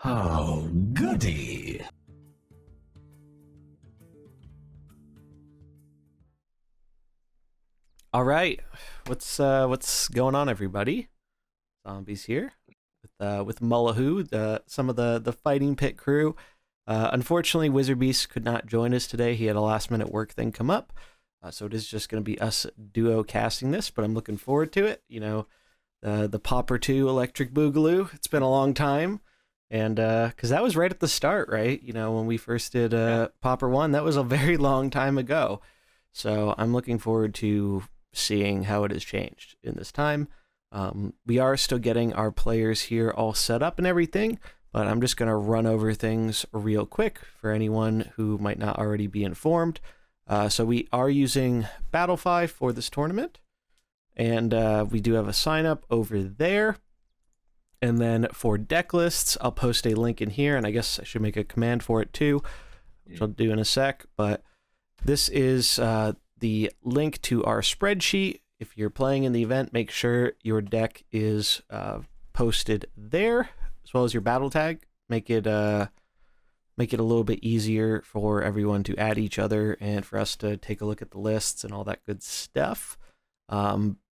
Oh, goody. All right, what's going on, everybody? Zombies here with Mullahu, some of the fighting pit crew. Unfortunately, Wizard Beast could not join us today. He had a last minute work thing come up, so it is just going to be us duo casting this. But I'm looking forward to it. You know, the Pauper 2 Electric Boogaloo. It's been a long time, and because that was right at the start, right? You know, when we first did Pauper 1, that was a very long time ago. So I'm looking forward to seeing how it has changed in this time. We are still getting our players here all set up and everything, but I'm just going to run over things real quick for anyone who might not already be informed. So we are using Battlefy for this tournament, and we do have a sign up over there. And then for deck lists, I'll post a link in here, and I guess I should make a command for it too, which I'll do in a sec. But this is the link to our spreadsheet. If you're playing in the event, make sure your deck is posted there, as well as your battle tag. Make it a little bit easier for everyone to add each other and for us to take a look at the lists and all that good stuff.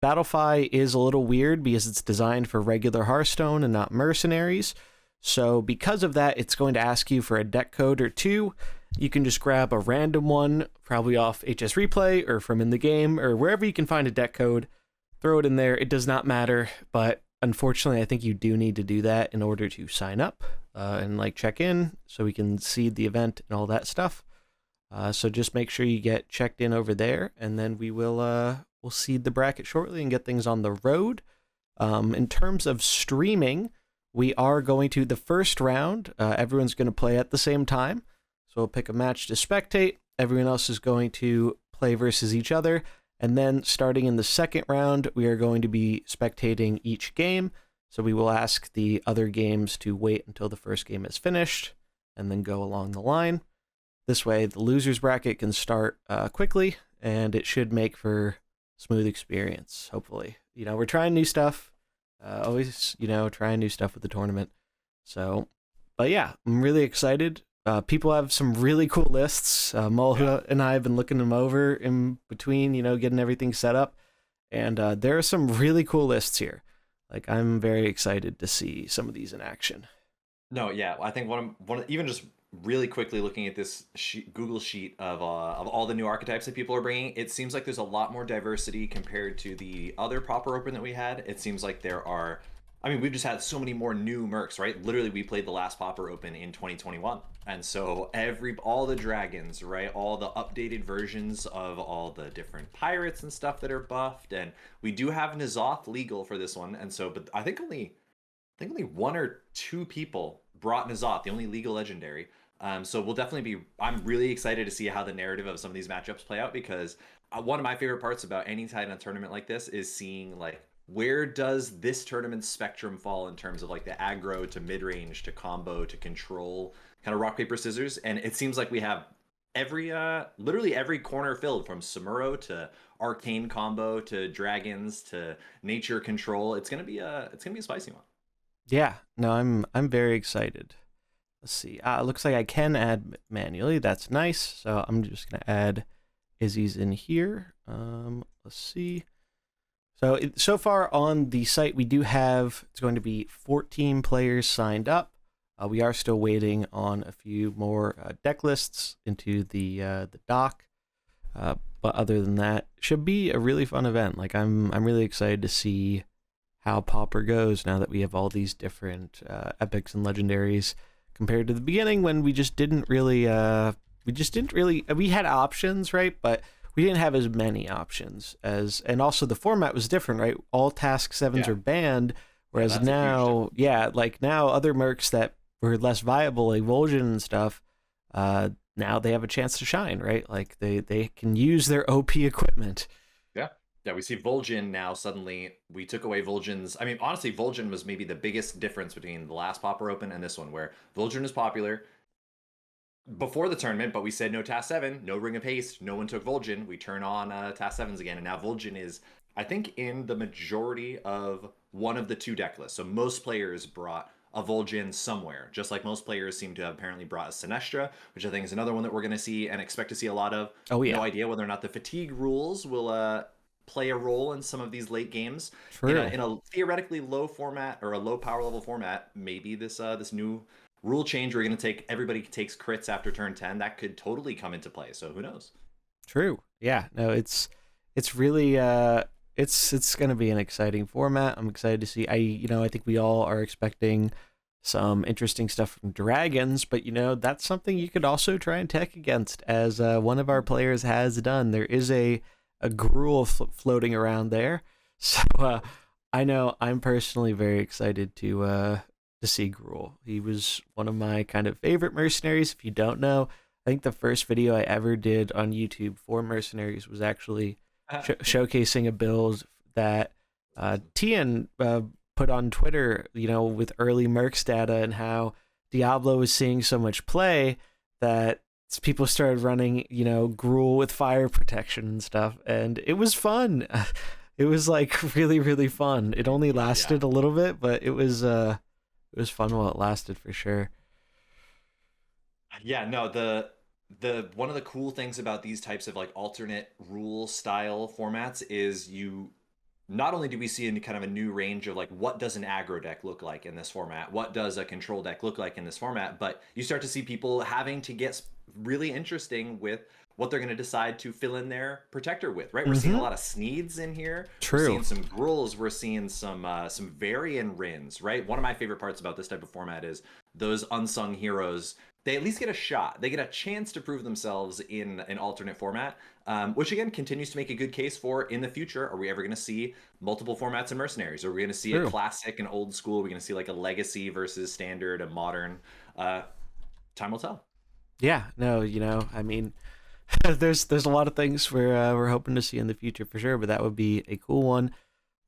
Battlefy is a little weird because it's designed for regular Hearthstone and not Mercenaries. So because of that, it's going to ask you for a deck code or two. You can just grab a random one, probably off HS Replay or from in the game or wherever you can find a deck code. Throw it in there. It does not matter, but unfortunately, I think you do need to do that in order to sign up and like check in so we can seed the event and all that stuff. So just make sure you get checked in over there, and then we'll seed the bracket shortly and get things on the road. In terms of streaming, we are going to the first round. Everyone's going to play at the same time. So we'll pick a match to spectate. Everyone else is going to play versus each other. And then starting in the second round, we are going to be spectating each game. So we will ask the other games to wait until the first game is finished and then go along the line. This way, the loser's bracket can start quickly, and it should make for smooth experience, hopefully. You know, we're trying new stuff. Always, trying new stuff with the tournament. So, but yeah, I'm really excited. People have some really cool lists. Mulha and I have been looking them over in between, getting everything set up. And there are some really cool lists here. Like, I'm very excited to see some of these in action. No, yeah, I think even just really quickly looking at this Google sheet of all the new archetypes that people are bringing, it seems like there's a lot more diversity compared to the other Pauper Open that we had. It seems like we've just had so many more new mercs, right? Literally, we played the last Pauper Open in 2021. And so all the dragons, right? All the updated versions of all the different pirates and stuff that are buffed. And we do have N'Zoth legal for this one. And so, but I think only one or two people brought N'Zoth, the only legal legendary. So we'll definitely I'm really excited to see how the narrative of some of these matchups play out, because one of my favorite parts about any type of tournament like this is seeing like, where does this tournament's spectrum fall in terms of like the aggro to mid-range to combo to control kind of rock, paper, scissors. And it seems like we have literally every corner filled, from Samuro to arcane combo to dragons to nature control. It's gonna be a spicy one. Yeah, no, I'm very excited. Let's see. It looks like I can add manually. That's nice. So I'm just gonna add Issies in here. Let's see. So far on the site, we do have, it's going to be 14 players signed up. We are still waiting on a few more deck lists into the doc. But other than that, should be a really fun event. Like, I'm really excited to see how Pauper goes now that we have all these different epics and legendaries compared to the beginning, when we didn't really we had options, right? But we didn't have as many options and also the format was different, right? All task 7s are banned, whereas now other mercs that were less viable, like Vol'jin and stuff, now they have a chance to shine, right? Like they can use their OP equipment. Yeah, we see Vol'jin now. Suddenly we took away Vol'jin's. I mean, honestly, Vol'jin was maybe the biggest difference between the last Pauper Open and this one, where Vol'jin is popular before the tournament, but we said no Task 7, no Ring of Haste, no one took Vol'jin. We turn on Task 7s again, and now Vol'jin is, I think, in the majority of one of the two deck lists. So most players brought a Vol'jin somewhere, just like most players seem to have apparently brought a Sinestra, which I think is another one that we're going to see and expect to see a lot of. Oh yeah, No idea whether or not the fatigue rules will play a role in some of these late games. true. In a theoretically low format or a low power level format, maybe this new rule change where you're going to take everybody takes crits after turn 10, that could totally come into play. So who knows? True. Yeah. No, it's really it's going to be an exciting format. I'm excited to see. I think we all are expecting some interesting stuff from dragons, but that's something you could also try and tech against, as one of our players has done. There is a gruel floating around there. So I know I'm personally very excited to see Gruel. He was one of my kind of favorite mercenaries. If you don't know, I think the first video I ever did on YouTube for Mercenaries was actually showcasing a build that Tian put on Twitter, with early Mercs data and how Diablo was seeing so much play that people started running, Gruel with fire protection and stuff. And it was fun. It was like really, really fun. It only lasted a little bit, but it was fun while it lasted for sure. Yeah, no, the one of the cool things about these types of like alternate rule style formats is you not only do we see kind of a new range of like what does an aggro deck look like in this format, what does a control deck look like in this format, but you start to see people having to get really interesting with what they're going to decide to fill in their protector with, right? We're seeing a lot of Sneeds in here. True. We're seeing some Gruels. We're seeing some Varian Rins, right? One of my favorite parts about this type of format is those unsung heroes. They at least get a shot. They get a chance to prove themselves in an alternate format, which again continues to make a good case for in the future. Are we ever going to see multiple formats in Mercenaries? Are we going to see a classic and old school? Are we going to see like a legacy versus standard, a modern? Time will tell. Yeah, no, I mean, there's a lot of things we're hoping to see in the future for sure, but that would be a cool one.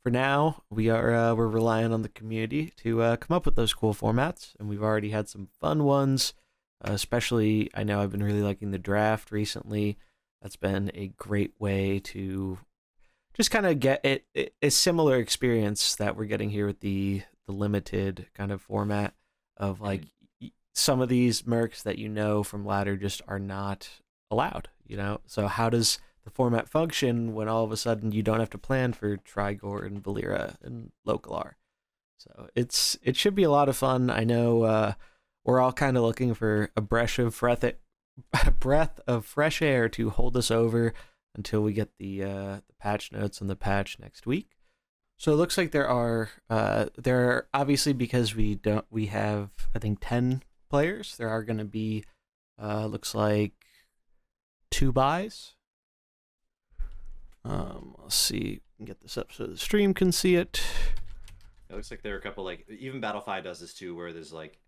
For now, we're relying on the community to come up with those cool formats, and we've already had some fun ones. Especially, I know I've been really liking the draft recently. That's been a great way to just kind of get a similar experience that we're getting here with the limited kind of format of like some of these mercs that from ladder just are not allowed, So how does the format function when all of a sudden you don't have to plan for Trigor and Valera and Localar? So it should be a lot of fun. I know we're all kind of looking for a breath of fresh air to hold us over until we get the patch notes and the patch next week. So it looks like there are obviously, because we have I think 10 players, there are going to be looks like 2 buys. Let's see, we can get this up so the stream can see it. It looks like there are a couple, like even Battlefy does this too, where there's like,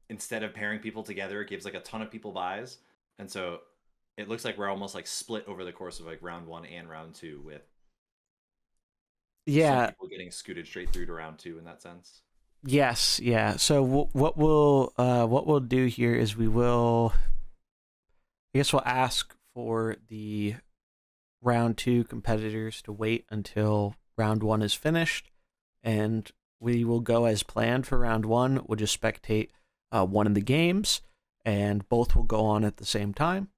instead of pairing people together, it gives like a ton of people buys, and so it looks like we're almost like split over the course of like round 1 and round 2, with some people getting scooted straight through to round 2 in that sense. Yes, yeah. So what we'll do here is we'll ask for the round 2 competitors to wait until round 1 is finished, and we will go as planned for round 1. We'll just spectate one of the games, and both will go on at the same time.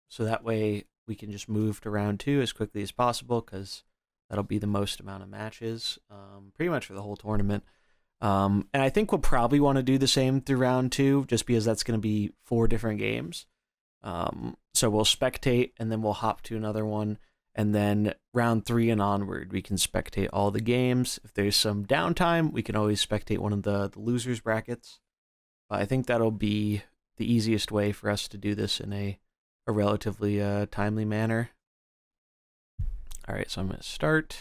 So that way we can just move to round 2 as quickly as possible, because that'll be the most amount of matches, pretty much for the whole tournament. And I think we'll probably want to do the same through round 2, just because that's going to be 4 different games. So we'll spectate, and then we'll hop to another one. And then round 3 and onward, we can spectate all the games. If there's some downtime, we can always spectate one of the losers brackets. I think that'll be the easiest way for us to do this in a relatively timely manner. All right, so I'm going to start.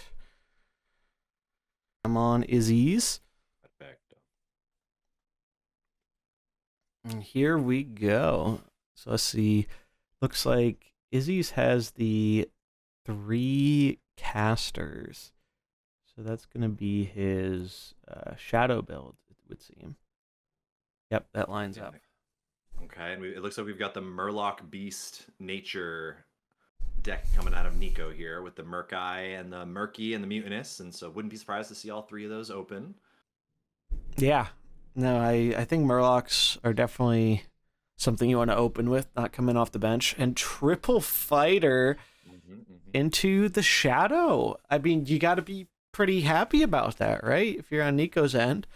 I'm on Issies. Perfect. And here we go. So let's see. Looks like Issies has the 3 casters. So that's going to be his shadow build, it would seem. Yep, that lines up. Okay, and it looks like we've got the Murloc Beast Nature deck coming out of Nico here, with the Murkai and the Murky and the Mutinous, and so wouldn't be surprised to see all 3 of those open. Yeah, No, I think Murlocs are definitely something you want to open with, not coming off the bench. And triple fighter into the shadow. I mean, you got to be pretty happy about that, right? If you're on Nico's end.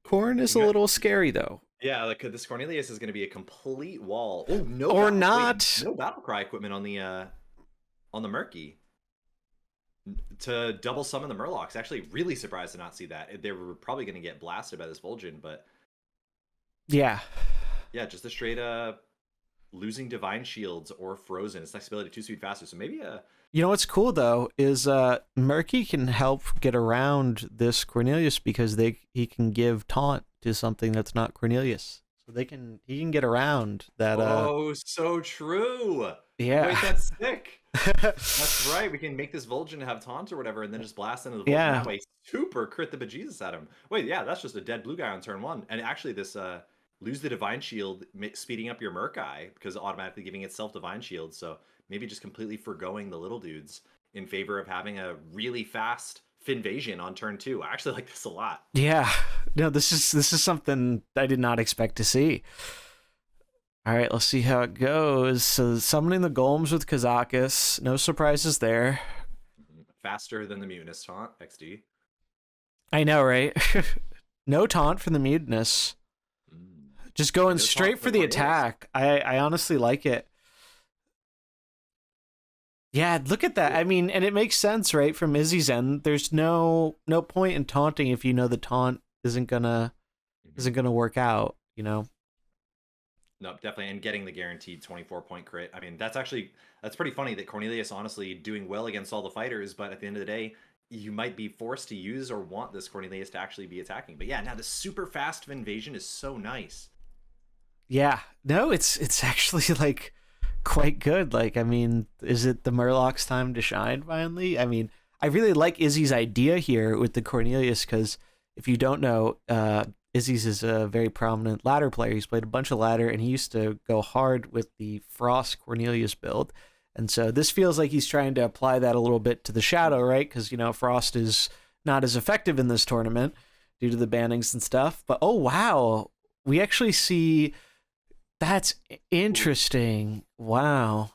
Corn is a little scary, though. Yeah, like this Cornelius is going to be a complete wall. Oh no! Or not. No battle cry equipment on the Murky to double summon the Murlocs. Actually, really surprised to not see that. They were probably going to get blasted by this Vol'jin, but yeah, just a straight losing divine shields or frozen. Its next ability 2 speed faster. So maybe You know what's cool though is Murky can help get around this Cornelius because he can give taunt to something that's not Cornelius. So he can get around that. Oh, so true. Yeah. Wait, that's sick. That's right. We can make this Vol'jin have taunt or whatever, and then just blast into the Vol'jin that way. Super crit the bejesus at him. Wait, yeah, that's just a dead blue guy on turn 1. And actually, this lose the divine shield, speeding up your Murkai because automatically giving itself divine shield. So maybe just completely forgoing the little dudes in favor of having a really fast Finvasion on turn 2. I actually like this a lot. Yeah. No, this is something I did not expect to see. All right, let's see how it goes. So summoning the golems with Kazakus. No surprises there. Faster than the Mutinous taunt, XD. I know, right? No taunt for the Mutinous. Just going straight for the attack. I honestly like it. Yeah, look at that. I mean, and it makes sense, right? From Izzy's end, there's no point in taunting if you know the taunt isn't gonna work out, you know? No, definitely. And getting the guaranteed 24-point crit. I mean, that's pretty funny that Cornelius honestly doing well against all the fighters, but at the end of the day, you might be forced to use or want this Cornelius to actually be attacking. But yeah, now the super fast invasion is so nice. Yeah. No, it's actually like quite good. Like, I mean, is it the Murloc's time to shine finally? I mean, I really like Izzy's idea here with the Cornelius because if you don't know, Issies is a very prominent ladder player. He's played a bunch of ladder, and he used to go hard with the Frost Cornelius build. And so this feels like he's trying to apply that a little bit to the Shadow, right? Because, you know, Frost is not as effective in this tournament due to the bannings and stuff. But, oh, wow. We actually see... That's interesting. Wow.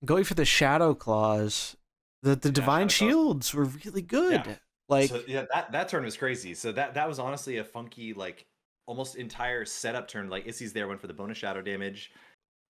Going for the Shadow Claws. The Divine Shields were really good. Yeah. Like, so, yeah, that turn was crazy. So that was honestly a funky, like, almost entire setup turn. Like, Issies there went for the bonus shadow damage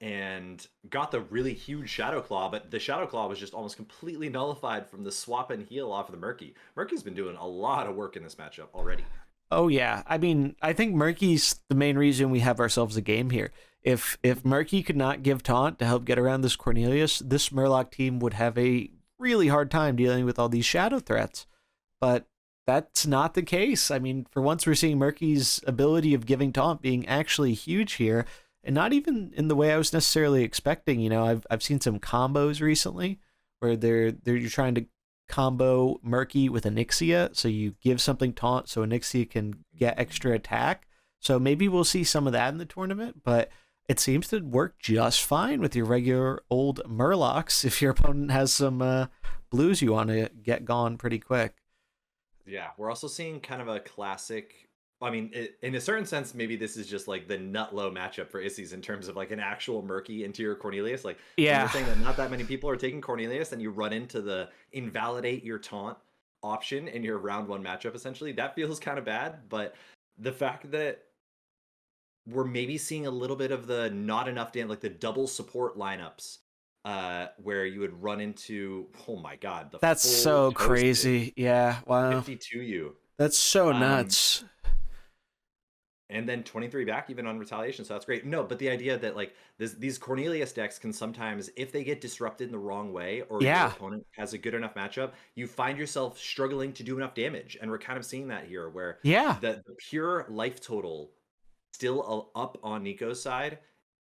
and got the really huge Shadow Claw, but the Shadow Claw was just almost completely nullified from the swap and heal off of the Murky. Murky's been doing a lot of work in this matchup already. Oh, yeah. I mean, I think Murky's the main reason we have ourselves a game here. If Murky could not give taunt to help get around this Cornelius, this Murloc team would have a really hard time dealing with all these shadow threats. But that's not the case. I mean, for once we're seeing Murky's ability of giving taunt being actually huge here, and not even in the way I was necessarily expecting. You know, I've seen some combos recently where you're trying to combo Murky with Onyxia, so you give something taunt so Onyxia can get extra attack. So maybe we'll see some of that in the tournament, but it seems to work just fine with your regular old Murlocs if your opponent has some blues you want to get gone pretty quick. Yeah, we're also seeing kind of a classic... I mean, in a certain sense, maybe this is just like the nut low matchup for Issies in terms of like an actual Murky into your Cornelius. Like, yeah, you're saying that not that many people are taking Cornelius, and you run into the invalidate your taunt option in your round 1 matchup, essentially. That feels kind of bad, but the fact that we're maybe seeing a little bit of the not enough damage, like the double support lineups, where you would run into, oh my god, that's so crazy. Yeah, wow, 52 you. That's so nuts. And then 23 back even on retaliation, so that's great. No, but the idea that like these Cornelius decks can sometimes, if they get disrupted in the wrong way, or your opponent has a good enough matchup, you find yourself struggling to do enough damage. And we're kind of seeing that here, where the pure life total still up on Nico's side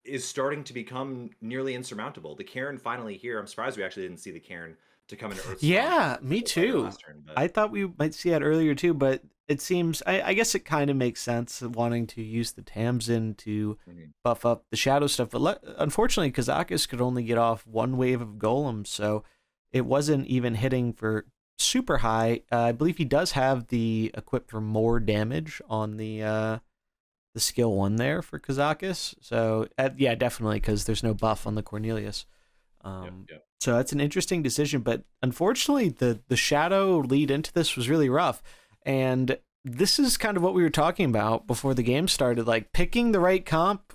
is starting to become nearly insurmountable. The Karen finally here. I'm surprised we actually didn't see the Karen to come into Earth. Yeah, me too. I thought we might see that earlier too, but it seems, I guess it kind of makes sense wanting to use the Tamsin to buff up the shadow stuff. But unfortunately, Kazakus could only get off one wave of golems, so it wasn't even hitting for super high. I believe he does have the equipped for more damage on the skill 1 there for Kazakis. So yeah, definitely, because there's no buff on the Cornelius. Yep. So that's an interesting decision, but unfortunately the shadow lead into this was really rough. And this is kind of what we were talking about before the game started. Like, picking the right comp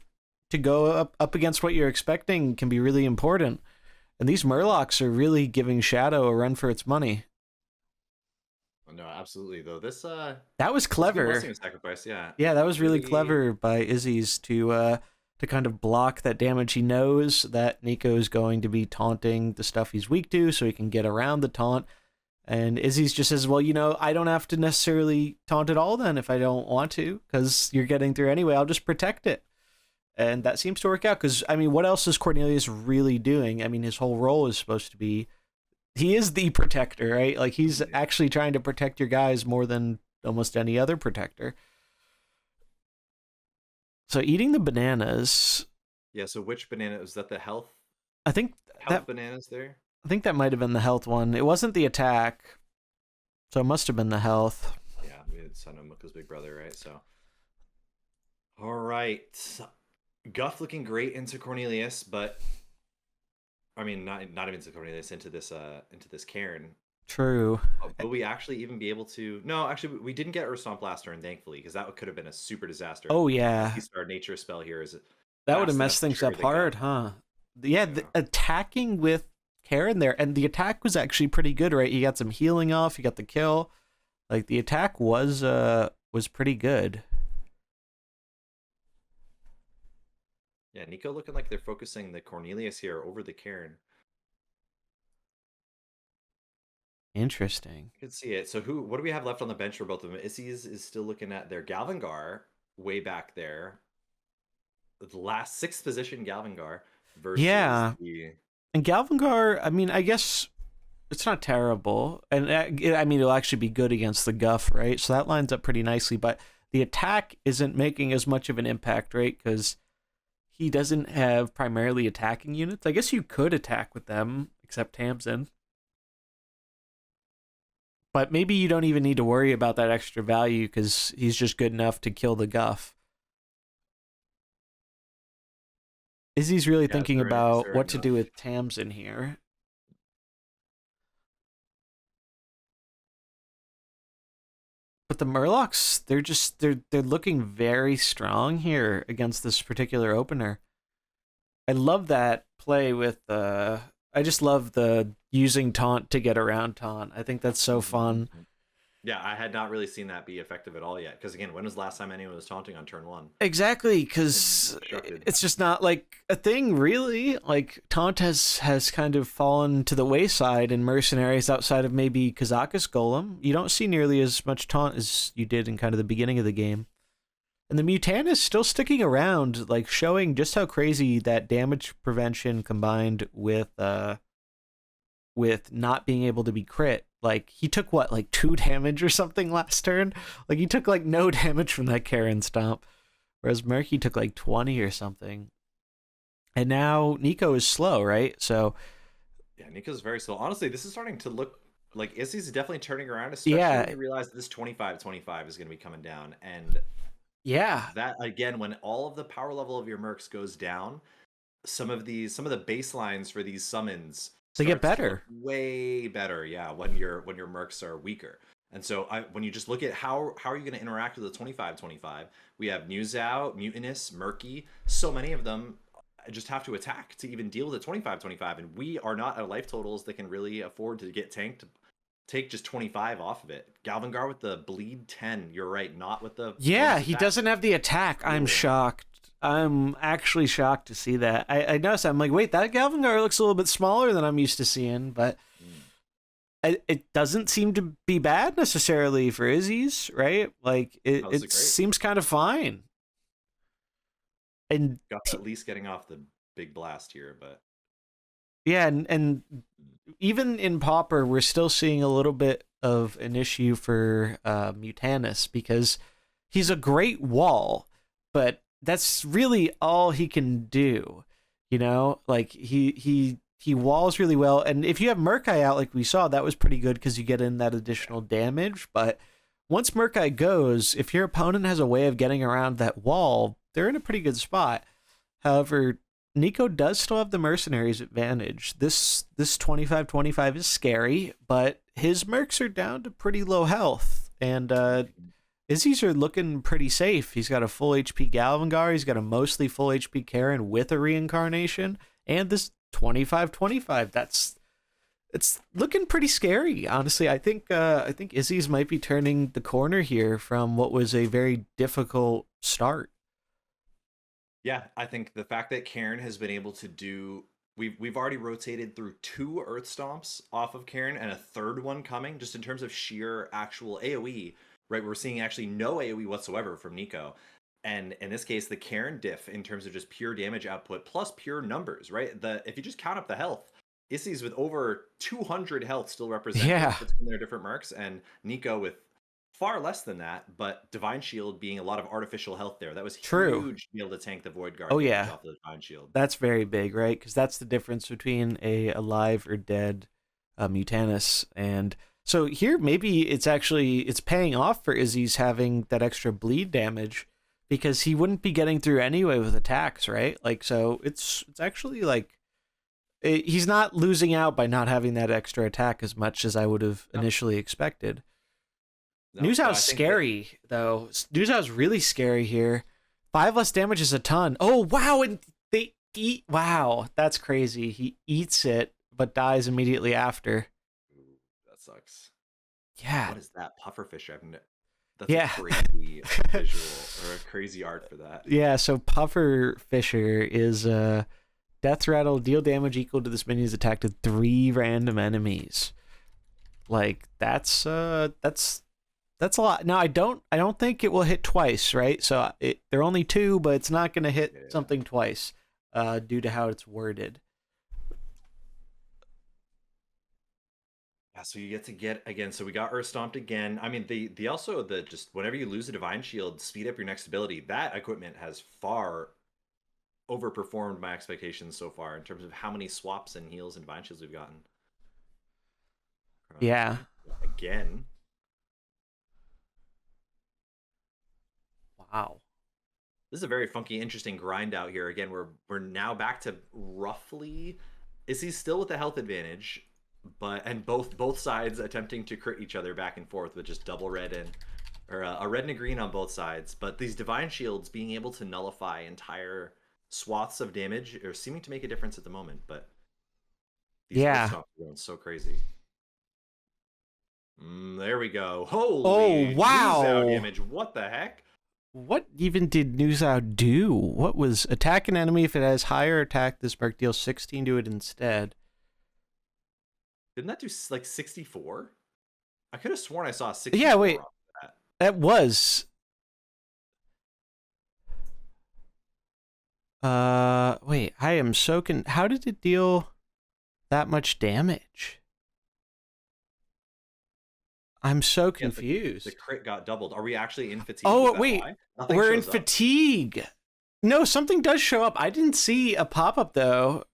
to go up against what you're expecting can be really important. And these Murlocs are really giving Shadow a run for its money. No, absolutely, though. This that was clever. Blessing of Sacrifice, yeah. Yeah, that was really clever by Issies to kind of block that damage. He knows that Nico is going to be taunting the stuff he's weak to, so he can get around the taunt. And Issies just says, well, I don't have to necessarily taunt at all then if I don't want to, because you're getting through anyway. I'll just protect it. And that seems to work out, because, I mean, what else is Cornelius really doing? I mean, his whole role is supposed to be, he is the protector, right? Like, he's actually trying to protect your guys more than almost any other protector. So eating the bananas. Yeah, so which banana? Was that the health? I think that bananas there? I think that might have been the health one. It wasn't the attack, so it must have been the health. Yeah, we had son of Muko's big brother, right? So, all right. Guff looking great into Cornelius, but I mean, not even into Cornelius, into this Cairn. True. Will we actually even be able to? No, actually, we didn't get Urstomp last turn, thankfully, because that could have been a super disaster. Oh yeah, Our nature spell here is that would have messed things up hard, huh? Yeah, the attacking with Cairn there, and the attack was actually pretty good, right? You got some healing off, you got the kill. Like, the attack was pretty good. Yeah, Nico looking like they're focusing the Cornelius here over the Cairn. Interesting. You can see it. So what do we have left on the bench for both of them? Issies is still looking at their Galvangar way back there. The last 6th position Galvangar versus And Galvangar, I mean, I guess it's not terrible. And I mean, it'll actually be good against the Guff, right? So that lines up pretty nicely. But the attack isn't making as much of an impact, right? Because he doesn't have primarily attacking units. I guess you could attack with them, except Tamsin. But maybe you don't even need to worry about that extra value because he's just good enough to kill the Guff. Izzy's really thinking about what to do with Tamsin here. But the Murlocs, they're looking very strong here against this particular opener. I love that play with I just love the using taunt to get around taunt. I think that's so fun. Yeah, I had not really seen that be effective at all yet. Because again, when was the last time anyone was taunting on turn 1? Exactly, because it's just not like a thing, really. Like, taunt has kind of fallen to the wayside in Mercenaries outside of maybe Kazakis Golem. You don't see nearly as much taunt as you did in kind of the beginning of the game. And the Mutan is still sticking around, like, showing just how crazy that damage prevention combined with not being able to be crit. Like, he took, what, like 2 damage or something last turn? Like, he took, like, no damage from that Karen stomp. Whereas Murky took, like, 20 or something. And now Nico is slow, right? So... yeah, Nico's very slow. Honestly, this is starting to look like Issies is definitely turning around, especially when you realize that this 25-25 is going to be coming down. And... yeah. That, again, when all of the power level of your mercs goes down, some of the baselines for these summons... they get better, way better, yeah. When your mercs are weaker, and so when you just look at how are you going to interact with the 25-25? We have Newzow, Mutinous, Murky. So many of them just have to attack to even deal with the 25-25, and we are not at life totals that can really afford to get tanked to take just 25 off of it. Galvangar with the bleed 10. You're right, not with the he doesn't have the attack. I'm shocked. I'm actually shocked to see that. I noticed. I'm like, wait, that Galvangar looks a little bit smaller than I'm used to seeing, but it doesn't seem to be bad necessarily for Izzy's, right? Like, it seems kind of fine. And at least getting off the big blast here, but yeah, and even in Pauper, we're still seeing a little bit of an issue for Mutanus because he's a great wall, but that's really all he can do, you know? Like, he he walls really well. And if you have Murkai out like we saw, that was pretty good because you get in that additional damage. But once Murkai goes, if your opponent has a way of getting around that wall, they're in a pretty good spot. However, Nico does still have the Mercenaries advantage. This 25-25 is scary, but his Mercs are down to pretty low health. And Issies are looking pretty safe. He's got a full HP Galvangar. He's got a mostly full HP Karen with a reincarnation. And this 25-25. It's looking pretty scary, honestly. I think Issies might be turning the corner here from what was a very difficult start. Yeah, I think the fact that Karen has been able to do, we've already rotated through 2 Earth Stomps off of Karen and a third one coming, just in terms of sheer actual AoE, right? We're seeing actually no AoE whatsoever from Nico. And in this case, the Karen diff in terms of just pure damage output plus pure numbers, right? If you just count up the health, Issies with over 200 health still represent between their different marks, and Nico with far less than that, but Divine Shield being a lot of artificial health there. That was huge to be able to tank the Void Guard. Oh, yeah. Off the Divine Shield. That's very big, right? Because that's the difference between a alive or dead Mutanus. And so here, maybe it's paying off for Issies having that extra bleed damage, because he wouldn't be getting through anyway with attacks, right? Like, so it's actually like, he's not losing out by not having that extra attack as much as I would have initially expected. Nuzhou's scary, though. Nuzhou's really scary here. 5 less damage is a ton. Oh, wow, and they eat... Wow, that's crazy. He eats it, but dies immediately after. Ooh, that sucks. Yeah. What is that? Pufferfish? That's a crazy visual, or a crazy art for that. Yeah, so Puffer Fisher is Death Rattle, deal damage equal to this minion's attack to 3 random enemies. Like, that's a lot. Now, I don't think it will hit twice, right? So they're only 2, but it's not going to hit something twice due to how it's worded. Yeah, so you get again. So we got Earth Stomped again. I mean, the also the just whenever you lose a Divine Shield, speed up your next ability. That equipment has far overperformed my expectations so far in terms of how many swaps and heals and Divine Shields we've gotten. Yeah. Again. Wow. This is a very funky, interesting grind out here. Again, we're now back to roughly. He's still with the health advantage, and both sides attempting to crit each other back and forth with just double red or a red and a green on both sides. But these Divine Shields being able to nullify entire swaths of damage are seeming to make a difference at the moment. But these are going so crazy. There we go. Holy! Oh, wow! Damage. What the heck? What even did Nuzhou do? What was attack an enemy if it has higher attack? This Merc deals 16 to it instead. Didn't that do like 64? I could have sworn I saw 64. Yeah, wait. That was. Wait. I am so How did it deal that much damage? I'm so confused. The crit got doubled. Are we actually in fatigue? Oh, wait. We're in fatigue. No, something does show up. I didn't see a pop-up, though.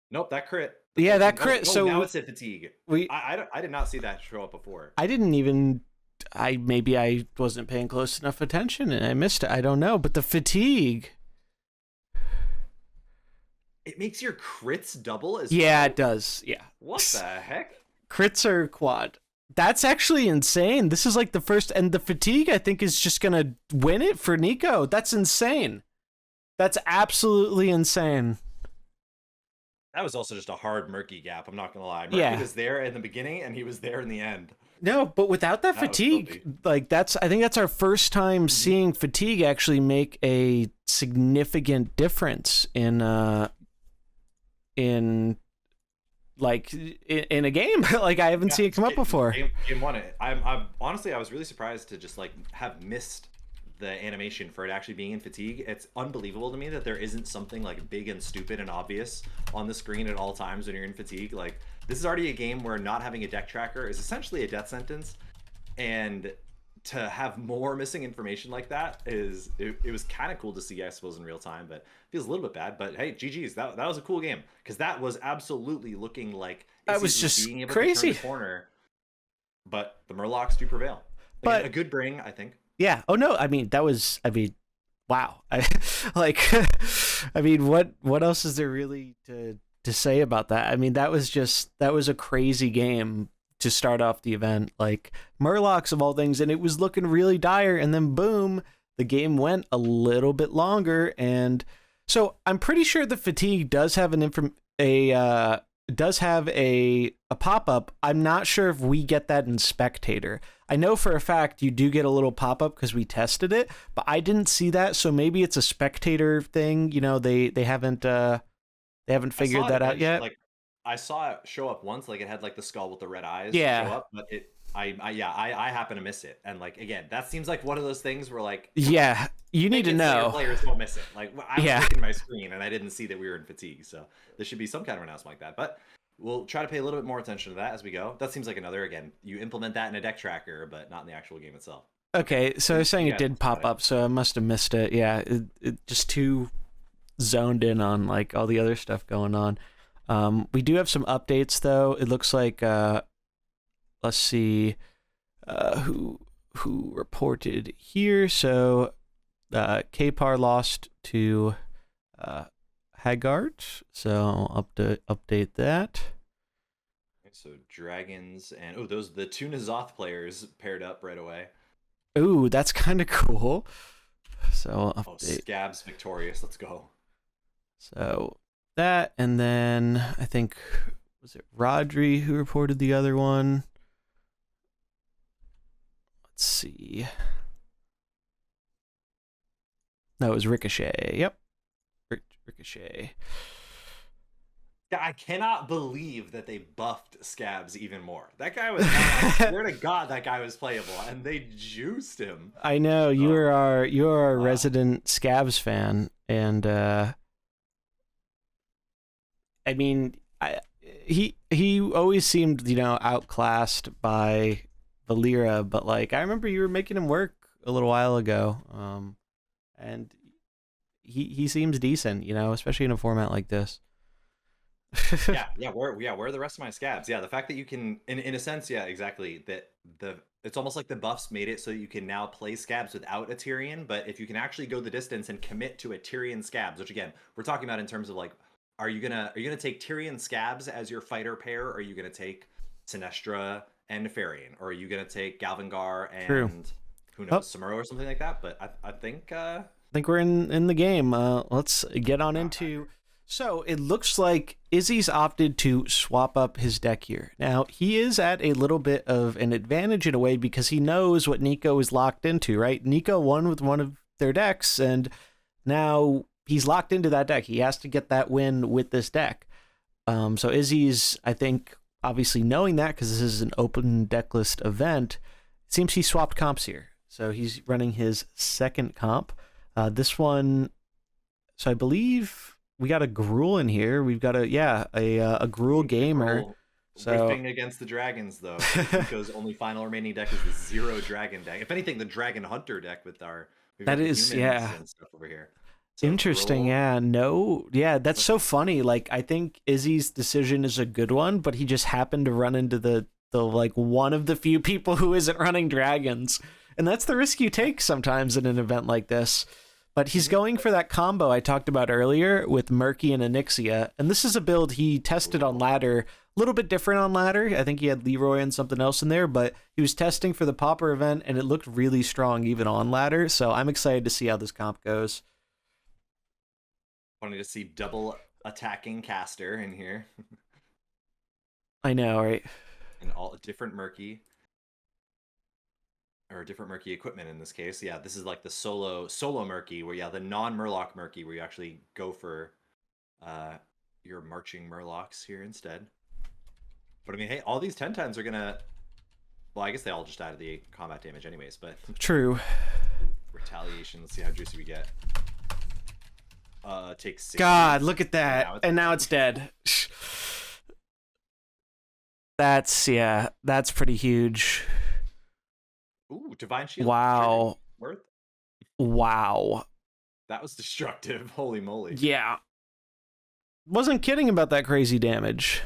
Nope, that crit. Yeah, that crit. Oh, so now it's at fatigue. I did not see that show up before. I didn't even... Maybe I wasn't paying close enough attention and I missed it. I don't know. But the fatigue... It makes your crits double as Yeah, well? It does. Yeah. What the heck? Crits are quad. That's actually insane. This is like the first, and the fatigue I think is just gonna win it for Nico. That's insane. That's absolutely insane. That was also just a hard Murky gap. I'm not gonna lie. Murky was there in the beginning and he was there in the end. No, but without that fatigue, like I think that's our first time seeing fatigue actually make a significant difference in a game. Like I haven't seen it come up before. Game 1. I'm honestly, I was really surprised to just like have missed the animation for it actually being in fatigue. It's unbelievable to me that there isn't something like big and stupid and obvious on the screen at all times when you're in fatigue. Like this is already a game where not having a deck tracker is essentially a death sentence, and to have more missing information like that is it was kind of cool to see, I suppose, in real time, but it feels a little bit bad. But hey, GG's, that was a cool game, because that was absolutely looking like that was just being able crazy. to turn the corner, but the Murlocs do prevail. Again, but a good bring, I think. Yeah. Oh no, I mean, wow. What else is there really to say about that? I mean, that was a crazy game to start off the event, like Murlocs of all things, and it was looking really dire, and then boom, the game went a little bit longer. And so I'm pretty sure the fatigue does have a pop-up. I'm not sure if we get that in spectator. I know for a fact you do get a little pop-up because we tested it, but I didn't see that, so maybe it's a spectator thing. They haven't figured that out yet. Like, I saw it show up once, like it had like the skull with the red eyes show up, but I happen to miss it. And like, again, that seems like one of those things where like, yeah, you need to know. Players don't miss it. Like, I was looking at my screen and I didn't see that we were in fatigue, so there should be some kind of announcement like that. But we'll try to pay a little bit more attention to that as we go. That seems like another, again, you implement that in a deck tracker, but not in the actual game itself. Okay, so I was saying it did pop up, so I must have missed it. Yeah, it just too zoned in on like all the other stuff going on. We do have some updates though. It looks like let's see who reported here. So Kpar lost to Hagart, so I'll update that. So dragons and the two N'Zoth players paired up right away. Ooh, that's kind of cool. So I'll update. Scabs victorious. Let's go. So that, and then I think, was it Rodri who reported the other one? Let's see. No, it was Ricochet. Yep. Ricochet. Yeah, I cannot believe that they buffed Scabs even more. That guy was, I swear to God, that guy was playable, and they juiced him. I know, you're our resident Scabs fan, and I mean, he always seemed, outclassed by Valera, but like I remember you were making him work a little while ago, and he seems decent, especially in a format like this. Where are the rest of my Scabs? Yeah, the fact that you can, in a sense, yeah, exactly. That it's almost like the buffs made it so you can now play Scabs without a Tyrion, but if you can actually go the distance and commit to a Tyrion Scabs, which again we're talking about in terms of like, are you gonna take Tyrion Scabs as your fighter pair, or are you gonna take Sinestra and Nefarian, or are you gonna take Galvangar and who knows, Samuro or something like that? But I think we're in the game. Let's get on into. So it looks like Issies opted to swap up his deck here. Now, he is at a little bit of an advantage in a way because he knows what Nico is locked into, right? Nico won with one of their decks, and now he's locked into that deck. He has to get that win with this deck. So Issies, I think, obviously knowing that, because this is an open deck list event, it seems he swapped comps here. So he's running his second comp. This one, so I believe we got a Gruul in here. We've got a Gruul gamer. So riffing against the dragons, though. Nico's only final remaining deck is the 0 dragon deck. If anything, the Dragon Hunter deck with our and stuff over here. So interesting. Gruul, that's so funny. Like, I think Izzy's decision is a good one, but he just happened to run into the like one of the few people who isn't running dragons, and that's the risk you take sometimes in an event like this. But he's going for that combo I talked about earlier with Murky and Onyxia. And this is a build he tested on ladder. A little bit different on ladder. I think he had Leroy and something else in there. But he was testing for the Pauper event, and it looked really strong even on ladder. So I'm excited to see how this comp goes. Funny to see double attacking caster in here. I know, right? And all different Murky. Or different Murky equipment in this case. Yeah, this is like the solo Murky, where the non-Murloc Murky, where you actually go for your marching Murlocs here instead. But I mean, hey, all these 10 times are gonna, well, I guess they all just added the combat damage anyways, but true. Retaliation, let's see how juicy we get. Takes 6. God, look at that. And now it's dead. That's pretty huge. Ooh, Divine Shield. Wow. Worth. Wow. That was destructive. Holy moly. Yeah. Wasn't kidding about that crazy damage.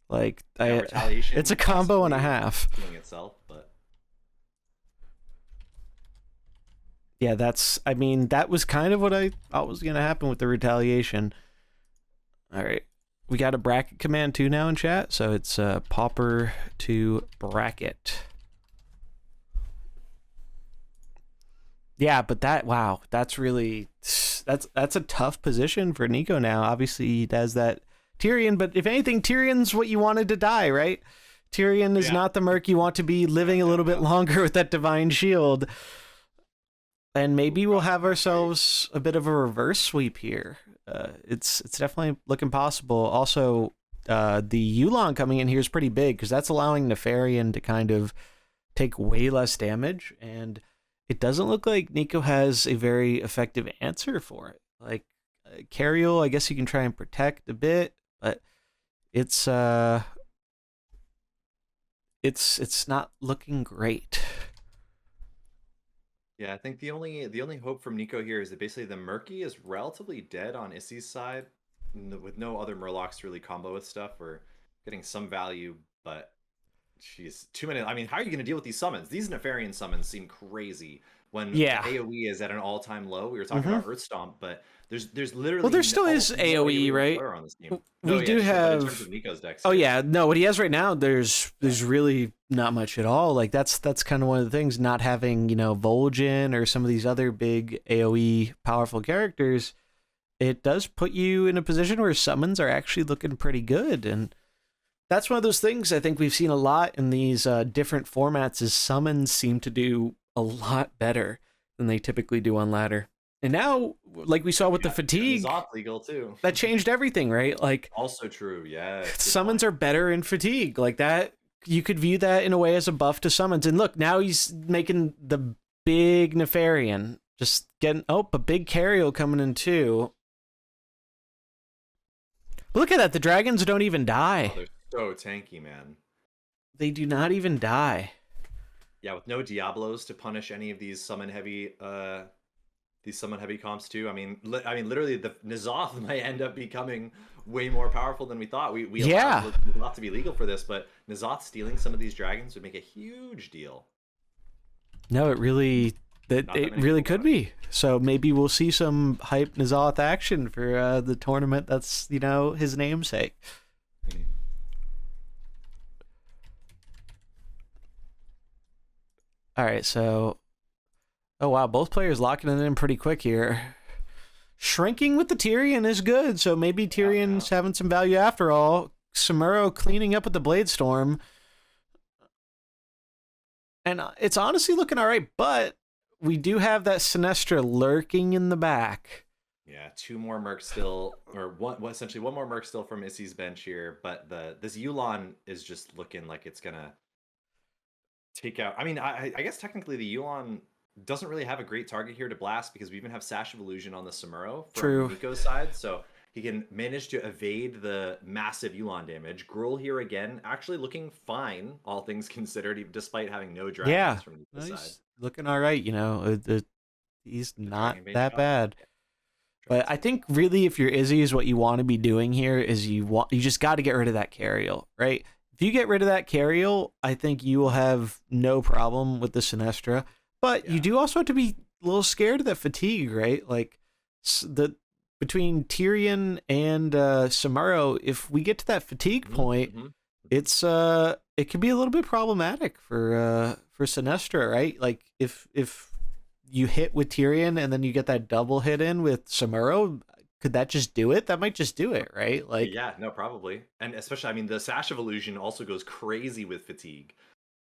Like, Yeah, retaliation. it's a combo and a half. Killing itself, but yeah, I mean, that was kind of what I thought was going to happen with the retaliation. All right. We got a bracket command too now in chat, so it's Pauper to bracket. Yeah, but wow, that's really that's a tough position for Nico now. Obviously, he does that Tyrion, but if anything, Tyrion's what you wanted to die, right? Tyrion is not the merc you want to be living a little bit longer with that divine shield. And maybe we'll have ourselves a bit of a reverse sweep here. It's definitely looking possible. Also, the Yulon coming in here is pretty big because that's allowing Nefarian to kind of take way less damage, and it doesn't look like Nico has a very effective answer for it. Like Cariel, I guess you can try and protect a bit, but it's not looking great. yeah, I think the only hope from Nico here is that basically the Murky is relatively dead on Issies' side, with no other Murlocs to really combo with stuff. We're getting some value, but she's 2 minutes. I mean, how are you going to deal with these summons? These Nefarian summons seem crazy when the AoE is at an all-time low. We were talking about Earth Stomp, but there's literally there still is AoE, right? On this team. We do have in terms of Nico's decks. Oh yeah, no, what he has right now, there's really not much at all. Like that's kind of one of the things, not having, Vol'jin or some of these other big AoE powerful characters. It does put you in a position where summons are actually looking pretty good, and that's one of those things I think we've seen a lot in these different formats is summons seem to do a lot better than they typically do on ladder. And now, like we saw with the fatigue, Zoth legal too. That changed everything, right? Like also true, yeah. Summons are better in fatigue. Like that, you could view that in a way as a buff to summons. And look, now he's making the big Nefarian, just getting a big Cariel coming in too. Look at that, the dragons don't even die. Oh, they're so tanky, man. They do not even die. Yeah, with no Diablos to punish any of these summon heavy comps too. I mean, literally, the N'Zoth might end up becoming way more powerful than we thought. We allowed N'Zoth to be legal for this, but N'Zoth stealing some of these dragons would make a huge deal. No, it really could be. So maybe we'll see some hype N'Zoth action for the tournament. That's his namesake. All right, so oh wow, both players locking it in pretty quick here. Shrinking with the Tyrion is good, so maybe Tyrion's having some value after all. Samuro cleaning up with the Blade Storm. And it's honestly looking all right, but we do have that Sinestra lurking in the back. Yeah, two more mercs still, or essentially one more merc still from Issies' bench here, but this Yulon is just looking like it's gonna take out. I mean, I guess technically the Yulon doesn't really have a great target here to blast because we even have Sash of Illusion on the Samuro from Nico's side, so he can manage to evade the massive Yulon damage. Gruul here again, actually looking fine, all things considered, despite having no dragons from Nico's side. He's looking all right, he's not that bad. But I think really if you're Issies, what you want to be doing here is you just got to get rid of that Cariel, right? If you get rid of that Cariel, I think you will have no problem with the Sinestra. But you do also have to be a little scared of that fatigue, right? Like between Tyrion and Samuro, if we get to that fatigue point, it can be a little bit problematic for Sinestra, right? Like if you hit with Tyrion and then you get that double hit in with Samuro, could that just do it? That might just do it, right? Like probably. And especially, I mean, the Sash of Illusion also goes crazy with fatigue.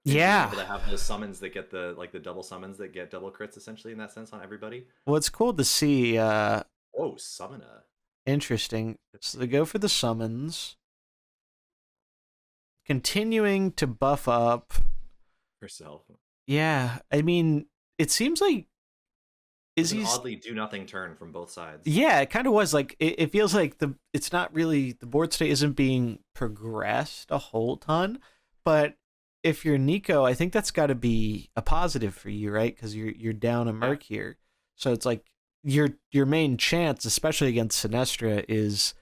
Yeah, able to have those summons that get the double summons that get double crits essentially in that sense on everybody. Well, it's cool to see. Summoner. Interesting. So they go for the summons, continuing to buff up herself. Yeah, I mean, it seems like Issies oddly do nothing turn from both sides. Yeah, it kind of was like it feels like it's not really the board state isn't being progressed a whole ton, but if you're Nico, I think that's got to be a positive for you, right? Because you're down a merc here, so it's like your main chance, especially against Sinestra, is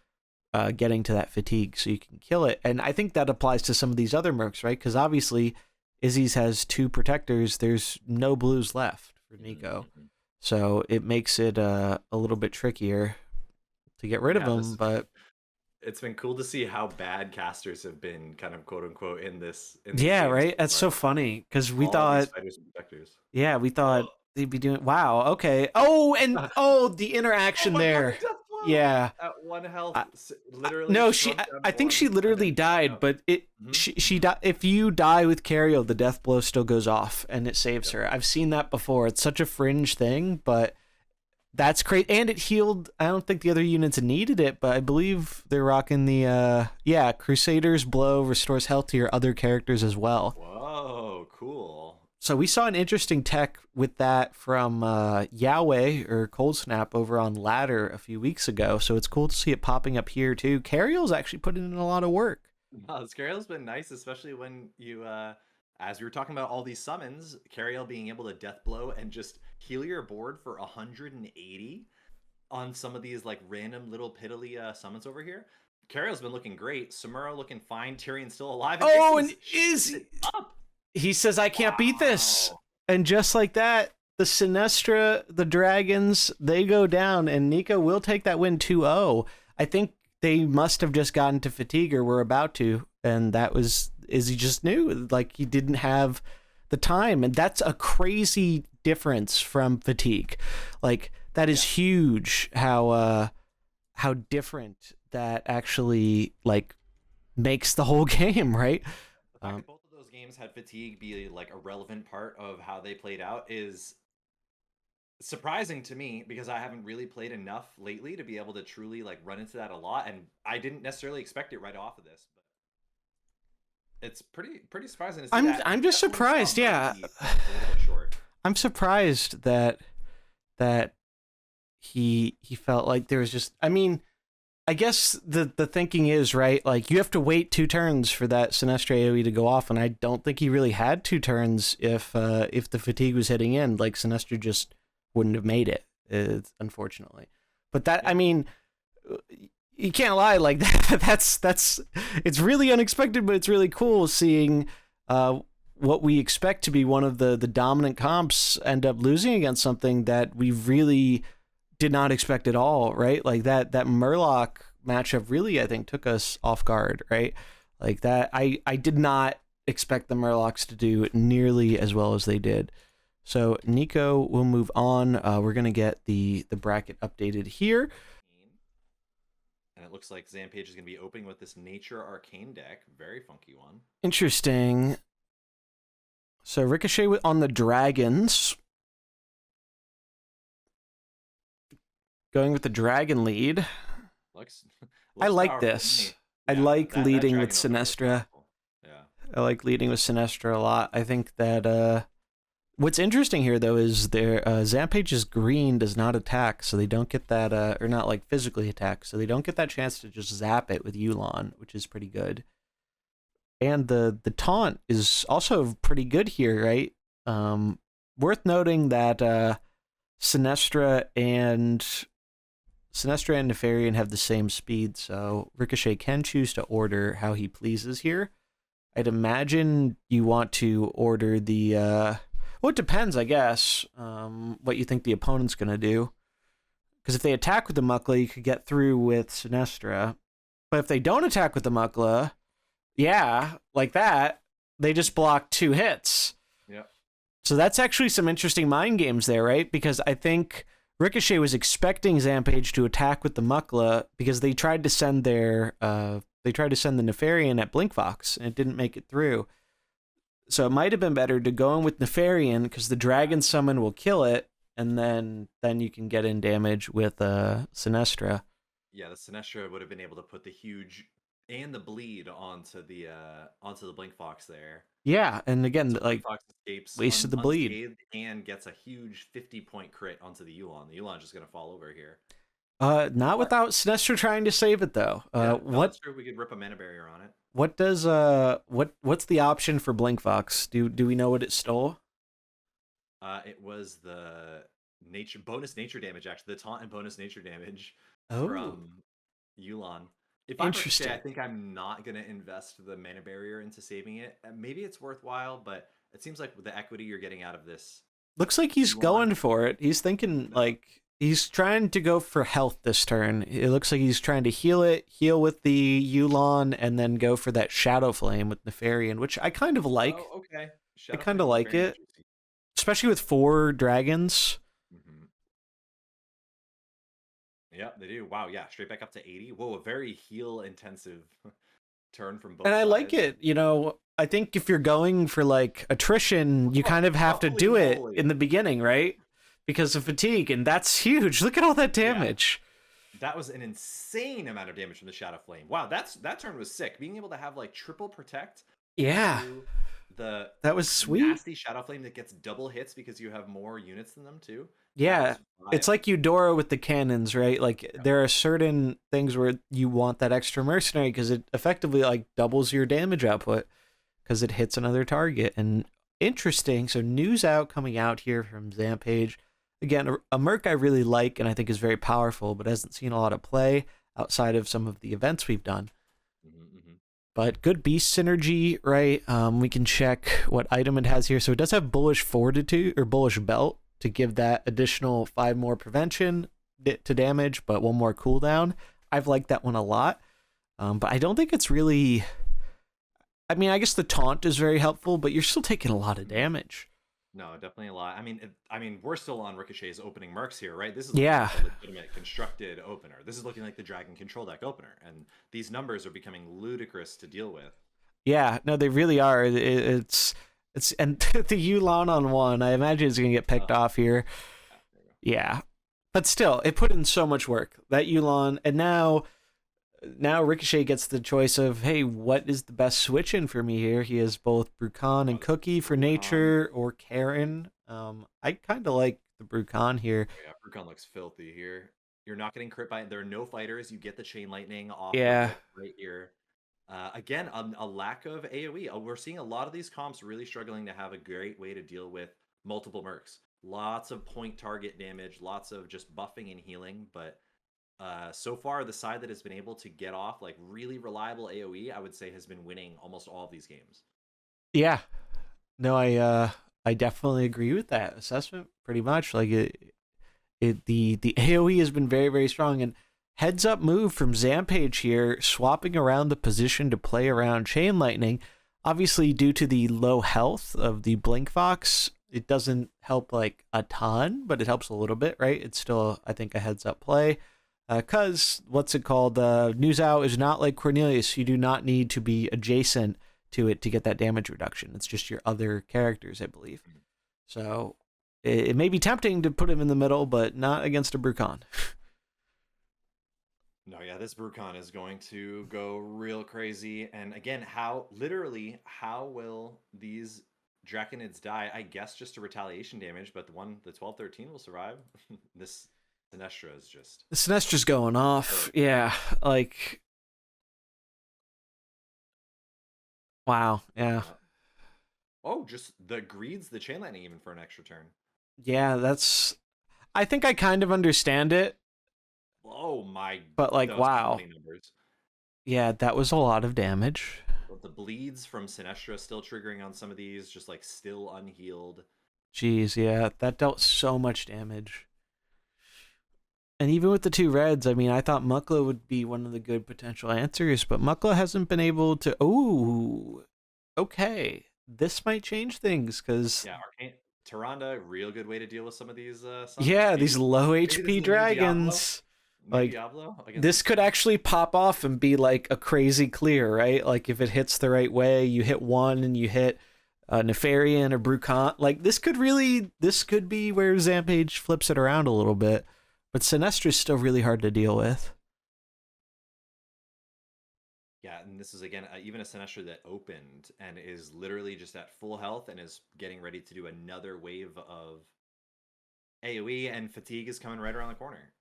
getting to that fatigue so you can kill it. And I think that applies to some of these other mercs, right? Because obviously, Issies has 2 protectors. There's no blues left for Nico, so it makes it a little bit trickier to get rid of them. But it's been cool to see how bad casters have been, kind of quote unquote, in this. yeah, game right. so That's far. so funny because we All thought, these fighters and protectors. yeah, we thought they'd be doing. Wow. Okay. Oh, and the interaction there. God, yeah. At 1 health, literally. No, I think she literally died, but she died. If you die with Cario, the death blow still goes off and it saves her. I've seen that before. It's such a fringe thing, but that's great. And it healed. I don't think the other units needed it, but I believe they're rocking the Crusader's blow restores health to your other characters as well. Whoa, cool. So we saw an interesting tech with that from Yahweh or Cold Snap over on Ladder a few weeks ago. So it's cool to see it popping up here too. Cariel's actually putting in a lot of work. Cariel's been nice, especially when you, as we were talking about all these summons, Cariel being able to death blow and just heal your board for 180 on some of these like random little piddly summons over here. Cariel's been looking great. Samuro looking fine. Tyrion's still alive. And up. He says, I can't beat this. And just like that, the Sinestra, the Dragons, they go down, and Nico will take that win 2-0. I think they must have just gotten to fatigue or were about to, and that was, he just knew, like, he didn't have the time. And that's a crazy difference from fatigue. Like, that is huge how different that actually, like, makes the whole game, right? Both of those games had fatigue be like a relevant part of how they played out is surprising to me, because I haven't really played enough lately to be able to truly like run into that a lot, and I didn't necessarily expect it right off of this, but it's pretty surprising to see. I'm just surprised. Yeah, I'm surprised that he felt like there was just, I mean, I guess the thinking is, right, like, you have to wait 2 turns for that Sinestra AoE to go off, and I don't think he really had 2 turns if the fatigue was hitting in. Like, Sinestra just wouldn't have made it, unfortunately. But that, I mean, you can't lie, like, that's it's really unexpected, but it's really cool seeing what we expect to be one of the dominant comps end up losing against something that we really did not expect at all, right? Like that Murloc matchup really, I think, took us off guard, right? Like that, I did not expect the Murlocs to do nearly as well as they did. So Nico will move on. We're gonna get the bracket updated here, and it looks like Zampage is gonna be opening with this Nature Arcane deck. Very funky one. Interesting. So Ricochet on the Dragons. Going with the Dragon lead. Looks I like this. I like leading with Sinestra. Yeah. I like leading with Sinestra a lot. I think that what's interesting here, though, is their Zampage's green does not attack, so they don't get that, or not like physically attack, so they don't get that chance to just zap it with Yulon, which is pretty good. And the taunt is also pretty good here, right? Worth noting that Sinestra and Nefarian have the same speed, so Ricochet can choose to order how he pleases here. I'd imagine you want to order the... well, it depends, I guess, what you think the opponent's going to do. Because if they attack with the Mukla, you could get through with Sinestra. But if they don't attack with the Mukla, yeah, like that, they just block 2 hits. Yep. So that's actually some interesting mind games there, right? Because I think Ricochet was expecting Zampage to attack with the Mukla because they tried to send the Nefarian at Blinkfox and it didn't make it through. So it might have been better to go in with Nefarian because the Dragon Summon will kill it, and then you can get in damage with Sinestra. Yeah, the Sinestra would have been able to put the huge and the bleed onto the Blinkfox there. Yeah, and again, so like, wasted the bleed and gets a huge 50-point crit onto the Yulon. The Yulon's just gonna fall over here. Not without Sinestro trying to save it though. Yeah, no, What that's true. We could rip a mana barrier on it. what does what's the option for Blinkfox? Do we know what it stole? It was the bonus nature damage, actually, the taunt and bonus nature damage Oh, from Yulon. If I'm Ricochet, I interesting. think I'm not gonna invest the mana barrier into saving it. Maybe it's worthwhile, but it seems like with the equity you're getting out of this Looks like he's Yulon. going for it. He's thinking like he's trying to go for health this turn. It looks like he's trying to heal with the Yulon, and then go for that Shadow Flame with Nefarian, which I kind of like. Oh, okay. I Shadow kind of Flame is like very it, juicy. especially with 4 dragons. Mm-hmm. Yeah, they do. Wow, yeah, straight back up to 80. Whoa, a very heal intensive turn from both And I like sides. it. I think if you're going for like attrition, you kind of have to Holy do it moly. in the beginning, right? Because of fatigue, and that's huge. Look at all that damage. That was an insane amount of damage from the Shadow Flame. Wow, that turn was sick. Being able to have like triple protect Yeah, into the that was sweet. nasty Shadow Flame that gets double hits because you have more units than them too. Yeah, it's like Eudora with the cannons, right? Like Yeah. there are certain things where you want that extra mercenary because it effectively like doubles your damage output because it hits another target. And interesting, so news coming out here from Zampage. Again, a merc I really like and I think is very powerful, but hasn't seen a lot of play outside of some of the events we've done. Mm-hmm. But good beast synergy, right? We can check what item it has here. So it does have bullish fortitude or bullish belt to give that additional 5 more prevention to damage, but 1 more cooldown. I've liked that one a lot. But I don't think it's really. I mean, I guess the taunt is very helpful, but you're still taking a lot of damage. No, definitely a lot. I mean, we're still on Ricochet's opening mercs here, right? This is Yeah. like a legitimate constructed opener. This is looking like the Dragon Control Deck opener, and these numbers are becoming ludicrous to deal with. Yeah, no, they really are. It's and the Yulon on 1. I imagine it's gonna get picked off here. Yeah, there you go. Yeah, but still, it put in so much work. That Yulon, and now Ricochet gets the choice of, hey, what is the best switch in for me here? He has both Brucon and Cookie for nature, or Karen. I kind of like the Brucon here. Oh, yeah, Brucon looks filthy here. You're not getting crit by. There are no fighters. You get the chain lightning off. Yeah. Of right here. Again, a lack of AoE. We're seeing a lot of these comps really struggling to have a great way to deal with multiple mercs. Lots of point target damage, lots of just buffing and healing. But so far, the side that has been able to get off like really reliable AoE, I would say, has been winning almost all of these games. Yeah. No, I definitely agree with that assessment. Pretty much, like the AoE has been very, very strong. And heads up move from Zampage here, swapping around the position to play around Chain Lightning. Obviously, due to the low health of the Blinkfox, it doesn't help like a ton, but it helps a little bit, right? It's still, I think, a heads up play. Because what's it called? News Out is not like Cornelius. You do not need to be adjacent to it to get that damage reduction. It's just your other characters, I believe. So it may be tempting to put him in the middle, but not against a Brucon. No, yeah, this Brucon is going to go real crazy. And again, how will these Draconids die? I guess just to retaliation damage, but the 12-13 will survive. This Sinestra is just. The Sinestra's going off. Yeah, like. Wow, yeah. Oh, just the greeds the chain lightning even for an extra turn. Yeah, that's. I think I kind of understand it. Oh my! But like, wow. Numbers. Yeah, that was a lot of damage. But the bleeds from Sinestra still triggering on some of these, just like still unhealed. Jeez, yeah, that dealt so much damage. And even with the 2 reds, I mean, I thought Mukla would be one of the good potential answers, but Mukla hasn't been able to. Ooh, okay, this might change things because. Yeah, Arcane Tyrande, real good way to deal with some of these. Yeah, these low HP dragons. Like Diablo this could actually pop off and be like a crazy clear, right? Like if it hits the right way, you hit 1 and you hit Nefarian or Brucon. Like this could be where Zampage flips it around a little bit. But Sinestra's still really hard to deal with. Yeah, and this is again even a Sinestra that opened and is literally just at full health and is getting ready to do another wave of AoE, and fatigue is coming right around the corner.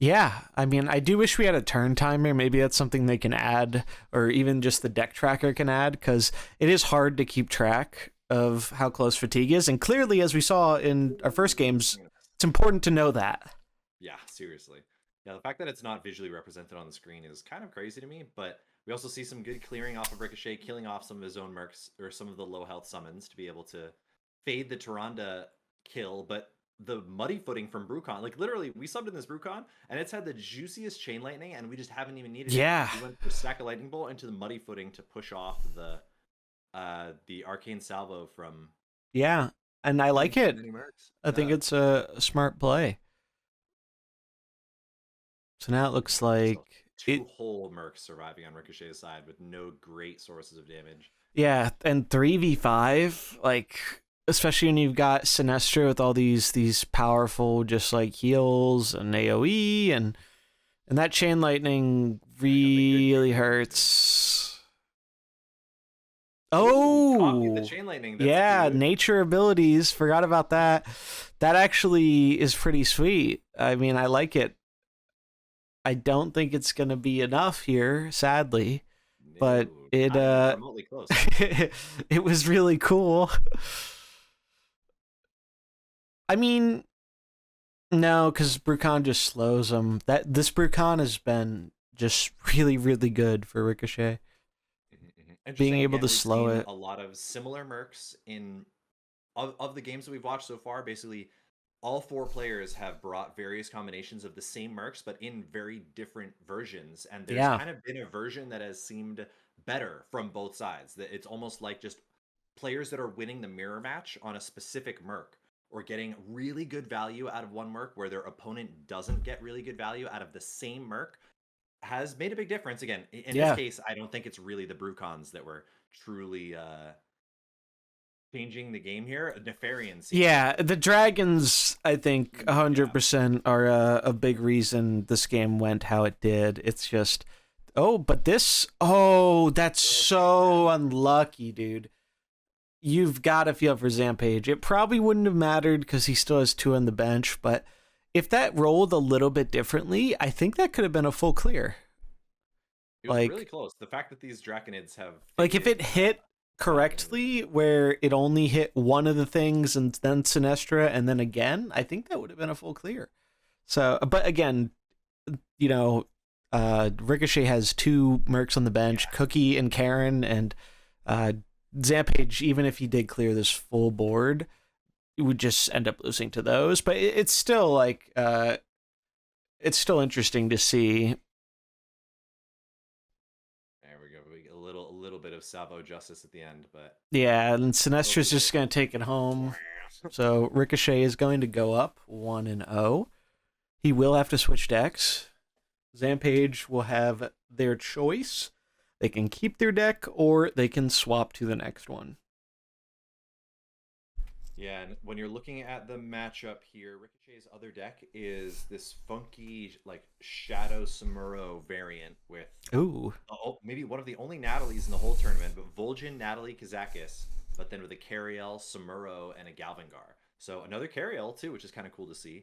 Yeah, I mean, I do wish we had a turn timer. Maybe that's something they can add, or even just the deck tracker can add, because it is hard to keep track of how close fatigue is. And clearly, as we saw in our first games, it's important to know that. Yeah, seriously. Yeah, the fact that it's not visually represented on the screen is kind of crazy to me, but we also see some good clearing off of Ricochet, killing off some of his own mercs or some of the low health summons to be able to fade the Tyrande kill, but the muddy footing from Brucon, like literally, we subbed in this Brucon and it's had the juiciest chain lightning, and we just haven't even needed Yeah. it. We went for stack of lightning bolt into the muddy footing to push off the arcane salvo from Yeah, and I like it. many mercs. I think it's a smart play. So now it looks like two whole mercs surviving on Ricochet's side with no great sources of damage. Yeah, and 3v5, like, especially when you've got Sinestro with all these powerful just like heals and AoE, and that chain lightning really hurts. Oh, the chain lightning. That's yeah, good. nature abilities. Forgot about that. That actually is pretty sweet. I mean, I like it. I don't think it's gonna be enough here, sadly, but it remotely close. it was really cool. I mean, no, because Brucon just slows him. This Brucon has been just really, really good for Ricochet. Being able to slow it. A lot of similar mercs in of the games that we've watched so far. Basically, all four players have brought various combinations of the same mercs, but in very different versions. And there's kind of been a version that has seemed better from both sides. That it's almost like just players that are winning the mirror match on a specific merc, or getting really good value out of one merc where their opponent doesn't get really good value out of the same merc, has made a big difference. Again, in this case, I don't think it's really the Brucons that were truly changing the game here. Nefarian. Yeah, the dragons, I think 100% are a big reason this game went how it did. It's just, that's so unlucky, dude. You've got to feel for Zampage. It probably wouldn't have mattered because he still has 2 on the bench, but if that rolled a little bit differently, I think that could have been a full clear. It was really close. The fact that these Draconids have... Like, if it hit correctly, where it only hit one of the things and then Sinestra and then again, I think that would have been a full clear. So, but again, you know, Ricochet has 2 mercs on the bench, Cookie and Karen, and Zampage, even if he did clear this full board, it would just end up losing to those. But it's still like, it's still interesting to see. A little bit of salvo justice at the end, but yeah, and Sinestra's just going to take it home. So Ricochet is going to go up 1-0. He will have to switch decks. Zampage will have their choice. They can keep their deck or they can swap to the next one. Yeah, and when you're looking at the matchup here, Ricochet's other deck is this funky, like, Shadow Samuro variant with maybe one of the only Natalies in the whole tournament, but Vol'jin, Natalie, Kazakis, but then with a Cariel, Samuro, and a Galvangar. So another Cariel, too, which is kind of cool to see.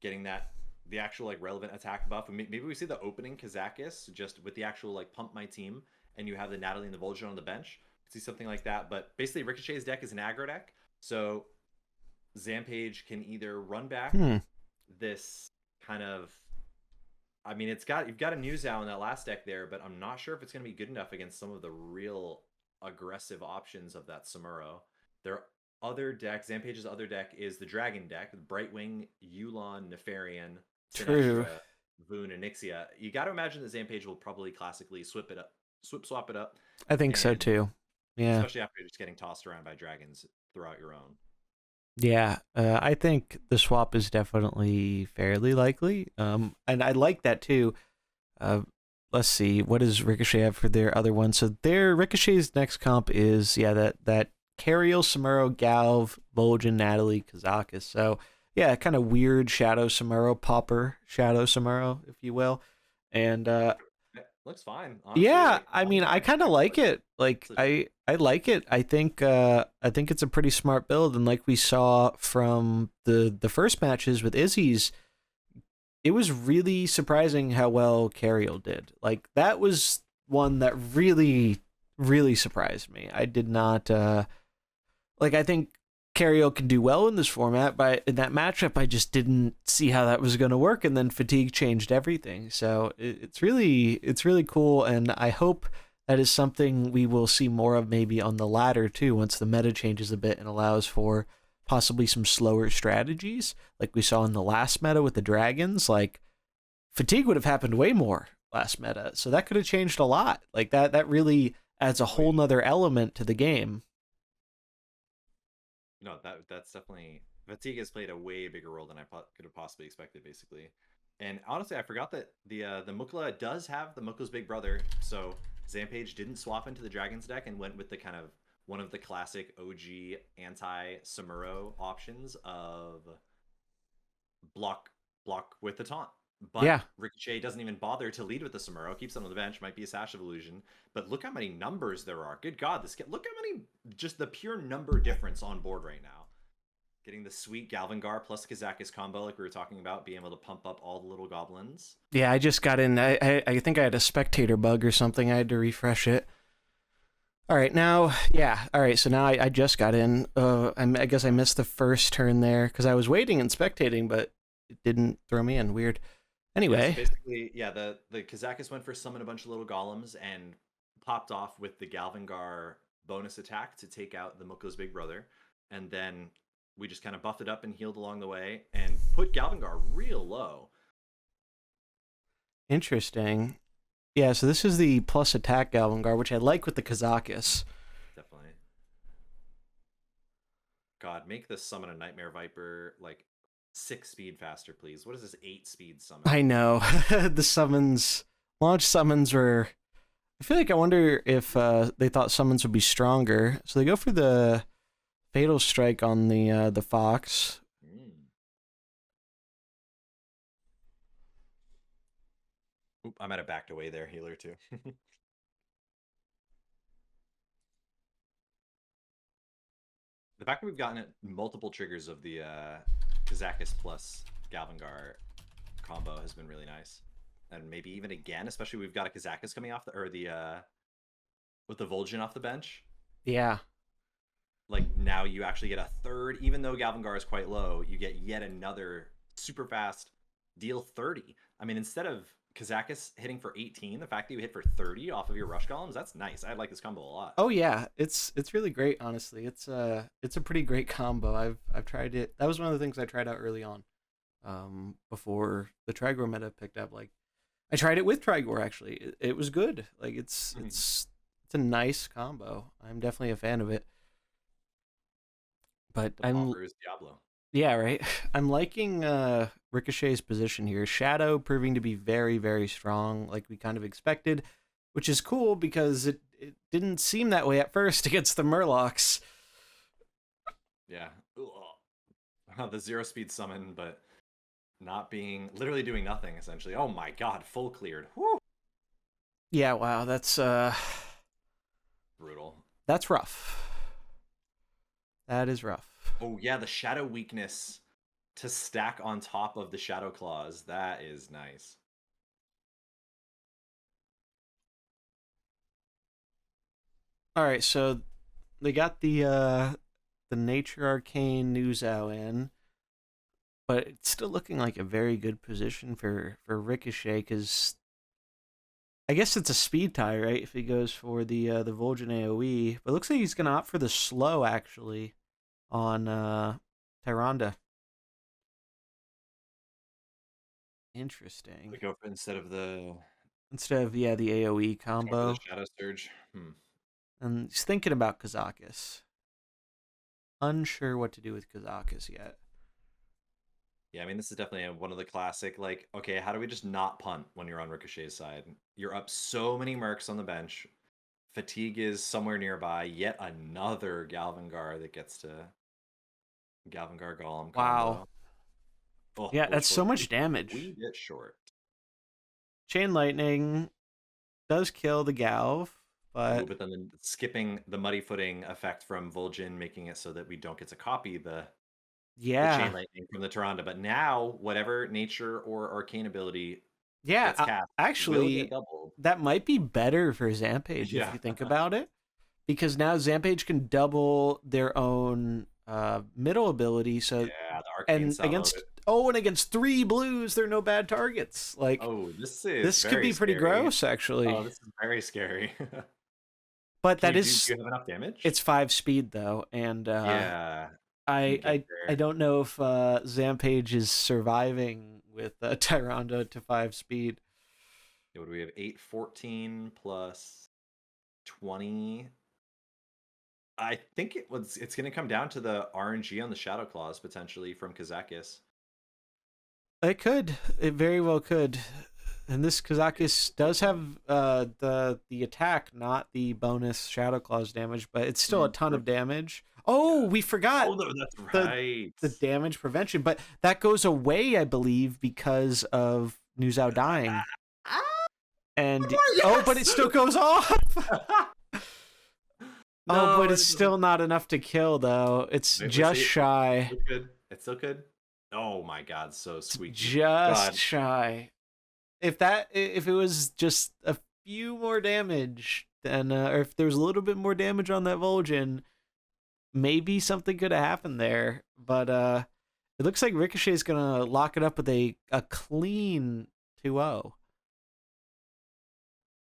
Getting the actual, like, relevant attack buff. Maybe we see the opening Kazakis just with the actual, like, pump my team, and you have the Natalie and the Vol'jin on the bench. See something like that. But basically, Ricochet's deck is an aggro deck. So Zampage can either run back this kind of, I mean, you've got a Nuzao in that last deck there, but I'm not sure if it's going to be good enough against some of the real aggressive options of that Samuro. Their other deck, Zampage's other deck, is the Dragon deck with Brightwing, Yulon, Nefarian, Sinestra, Voon, and Nixia. You got to imagine that Zampage will probably classically swap it up. I think so too. Yeah, especially after just getting tossed around by dragons throughout your own. Yeah, I think the swap is definitely fairly likely. And I like that too. Let's see, what does Ricochet have for their other one? So their Ricochet's next comp is that Cariel, Samuro, Galv, Vol'jin, Natalie, Kazakis. So yeah, kind of weird Shadow Samuro, Pauper Shadow Samuro, if you will. And looks fine. Honestly. Yeah, I mean, I kind of like it. Like, I like it. I think it's a pretty smart build, and like we saw from the first matches with Issies, it was really surprising how well Cariel did. Like that was one that really, really surprised me. I did not like. I think Cariel can do well in this format, but in that matchup, I just didn't see how that was going to work. And then fatigue changed everything. So it's really cool, and I hope that is something we will see more of maybe on the ladder too, once the meta changes a bit and allows for possibly some slower strategies like we saw in the last meta with the dragons. Like fatigue would have happened way more last meta, so that could have changed a lot. Like that really adds a whole nother element to the game. No, that's definitely, fatigue has played a way bigger role than I could have possibly expected, basically. And honestly, I forgot that the Mukla does have the Mukla's big brother. So Zampage didn't swap into the Dragons deck and went with the kind of one of the classic OG anti-Samuro options of block with the taunt. But Yeah. Ricochet doesn't even bother to lead with the Samuro, keeps them on the bench, might be a Sash of Illusion. But look how many numbers there are. Good God, look how many, just the pure number difference on board right now. Getting the sweet Galvangar plus Kazakis combo like we were talking about, being able to pump up all the little goblins. Yeah, I just got in. I think I had a spectator bug or something. I had to refresh it. All right, now, yeah. All right, so now I just got in. I guess I missed the first turn there because I was waiting and spectating, but it didn't throw me in. Weird. Anyway. Yes, basically, yeah, the Kazakis went for summon a bunch of little golems and popped off with the Galvangar bonus attack to take out the Mukla's big brother. And then we just kind of buffed it up and healed along the way and put Galvangar real low. Interesting. Yeah, so this is the plus attack Galvangar, which I like with the Kazakis. Definitely. God, make this summon a Nightmare Viper like 6 speed faster, please. What is this 8 speed summon? I know. The summons, launch summons were... I feel like I wonder if they thought summons would be stronger. So they go for the Fatal Strike on the Fox. Oop, I might have backed away there, healer too. The fact that we've gotten multiple triggers of the Kazakis plus Galvangar combo has been really nice. And maybe even again, especially we've got a Kazakis coming off with the Vol'jin off the bench. Yeah. Like now you actually get a third, even though Galvangar is quite low, you get yet another super fast deal 30. I mean, instead of Kazakis hitting for 18, the fact that you hit for 30 off of your rush golems, that's nice. I like this combo a lot. Oh yeah, it's really great, honestly. It's a pretty great combo. I've tried it. That was one of the things I tried out early on. Before the Trigor meta picked up. Like I tried it with Trigor actually. It was good. Like it's a nice combo. I'm definitely a fan of it. But Pauper is Diablo. Yeah, right. I'm liking Ricochet's position here. Shadow proving to be very, very strong, like we kind of expected, which is cool because it didn't seem that way at first against the Murlocs. Yeah. The 0 speed summon, but literally doing nothing, essentially. Oh my god, full cleared. Woo! Yeah, wow, that's brutal. That's rough. That is rough. Oh yeah, the shadow weakness to stack on top of the shadow claws. That is nice. All right, so they got the Nature Arcane Nuzao in, but it's still looking like a very good position for Ricochet because I guess it's a speed tie, right? If he goes for the Vol'jin AoE, but it looks like he's gonna opt for the slow actually on Tyrande. Interesting. We go for instead of the AoE combo. The Shadow Surge. And he's thinking about Kazakis. Unsure what to do with Kazakis yet. Yeah, I mean, this is definitely one of the classic, like, okay, how do we just not punt when you're on Ricochet's side? You're up so many mercs on the bench. Fatigue is somewhere nearby. Yet another Galvangar that gets to Galvangar Golem combo. Wow. Oh, yeah, that's so much damage. We get short. Chain Lightning does kill the Galv, but... Ooh, but then skipping the Muddy Footing effect from Vol'jin, making it so that we don't get to copy the Yeah, Chain Lightning from the Tyrande, but now whatever nature or arcane ability yeah. gets cast will get Actually, doubled. that might be better for Zampage if Yeah. you think about it, because now Zampage can double their own middle ability. So Yeah, the arcane and salvo. against 3 blues, they're no bad targets. Like Oh, this is this could very be pretty scary. gross, Oh, actually. this is very scary. But Can that you do is you have enough damage? it's 5 speed though, and Yeah, can I you get I there? don't know if Zampage is surviving with Tyrande to 5 speed. What do we have? 8, 14 plus 20. I think it's going to come down to the RNG on the Shadow Claws potentially from Kazakis. It could. It very well could. And this Kazakis does have the attack, not the bonus Shadow Claws damage, but it's still a ton of damage. Oh, Yeah. we forgot Oh, no, that's the right. the damage prevention, but that goes away, I believe, because of Nuzao dying. Ah, And oh, but it yes! still goes off. Oh, No, but it it's doesn't. still not enough to kill, though. It's Wait, let's just see. shy. It's still good. It's still good. Oh my god, so It's squeaky. just God. shy. If it was just a few more damage, then or if there was a little bit more damage on that Vol'jin, maybe something could have happened there. But it looks like Ricochet's gonna lock it up with a clean 2-0.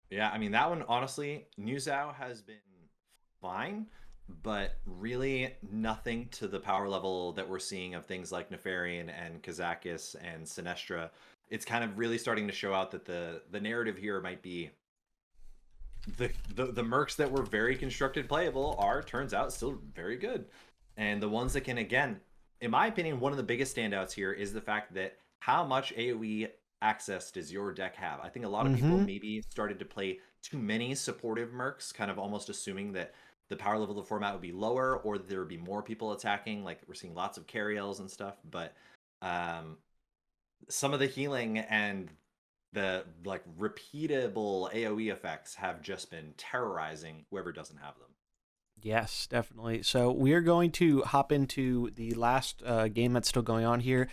Yeah, I mean that one honestly, Nuzao has been fine, but really nothing to the power level that we're seeing of things like Nefarian and Kazakis and Sinestra. It's kind of really starting to show out that the narrative here might be the mercs that were very constructed playable are turns out still very good. And the ones that can, again, in my opinion, one of the biggest standouts here is the fact that how much AoE access does your deck have? I think a lot of people Mm-hmm. maybe started to play too many supportive mercs, kind of almost assuming that the power level of the format would be lower or that there would be more people attacking. Like we're seeing lots of carryels and stuff, but um, some of the healing and the like repeatable AoE effects have just been terrorizing whoever doesn't have them. Yes, definitely. So we are going to hop into the last game that's still going on here.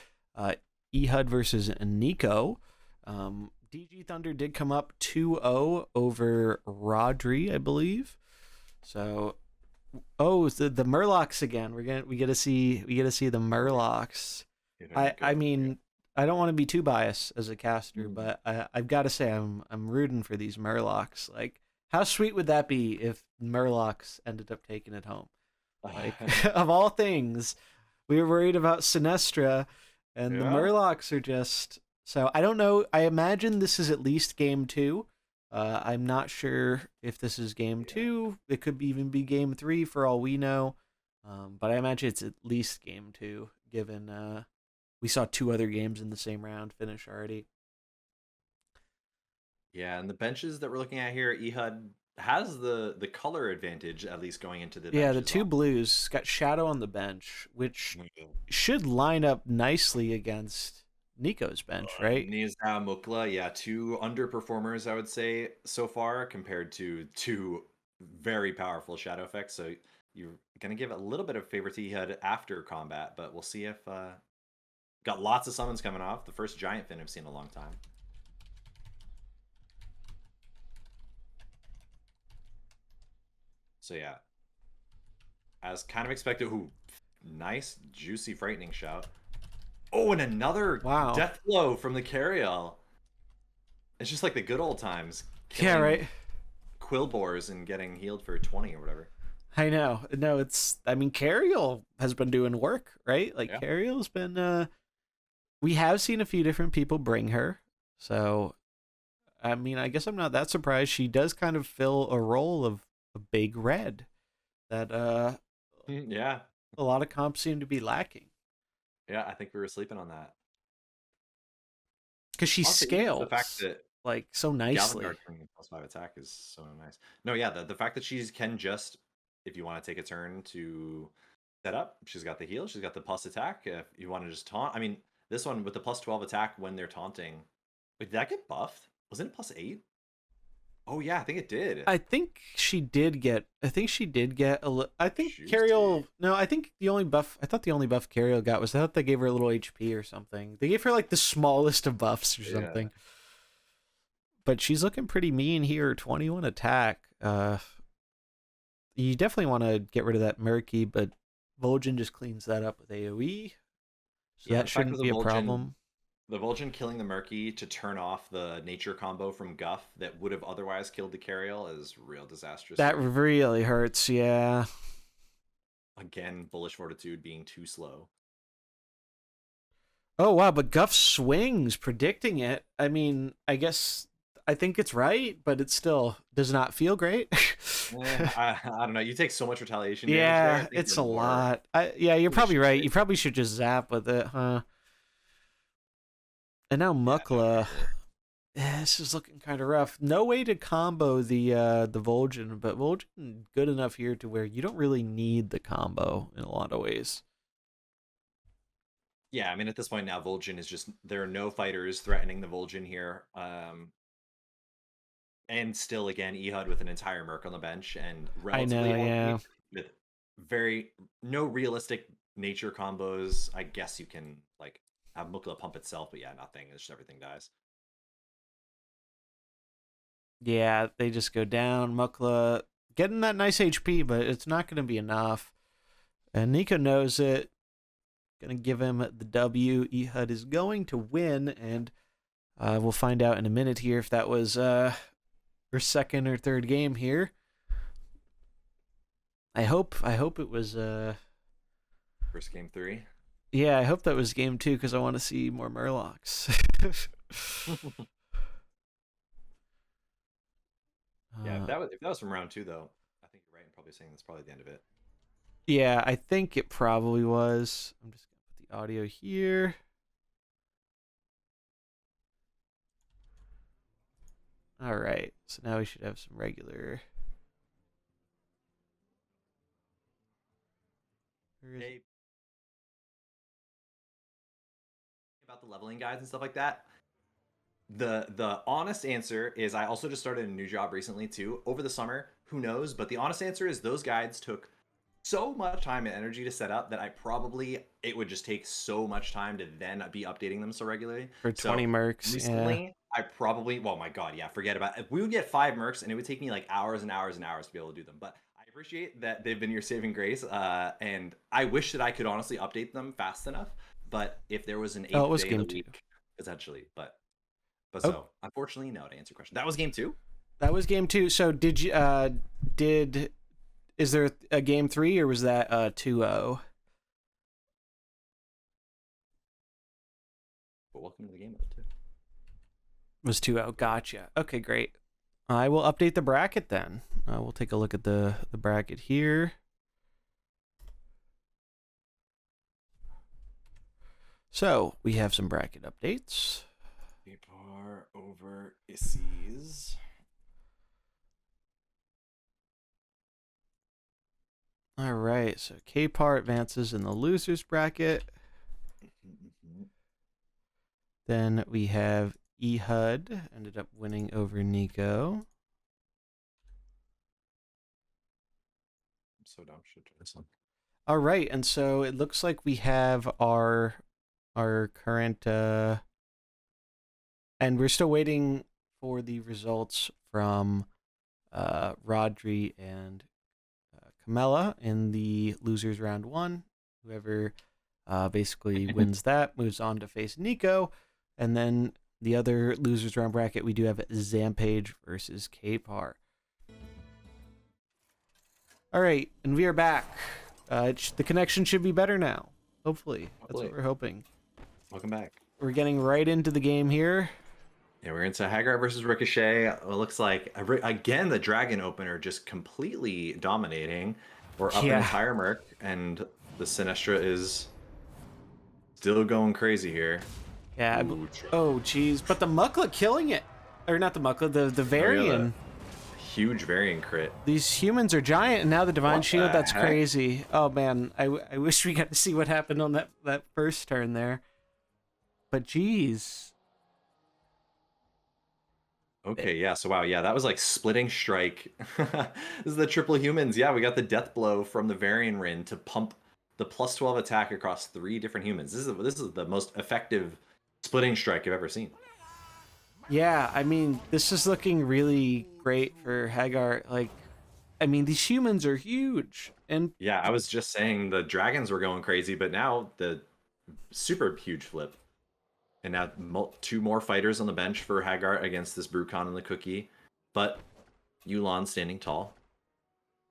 Ehud versus Nico. DGThunder did come up 2-0 over Rodri, I believe. So, oh, the Murlocs again. We get to see the Murlocs. I mean, I don't want to be too biased as a caster, but I've got to say I'm rooting for these Murlocs. Like, how sweet would that be if Murlocs ended up taking it home? Like, of all things, we were worried about Sinestra, and the Murlocs are just. So I don't know. I imagine this is at least game 2. I'm not sure if this is game 2. It could even be game 3 for all we know. But I imagine it's at least game 2, given we saw 2 other games in the same round finish already. Yeah, and the benches that we're looking at here, Ehud has the color advantage at least going into the Yeah, the benches. 2 blues got Shadow on the bench, which should line up nicely against Nico's bench, right? Nizam Mukla, yeah, 2 underperformers I would say so far compared to 2 very powerful shadow effects. So you're gonna give a little bit of favor to Ehud after combat, but we'll see if got lots of summons coming off. The first giant fin I've seen in a long time. So yeah, as kind of expected. Ooh, nice, juicy, frightening shout. Oh, and another death blow from the Carriel. It's just like the good old times. Yeah, right. Quillbores and getting healed for 20 or whatever. I know. No, I mean, Carriel has been doing work, right? Like, Carriel's been, we have seen a few different people bring her. So, I mean, I guess I'm not that surprised. She does kind of fill a role of a big red that, yeah, a lot of comps seem to be lacking. Yeah, I think we were sleeping on that. Because she Also, scales the fact that like so nicely. Galvangard bringing +5 attack is so nice. No, yeah, the fact that she can just, if you want to take a turn to set up, she's got the heal, she's got the plus attack. If you want to just taunt, I mean, this one with the +12 attack when they're taunting. Wait, did that get buffed? Wasn't it +8? Oh yeah, I think it did. I think she did get. I think she did get a. I think Juicy. Cariel. No, I think the only buff. I thought the only buff Cariel got was I thought they gave her a little HP or something. They gave her like the smallest of buffs or something. But she's looking pretty mean here. 21 attack. You definitely want to get rid of that Murky, but Vol'jin just cleans that up with AoE. So that shouldn't be a problem. The Vol'jin killing the Murky to turn off the nature combo from Guff that would have otherwise killed the Cariel is real disastrous. That really hurts, yeah. Again, Bullish Fortitude being too slow. Oh, wow, but Guff swings, predicting it. I mean, I think it's right, but it still does not feel great. I don't know. You take so much retaliation. Yeah, it's a lot. Yeah, you're probably right. You probably should just zap with it, huh? And now Mukla. Yeah, this is looking kind of rough. No way to combo the Vol'jin, but Vol'jin good enough here to where you don't really need the combo in a lot of ways. Yeah, I mean, at this point now, Vol'jin is just, there are no fighters threatening the Vol'jin here. And still, again, Ehud with an entire Merc on the bench and relatively with no realistic nature combos. I guess you can like have Mukla pump itself, but yeah, nothing. It's just everything dies. Yeah, they just go down. Mukla getting that nice HP, but it's not going to be enough. And Nico knows it. Going to give him the W. Ehud is going to win, and we'll find out in a minute here if that was her second or third game here. I hope it was First game 3. Yeah, I hope that was game 2 because I want to see more Murlocs. Yeah, if that was from round 2 though, I think you're right in probably saying that's probably the end of it. Yeah, I think it probably was. I'm just gonna put the audio here. All right, so now we should have some regular. Hey, about the leveling guides and stuff like that. The honest answer is I also just started a new job recently too over the summer. Who knows? But the honest answer is those guides took so much time and energy to set up that it would just take so much time to then be updating them so regularly. For 20 mercs. Recently, yeah. Oh my god, yeah, forget about it. We would get 5 mercs and it would take me like hours and hours and hours to be able to do them. But I appreciate that they've been your saving grace. And I wish that I could honestly update them fast enough. But if there was an 8th day of the week, potentially. But so unfortunately, no, to answer your question. That was game 2? That was game 2. So is there a game 3 or was that 2-0? But welcome to the game mode too. Was 2-0. Gotcha. Okay, great. I will update the bracket then. We'll take a look at the bracket here. So we have some bracket updates. Pauper over Issies. All right, so Kpar advances in the losers bracket. Then we have Ehud ended up winning over Nico. I'm so dumb. Should try this one. All right, and so it looks like we have our current and we're still waiting for the results from Rodri and Camilla in the losers round 1. Whoever basically wins that moves on to face Nico, and then the other losers round bracket we do have Zampage versus Kpar. All right, and we are back. The connection should be better now. Hopefully. That's what we're hoping. Welcome back. We're getting right into the game here. Yeah, we're into Hagart versus Ricochet. It looks like, again, the Dragon opener just completely dominating. We're up an entire Merc, and the Sinestra is still going crazy here. Yeah. Oh, geez. But the Mukla killing it. Or not the Mukla, the Varian. Huge Varian crit. These humans are giant, and now the Divine Shield, that's crazy. Oh, man. I wish we got to see what happened on that first turn there. But, geez. Okay, yeah. So wow, yeah, that was like splitting strike. This is the triple humans. Yeah, we got the death blow from the Varian Rin to pump the +12 attack across 3 different humans. This is the most effective splitting strike I've ever seen. Yeah, I mean, this is looking really great for Hagart. Like, I mean, these humans are huge, and Yeah, I was just saying the dragons were going crazy, but now the super huge flip. And now 2 more fighters on the bench for Hagart against this Brucon and the Cookie. But Yulan standing tall.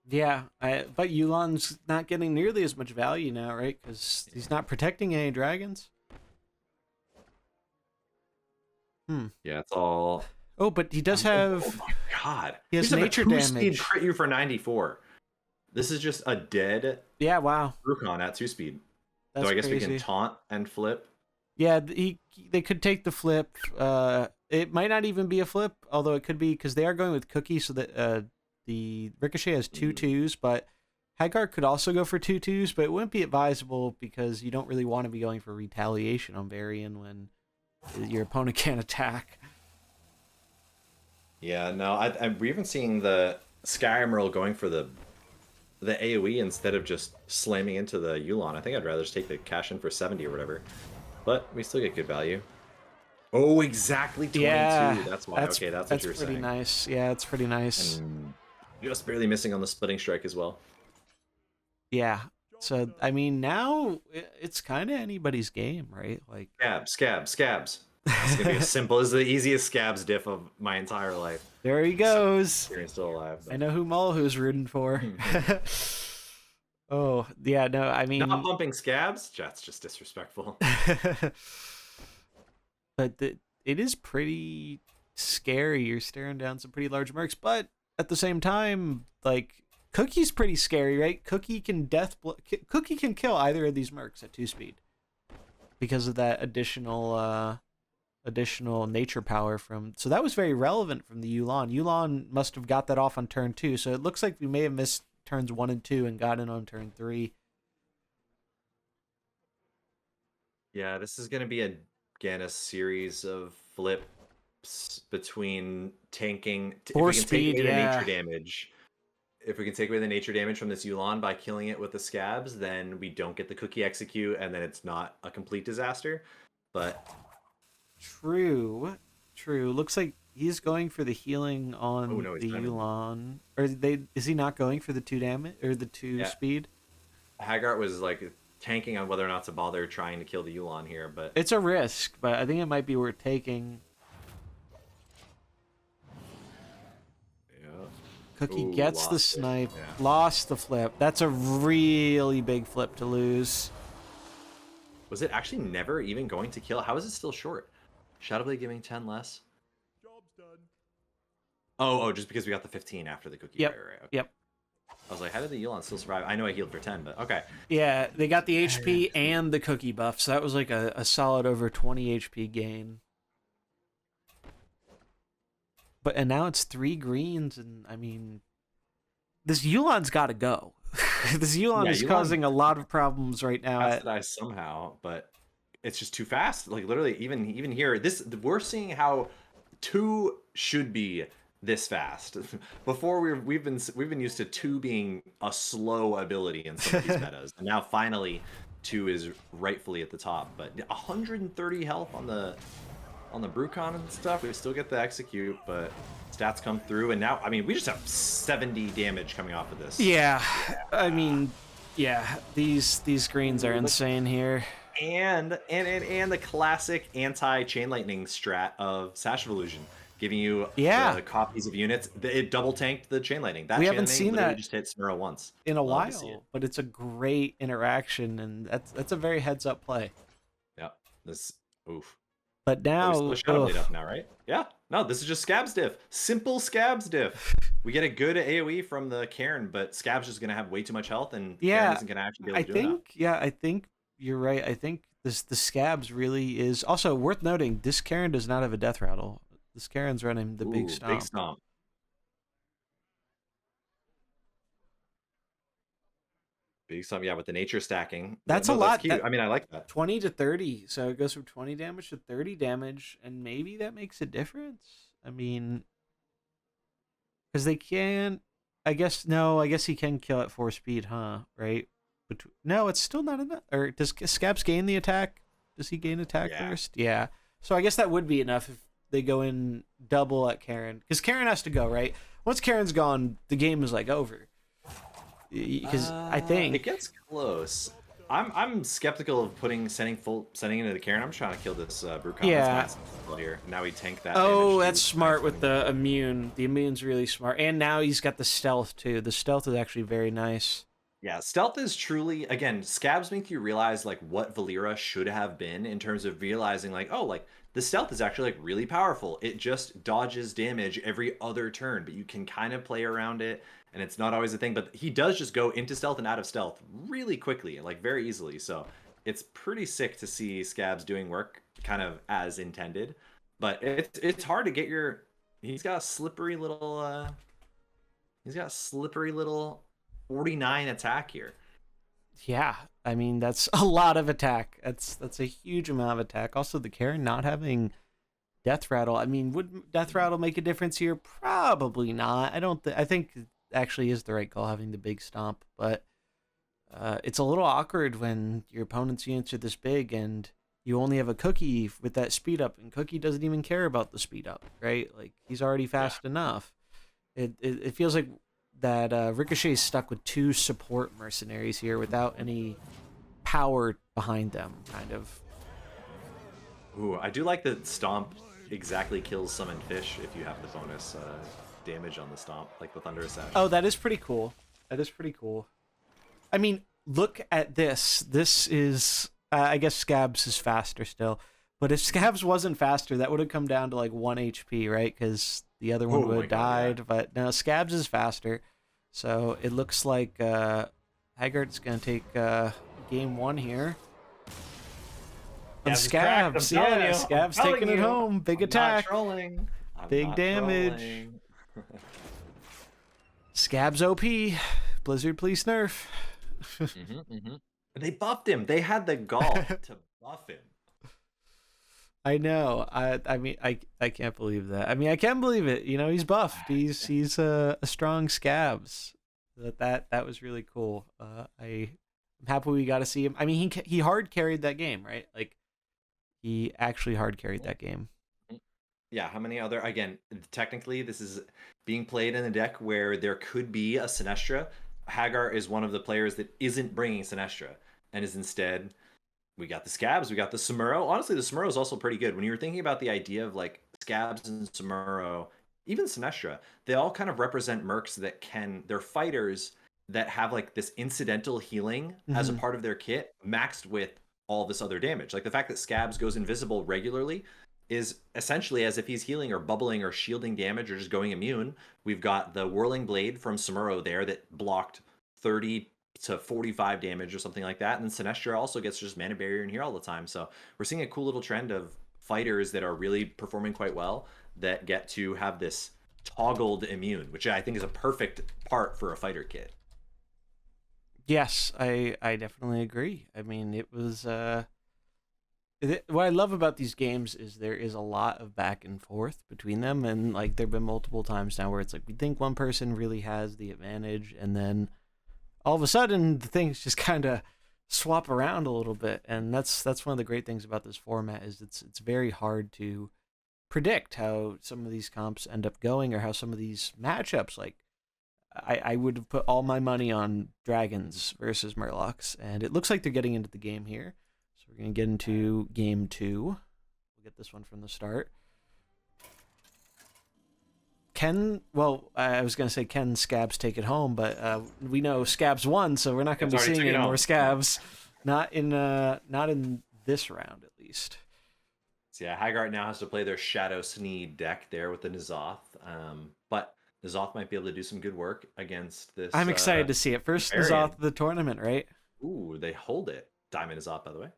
yeah, but Yulan's not getting nearly as much value now, right? Because he's not protecting any dragons. Yeah, it's all. Oh, but he does have. Oh my god! He has He's nature a 2-speed damage. crit you for 94. This is just a dead Yeah, wow. Brucon at 2-speed. That's So I guess crazy. we can taunt and flip. Yeah, they could take the flip. It might not even be a flip, although it could be because they are going with Cookie, so that the Ricochet has 2/2s, but Hagart could also go for 2/2s, but it wouldn't be advisable because you don't really want to be going for retaliation on Varian when your opponent can't attack. Yeah, no, we're even seeing the Sky Emerald going for the AoE instead of just slamming into the Yulan. I think I'd rather just take the cash in for 70 or whatever. But we still get good value. Oh, exactly 22. Yeah, That's why. Okay, that's what you're saying. That's pretty nice. Yeah, it's pretty nice. And just barely missing on the splitting strike as well. Yeah. So I mean, now it's kind of anybody's game, right? Like Scabs. It's gonna be as simple as the easiest scabs diff of my entire life. there he goes. You're still alive. I know who Mullihu's rooting for. Oh, yeah, no, I mean... Not bumping scabs? That's just disrespectful. But it is pretty scary. You're staring down some pretty large mercs, but at the same time, like, Cookie's pretty scary, right? Cookie can Cookie can kill either of these mercs at 2-speed because of that additional nature power from... So that was very relevant from the Yulan. Yulan must have got that off on turn 2, so it looks like we may have missed turns 1 and 2 and got in on turn 3. Yeah, this is going to be again a series of flips between tanking. If we can take away the nature damage, if we can take away the nature damage from this Yulan by killing it with the scabs, then we don't get the Cookie execute, and then it's not a complete disaster. But true. Looks like he's going for the healing on the Yulan. Or is he not going for the 2 damage or the 2 speed? Hagart was like tanking on whether or not to bother trying to kill the Yulan here, but it's a risk, but I think it might be worth taking. Yeah. Cookie gets the snipe, lost the flip. That's a really big flip to lose. Was it actually never even going to kill? How is it still short? Shadowblade giving 10 less. Job's done. Oh, just because we got the 15 after the Cookie. Yep. Right. Okay. Yep. I was like, how did the Yulan still survive? I know I healed for 10, but okay. Yeah, they got the HP and the Cookie buff, so that was like a solid over 20 HP gain. And now it's 3 greens, and I mean, this Yulan's got to go. This Yulan is causing a lot of problems right now. Has to die somehow, but it's just too fast. Like literally, even here, we're seeing how 2 should be this fast. Before we've been used to 2 being a slow ability in some of these metas, and now finally 2 is rightfully at the top. But 130 health on the Brucon and stuff. We still get the execute, but stats come through, and now I mean we just have 70 damage coming off of this. Yeah, I mean, yeah, these greens are insane here. And the classic anti chain lightning strat of Sash of Illusion, giving you the copies of units. It double tanked the chain lightning. We haven't seen that just hit Smurl once in a while, but it's a great interaction, and that's a very heads up play. Yeah, this oof. But now, Shadowblade up now, right? Yeah. No, this is just Scabs diff. Simple Scabs diff. We get a good AoE from the Cairn, but Scabs is going to have way too much health, and Cairn isn't going to actually be able to do it. Yeah, I think you're right. I think the Scabs really is also worth noting. This Cairn does not have a death rattle. This Cairn's running the Big Stomp. Big Stomp. Big Stomp, yeah, with the nature stacking. That's a lot. That's cute. I mean, I like that. 20 to 30. So it goes from 20 damage to 30 damage, and maybe that makes a difference. I mean, because they can. I guess no. I guess he can kill at 4 speed, huh? Right? But no, it's still not enough. Or does Scabs gain the attack? Does he gain attack first? Yeah. So I guess that would be enough if they go in double at Karen, because Karen has to go, right? Once Karen's gone, the game is like over. Because I think it gets close. I'm skeptical of sending into the Karen. I'm trying to kill this Brucon. Yeah. Here. Now we tank that. Oh, that's smart with the immune. The immune's really smart, and now he's got the stealth too. The stealth is actually very nice. Yeah, stealth is truly, again, Scabs make you realize like what Valera should have been in terms of realizing like, oh, like the stealth is actually like really powerful. It just dodges damage every other turn, but you can kind of play around it, and it's not always a thing. But he does just go into stealth and out of stealth really quickly, like very easily. So it's pretty sick to see Scabs doing work kind of as intended. But it's hard to get your. He's got a slippery little. 49 attack here. Yeah, I mean that's a lot of attack. That's a huge amount of attack. Also, the Karen not having Death Rattle. I mean, would Death Rattle make a difference here? Probably not. I think it actually is the right call having the big stomp, but it's a little awkward when your opponent's units are this big and you only have a Cookie with that speed up, and Cookie doesn't even care about the speed up, right? Like he's already fast enough. It feels like that Ricochet's stuck with 2 support mercenaries here without any power behind them, kind of. Ooh, I do like that Stomp exactly kills Summon Fish if you have the bonus damage on the Stomp, like the Thunder Assassin. Oh, that is pretty cool. That is pretty cool. I mean, look at this. This is, I guess Scabs is faster still. But if Scabs wasn't faster, that would have come down to like 1 HP, right? Because the other one would have died. Yeah. But no, Scabs is faster. So it looks like Hagart's going to take game 1 here. And Scabs, Scabs taking it home. Big attack. Big damage. Scabs OP. Blizzard, please nerf. They buffed him. They had the gall to buff him. I know. I mean, I can't believe that. I mean, I can believe it. You know, he's buffed. He's a strong Scabs. That was really cool. I'm happy we got to see him. I mean, he hard carried that game, right? Like, he actually hard carried that game. Yeah. How many other? Again, technically, this is being played in a deck where there could be a Sinestra. Hagart is one of the players that isn't bringing Sinestra and is instead. We got the Scabs, we got the Samuro. Honestly, the Samuro is also pretty good. When you were thinking about the idea of like Scabs and Samuro, even Sinestra, they all kind of represent mercs that they're fighters that have like this incidental healing as a part of their kit, maxed with all this other damage. Like the fact that Scabs goes invisible regularly is essentially as if he's healing or bubbling or shielding damage or just going immune. We've got the Whirling Blade from Samuro there that blocked 30 to 45 damage or something like that, and then Sinestra also gets just mana barrier in here all the time. So we're seeing a cool little trend of fighters that are really performing quite well that get to have this toggled immune, which I think is a perfect part for a fighter kit. Yes, I definitely agree. I mean, it was what I love about these games is there is a lot of back and forth between them, and like there've been multiple times now where it's like we think one person really has the advantage, and then all of a sudden the things just kind of swap around a little bit. And that's one of the great things about this format is it's very hard to predict how some of these comps end up going or how some of these matchups, like I would have put all my money on Dragons versus Murlocs, and it looks like they're getting into the game here. So we're going to get into game 2. We'll get this one from the start. I was going to say can Scabs take it home, but we know Scabs won, so we're not going to be seeing any more Scabs. Not in this round, at least. So yeah, Hagart now has to play their Shadow Sneed deck there with the N'Zoth. But N'Zoth might be able to do some good work against this. I'm excited to see it. First N'Zoth of the tournament, right? Ooh, they hold it. Diamond N'Zoth, by the way.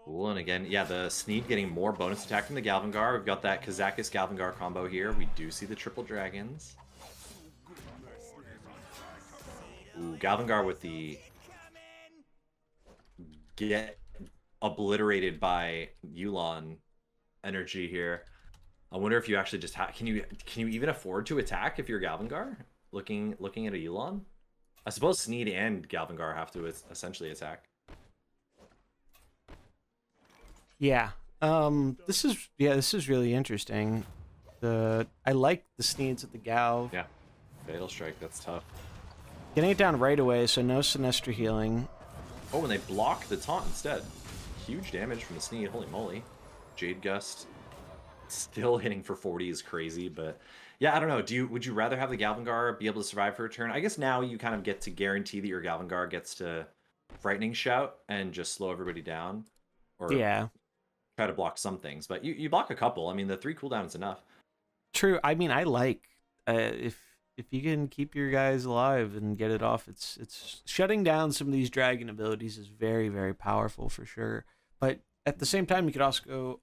Cool, and again, yeah, the Sneed getting more bonus attack from the Galvangar. We've got that Kazakis Galvangar combo here. We do see the triple dragons. Ooh, Galvangar with the get obliterated by Yulon energy here. I wonder if you actually just can you even afford to attack if you're Galvangar? Looking at a Yulon? I suppose Sneed and Galvangar have to essentially attack. Yeah. This is really interesting. I like the Sneeds at the Galv. Yeah. Fatal Strike, that's tough. Getting it down right away, so no Sinestra healing. Oh, and they block the taunt instead. Huge damage from the Sneed, holy moly. Jade Gust still hitting for 40 is crazy, but yeah, I don't know. Would you rather have the Galvangar be able to survive for a turn? I guess now you kind of get to guarantee that your Galvangar gets to Frightening Shout and just slow everybody down. Or yeah. Try to block some things, but you block a couple. I mean, the 3 cooldown is enough. True. I mean, I like if you can keep your guys alive and get it off, it's shutting down some of these dragon abilities is very, very powerful for sure. But at the same time, you could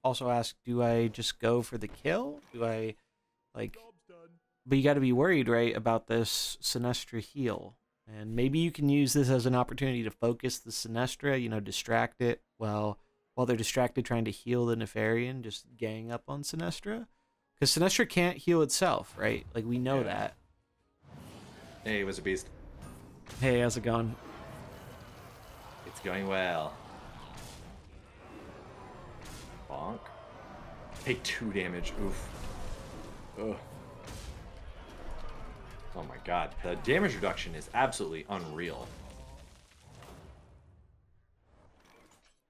also ask, do I just go for the kill? Do I like? But you got to be worried, right, about this Sinestra heal, and maybe you can use this as an opportunity to focus the Sinestra. You know, distract it while they're distracted trying to heal the Nefarian, just gang up on Sinestra. Because Sinestra can't heal itself, right? Like, we know that. Hey, Wizard Beast. Hey, how's it going? It's going well. Bonk. Take 2 damage. Oof. Ugh. Oh my god. The damage reduction is absolutely unreal.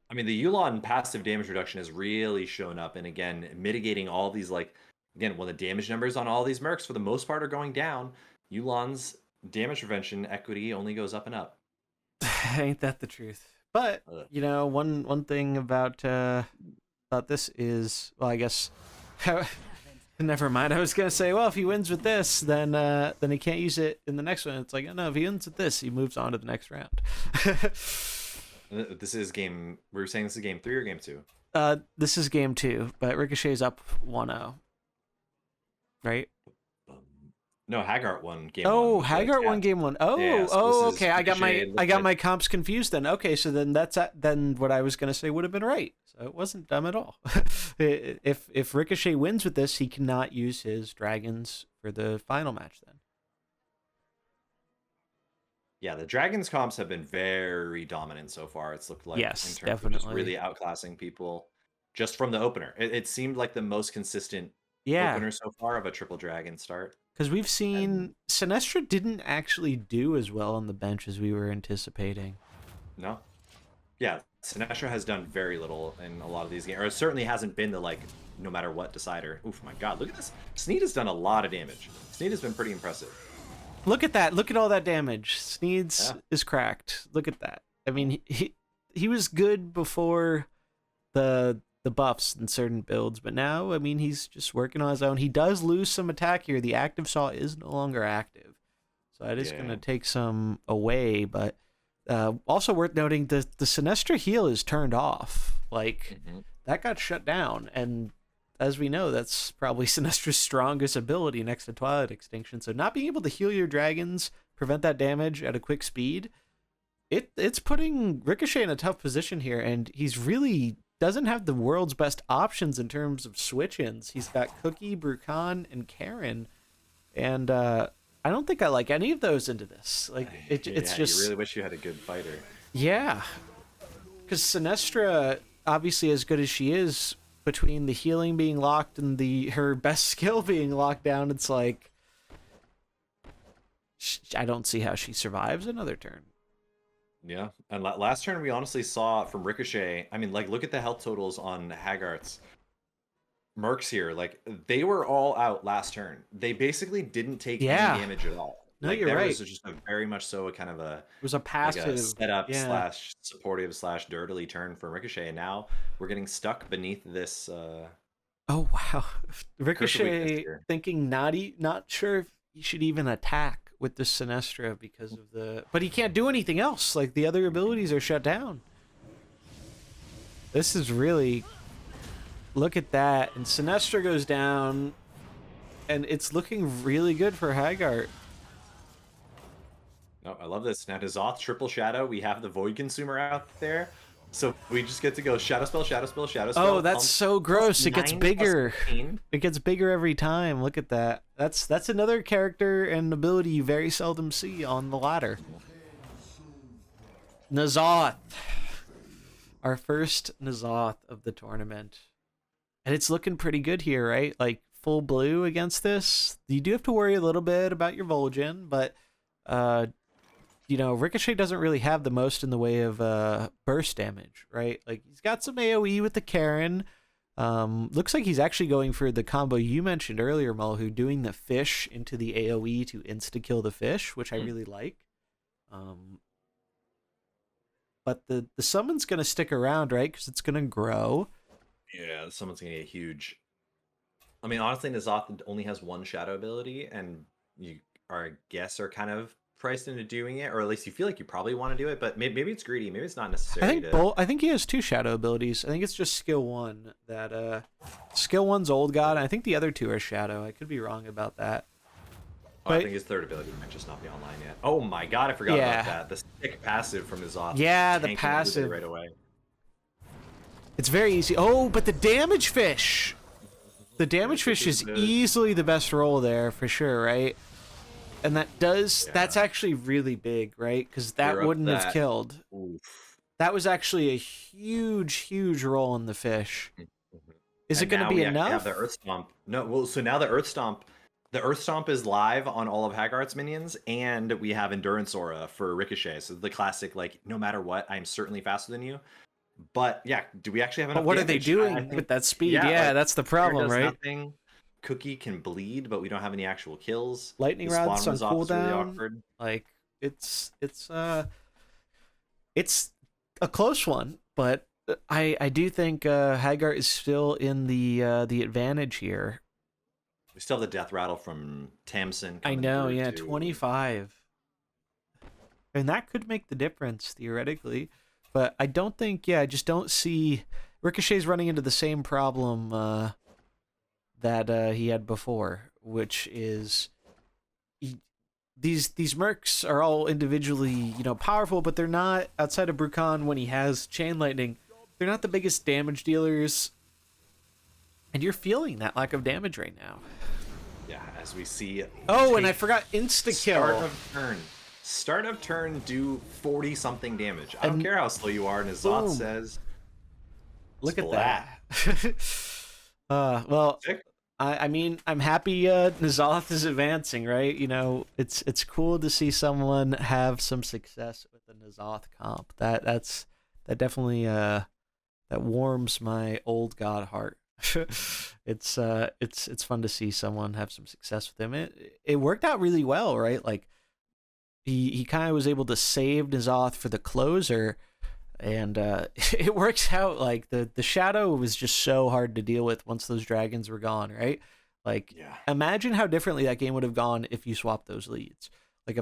I mean, the Yulon passive damage reduction has really shown up, and again, mitigating all these, like, again, when the damage numbers on all these mercs, for the most part, are going down, Yulon's damage prevention equity only goes up and up. Ain't that the truth? But, you know, one thing about this is, well, I guess, never mind. I was going to say, well, if he wins with this, then he can't use it in the next one. It's like, no, if he wins with this, he moves on to the next round. This is game... We were saying this is game 3 or game 2? This is game 2, but Ricochet's up 1-0. Right? No, Hagart won game 1. Oh, Hagart won game 1. Oh, yeah, so okay. I got my comps confused then. Okay, so then then what I was gonna say would have been right. So it wasn't dumb at all. If Ricochet wins with this, he cannot use his dragons for the final match then. Yeah, the Dragons comps have been very dominant so far. It's looked like, yes, in terms definitely. of just really outclassing people just from the opener. It seemed like the most consistent opener so far of a triple dragon start. Because we've seen Sinestra didn't actually do as well on the bench as we were anticipating. No. Yeah, Sinestra has done very little in a lot of these games. Or it certainly hasn't been the, like, no matter what decider. Oof, my god, look at this. Sneed has done a lot of damage. Sneed has been pretty impressive. Look at that. Look at all that damage. Sneed's is cracked. Look at that. I mean, he was good before the buffs in certain builds, but now, I mean, he's just working on his own. He does lose some attack here. The active saw is no longer active, so that is going to take some away, but also worth noting, the Sinestra heal is turned off. Like, that got shut down, and as we know, that's probably Sinestra's strongest ability next to Twilight Extinction. So not being able to heal your dragons, prevent that damage at a quick speed, it's putting Ricochet in a tough position here, and he's really doesn't have the world's best options in terms of switch-ins. He's got Cookie, Brukan, and Karen, and I don't think I like any of those into this. Like, it's just... You really wish you had a good fighter. Yeah, because Sinestra, obviously as good as she is, between the healing being locked and her best skill being locked down, it's like, I don't see how she survives another turn. Yeah, and last turn we honestly saw from Ricochet, I mean, like, look at the health totals on Hagart's mercs here. Like, they were all out last turn. They basically didn't take any damage at all. No, like, you're right. It was just a very much so a kind of a... It was a passive... Like a setup / supportive / dirtily turn for Ricochet, and now we're getting stuck beneath this... Oh, wow. Ricochet thinking not sure if he should even attack with the Sinestra because of the... But he can't do anything else. Like, the other abilities are shut down. This is really... Look at that. And Sinestra goes down, and it's looking really good for Hagart. Oh, I love this. Now to Zoth Triple Shadow, we have the Void Consumer out there. So we just get to go shadow spell, shadow spell, shadow spell. Oh, that's so gross. It gets 9 bigger. plus 15. It gets bigger every time. Look at that. That's another character and ability you very seldom see on the ladder. N'Zoth. Our first N'Zoth of the tournament. And it's looking pretty good here, right? Like full blue against this. You do have to worry a little bit about your Vol'jin, but you know, Ricochet doesn't really have the most in the way of burst damage, right? Like he's got some AoE with the Karen. Looks like he's actually going for the combo you mentioned earlier, Mulhu, doing the fish into the AoE to insta-kill the fish, which I really like. But the summon's going to stick around, right? Because it's going to grow. Yeah, someone's going to get huge. I mean, honestly, N'Zoth only has one shadow ability, and you are, I guess, are kind of priced into doing it, or at least you feel like you probably want to do it, but maybe it's greedy. Maybe it's not necessary. I think he has 2 shadow abilities. I think it's just skill 1 that skill 1's Old God. I think the other 2 are shadow. I could be wrong about that. I think his third ability might just not be online yet. Oh my god, I forgot about that. The sick passive from N'Zoth. Yeah, the passive right away. It's very easy. Oh, but the damage fish. The damage fish is easily the best roll there for sure, right? And that's actually really big, right? Because that wouldn't have killed. Oof. That was actually a huge roll on the fish. Is it going to be enough? Have the Earth Stomp. No, well, so now the Earth Stomp is live on all of Hagart's minions, and we have Endurance Aura for Ricochet. So the classic, like, no matter what, I'm certainly faster than you. But yeah, do we actually have enough? But what damage? are they doing with that speed? Yeah, like, that's the problem, right? Nothing. Cookie can bleed, but we don't have any actual kills. Lightning Rod's on cooldown. Really like it's a close one, but I do think Hagart is still in the advantage here. We still have the death rattle from Tamsin. I know, yeah, 25, and that could make the difference theoretically. But I don't think, I just don't see Ricochet's running into the same problem that he had before, which is these mercs are all individually, powerful, but they're not, outside of Brukan when he has Chain Lightning, they're not the biggest damage dealers. And you're feeling that lack of damage right now. Yeah, as we see. Oh, and I forgot insta-kill. Start of turn, do 40-something damage. I don't care how slow you are, N'Zoth says. Look at that. Well, I mean, I'm happy N'Zoth is advancing, right? It's cool to see someone have some success with the N'Zoth comp. That definitely that warms my old god heart. It's fun to see someone have some success with him. It worked out really well, right? Like he kind of was able to save N'Zoth for the closer, and it works out. Like the shadow was just so hard to deal with once those dragons were gone, right? Like imagine how differently that game would have gone if you swapped those leads. Like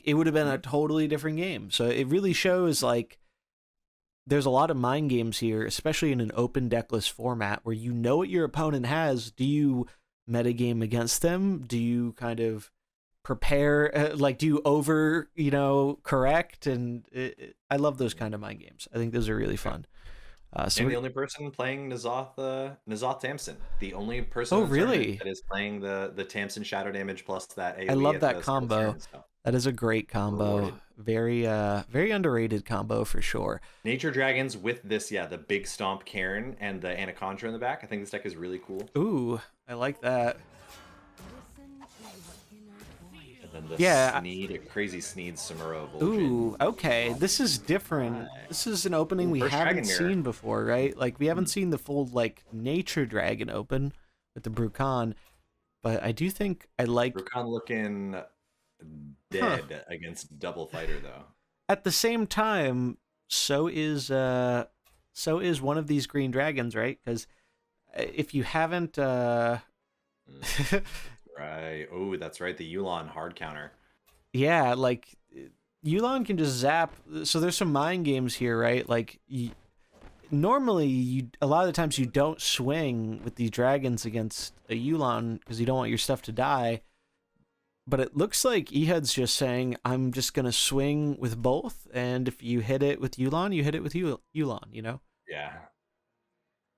it would have been a totally different game. So it really shows like there's a lot of mind games here, especially in an open deckless format where you know what your opponent has. Do you metagame against them? Do you kind of prepare, do you over, correct? And I love those kind of mind games. I think those are really fun. So the only person playing N'Zoth Tamsin. The only person that is playing the Tamsin shadow damage plus that AoE. I love that combo. That is a great combo. Very underrated combo for sure. Nature Dragons with this, the big stomp Karen and the Anaconda in the back. I think this deck is really cool. Ooh, I like that. And then the crazy Sneed Samuro Vol'jin. Ooh, okay. This is different. This is an opening we haven't seen before, right? Like we haven't seen the full Nature Dragon open with the Brukan, but I do think I like Brukan looking dead against double fighter though. At the same time, so is one of these green dragons, right? Because if you haven't right. Oh, that's right. The Yulon hard counter. Yeah, like Yulon can just zap. So there's some mind games here, right? Like normally, a lot of the times you don't swing with these dragons against a Yulon because you don't want your stuff to die. but it looks like Ehud's just saying, I'm just going to swing with both, and if you hit it with Yulon, you hit it with Yulon, you know? Yeah.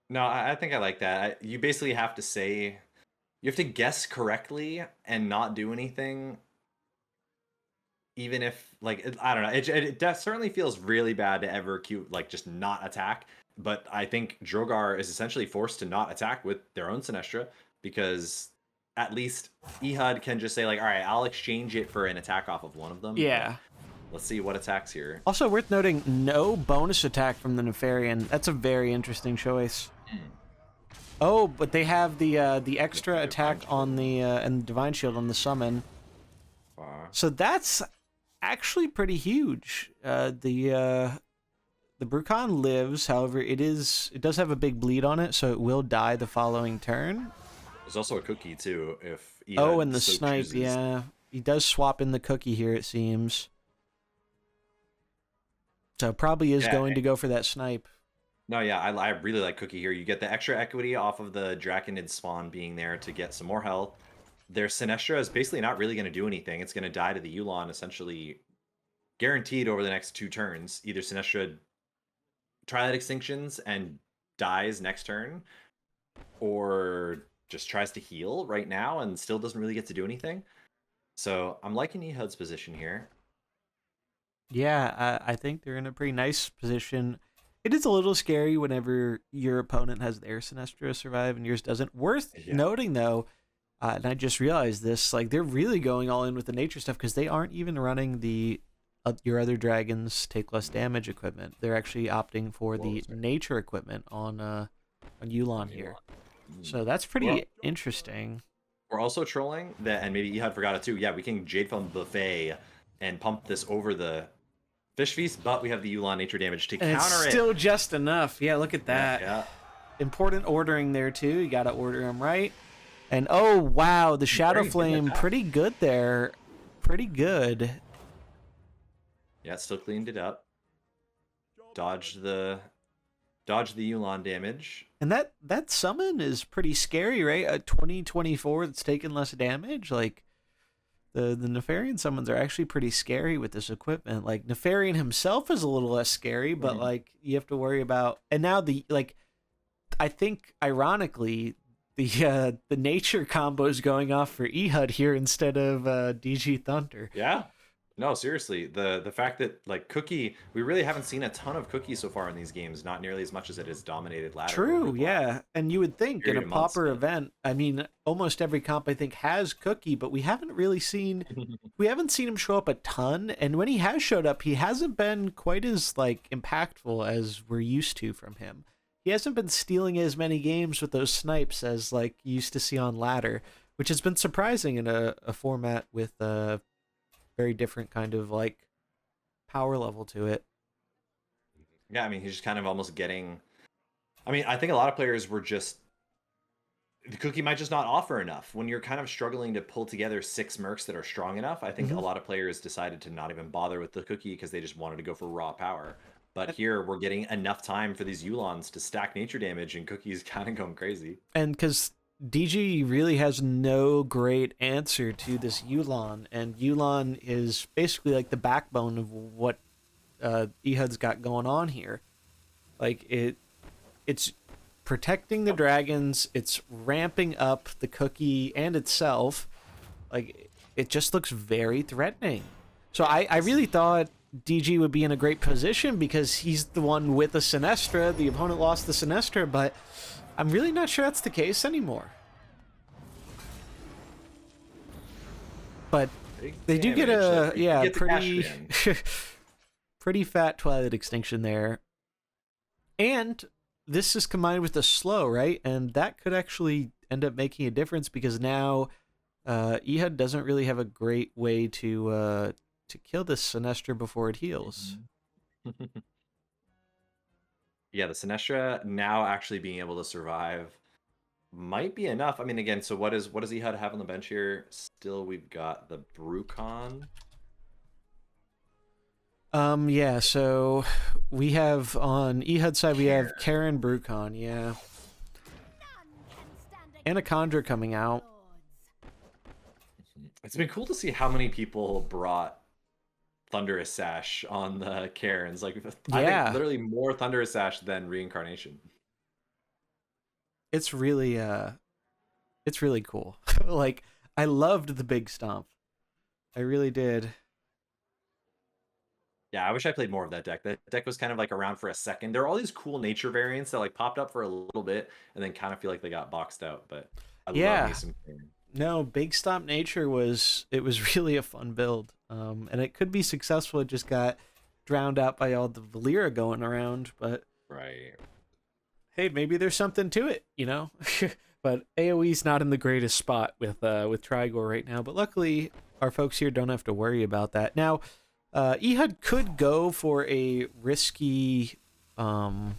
No, I think I like that. You basically have to say, you have to guess correctly and not do anything, even if, like, I don't know. It certainly feels really bad to ever like just not attack. But I think Drogar is essentially forced to not attack with their own Sinestra, because at least Ehud can just say, like, all right, I'll exchange it for an attack off of one of them. Yeah. Let's see what attacks here. Also worth noting, no bonus attack from the Nefarian. That's a very interesting choice. Oh, but they have the extra attack on the and Divine Shield on the summon. So that's actually pretty huge. The Brucon lives, however, it does have a big bleed on it, so it will die the following turn. There's also a cookie too, if Ehud and the so snipe, chooses. yeah. He does swap in the cookie here, it seems. So probably is going to go for that snipe. No, yeah, I really like Cookie here. You get the extra equity off of the Draconid spawn being there to get some more health. Their Sinestra is basically not really going to do anything. It's going to die to the Yulon, essentially guaranteed over the next 2 turns. Either Sinestra Twilight Extinctions and dies next turn, or just tries to heal right now and still doesn't really get to do anything. So I'm liking Ehud's position here. Yeah, I think they're in a pretty nice position. It is a little scary whenever your opponent has their Sinestra survive and yours doesn't. Worth noting, though, and I just realized this, like, they're really going all in with the nature stuff because they aren't even running the your other dragons take less damage equipment. They're actually opting for the nature equipment on Yulon here. So that's pretty interesting. We're also trolling that, and maybe Ehud forgot it too. Yeah, we can Jade Film Buffet and pump this over the Fish Feast, but we have the Yulon nature damage to and counter it's it. Still just enough. Yeah, look at that. Yeah. Important ordering there too. You got to order them right. And oh wow, the Shadow Flame, pretty good there. Pretty good. Yeah, still cleaned it up. Dodged the Yulon damage. And that summon is pretty scary, right? A 2024 that's taking less damage. Like the Nefarian summons are actually pretty scary with this equipment. Like Nefarian himself is a little less scary, but like you have to worry about. And now I think ironically the nature combo is going off for Ehud here instead of DGThunder. Yeah. No, seriously, the fact that, like, Cookie, we really haven't seen a ton of Cookie so far in these games, not nearly as much as it has dominated ladder. True, yeah. And you would think in a Pauper event, I mean, almost every comp I think has Cookie, but we haven't seen him show up a ton, and when he has showed up, he hasn't been quite as, like, impactful as we're used to from him. He hasn't been stealing as many games with those snipes as, like, you used to see on ladder, which has been surprising in a format with very different kind of like power level to it. Yeah, I mean, he's just kind of almost getting. I mean, I think a lot of players were just. The Cookie might just not offer enough. When you're kind of struggling to pull together 6 mercs that are strong enough, I think a lot of players decided to not even bother with the Cookie because they just wanted to go for raw power. But here we're getting enough time for these Yulons to stack nature damage, and Cookie's kind of going crazy. And because DG really has no great answer to this Yulon, and Yulon is basically like the backbone of what Ehud's got going on here. Like it's protecting the dragons, it's ramping up the Cookie and itself. Like it just looks very threatening. So I really thought DG would be in a great position because he's the one with the Sinestra. The opponent lost the Sinestra, but I'm really not sure that's the case anymore. But they do get a pretty pretty fat Twilight Extinction there. And this is combined with the slow, right? And that could actually end up making a difference because now Ehud doesn't really have a great way to kill this Sinestra before it heals. Yeah, the Sinestra now actually being able to survive might be enough. I mean, again, so what does Ehud have on the bench here? Still, we've got the Brucon. Yeah, so we have on Ehud's side, we have Karen Brucon, yeah. Anaconda coming out. It's been cool to see how many people brought Thunderous Sash on the Karens. Like, I think Yeah, literally more Thunderous Sash than Reincarnation. it's really cool. Like I loved the big stomp. I really did. Yeah, I wish I played more of that deck. That deck was kind of like around for a second. There are all these cool nature variants that like popped up for a little bit and then kind of feel like they got boxed out. But I love me Yeah. some Karen. No, Big Stomp Nature was really a fun build. And it could be successful. It just got drowned out by all the Valera going around, but Right. hey, maybe there's something to it, you know? But AoE's not in the greatest spot with Trigor right now, but luckily our folks here don't have to worry about that. Now, Ehud could go for a risky could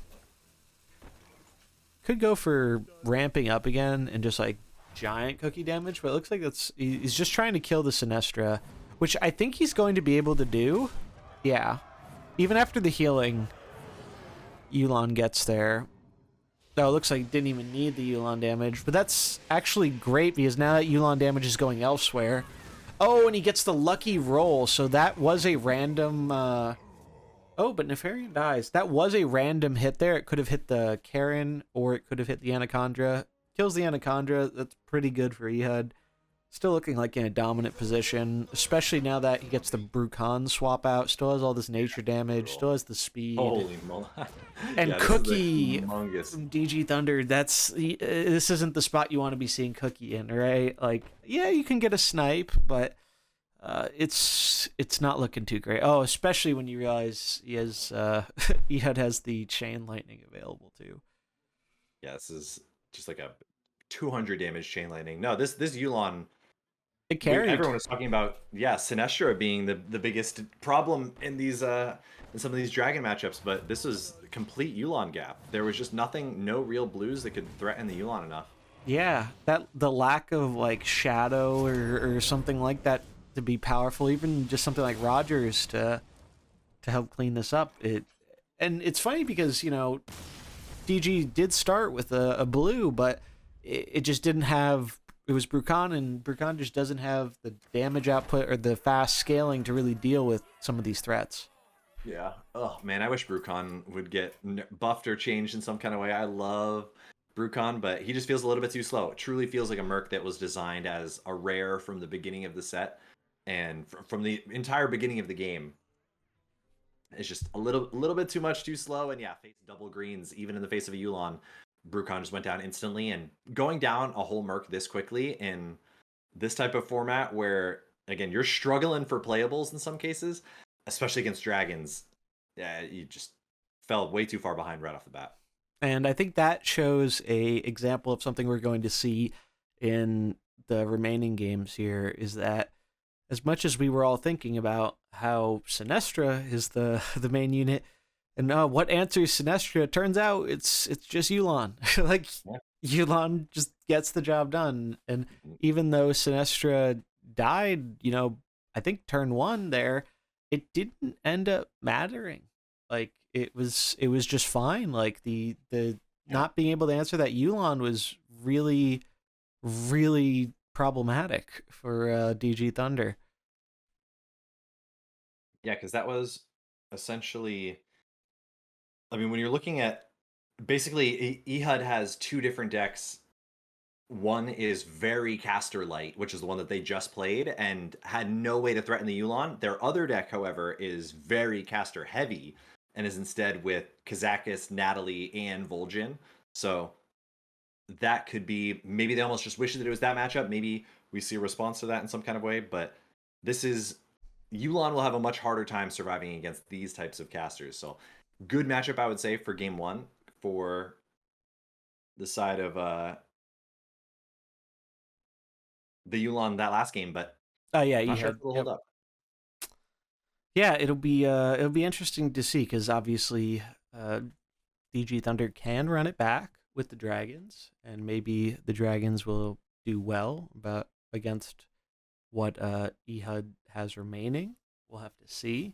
go for ramping up again and just like giant cookie damage, but it looks like he's just trying to kill the Sinestra, which I think he's going to be able to do. Yeah. Even after the healing, Yulon gets there. Oh, it looks like he didn't even need the Yulon damage, but that's actually great because now that Yulon damage is going elsewhere. Oh, and he gets the lucky roll, so that was a random... Oh, but Nefarian dies. That was a random hit there. It could have hit the Karen, or it could have hit the Anaconda. Kills the Anaconda. That's pretty good for Ehud. Still looking like in a dominant position, especially now that he gets the Brucon swap out. Still has all this nature damage. Still has the speed. Holy moly. And Yeah, Cookie humongous. from DGThunder, this isn't the spot you want to be seeing Cookie in, right? Like, yeah, you can get a snipe, but it's not looking too great. Oh, especially when you realize he has Ehud has the chain lightning available too. Yeah, this is just like a 200 damage chain lightning. No, this Yulon, It carried. everyone was talking about, yeah, Sinestra being the biggest problem in these in some of these dragon matchups, but this was a complete Yulon gap. There was just nothing, no real blues that could threaten the Yulon enough. Yeah, that the lack of like shadow or something like that to be powerful, even just something like Rogers to help clean this up. And it's funny because DG did start with a blue, but it just didn't have. It was Brucon, and Brucon just doesn't have the damage output or the fast scaling to really deal with some of these threats. Yeah. Oh man, I wish Brucon would get buffed or changed in some kind of way. I love Brucon, but he just feels a little bit too slow. It truly feels like a Merc that was designed as a rare from the beginning of the set, and from the entire beginning of the game. It's just a little bit too much, too slow, and yeah, face double greens even in the face of a Yulon. Brucon just went down instantly, and going down a whole Merc this quickly in this type of format where again you're struggling for playables in some cases, especially against dragons, yeah, you just fell way too far behind right off the bat. And I think that shows a example of something we're going to see in the remaining games here is that as much as we were all thinking about how Sinestra is the main unit and what answers Sinestra, it turns out it's just Yulon. Like Yeah. Yulon just gets the job done. And even though Sinestra died, I think turn 1 there, it didn't end up mattering. Like it was just fine. Like the not being able to answer that Yulon was really, really problematic for DGThunder. Yeah, because that was essentially, I mean, when you're looking at basically Ehud has two different decks. One is very caster light, which is the one that they just played and had no way to threaten the Yulon. Their other deck, however, is very caster heavy and is instead with Kazakis, Natalie, and Vol'jin. So that could be, maybe they almost just wish that it was that matchup. Maybe we see a response to that in some kind of way, but this is, Yulon will have a much harder time surviving against these types of casters. So good matchup, I would say, for game 1 for the side of the Yulon that last game, but Yeah, not sure Ehud. if it'll Yep. hold up. Yeah, it'll be interesting to see because obviously DGThunder can run it back with the dragons, and maybe the dragons will do well against what Ehud has remaining. We'll have to see.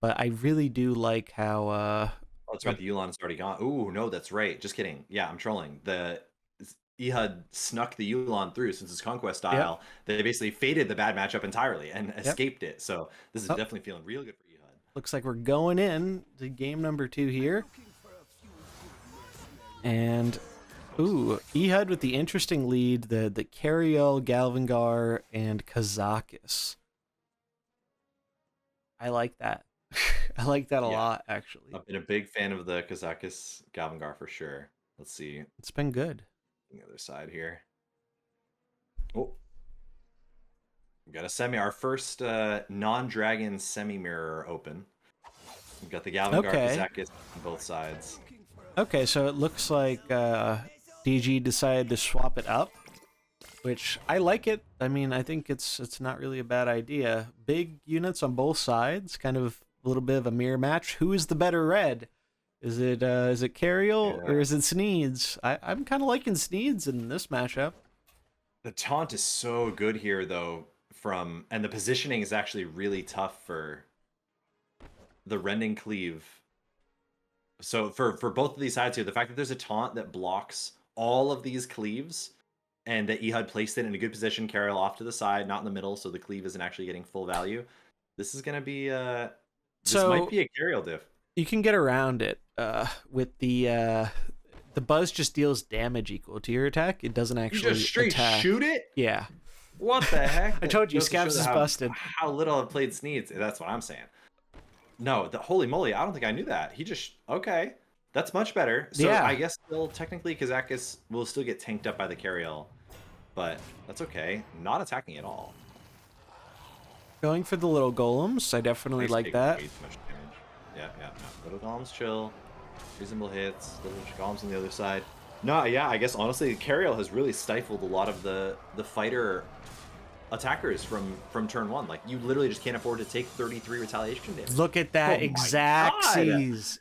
But I really do like how Oh, that's right. The Yulon's already gone. Ooh, no, that's right. Just kidding. Yeah, I'm trolling. The Ehud snuck the Yulon through since it's Conquest style. They basically faded the bad matchup entirely and escaped it. So this is definitely feeling real good for Ehud. Looks like we're going in to game number 2 here. And, ooh, Ehud with the interesting lead, the Cariel, Galvangar, and Kazakis. I like that. I like that a lot, actually. I've been a big fan of the Kazakis Galvangar for sure. Let's see. It's been good. The other side here. Oh. We got a semi, our first non-dragon semi-mirror open. We've got the Galvangar Kazakis on both sides. Okay, so it looks like DG decided to swap it up, which I like it. I mean, I think it's not really a bad idea. Big units on both sides, kind of a little bit of a mirror match. Who is the better red? Is it Cariel or is it Sneeds? I'm kind of liking Sneeds in this matchup. The taunt is so good here, though, and the positioning is actually really tough for the Rending Cleave. So for both of these sides here, the fact that there's a taunt that blocks all of these cleaves and that Ehud placed it in a good position, Cariel off to the side, not in the middle, so the cleave isn't actually getting full value. This is going to be this might be a Cariel diff. You can get around it with the buzz just deals damage equal to your attack. It doesn't actually you just straight attack. Shoot it? Yeah. What the heck? I told you, Scabs is busted. How little I've played Sneeds. That's what I'm saying. No, holy moly, I don't think I knew that. He just, okay. That's much better. So I guess still technically Kazakis will still get tanked up by the Cariel, but that's okay. Not attacking at all. Going for the little golems. I definitely like that. Way too much damage. Yeah. No. Little golems chill. Reasonable hits. Little golems on the other side. No, yeah, I guess honestly, Cariel has really stifled a lot of the fighter attackers from turn 1. Like, you literally just can't afford to take 33 retaliation damage. Look at that Exactsies.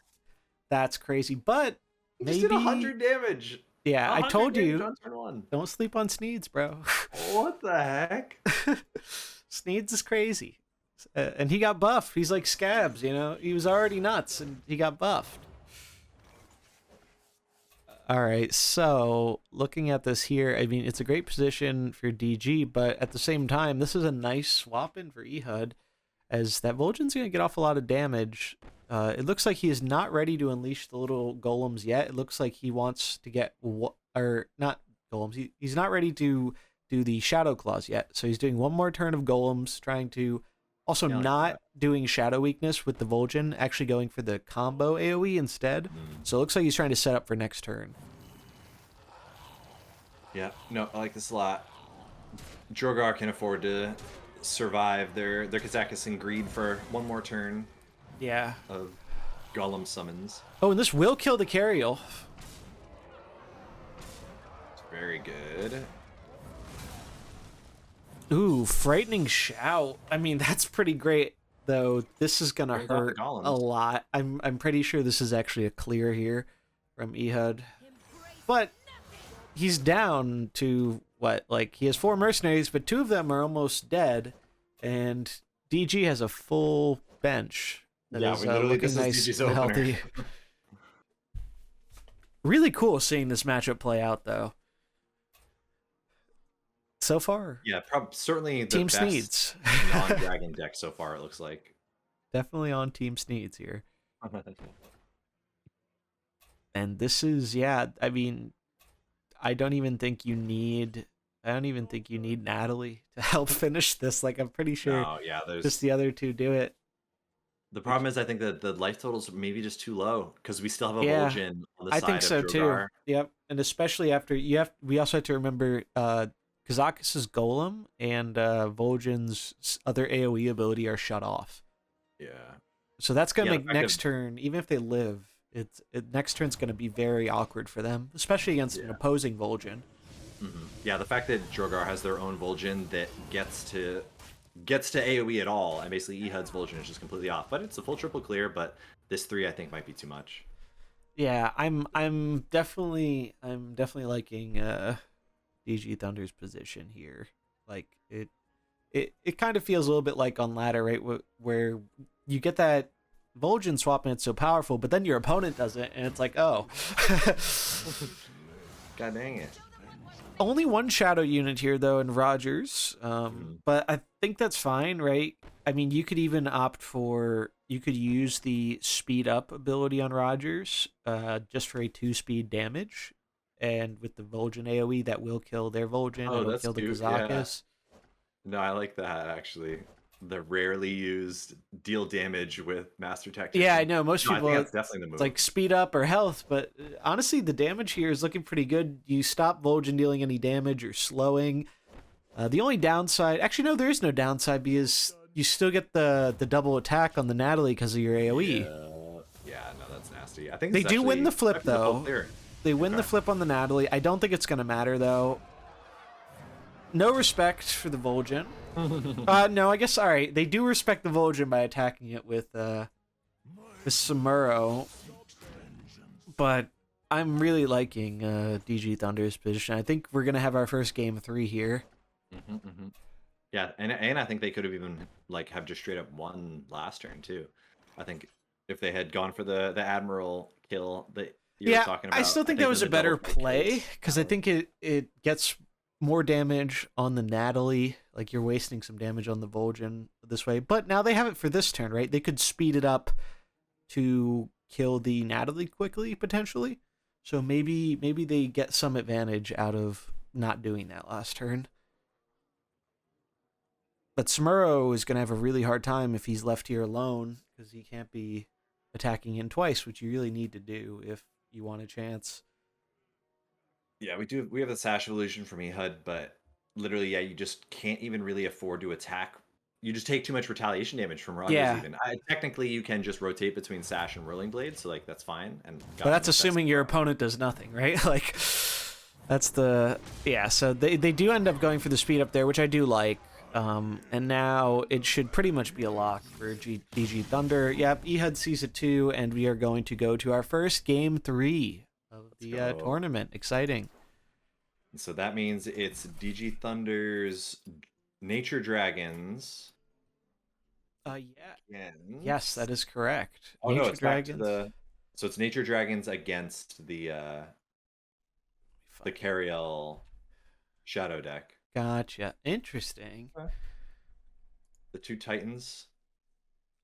That's crazy. But maybe just did 100 damage. Yeah, I told you. On turn 1. Don't sleep on Sneeds, bro. What the heck? Sneeds is crazy. And he got buffed. He's like Scabs, you know? He was already nuts, and he got buffed. All right, so looking at this here, I mean, it's a great position for DG, but at the same time, this is a nice swap in for Ehud, as that Vol'jin's going to get off a lot of damage. It looks like he is not ready to unleash the little golems yet. It looks like he wants to get, or not golems, he's not ready to do the Shadow Claws yet. So he's doing one more turn of golems, trying to, also not doing Shadow Weakness with the Vol'jin, actually going for the combo AoE instead. So it looks like he's trying to set up for next turn. Yeah, no, I like this a lot. Drogar can afford to survive their Kazakis and greed for one more turn. Yeah. Of golem summons. Oh, and this will kill the Cariel. It's very good. Ooh, Frightening Shout. I mean, that's pretty great, though. This is gonna hurt a lot. I'm pretty sure this is actually a clear here from Ehud. But he's down to, what, like, he has 4 mercenaries, but 2 of them are almost dead, and DG has a full bench. That is looking nice and healthy. Really cool seeing this matchup play out, though. So far, yeah, certainly the Team best Sneeds. non-dragon deck so far. It looks like definitely on Team Sneeds here. And this is, yeah. I mean, I don't even think you need Natalie to help finish this. Like, I'm pretty sure just the other 2 do it. The problem is, I think that the life totals maybe just too low because we still have a Vol'jin on the side of Drogar. I think so too. Yep, and especially after we also have to remember Kazakis' Golem and Vol'jin's other AoE ability are shut off. Yeah. So that's gonna make next turn, even if they live, next turn's gonna be very awkward for them, especially against an opposing Vol'jin. Mm-hmm. Yeah, the fact that Drogar has their own Vol'jin that gets to AoE at all, and basically Ehud's Vol'jin is just completely off. But it's a full triple clear. But this 3 I think might be too much. Yeah, I'm definitely liking DGThunder's position here. Like, it kind of feels a little bit like on ladder, right, where you get that Vol'jin swap and it's so powerful, but then your opponent does it and it's like, oh. God dang it. only one shadow unit here though in Rogers, but I think that's fine, right? I mean, you could even opt for, you could use the speed up ability on Rogers, just for a 2-speed damage, and with the Vol'jin AoE that will kill their Vol'jin, Oh, it'll that's kill the cute. Yeah. Kazakus. No, I like that actually. The rarely used deal damage with Master Tactician. Yeah, I know most No, I people think that's definitely the move. it's like speed up or health, but honestly, the damage here is looking pretty good. You stop Vol'jin dealing any damage or slowing. The only downside, actually, no, there is no downside because you still get the double attack on the Natalie because of your AoE. Yeah, no, that's nasty. I think They this is do win actually- the flip might be the full though. clear. They win the Okay. flip on the Natalie. I don't think it's gonna matter though. No respect for the Vol'jin. No, I guess all right. They do respect the Vol'jin by attacking it with Samuro, but I'm really liking DGThunder's position. I think we're gonna have our first game 3 here. Yeah, and I think they could have even like have just straight up won last turn too. I think if they had gone for the Admiral kill that you were talking about. I still think that was a the better double kill play kills- because I think it gets more damage on the Natalie. Like you're wasting some damage on the Vol'jin this way. But now they have it for this turn, right? They could speed it up to kill the Natalie quickly, potentially. So maybe they get some advantage out of not doing that last turn. But Samuro is going to have a really hard time if he's left here alone because he can't be attacking in twice, which you really need to do if you want a chance. Yeah, we have the Sash Evolution from Ehud, but literally, yeah, you just can't even really afford to attack. You just take too much retaliation damage from Rogers. Yeah. Even technically, you can just rotate between Sash and Rolling Blade, so like that's fine. And But that's assuming your opponent does nothing, right? Like that's the So they do end up going for the speed up there, which I do like. And now it should pretty much be a lock for DGThunder. Yep, Ehud sees it too, and we are going to go to our first game 3 of the tournament. Exciting. So that means it's DGThunder's Nature Dragons. Yes, that is correct. Oh Nature no, it's Dragons. back to so it's Nature Dragons against the Cariel Shadow deck. Gotcha. Interesting. The two Titans.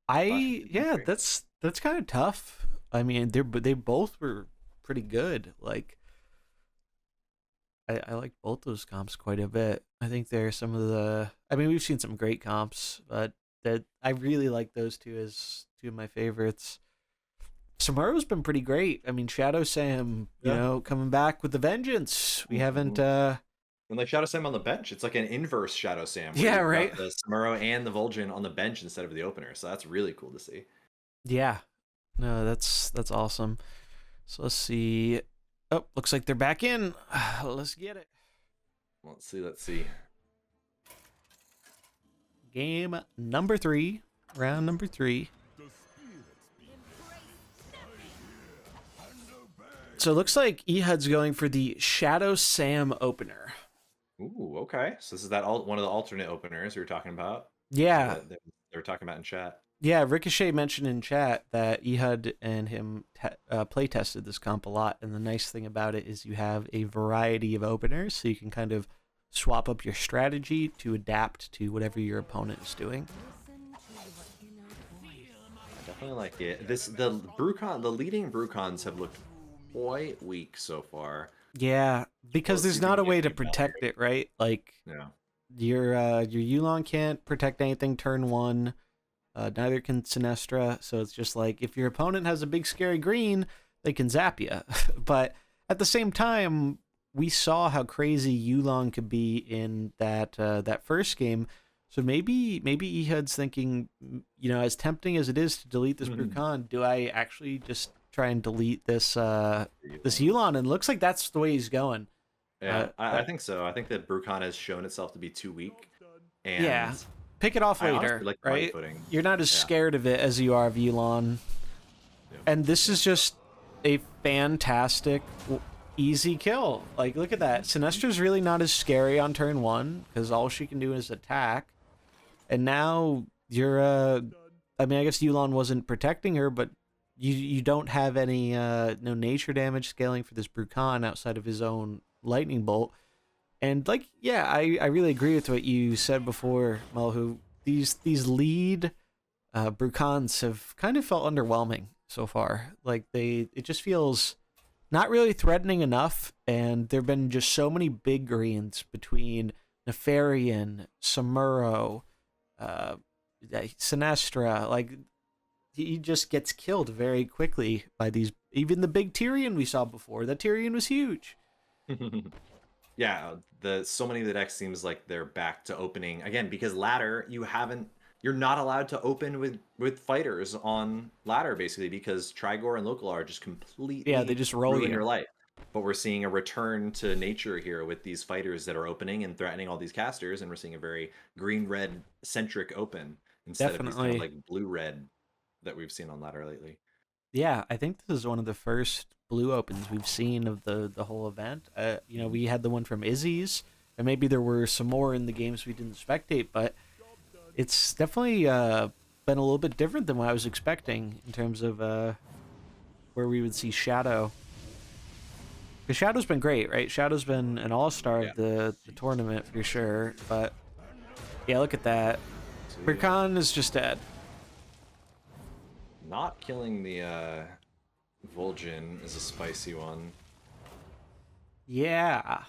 That's kind of tough. I mean, they both were pretty good. Like, I like both those comps quite a bit. I think they're some of the. I mean, we've seen some great comps, but I really like those two as two of my favorites. Samuro's been pretty great. I mean, Shadow Sam, you know, coming back with the vengeance. We haven't. And like Shadow Sam on the bench, it's like an inverse Shadow Sam. Where Yeah, you've right. got the Samuro and the Vol'jin on the bench instead of the opener, so that's really cool to see. Yeah, no, that's awesome. So let's see. Oh, looks like they're back in. Let's get it. Let's see. Game number 3, round number 3. So it looks like Ehud's going for the Shadow Sam opener. Ooh, okay. So this is one of the alternate openers we were talking about. Yeah. That they were talking about in chat. Yeah, Ricochet mentioned in chat that Ehud and him play tested this comp a lot, and the nice thing about it is you have a variety of openers, so you can kind of swap up your strategy to adapt to whatever your opponent is doing. I definitely like it. The leading Brucons have looked quite weak so far. Yeah, because there's not a way to protect it, right? Like, your Yulon can't protect anything turn 1. Neither can Sinestra, so it's just like if your opponent has a big scary green, they can zap you. But at the same time, we saw how crazy Yulon could be in that first game. So maybe Ehud's thinking, you know, as tempting as it is to delete this Brucon, do I actually just try and delete this Yulon? And it looks like that's the way he's going. Yeah, I think so. I think that Brucon has shown itself to be too weak. And pick it off I later, honestly like right? footing. You're not as scared of it as you are of Yulon. Yeah. And this is just a fantastic, easy kill. Like, look at that. Sinestra's really not as scary on turn 1 because all she can do is attack. And now you're, I mean, I guess Yulon wasn't protecting her, but you don't have any no nature damage scaling for this Brucon outside of his own lightning bolt. And like, yeah, I really agree with what you said before, Malhu. These lead Brucons have kind of felt underwhelming so far. Like it just feels not really threatening enough, and there've been just so many big greens between Nefarian, Samuro, uh, Sinestra. Like he just gets killed very quickly by these. Even the big Tyrion we saw before. That Tyrion was huge. Yeah, the so many of the decks seems like they're back to opening again because ladder you're not allowed to open with fighters on ladder basically because Trigor and Local are just Yeah, completely they just roll ruin you. your life. But we're seeing a return to nature here with these fighters that are opening and threatening all these casters, and we're seeing a very green-red centric open instead of these kind of Definitely. like blue-red that we've seen on ladder lately. Yeah, I think this is one of the first blue opens we've seen of the whole event. Mhm. We had the one from Issies, and maybe there were some more in the games we didn't spectate, but it's definitely been a little bit different than what I was expecting in terms of where we would see Shadow. Because Shadow's been great, right? Shadow's been an all-star Yeah. of the tournament for sure, but yeah, look at that. So yeah, Birkan is just dead. not killing the Vol'jin is a spicy one. Yeah.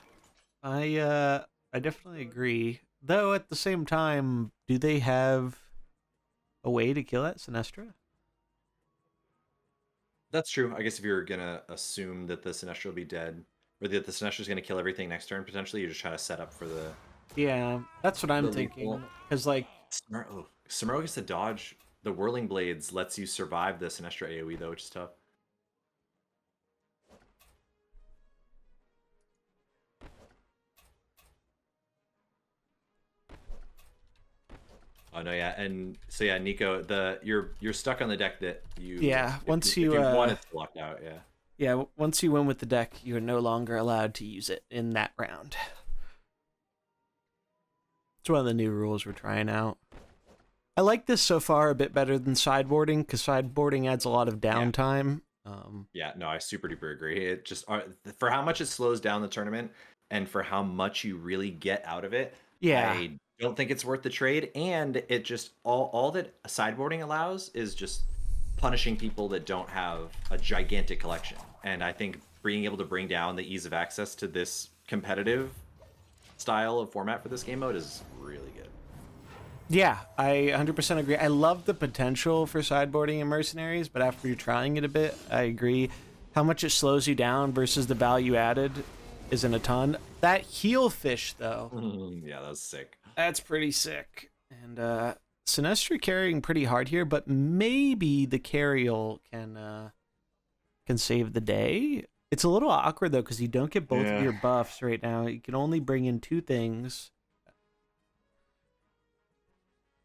I definitely agree. Though at the same time, do they have a way to kill that Sinestra? That's true. I guess if you're gonna assume that the Sinestro will be dead, or that the Sinestro is gonna kill everything next turn, potentially you're just trying to set up for Yeah, that's what I'm the lethal. thinking. Because like, Samuro gets to dodge the Whirling Blades, lets you survive the Sinestro AoE though, which is tough. Oh no, yeah, and so yeah, Nico, you're stuck on the deck that yeah, if you want it's locked out, yeah. once you win with the deck, you are no longer allowed to use it in that round. It's one of the new rules we're trying out. I like this so far a bit better than sideboarding because sideboarding adds a lot of Yeah. downtime. Yeah, no, I super duper agree. It just for how much it slows down the tournament and for how much you really get out of it, Yeah, I don't think it's worth the trade. And it just all that sideboarding allows is just punishing people that don't have a gigantic collection. And I think being able to bring down the ease of access to this competitive style of format for this game mode is really good. yeah, I 100% agree. I love the potential for sideboarding in Mercenaries, but after you're trying it a bit, I agree. How much it slows you down versus the value added isn't a ton. That heel fish, though, Yeah, that was sick. that's pretty sick. And Sinestro carrying pretty hard here, but maybe the Carriel can save the day. It's a little awkward though because you don't get both of Yeah. your buffs right now. You can only bring in two things.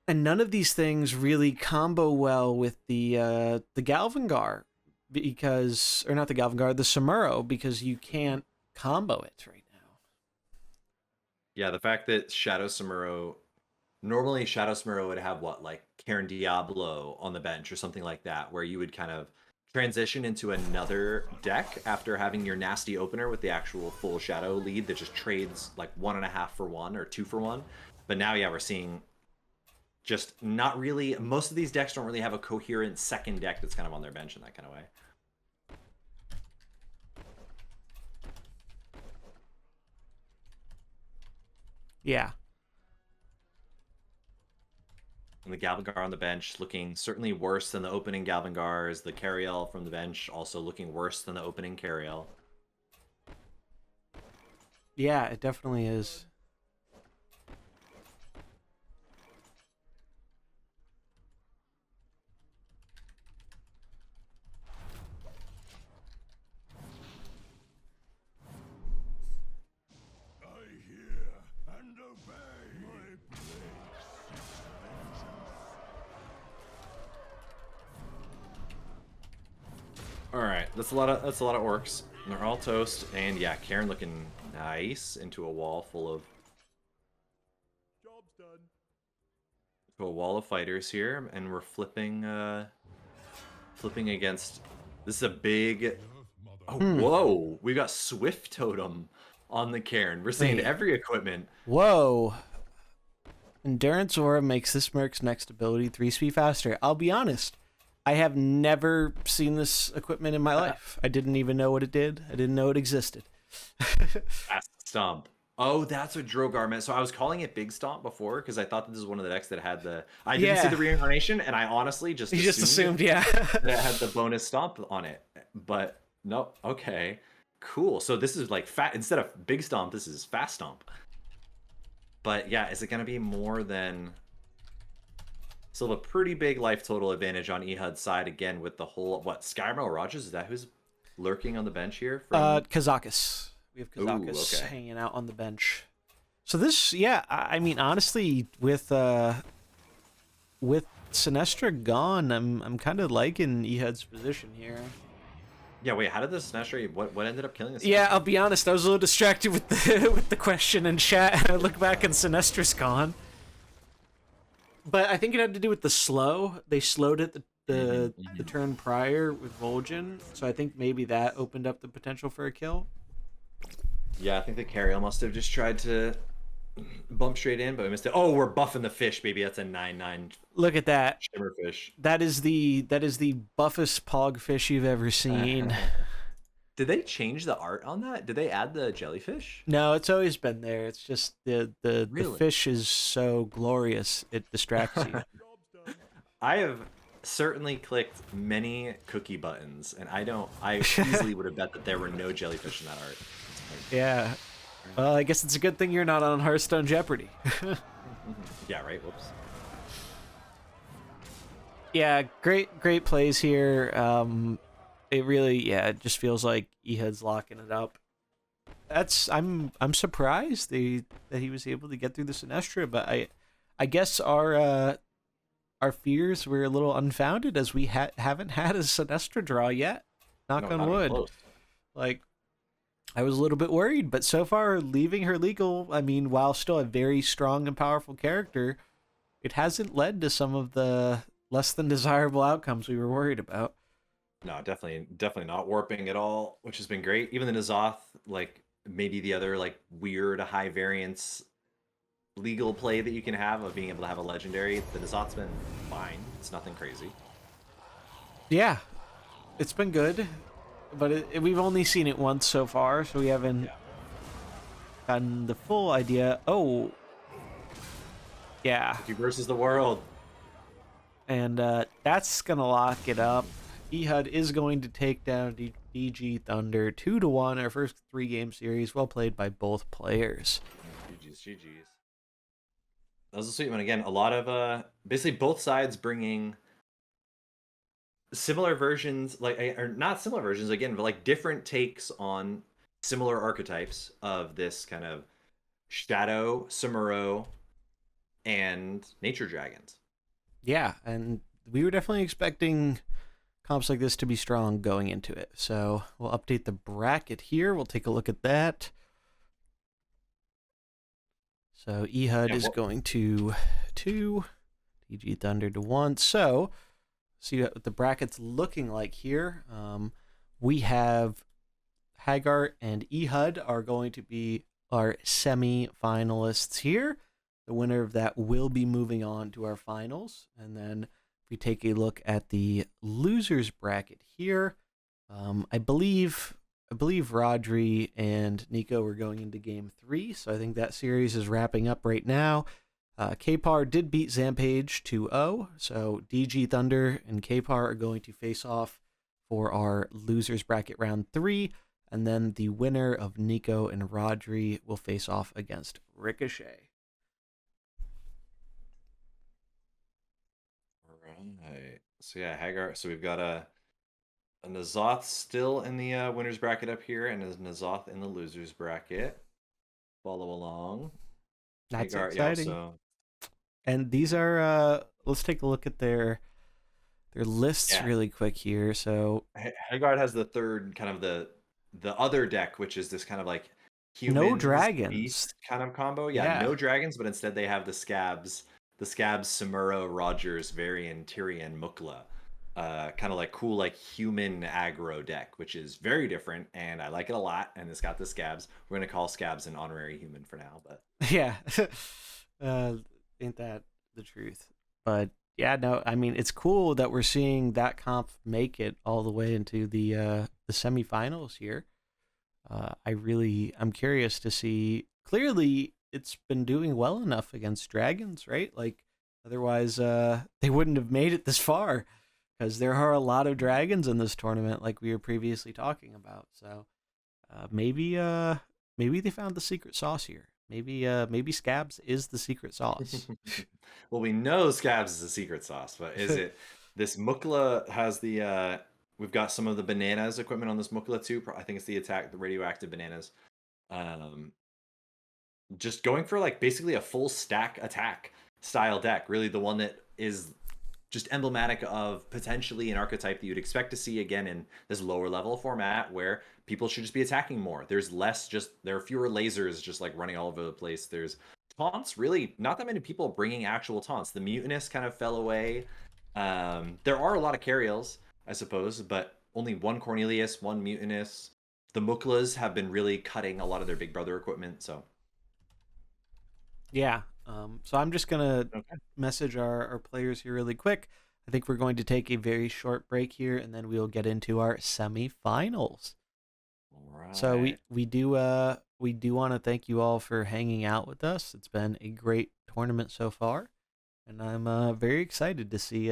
And none of these things really combo well with the Galvangar because or not the Galvangar, the Samuro because you can't combo it right now. Yeah, the fact that Shadow Samuro normally Shadow Smurrow would have what like Karen Diablo on the bench or something like that, where you would kind of transition into another deck after having your nasty opener with the actual full Shadow lead that just trades like 1.5 for 1 or 2 for 1. But now, yeah, we're seeing just not really. Most of these decks don't really have a coherent second deck that's kind of on their bench in that kind of way. Yeah. And the Galvangar on the bench looking certainly worse than the opening Galvangars. The Carriel from the bench also looking worse than the opening Carriel. Yeah, it definitely is. All right, that's a lot of orcs. And they're all toast, and yeah, Karen looking nice into a wall full of fighters here, and we're flipping against. This is a big. Oh, whoa! We got Swift Totem on the Cairn. We're seeing Wait. every equipment. Whoa. Endurance Aura makes this Merc's next ability 3 speed faster. I'll be honest, I have never seen this equipment in my life. I didn't even know what it did. I didn't know it existed. Fast Stomp. Oh, that's what Drogar meant. So I was calling it Big Stomp before because I thought that this was one of the decks that had the. I didn't see the reincarnation, and I honestly just You just assumed, yeah. that it had the bonus stomp on it. But nope. Okay, cool. So this is like fat instead of Big Stomp. This is Fast Stomp. But yeah, is it gonna be more than? Still a pretty big life total advantage on Ehud's side again with the whole Skyrim Rogers. Is that who's lurking on the bench here? Kazakis. We have Kazakis hanging out on the bench. So this, yeah, I mean, honestly, with Sinestra gone, I'm kind of liking Ehud's position here. Yeah, wait, how did the Sinestra, what ended up killing this? Yeah, I'll be honest, I was a little distracted with the with the question in chat, and I look back and Sinestra's gone. But I think it had to do with the slow. They slowed it the turn prior with Vol'jin, so I think maybe that opened up the potential for a kill. Yeah, I think the carrier must have just tried to bump straight in, but we missed it. Oh, we're buffing the fish, baby. That's a 9/9. Look at that. Shimmerfish. That is the buffest pog fish you've ever seen. Did they change the art on that? Did they add the jellyfish? No, it's always been there. It's just the fish is so glorious it distracts you. I have certainly clicked many cookie buttons, and I easily would have bet that there were no jellyfish in that art. Yeah. Well, I guess it's a good thing you're not on Hearthstone Jeopardy. Yeah, right? Whoops. Yeah, great plays here. It really, it just feels like Ehud's locking it up. I'm surprised that he was able to get through the Sinestra, but I guess our fears were a little unfounded as we haven't had a Sinestra draw yet. Knock on wood. Like, I was a little bit worried, but so far, leaving her legal, I mean, while still a very strong and powerful character, it hasn't led to some of the less than desirable outcomes we were worried about. No, definitely not warping at all, which has been great. Even the N'Zoth, like maybe the other like weird high variance legal play that you can have of being able to have a legendary, the N'Zoth's been fine. It's nothing crazy. Yeah, it's been good. But we've only seen it once so far, so we haven't gotten the full idea. Oh, yeah. Cookie versus the world. And that's going to lock it up. Ehud is going to take down DGThunder 2-1, our first 3-game series. Well played by both players. GG's. That was a sweet one. Again, a lot of, basically both sides bringing similar versions, or not similar versions again, but like different takes on similar archetypes of this kind of Shadow, Samuro, and Nature Dragons. Yeah, and we were definitely expecting comps like this to be strong going into it. So we'll update the bracket here. We'll take a look at that. So Ehud is going to 2, DGThunder to 1. So see what the bracket's looking like here. We have Hagart and Ehud are going to be our semi-finalists here. The winner of that will be moving on to our finals. And then if we take a look at the losers bracket here, I believe Rodri and Nico are going into game 3. So I think that series is wrapping up right now. Kpar did beat Zampage 2-0, so DGThunder and Kpar are going to face off for our losers bracket round 3, and then the winner of Nico and Rodri will face off against Ricochet. Right. So yeah, Hagart. So we've got a N'Zoth still in the winners bracket up here, and a N'Zoth in the losers bracket. Follow along. That's Hagart, exciting. Yeah, so... And these are let's take a look at their lists really quick here. So Hagart has the third kind of the other deck, which is this kind of like no dragons beast kind of combo. Yeah, no dragons, but instead they have the scabs Samuro, Rogers, Varian, Tyrion, Mukla. kind of like cool like human aggro deck, which is very different, and I like it a lot. And it's got the scabs. We're gonna call scabs an honorary human for now, but Yeah. uh, ain't that the truth? But yeah, no, I mean it's cool that we're seeing that comp make it all the way into the semifinals here. I'm curious to see. Clearly, it's been doing well enough against dragons, right? Like, otherwise, they wouldn't have made it this far, because there are a lot of dragons in this tournament, like we were previously talking about. So, maybe they found the secret sauce here. Maybe Scabs is the secret sauce. well, we know scabs is a secret sauce, but is it? This Mukla has the we've got some of the bananas equipment on this Mukla too. I think it's the radioactive bananas. Um, just going for like basically a full stack attack style deck. Really, the one that is just emblematic of potentially an archetype that you'd expect to see again in this lower level format where people should just be attacking more. There are fewer lasers just like running all over the place. There's taunts, really not that many people bringing actual taunts. The Mutinous kind of fell away. There are a lot of Cariels, I suppose, but only one Cornelius, one Mutinous. The Muklas have been really cutting a lot of their Big Brother equipment, so Yeah. So I'm just gonna okay. message our players here really quick. I think we're going to take a very short break here, and then we'll get into our semifinals. All right. So we do want to thank you all for hanging out with us. It's been a great tournament so far, and I'm very excited to see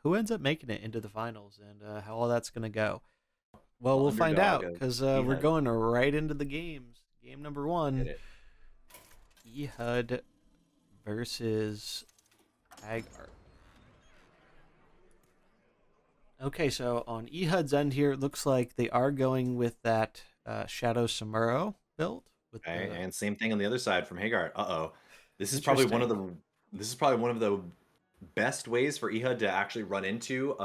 who ends up making it into the finals and how all that's gonna go. Well, The we'll find underdog out of because we're Ehud. going right into the games. Game number Hit one: it. Ehud versus Hagart. Okay, so on Ehud's end here, it looks like they are going with that Shadow Samuro build with Okay, the and same thing on the other side from Hagart. Uh-oh. This is probably one of interesting. the this is probably one of the best ways for Ehud to actually run into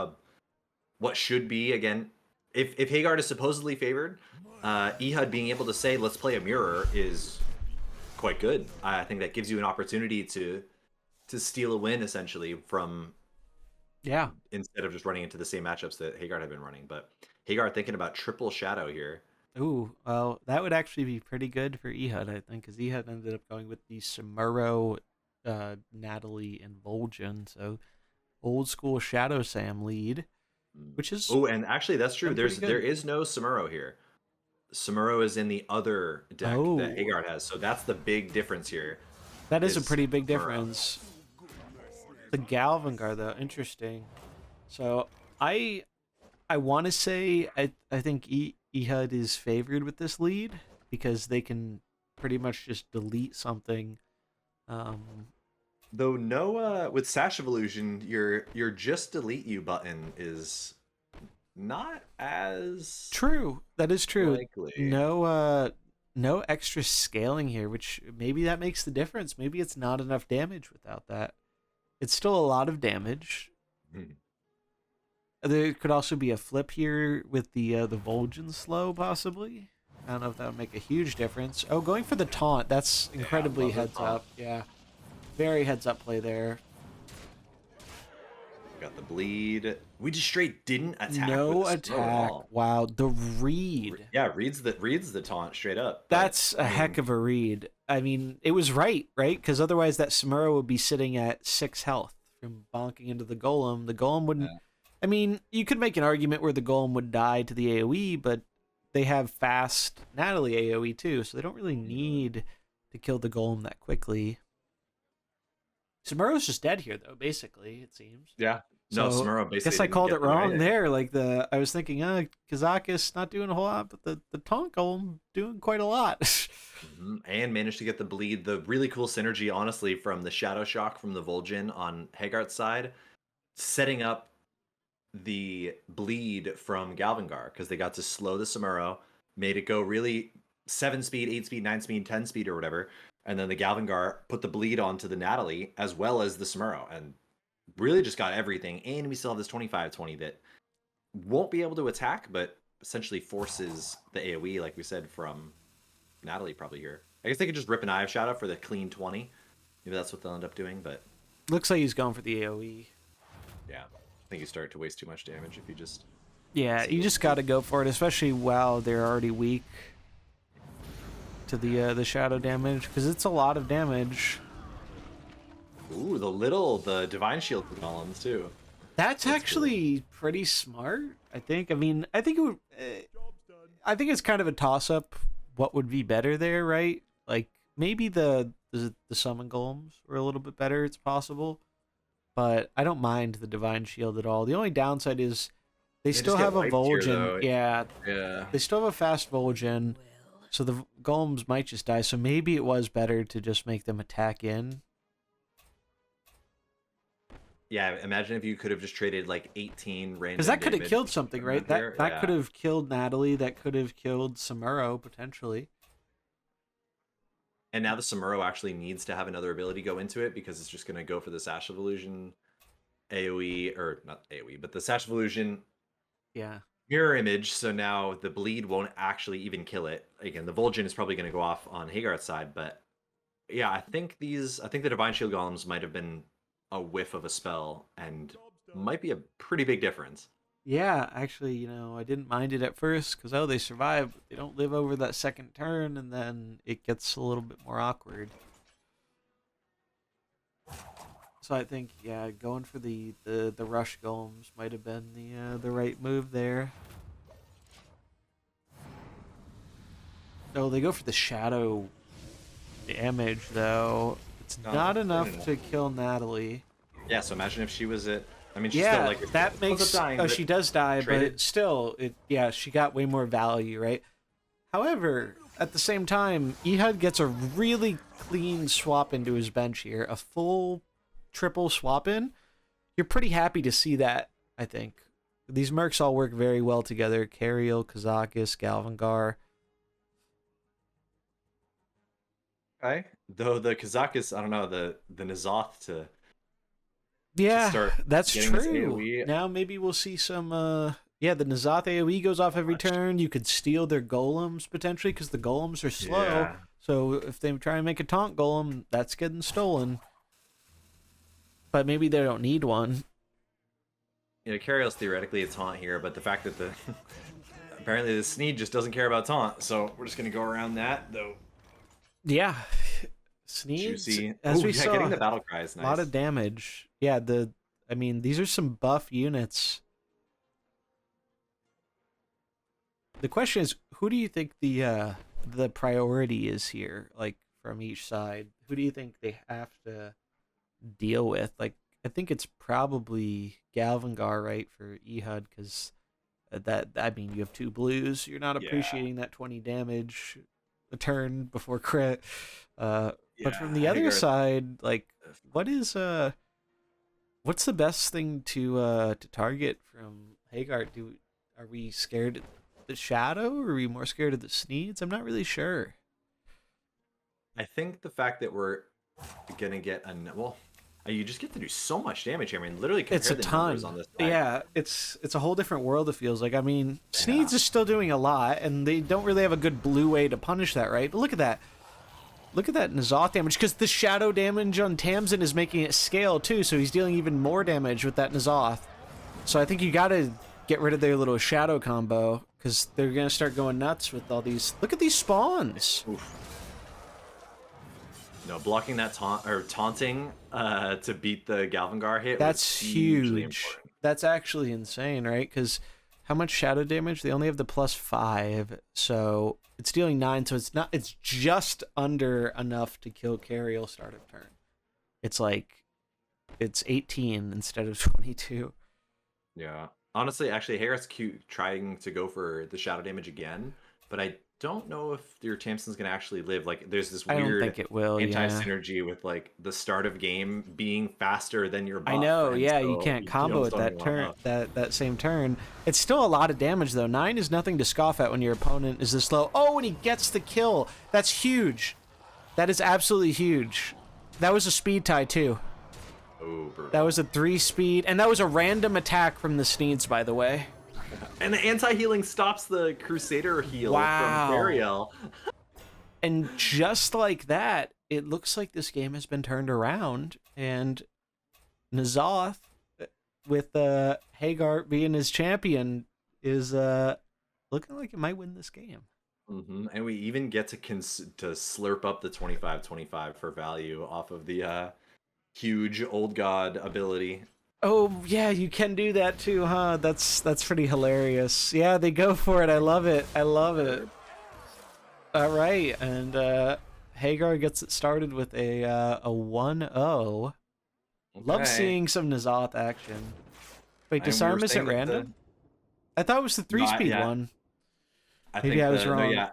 what should be again if Hagart is supposedly favored, Ehud being able to say let's play a mirror is quite good. I think that gives you an opportunity to steal a win essentially from Yeah. instead of just running into the same matchups that Hagart had been running. But Hagart thinking about triple shadow here. Ooh, well, that would actually be pretty good for Ehud, I think, because Ehud ended up going with the Samuro, Natalie, and Vol'jin. So old school Shadow Sam lead, which has Oh, and actually that's true. been pretty There good. is no Samuro here. Samuro is in the other deck that Oh, Hagart has. So that's the big difference here. that is a Is pretty big Samuro. difference. The Galvangar, though, interesting. So I I want to say I think Ehud is favored with this lead because they can pretty much just delete something. Um, Though no, with Sash of Illusion, your just delete you button is not as True, that is true. likely. No extra scaling here, which maybe that makes the difference. Maybe it's not enough damage without that. It's still a lot of damage. Hmm. There could also be a flip here with the Vol'jin slow, possibly. I don't know if that would make a huge difference. Oh, going for the taunt. That's Yeah, incredibly love the heads taunt. up. Yeah, very heads up play there. Got the bleed. We just straight didn't attack with the No Samuro at attack. all. Wow, the read. Yeah, reads the taunt straight up. But That's a I heck mean, of a read. I mean, it was right? Because otherwise that Samuro would be sitting at 6 health from bonking into the Golem. The Golem wouldn't. I mean, you could make an argument where the Golem would die to the AoE, but they have fast Natalie AoE too, so they don't really need to kill the Golem that quickly. Samuro's just dead here, though, basically, it seems. yeah, no, So Samuro I guess basically I didn't called get it to do wrong anything. there. Like I was thinking, Kazakis not doing a whole lot, but the taunt Golem doing quite a lot. And managed to get the bleed. The really cool synergy, honestly, from the Shadow Shock from the Vol'jin on Hagart's side, setting up the bleed from Galvangar because they got to slow the Samuro, made it go really 7 speed, 8 speed, 9 speed, 10 speed, or whatever. And then the Galvangar put the bleed onto the Natalie as well as the Samuro and really just got everything. And we still have this 25-20 that won't be able to attack, but essentially forces the AoE, like we said, from Natalie probably here. I guess they could just rip an Eye of Shadow for the clean 20. Maybe that's what they'll end up doing, but Looks like he's going for the AoE. yeah. think you start to waste too much damage if you just. Yeah, you just got to go for it, especially while they're already weak to the shadow damage, because it's a lot of damage. Ooh, the divine shield golems too. That's actually pretty smart, I think. I mean, I think it would, I think it's kind of a toss-up. What would be better there, right? Like maybe the summon golems were a little bit better. It's possible, but I don't mind the divine shield at all. The only downside is they still just get have a wiped here, Vol'jin. though. Yeah, Yeah. they still have a fast Vol'jin, so the golems might just die. So maybe it was better to just make them attack in. Yeah, imagine if you could have just traded like 18 random. Because that could have damage killed something, right? there. That could have killed Natalie. That could have killed Samuro potentially. And now the Samuro actually needs to have another ability go into it because it's just going to go for the Sash of Illusion AoE, or not AoE, but the Sash of Illusion Yeah. mirror image. So now the bleed won't actually even kill it. Again, the Vol'jin is probably going to go off on Hagart's side, but yeah, I think the Divine Shield Golems might have been a whiff of a spell and might be a pretty big difference. Yeah, actually, you know, I didn't mind it at first because, oh, they survive, but they don't live over that second turn, and then it gets a little bit more awkward. So I think, yeah, going for the rush golems might have been the right move there. Oh, they go for the shadow damage, though. It's not enough to kill Natalie. Yeah, so imagine if she was at... I mean, she's Yeah, still like... that makes... dying, oh, but she does die, traded. but still, yeah, she got way more value, right? However, at the same time, Ehud gets a really clean swap into his bench here. A full triple swap in. You're pretty happy to see that, I think. These mercs all work very well together. Cariel, Kazakis, Galvangar. Okay. Though the Kazakis, I don't know, the N'Zoth to... Yeah, start that's getting this true. AoE. Now maybe we'll see some... yeah, the N'Zoth AoE goes off every turn. You could steal their golems, potentially, because the golems are slow. Yeah. So if they try and make a taunt golem, that's getting stolen. But maybe they don't need one. You know, Cariel's theoretically a taunt here, but the fact that the... apparently the Sneed just doesn't care about taunt, so we're just going to go around that, though. Yeah. Sneeds, Juicy. as we yeah, saw, getting the battle cry is nice. a lot of damage. Yeah, I mean, these are some buff units. The question is, who do you think the priority is here, like, from each side? Who do you think they have to deal with? Like, I think it's probably Galvangar, right, for Ehud, because I mean, you have two blues. You're not appreciating that 20 damage a turn before crit. But from the other side, like, what's the best thing to target from Hagart? Are we scared of the shadow, or are we more scared of the Sneeds? I'm not really sure. I think the fact that we're gonna get you just get to do so much damage here. I mean, literally compare It's a the ton. numbers on this side. Yeah, it's a whole different world, it feels like. I mean, Sneeds is still doing a lot, and they don't really have a good blue way to punish that, right? But look at that. Look at that N'Zoth damage, because the shadow damage on Tamsin is making it scale, too, so he's dealing even more damage with that N'Zoth. So I think you gotta get rid of their little shadow combo, because they're gonna start going nuts with all these... Look at these spawns! Oof. No, blocking that taunting to beat the Galvangar hit. That's was hugely huge. important. That's actually insane, right? Because how much shadow damage? They only have the +5, so it's dealing 9. So it's just under enough to kill Cariel start of turn. It's like it's 18 instead of 22. Yeah, honestly, actually, Harris cute trying to go for the shadow damage again, but I don't know if your Tamsin's gonna actually live. Like, there's this I don't weird think it will. anti-synergy with like the start of game being faster than your buff. I know, and yeah, so you can't combo just at don't that want turn, enough. that same turn. It's still a lot of damage though. 9 is nothing to scoff at when your opponent is this low. Oh, and he gets the kill. That's huge. That is absolutely huge. That was a speed tie too. Oh, brutal. That was a 3 speed, and that was a random attack from the Sneeds, by the way. And the anti-healing stops the Crusader heal Wow. from Cariel. And just like that, it looks like this game has been turned around, and N'Zoth, with Hagart being his champion is looking like it might win this game. And we even get to slurp up the 25-25 for value off of the huge old god ability. Oh yeah, you can do that too, huh? That's pretty hilarious. Yeah, they go for it. I love it. I love it. All right, and Hagar gets it started with a 1-0. Okay. Love seeing some N'Zoth action. Wait, And disarm we were isn't saying that random? I thought it was the 3-speed yeah. one. Maybe Maybe I was wrong. No, yeah,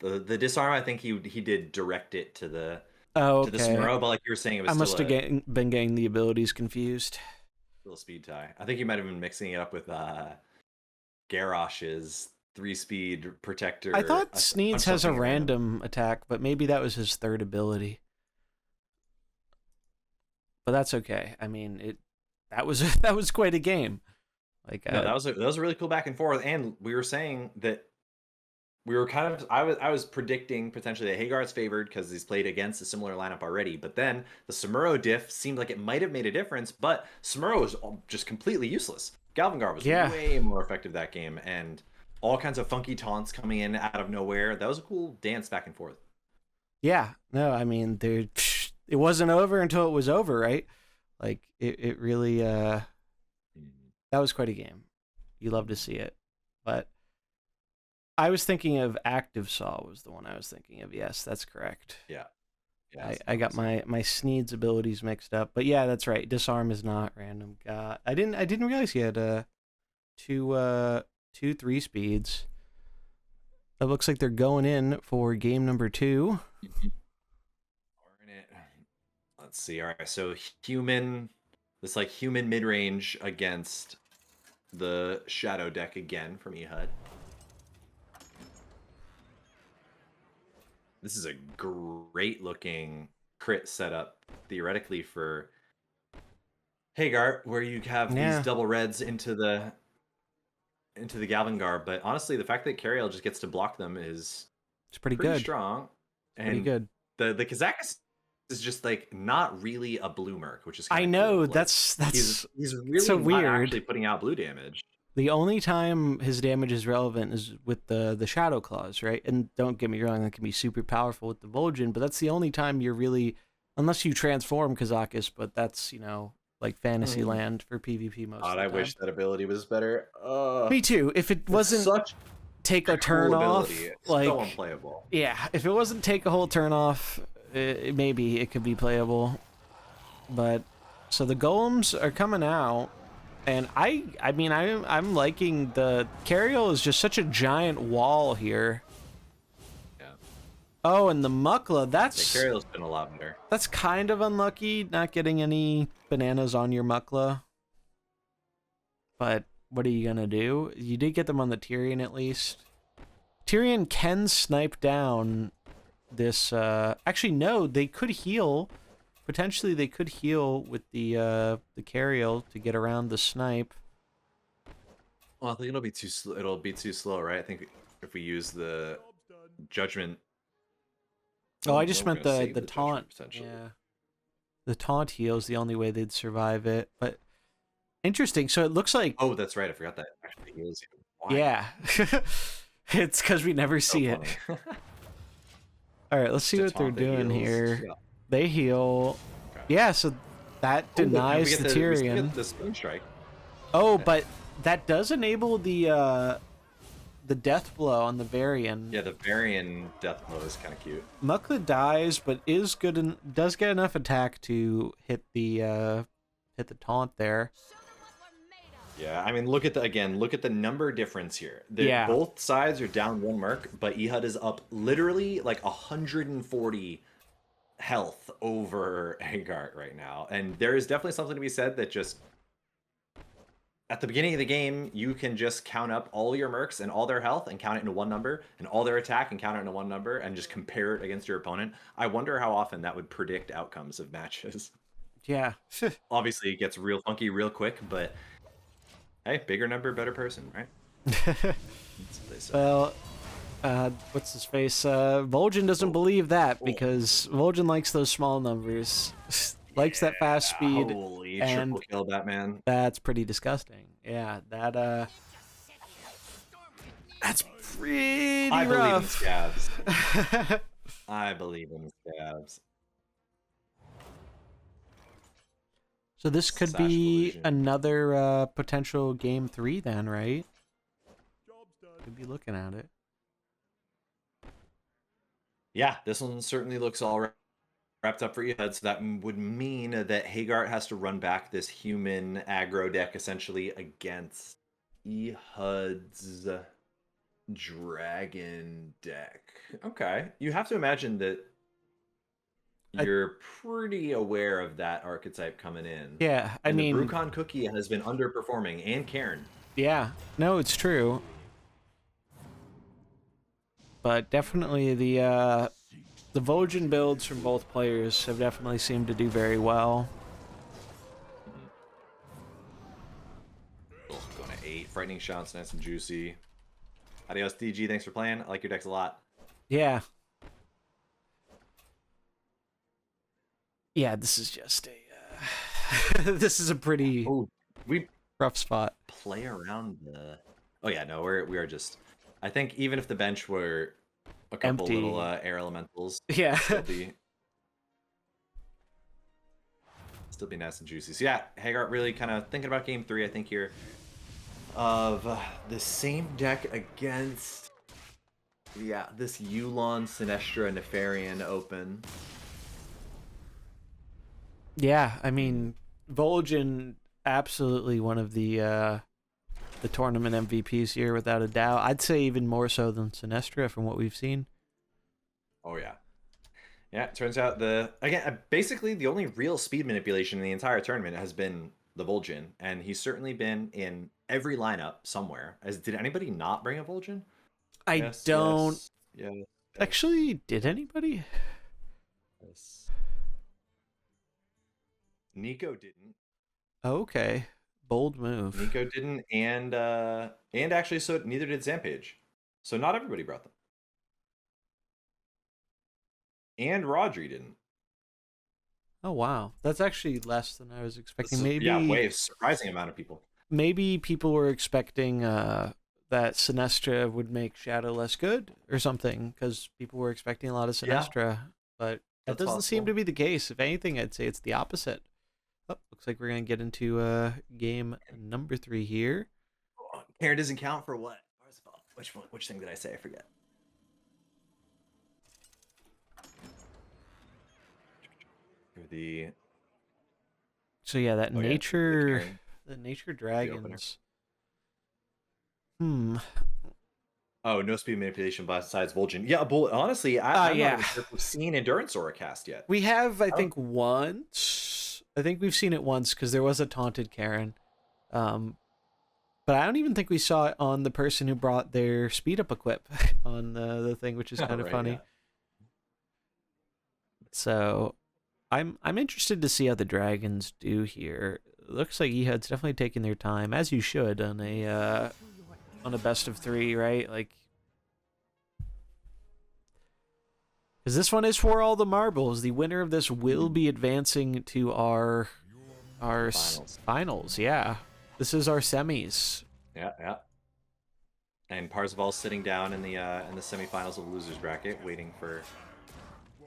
the disarm. I think he did direct it to the Oh, to the okay. Smurro, but like you were saying, it was I must still have been getting the abilities confused. a speed tie. I think you might have been mixing it up with Garrosh's 3-speed protector. I thought Sneeds has a something random attack, but maybe that was his third ability. But that's okay. I mean, that was quite a game. Like No, that was a really cool back and forth, and we were saying that we were kind of I was predicting potentially that Hagar's favored because he's played against a similar lineup already, but then the Samuro diff seemed like it might have made a difference, but Samuro was just completely useless. Galvangar was way more effective that game, and all kinds of funky taunts coming in out of nowhere. That was a cool dance back and forth. Yeah, no, I mean, it wasn't over until it was over, right? Like it really that was quite a game. You love to see it. But I was thinking of Active Saw was the one I was thinking of. Yes, that's correct. Yeah. I got my Sneeds abilities mixed up. But yeah, that's right. Disarm is not random. God, I didn't realize he had two 3-speeds. It looks like they're going in for game number 2. Let's see. All right, so human mid-range against the shadow deck again from Ehud. This is a great looking crit setup theoretically for Hagart, where you have these double reds into the Galvangar, but honestly, the fact that Cariel just gets to block them is pretty good. Strong. And pretty good. The Kazakus is just like not really a blue merc, which is I know cool. That's he's really so not weird. Actually putting out blue damage. The only time his damage is relevant is with the Shadow Claws, right? And don't get me wrong, that can be super powerful with the Vol'jin, but that's the only time you're really, unless you transform Kazakus, but that's, like fantasy land for PvP most of the time. I wish that ability was better. Me too. If it wasn't such take a turn off, it's like so unplayable. Yeah, if it wasn't take a whole turn off, maybe it could be playable. But so the golems are coming out, and I'm liking the Cariel is just such a giant wall here. Yeah. Oh, and the Mukla, that's Cariel's been a lot better. That's kind of unlucky, not getting any bananas on your Mukla. But what are you gonna do? You did get them on the Tyrion at least. Tyrion can snipe down this. Actually, no, they could heal. Potentially, they could heal with the Cariel to get around the snipe. Well, I think it'll be too slow. It'll be too slow, right? I think if we use the judgment. Oh, I just meant the taunt. Yeah, the taunt heal is the only way they'd survive it. But interesting. So it looks like. Oh, that's right. I forgot that actually heals you. Why? Yeah, it's because we never see it. All right, let's see what they're doing here. Yeah. They heal. Okay. Yeah, so that denies the Tyrion. We get the spin strike. Oh, but that does enable the death blow on the Varian. Yeah, the Varian death blow is kind of cute. Mukla dies, but is good and does get enough attack to hit the taunt there. Yeah, I mean, look at the number difference here. Both sides are down 1 merc, but Ehud is up literally like 140 health over Hagart right now. And there is definitely something to be said that just at the beginning of the game, you can just count up all your mercs and all their health and count it into 1 number, and all their attack and count it into 1 number, and just compare it against your opponent. I wonder how often that would predict outcomes of matches. Yeah. Obviously, it gets real funky real quick, but hey, bigger number, better person, right? That's what they say. Well, what's his face? Vol'jin doesn't believe that because Vol'jin likes those small numbers. likes that fast speed. Holy and triple kill, Batman. that's pretty disgusting. Yeah, that's pretty I believe in rough. scabs. I believe in scabs. So this could Sash be Delusion. another potential game 3 then, right? Could be looking at it. Yeah, this one certainly looks all wrapped up for Ehud, so that would mean that Hagart has to run back this human aggro deck essentially against Ehud's dragon deck. Okay, you have to imagine that you're pretty aware of that archetype coming in. Yeah, I mean, the Brucon Cookie has been underperforming, and Cairn. yeah, no, it's true. But definitely the Vol'jin builds from both players have definitely seemed to do very well. Going to 8. Frightening shots, nice and juicy. Adios, DG. Thanks for playing. I like your decks a lot. Yeah. Yeah, this is just a this is a pretty We rough spot. play around the. Oh yeah, no, we are just. I think even if the bench were a couple Empty. little air elementals, Yeah. still be nice and juicy. So yeah, Hagart really kind of thinking about game 3. I think here of the same deck against this Yulon Sinestra Nefarian Open. Yeah, I mean, Vol'jin absolutely one of the tournament MVPs here without a doubt. I'd say even more so than Sinestra from what we've seen. Oh yeah. Yeah, it turns out basically the only real speed manipulation in the entire tournament has been the Vol'jin, and he's certainly been in every lineup somewhere. Did anybody not bring a Vol'jin? I don't Yes. actually. Did anybody? Yes. Nico didn't. Okay, bold move. Nico didn't, and actually, so neither did Zampage. So not everybody brought them. And Rodri didn't. Oh wow, that's actually less than I was expecting. Maybe way surprising amount of people. Maybe people were expecting that Sinestra would make Shadow less good or something, because people were expecting a lot of Sinestra, but that That's doesn't seem possible. to be the case. If anything, I'd say it's the opposite. Oh, looks like we're gonna get into game number 3 here. Karen doesn't count for what? Which thing did I say? I forget. So yeah, that nature, Karen. the nature opener. dragons. Oh, no speed manipulation besides Vol'jin. Yeah, but honestly, I'm yeah. not even sure if we've seen Endurance Aura cast yet. We have, I think, once. I think we've seen it once because there was a taunted Karen. But I don't even think we saw it on the person who brought their speed up equip on the thing, which is kind of funny. Yeah. So I'm interested to see how the dragons do here. It looks like Ehud's definitely taking their time, as you should on a best of 3, right? Like, because this one is for all the marbles. The winner of this will be advancing to our finals. Yeah, this is our semis. Yeah. And Kparzival's sitting down in the semifinals of the losers bracket, waiting for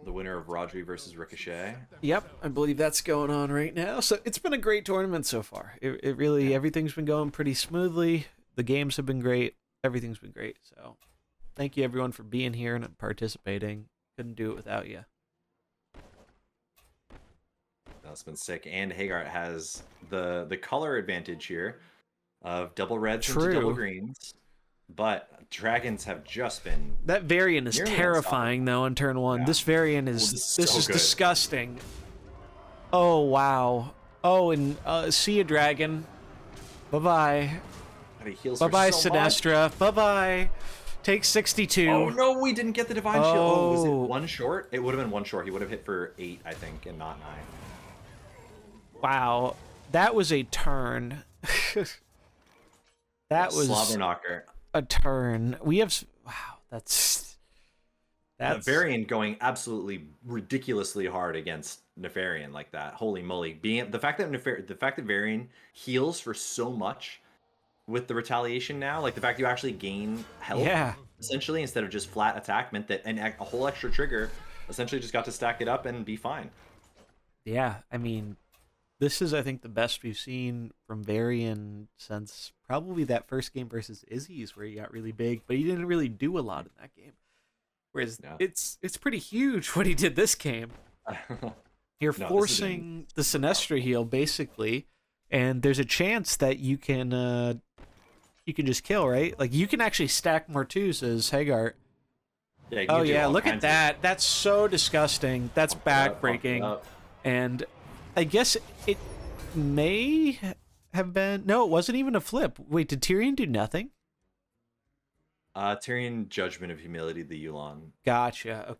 the winner of Rodri versus Ricochet. Yep, I believe that's going on right now. So it's been a great tournament so far. It really, everything's been going pretty smoothly. The games have been great. Everything's been great. So thank you everyone for being here and participating. Couldn't do it without you. That's been sick. And Hagart has the color advantage here of double reds into double greens. But dragons have just been... That variant is terrifying, though, on turn 1. Yeah. This variant is... this is disgusting. Oh, wow. Oh, and see you, dragon. Bye-bye. Bye-bye, Sinestra. Bye-bye. Take 62. Oh, no, we didn't get the Divine Shield. Oh, was it 1 short? It would have been 1 short. He would have hit for 8, I think, and not 9. Wow. That was a turn. That was... Slobber knocker. A turn. We have... Wow, that's... That's Varian going absolutely ridiculously hard against Nefarian like that. Holy moly! Being the fact that Varian heals for so much with the retaliation now, like the fact you actually gain health yeah. essentially instead of just flat attack, meant that a whole extra trigger essentially just got to stack it up and be fine. Yeah, I mean, this is, I think, the best we've seen from Varian since probably that first game versus Issies, where he got really big, but he didn't really do a lot in that game. Whereas Yeah. it's pretty huge what he did this game. You're No, forcing the Sinestra heal basically, and there's a chance that you can just kill, right? Like you can actually stack more twos as Hagart. Yeah, you Oh can do yeah, all look at kinds that. That's so disgusting. That's Pump it up, pump it backbreaking. up. And I guess it may have been... No, it wasn't even a flip. Wait, did Tyrion do nothing? Tyrion Judgment of Humility, the Yu'lon. Gotcha.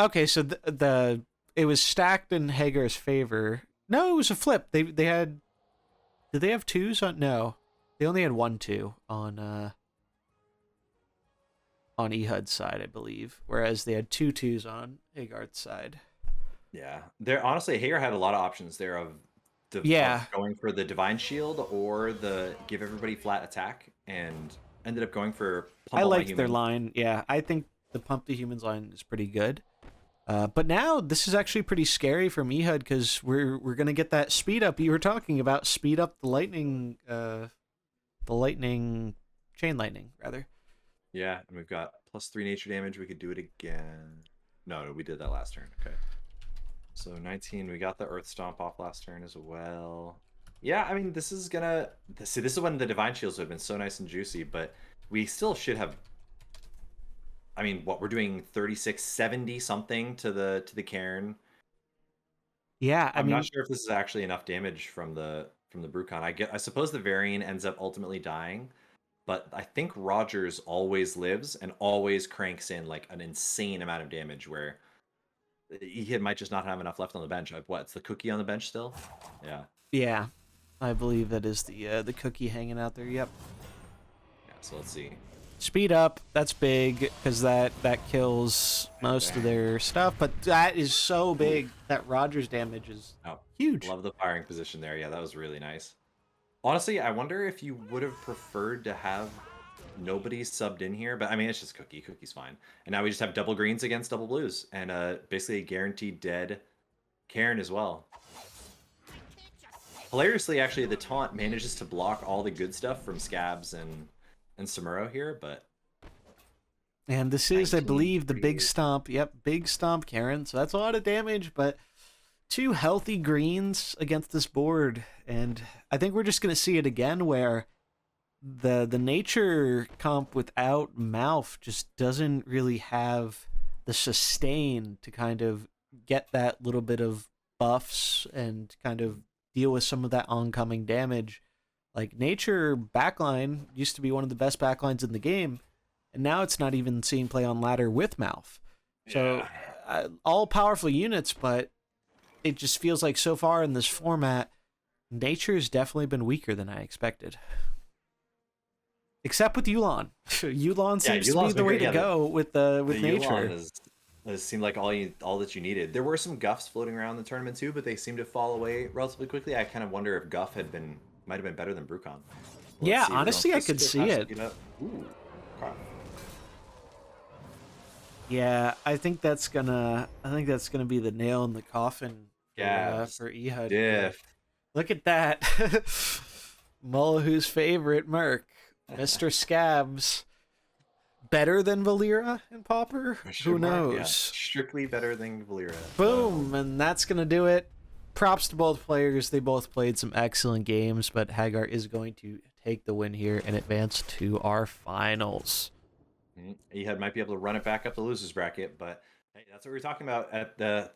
Okay, so the it was stacked in Hagar's favor. No, it was a flip. They had... Did they have twos on... No. They only had 1-2 on Ehud's side, I believe. Whereas they had 2-2s on Hagar's side. Yeah, there honestly, Hagar had a lot of options there of going for the Divine Shield or the give everybody flat attack, and ended up going for I Pummel My liked their Human. line. Yeah, I think the Pump the Humans line is pretty good. But now this is actually pretty scary from Ehud because we're gonna get that speed up you were talking about. Speed up the lightning, chain lightning rather. Yeah, and we've got +3 nature damage. We could do it again. No, we did that last turn. Okay. So 19, we got the Earth Stomp off last turn as well. Yeah, I mean, this is gonna... See, this is when the Divine Shields have been so nice and juicy, but we still should have... I mean, what, we're doing 36, 70 something to the Cairn. Yeah, I'm not sure if this is actually enough damage from the Brucon. I suppose the Varian ends up ultimately dying, but I think Rogers always lives and always cranks in like an insane amount of damage where he might just not have enough left on the bench. What's the cookie on the bench still? Yeah. Yeah, I believe that is the cookie hanging out there. Yep. Yeah. So let's see. Speed up. That's big because that kills most of their stuff. But that is so big that Rogers damage is huge. Love the firing position there. Yeah, that was really nice. Honestly, I wonder if you would have preferred to have nobody subbed in here, but I mean, it's just Cookie. Cookie's fine. And now we just have double greens against double blues, and basically a guaranteed dead Cairn as well. Hilariously, actually, the taunt manages to block all the good stuff from Scabs and Samuro here, but... And this is, I believe, the big stomp. Yep, big stomp, Karen. So that's a lot of damage, but 2 healthy greens against this board. And I think we're just going to see it again where the nature comp without Mouth just doesn't really have the sustain to kind of get that little bit of buffs and kind of deal with some of that oncoming damage. Like, nature backline used to be one of the best backlines in the game, and now it's not even seeing play on ladder with Mouth. So, all powerful units, but it just feels like so far in this format, nature's definitely been weaker than I expected. Except with Yu'lon. Yu'lon seems to be the way to go with nature. It seemed like all that you needed. There were some Guffs floating around the tournament too, but they seemed to fall away relatively quickly. I kind of wonder if Guff might have been better than Brucon. Yeah, honestly, I could see it. Ooh, crap. Yeah, I think that's gonna be the nail in the coffin for Ehud. Yeah. Look at that. Mullahu's favorite Merc, Mr. Scabs. Better than Valera and Pauper? Who knows? Yeah. Strictly better than Valera. Boom, and that's gonna do it. Props to both players. They both played some excellent games, but Hagart is going to take the win here and advance to our finals. Ehud might be able to run it back up the losers bracket, but hey, that's what we were talking about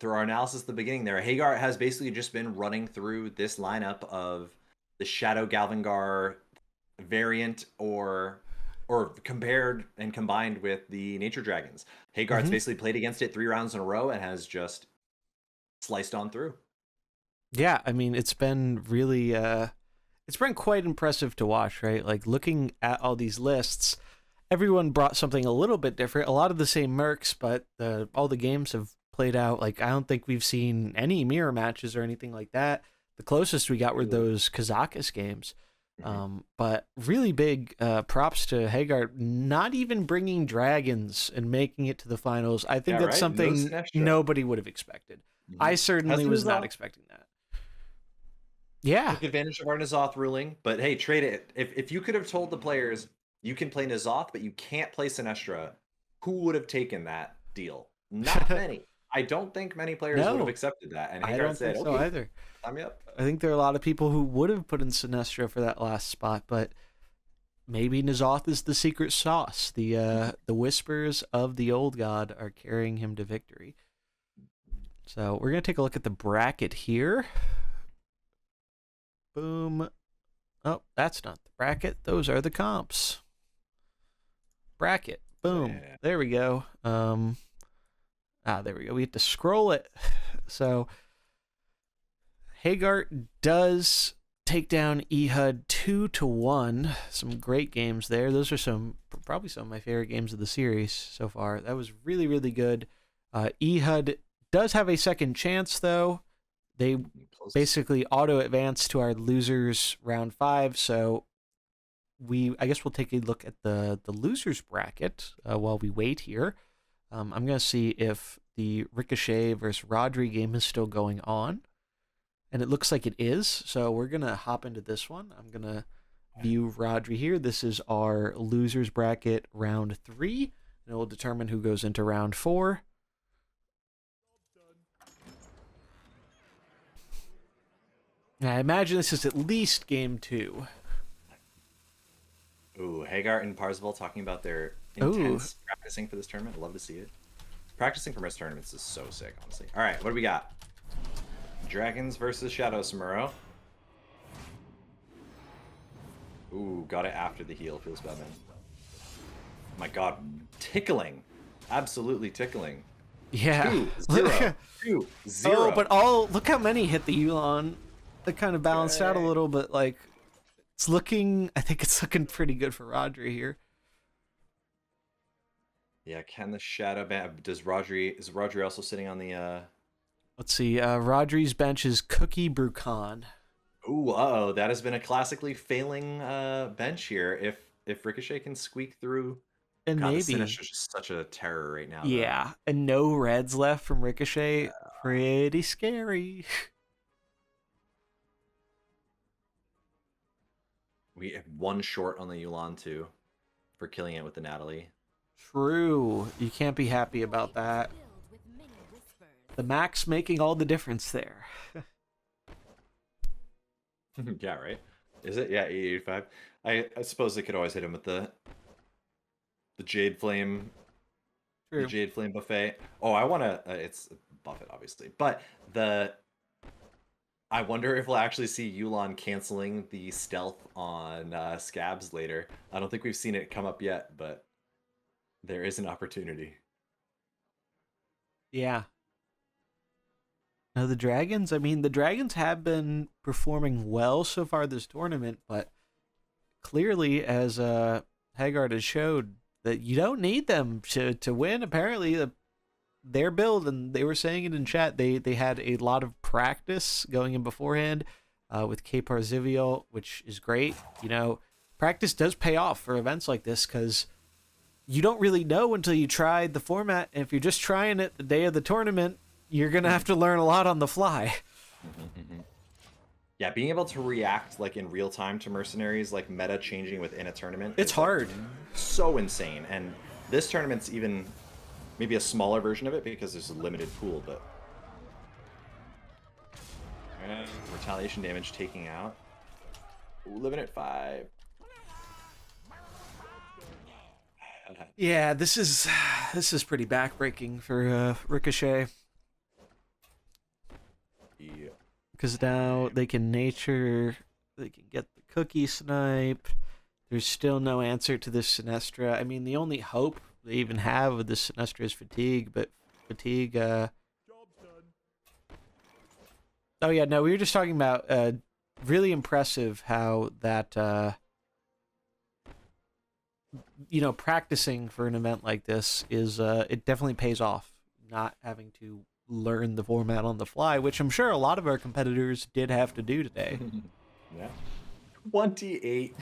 through our analysis at the beginning there. Hagart has basically just been running through this lineup of the Shadow Galvangar variant or compared and combined with the Nature Dragons. Hagart's basically played against it 3 rounds in a row and has just sliced on through. Yeah, I mean, it's been really, it's been quite impressive to watch, right? Like, looking at all these lists, everyone brought something a little bit different. A lot of the same mercs, but all the games have played out. Like, I don't think we've seen any mirror matches or anything like that. The closest we got were those Kazakhstan games. But really big props to Hagart not even bringing dragons and making it to the finals. I think that's something nobody would have expected. I certainly was not expecting that. Yeah. Took advantage of our N'Zoth ruling, but hey, trade it. If you could have told the players you can play N'Zoth, but you can't play Sinestro, who would have taken that deal? Not many. I don't think many players would have accepted that. And I don't think so either. I'm up. I think there are a lot of people who would have put in Sinestro for that last spot, but maybe N'Zoth is the secret sauce. The whispers of the old god are carrying him to victory. So we're going to take a look at the bracket here. Boom. Oh, that's not the bracket. Those are the comps. Bracket. Boom. Yeah. There we go. There we go. We have to scroll it. So Hagart does take down Ehud 2-1. Some great games there. Those are probably some of my favorite games of the series so far. That was really, really good. Ehud does have a second chance, though. They basically auto-advance to our losers round 5, so I guess we'll take a look at the losers bracket while we wait here. I'm going to see if the Ricochet versus Rodri game is still going on, and it looks like it is, so we're going to hop into this one. I'm going to view Rodri here. This is our losers bracket round 3, and it will determine who goes into round 4. I imagine this is at least game 2. Ooh, Hagart and Kparzival talking about their intense practicing for this tournament. I'd love to see it. Practicing for most tournaments is so sick, honestly. All right, what do we got? Dragons versus Shadow Samuro. Ooh, got it after the heal. Feels bad, man. My god, tickling. Absolutely tickling. Yeah. 2-0. 2-0. But look how many hit the Yulon. That kind of balanced out a little, but like I think it's looking pretty good for Rodri here. Yeah, can the shadow ban? Is Rodri also sitting on the Let's see, Rodri's bench is Cookie Brucan. Ooh, that has been a classically failing bench here. If Ricochet can squeak through, and God, maybe Sinestro is just such a terror right now. Yeah, though. And no reds left from Ricochet. Pretty scary. We have one short on the Yulon too for killing it with the Natalie. True. You can't be happy about that. The max making all the difference there. Yeah, right? Is it? Yeah, 885. I suppose they could always hit him with the Jade Flame. True. The Jade Flame buffet. Oh, I want to... it's buffet, obviously. But I wonder if we'll actually see Yulon canceling the stealth on Scabs later. I don't think we've seen it come up yet, but there is an opportunity. Yeah. Now the Dragons, the Dragons have been performing well so far this tournament, but clearly, as Hagart has showed, that you don't need them to win. Apparently, their build, and they were saying it in chat, they had a lot of practice going in beforehand with Kparzival, which is great. Practice does pay off for events like this because you don't really know until you try the format, and if you're just trying it the day of the tournament, you're going to have to learn a lot on the fly. Yeah, being able to react like in real time to Mercenaries, like meta changing within a tournament. It's hard. Like, so insane. And this tournament's even maybe a smaller version of it because there's a limited pool, but retaliation damage taking out. Ooh, living at 5. Yeah, this is pretty backbreaking for Ricochet. Yeah. Because now they can get the cookie snipe. There's still no answer to this Sinestro. The only hope they even have with this Sinestro is fatigue, but fatigue. Oh yeah, no, we were just talking about really impressive how that practicing for an event like this is it definitely pays off. Not having to learn the format on the fly, which I'm sure a lot of our competitors did have to do today. Yeah. 28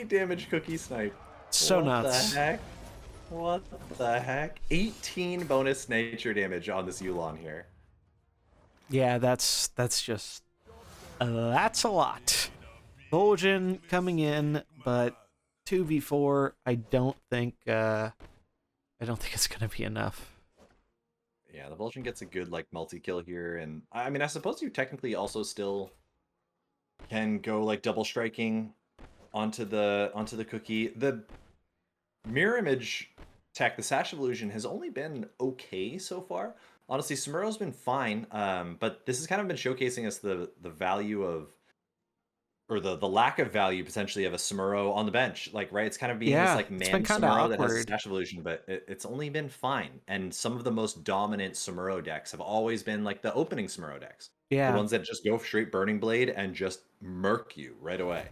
damage cookie snipe. So what nuts. The heck? What the heck? 18 bonus nature damage on this Yulon here. Yeah, that's just that's a lot. Vol'jin coming in, but 2v4, I don't think it's gonna be enough. Yeah, the Vulcan gets a good like multi-kill here, and I mean I suppose you technically also still can go like double striking onto the cookie. The mirror image tech, the Sash of Illusion, has only been okay so far. Honestly, Sumuro's been fine, but this has kind of been showcasing us the value of, or the lack of value potentially of a Sumuro on the bench. Like, right, it's kind of being this Yeah, like it's been man kind of Sumuro that has a awkward. Sash of Illusion, but it's only been fine. And some of the most dominant Sumuro decks have always been like the opening Sumuro decks. The Yeah, ones that just go straight Burning Blade and just murk you right away.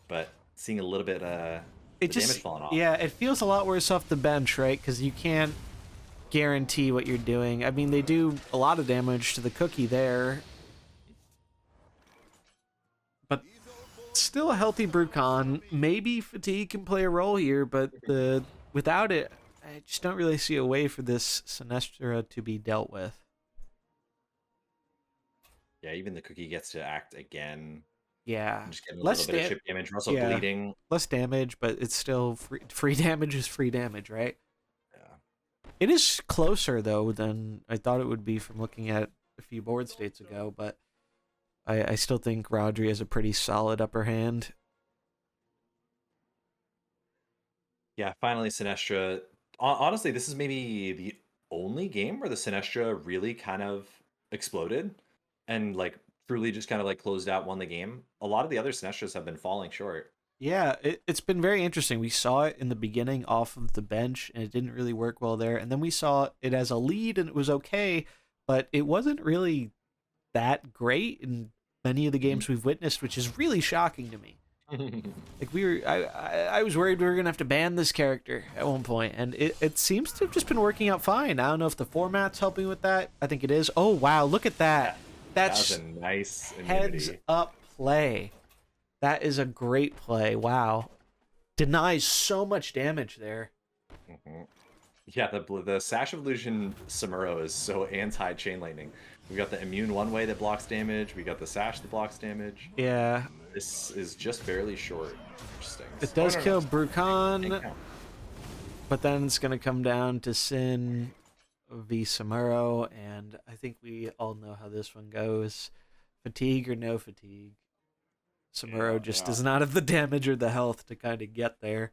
But seeing a little bit it the damage just falling off. yeah, it feels a lot worse off the bench, right? Because you can't guarantee what you're doing. I mean, they do a lot of damage to the cookie there, but still a healthy Brucon. Maybe fatigue can play a role here, but without it, I just don't really see a way for this Sinestra to be dealt with. Yeah, even the cookie gets to act again. Yeah, I'm just getting a little bit of chip damage. We're also bleeding. Less damage, but it's still free damage is free damage, right? Yeah. It is closer though than I thought it would be from looking at a few board states ago, but I still think Rodri has a pretty solid upper hand. Yeah, finally Sinestra. Honestly, this is maybe the only game where the Sinestra really kind of exploded and like truly just kind of like closed out, won the game. A lot of the other Sinestras have been falling short. Yeah, it's been very interesting. We saw it in the beginning off of the bench, and it didn't really work well there. And then we saw it as a lead, and it was okay, but it wasn't really that great in many of the games we've witnessed, which is really shocking to me. Like I was worried we were gonna have to ban this character at one point, and it seems to have just been working out fine. I don't know if the format's helping with that. I think it is. Oh wow, look at that! That was That's a nice heads immunity. up play. That is a great play. Wow, denies so much damage there. Mhm. Yeah, the Sash of Illusion Samuro is so anti Chain Lightning. We got the immune one way that blocks damage. We got the Sash that blocks damage. Yeah, This is just barely short. Interesting. it does kill Didn't Brucon, count. but then it's gonna come down to Sin v Samuro, and I think we all know how this one goes. Fatigue or no fatigue. Samuro just does not have the damage or the health to kind of get there.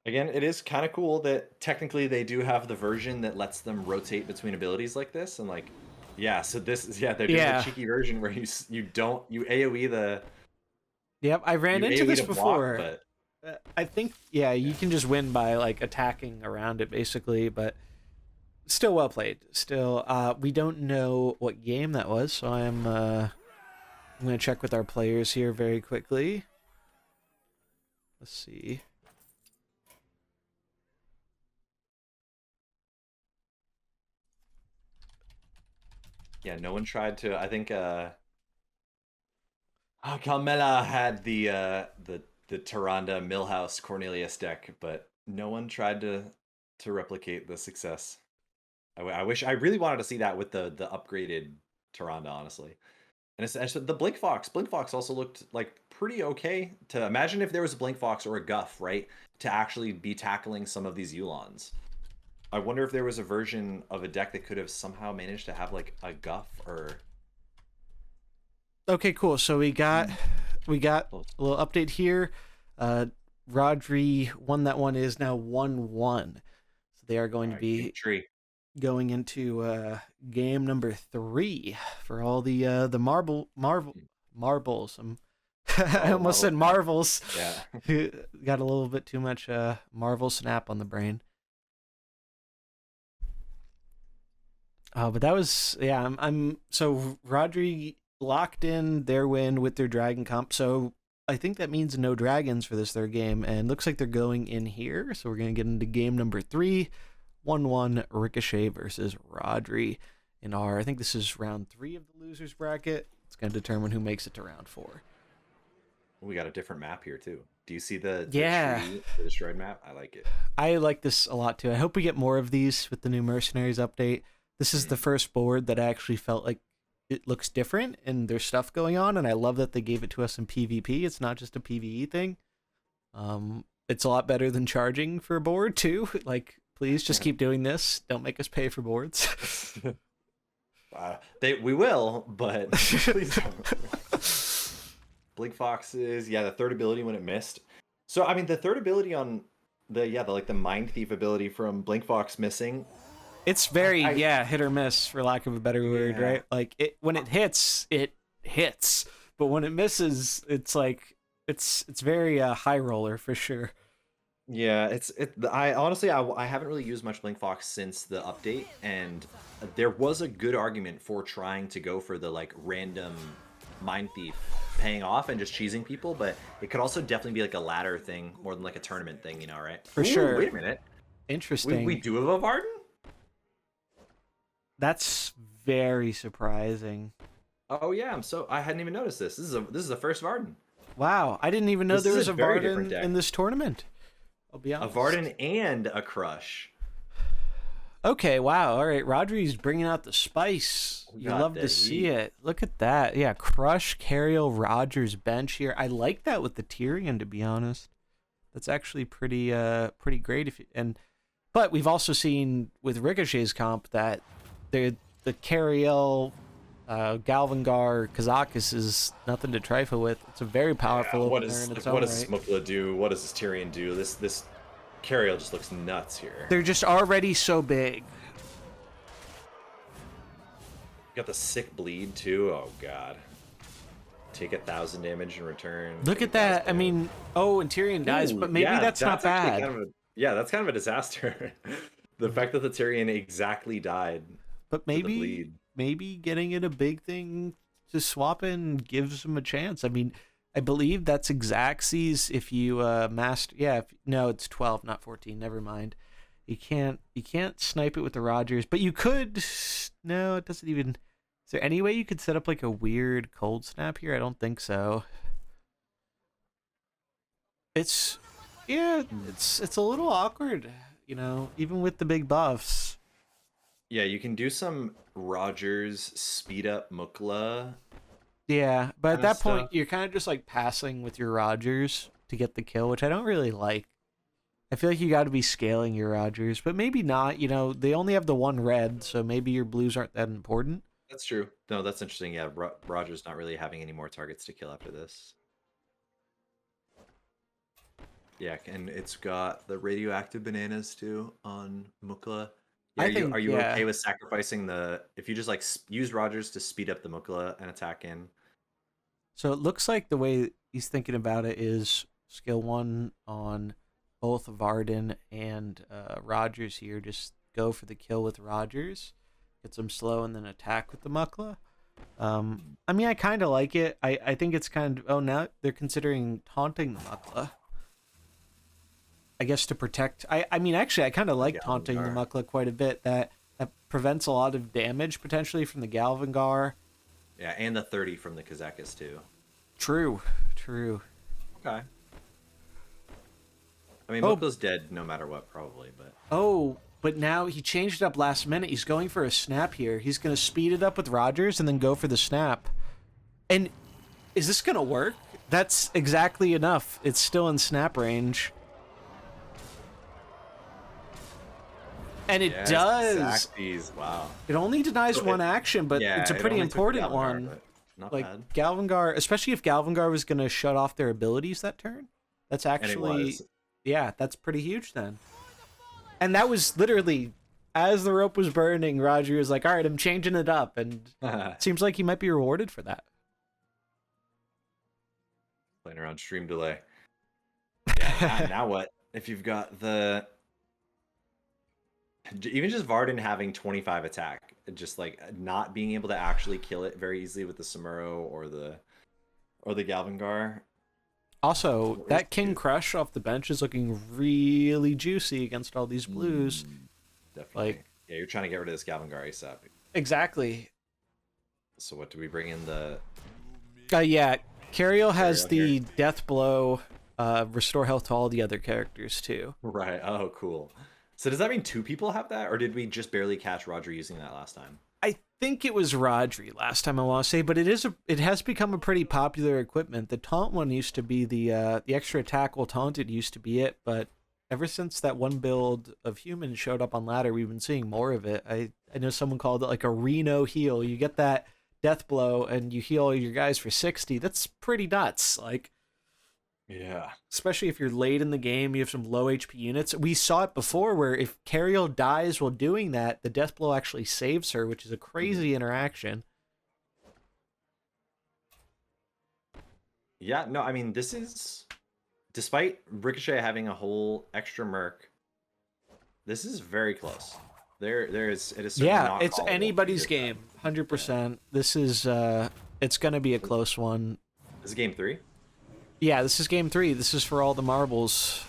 Again, it is kind of cool that technically they do have the version that lets them rotate between abilities like this, and like, yeah. So this is they're doing Yeah. the cheeky version where you AOE the Yep, I ran you into AOE this to block, before. but I think, yeah, you can just win by like attacking around it basically, but still well played. Still, we don't know what game that was, so I'm gonna check with our players here very quickly. Let's see. yeah, no one tried to. I think Calmella had the Tyrande Millhouse Cornelius deck, but no one tried to replicate the success. I wish I really wanted to see that with the upgraded Tyrande, honestly. And it's the Blink Fox. Blink Fox also looked like pretty okay. To imagine if there was a Blink Fox or a Guff, right, to actually be tackling some of these Yulons. I wonder if there was a version of a deck that could have somehow managed to have like a Guff or. Okay, cool. So we got a little update here. Rodri won that one, is now 1-1. So they are going to be tree. going into game number 3 for all the marbles. I almost said marvels. Yeah. Got a little bit too much Marvel snap on the brain. But that was, yeah. I'm so Rodri locked in their win with their Dragon Comp. So I think that means no dragons for this third game, and looks like they're going in here. So we're going to get into game number 3, 1-1 Ricochet versus Rodri in our, I think this is round 3 of the losers bracket. It's going to determine who makes it to round 4. We got a different map here too. Do you see the Yeah, the destroyed map? I like it. I like this a lot too. I hope we get more of these with the new Mercenaries update. This is the first board that I actually felt like it looks different and there's stuff going on, and I love that they gave it to us in PvP. It's not just a PvE thing. It's a lot better than charging for a board too. Like, please just keep doing this. Don't make us pay for boards. We will, but please don't. Blink Foxes, yeah, the third ability when it missed. So I mean, the third ability on the Mind Thief ability from Blink Fox missing. It's very hit or miss, for lack of a better word, right? Like when it hits, but when it misses, it's like it's very high roller for sure. Yeah, I honestly I haven't really used much Blink Fox since the update, and there was a good argument for trying to go for the like random Mind Thief paying off and just cheesing people, but it could also definitely be like a ladder thing more than like a tournament thing, you know, right? For sure. Wait a minute. Interesting. We do have a Varden? That's very surprising. Oh yeah, I hadn't even noticed this. This is the first Varden. Wow, I didn't even know there was a Varden in this tournament. I'll be honest. A Varden and a Crush. Okay, wow. All right, Rodri's bringing out the spice. You love to see it. Look at that. Yeah, Crush, Cariel, Rogers bench here. I like that with the Tyrion, to be honest. That's actually pretty great. But we've also seen with Ricochet's comp that the Cariel, Galvangar, Kazakis is nothing to trifle with. It's a very powerful opener in its own what right. does Smukla do? What does this Tyrion do? This Cariel just looks nuts here. They're just already so big. Got the sick bleed too. Oh god. Take 1,000 damage in return. Look at that. I mean, and Tyrion dies, but maybe that's not bad. That's kind of a disaster. The fact that the Tyrion exactly died. But maybe getting it a big thing to swap in gives him a chance. I mean, I believe that's Xaxes if you master. Yeah, no, it's 12, not 14. Never mind. You can't snipe it with the Rogers, but you could. No, it doesn't even. Is there any way you could set up like a weird cold snap here? I don't think so. It's a little awkward, you know, even with the big buffs. Yeah, you can do some Rogers speed up Mukla. Yeah, but at that point, you're kind of just like passing with your Rogers to get the kill, which I don't really like. I feel like you got to be scaling your Rogers, but maybe not. You know, they only have the one red, so maybe your blues aren't that important. That's true. No, that's interesting. Yeah, Rogers not really having any more targets to kill after this. Yeah, and it's got the radioactive bananas too on Mukla. Yeah, are you okay with sacrificing if you just like use Rogers to speed up the Mukla and attack in? So it looks like the way he's thinking about it is skill 1 on both Varden and Rogers here. Just go for the kill with Rogers, get some slow, and then attack with the Mukla. I mean, I kind of like it. I think it's kind of... Oh, now they're considering taunting the Mukla. I guess to protect... I mean, actually, I kind of like taunting the Mukla quite a bit. That prevents a lot of damage, potentially, from the Galvangar. Yeah, and the 30 from the Kazakis, too. True. Okay. I mean, Mukla's dead no matter what, probably, but... Oh, but now he changed it up last minute. He's going for a snap here. He's going to speed it up with Rogers and then go for the snap. And is this going to work? That's exactly enough. It's still in snap range. And it does. Exacties. Wow. It only denies one action, but it's a pretty important one. Not like bad. Galvangar, especially if Galvangar was going to shut off their abilities that turn. That's actually, that's pretty huge then. And that was literally, as the rope was burning, Roger was like, all right, I'm changing it up. And it seems like he might be rewarded for that. Playing around stream delay. Yeah, now what? If you've got even just Varden having 25 attack, just like not being able to actually kill it very easily with the Samuro or the Galvangar, Also, that King Crush off the bench is looking really juicy against all these blues. Definitely. Like, yeah, you're trying to get rid of this Galvangar ASAP. Exactly. So what do we bring in the... Yeah, Cariel has Cariel the here. Death Blow, restore health to all the other characters too. Right. Oh, cool. So does that mean 2 people have that, or did we just barely catch Rodri using that last time? I think it was Rodri last time, I want to say, but it has become a pretty popular equipment. The taunt one used to be the extra attack while taunted used to be it, but ever since that one build of human showed up on ladder, we've been seeing more of it. I know someone called it like a Reno heal. You get that death blow and you heal your guys for 60. That's pretty nuts. Like, Yeah. especially if you're late in the game, you have some low HP units. We saw it before where if Cariel dies while doing that, the death blow actually saves her, which is a crazy interaction. Yeah, no, I mean, this is... Despite Ricochet having a whole extra merc, this is very close. It is certainly not It's callable anybody's for your game, side. 100%. This is it's gonna be a close one. This is game 3? Yeah, this is game 3. This is for all the marbles.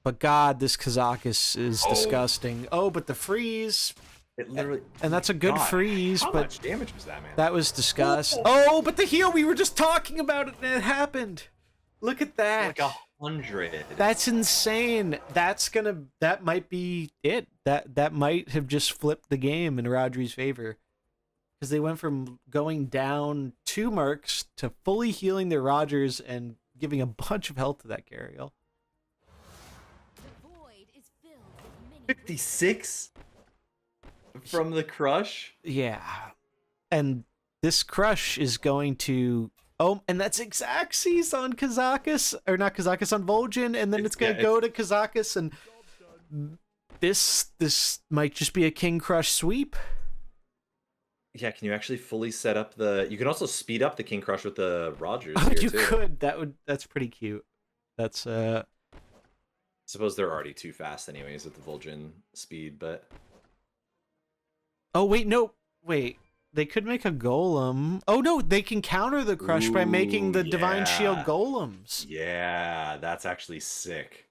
But God, this Kazakus is disgusting. Oh, but the freeze, It literally... and that's a good God, freeze, How but much damage was that, man? that was disgust. Oh, but the heal, we were just talking about it and it happened. Look at that. Like 100. That's insane. That might be it. That might have just flipped the game in Rodri's favor. Because they went from going down 2 mercs to fully healing their Rogers and giving a bunch of health to that Cariel. 56 from the crush. Yeah. And this crush is going to... Oh, and that's Xaxis on Kazakus. Or not Kazakus, on Vol'jin. And then it's going to go to Kazakus. And this might just be a King Crush sweep. Yeah, can you actually fully set up the... You can also speed up the King Crush with the Rogers Oh, here, you too. could. That's pretty cute. That's Suppose they're already too fast anyways with the Vol'jin speed, but... Oh, wait, no. Wait. They could make a golem. Oh, no, they can counter the crush by making the Divine Shield yeah. golems. Yeah, that's actually sick.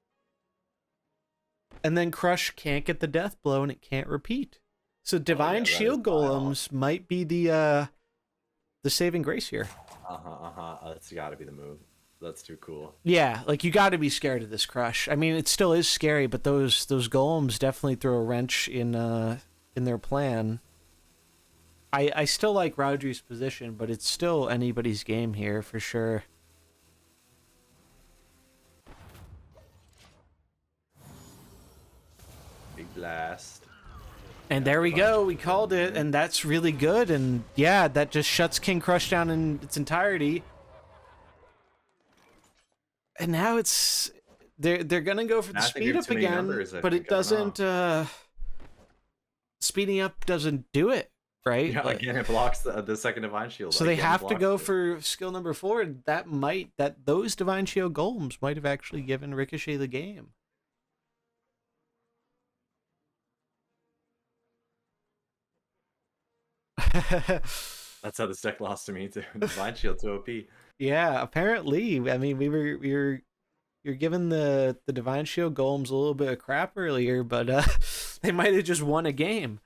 And then crush can't get the death blow and it can't repeat. So Divine that Shield is wild. golems might be the saving grace here. That's gotta be the move. That's too cool. Yeah, like you got to be scared of this crush. I mean, it still is scary, but those golems definitely throw a wrench in their plan. I still like Rodri's position, but it's still anybody's game here for sure. Big blast. And there we go. We called it, and that's really good. And yeah, that just shuts King Crush down in its entirety. And now it's they're gonna go for the I think speed we have up too many again, numbers, I but think. it I don't doesn't. Speeding up doesn't do it, right? Yeah, Like, again, it blocks the second Divine Shield. so they Again, have to blocks go it. for skill number 4. And those Divine Shield golems might have actually given Ricochet the game. That's how this deck lost to me too. Divine Shield to OP. Yeah, apparently. I mean, you're giving the Divine Shield golems a little bit of crap earlier, but they might have just won a game.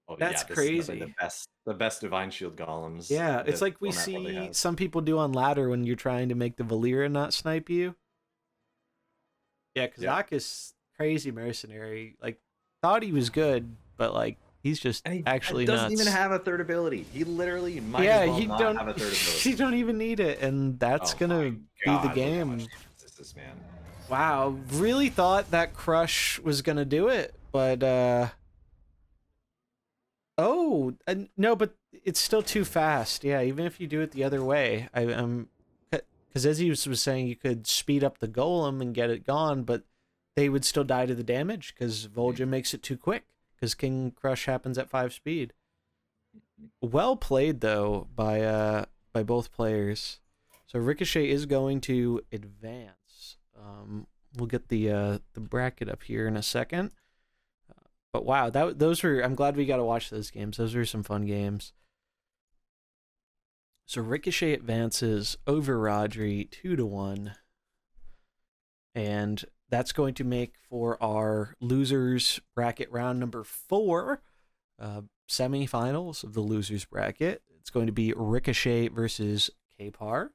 Oh, That's yeah, this crazy. Is definitely the best Divine Shield golems. Yeah, it's that like we format probably see has. some people do on ladder when you're trying to make the Valera not snipe you. Yeah, Kazakus, crazy mercenary. Like, thought he was good, but like he's just And he actually doesn't nuts. even have a third ability. He literally might Yeah, as well you not don't. have a third ability. You don't even need it, and that's Oh gonna my be God, the look how game. much damage this man. Wow, really thought that crush was gonna do it, but no, but it's still too fast. Yeah, even if you do it the other way, because as he was saying, you could speed up the golem and get it gone, but they would still die to the damage because Vol'jin makes it too quick. Because King Crush happens at 5 speed. Well played though by both players. So Ricochet is going to advance. We'll get the bracket up here in a second. But wow, those were. I'm glad we got to watch those games. Those were some fun games. So Ricochet advances over Rodri 2-1. And that's going to make for our losers bracket round number 4, semifinals of the losers bracket. It's going to be Ricochet versus Kpar.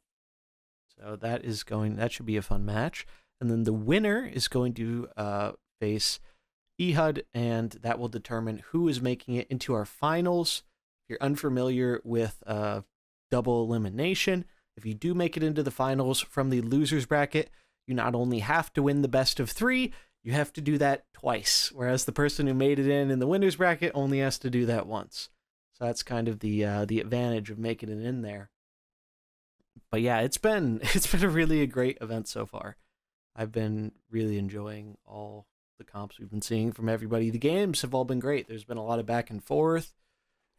So that should be a fun match. And then the winner is going to face Ehud, and that will determine who is making it into our finals. If you're unfamiliar with double elimination, if you do make it into the finals from the losers bracket, you not only have to win the best of 3, you have to do that twice, whereas the person who made it in the winners bracket only has to do that once. So that's kind of the advantage of making it in there. But yeah, it's been a great event so far. I've been really enjoying all the comps we've been seeing from everybody. The games have all been great. There's been a lot of back and forth.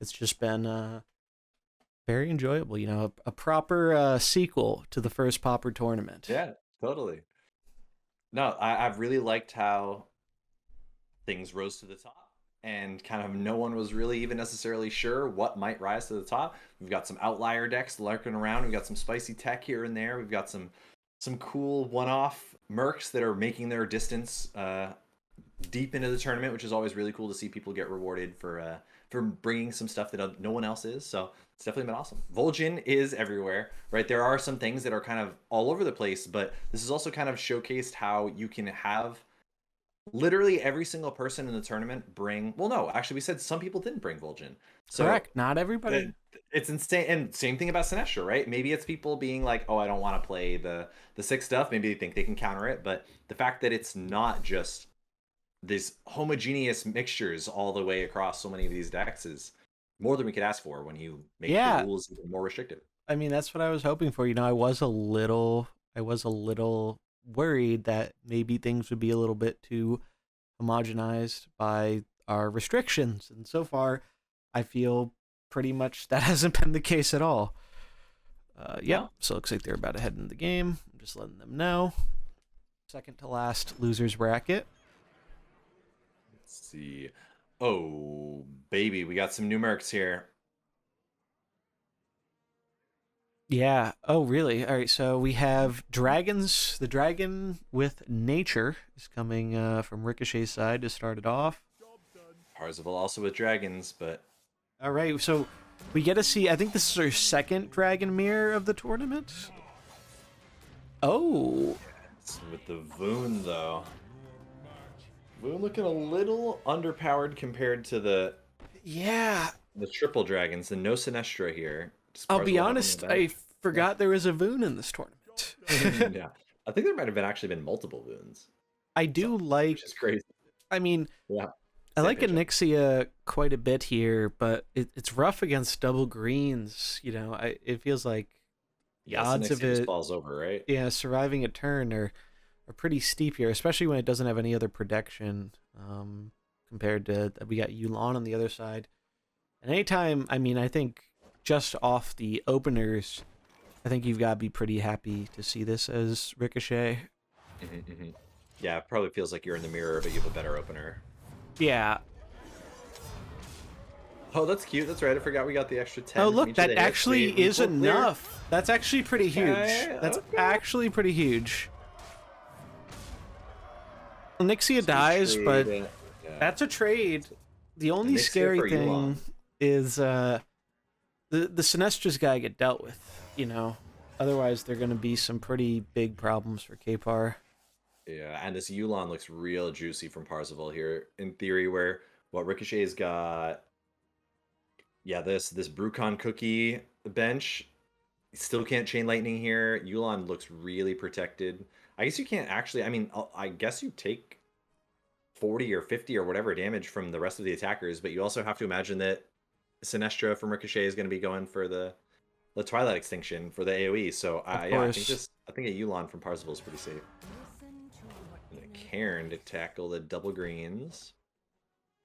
It's just been very enjoyable. You know, a proper sequel to the first Pauper tournament. Yeah, totally. No, I've really liked how things rose to the top, and kind of no one was really even necessarily sure what might rise to the top. We've got some outlier decks lurking around. We've got some spicy tech here and there. We've got some cool one-off mercs that are making their distance deep into the tournament, which is always really cool to see people get rewarded for bringing some stuff that no one else is. So it's definitely been awesome. Vol'jin is everywhere, right? There are some things that are kind of all over the place, but this is also kind of showcased how you can have literally every single person in the tournament bring. Well, no, actually, we said some people didn't bring Vol'jin. So correct, not everybody. It's insane. And same thing about Sinestro, right? Maybe it's people being like, oh, I don't want to play the 6 stuff. Maybe they think they can counter it, but the fact that it's not just these homogeneous mixtures all the way across so many of these decks is more than we could ask for when you make the rules even more restrictive. I mean, that's what I was hoping for. You know, I was a little worried that maybe things would be a little bit too homogenized by our restrictions, and so far I feel pretty much that hasn't been the case at all. Yeah, so it looks like they're about to head into the game. I'm just letting them know. Second to last losers bracket. Let's see. Oh, baby, we got some new mercs here. Yeah. Oh, really? All right. So we have dragons. The dragon with nature is coming from Ricochet's side to start it off. Kparzival also with dragons, but all right. So we get to see. I think this is our second dragon mirror of the tournament. Oh. It's with the Voon though. Voon looking a little underpowered compared to the triple dragons. The no Sinestro here. I'll be honest, I forgot there was a Voon in this tournament. Yeah, I think there might have been multiple Voons. I do like. Which is crazy. I mean, yeah, I like Onyxia quite a bit here, but it's rough against double greens. You know, it feels like the odds of it falls over, right? Yeah, surviving a turn are pretty steep here, especially when it doesn't have any other protection. Compared to we got Yu'lon on the other side, and anytime, I mean, I think just off the openers, I think you've got to be pretty happy to see this as Ricochet. Yeah, it probably feels like you're in the mirror, but you have a better opener. Yeah. Oh, that's cute. That's right. I forgot we got the extra 10. Oh, look, that actually is enough. That's actually pretty huge. That's actually pretty huge. Onyxia dies, but that's a trade. The only scary thing is the Sinestra's got to get dealt with, you know. Otherwise, they're going to be some pretty big problems for Kpar. Yeah, and this Yu'lon looks real juicy from Kparzival here. In theory, where what Ricochet's got, this Brucon cookie bench, still can't chain lightning here. Yu'lon looks really protected. I guess you can't actually. I mean, I guess you take 40 or 50 or whatever damage from the rest of the attackers, but you also have to imagine that Sinestro from Ricochet is going to be going for the Twilight Extinction for the AoE. So I think a Yu'lon from Kparzival is pretty safe. And a Cairn to tackle the double greens.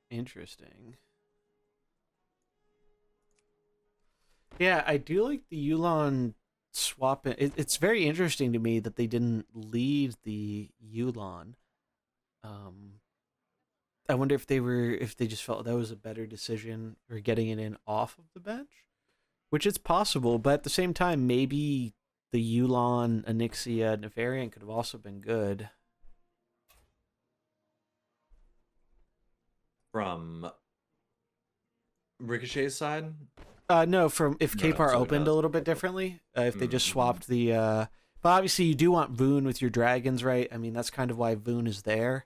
Interesting. Yeah, I do like the Yu'lon swap. It's very interesting to me that they didn't lead the Yu'lon. I wonder if they just felt that was a better decision for getting it in off of the bench, which is possible, but at the same time, maybe the Yulon, Onyxia, Nefarian could have also been good. From Ricochet's side? No, from if No, Kpar so opened no. a little bit differently, if they just Mm-hmm. swapped the. But obviously, you do want Voon with your dragons, right? I mean, that's kind of why Voon is there.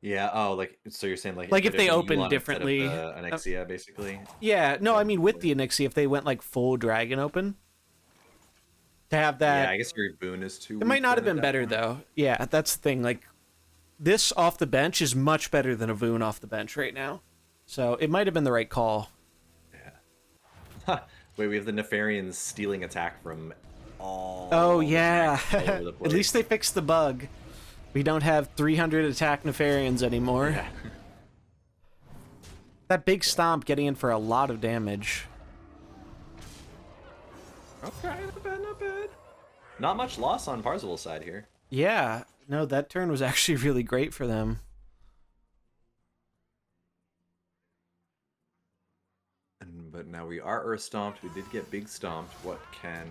Yeah. Oh, like so you're saying Like if it had they been opened Yulon instead of differently. the Onyxia, basically. Yeah, no, I mean with the Onyxia, if they went like full dragon open, to have that. Yeah, I guess your boon is too. It might weak not then have at been that better point. though. Yeah, that's the thing. Like this off the bench is much better than a Voon off the bench right now. So it might have been the right call. Yeah. Wait, we have the Nefarians stealing attack from all. Oh the yeah. decks all over the At place. least they fixed the bug. We don't have 300 attack Nefarians anymore. Yeah. That big stomp getting in for a lot of damage. Okay, not bad, not bad. Not much loss on Kparzival's side here. Yeah, no, that turn was actually really great for them. But now we are Earth Stomped. We did get Big Stomped. What can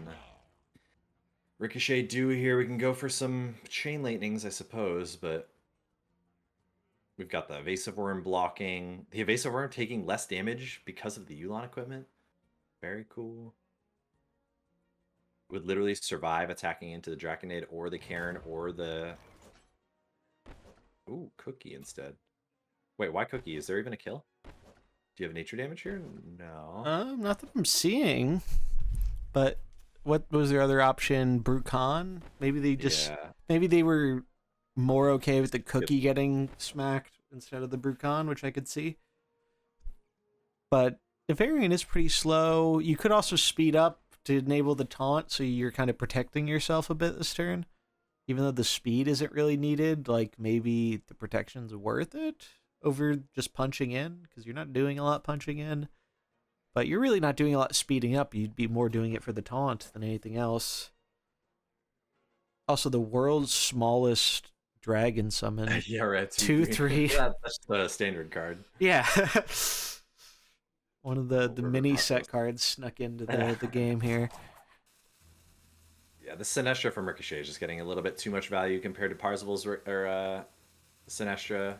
Ricochet do here? We can go for some Chain Lightnings, I suppose, but we've got the Evasive Worm blocking. The Evasive Worm taking less damage because of the Yulon equipment. Very cool. Would literally survive attacking into the Draconid or the Cairn or the... Ooh, Cookie instead. Wait, why Cookie? Is there even a kill? Do you have nature damage here? No. Not that I'm seeing. But what was their other option? Brucon? Maybe they just... Yeah. Maybe they were more okay with the Cookie getting smacked instead of the Brucon, which I could see. But Nefarian is pretty slow. You could also speed up to enable the taunt, so you're kind of protecting yourself a bit this turn. Even though the speed isn't really needed, like maybe the protection's worth it over just punching in, because you're not doing a lot punching in. But you're really not doing a lot speeding up. You'd be more doing it for the taunt than anything else. Also, the world's smallest dragon summon. Yeah, right. 2/3. Yeah, that's the standard card. Yeah. One of the River mini Crossroads. set cards snuck into the game here. Yeah, the Sinestro from Ricochet is just getting a little bit too much value compared to Parzival's Sinestro.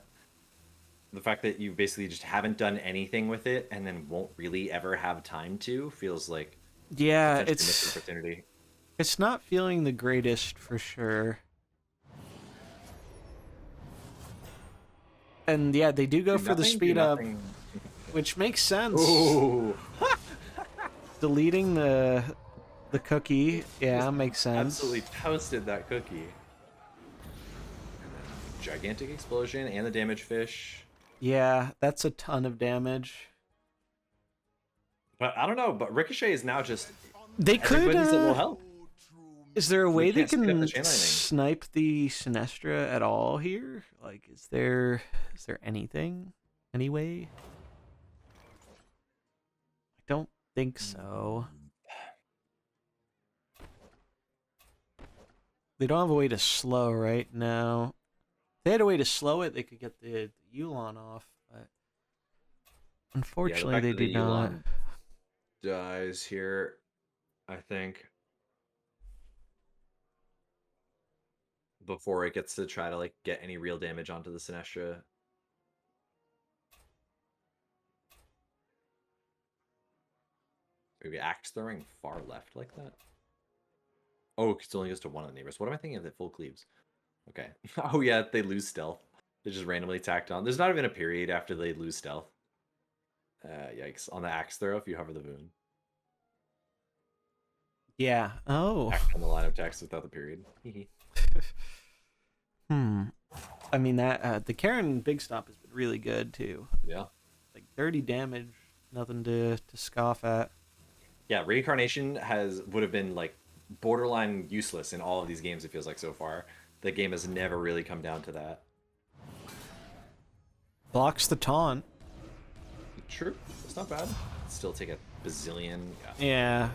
The fact that you basically just haven't done anything with it and then won't really ever have time to feels like Yeah, potentially missed opportunity. it's not feeling the greatest for sure. And yeah, they do go Do for the nothing, do speed up, nothing. which makes sense. Ooh, Deleting the cookie, yeah, makes sense. absolutely toasted that cookie. Gigantic explosion and the damage fish. Yeah, that's a ton of damage. But I don't know, but Ricochet is now just They could. everybody's a little help. Is there a way they can't speed up the can chain lightning. snipe the Sinestra at all here? Like, is there anything? Any way? I don't think so. They don't have a way to slow right now. If they had a way to slow it, they could get the Yulon off, but unfortunately fact they that the do not. Yulon dies here, I think, before it gets to try to like get any real damage onto the Sinestra. Maybe axe throwing far left like that. Oh, it only goes to one of the neighbors. What am I thinking of that full cleaves? Okay. Oh yeah, they lose stealth. They just randomly tacked on. There's not even a period after they lose stealth. Yikes. On the axe throw, if you hover the boon. Yeah. Oh. Act on the line of text without the period. I mean that the Karen Big Stop has been really good too. Yeah. Like 30 damage, nothing to scoff at. Yeah, reincarnation would have been like borderline useless in all of these games, it feels like so far. The game has never really come down to that. Blocks the taunt. True. It's not bad. Still take a bazillion. Yeah.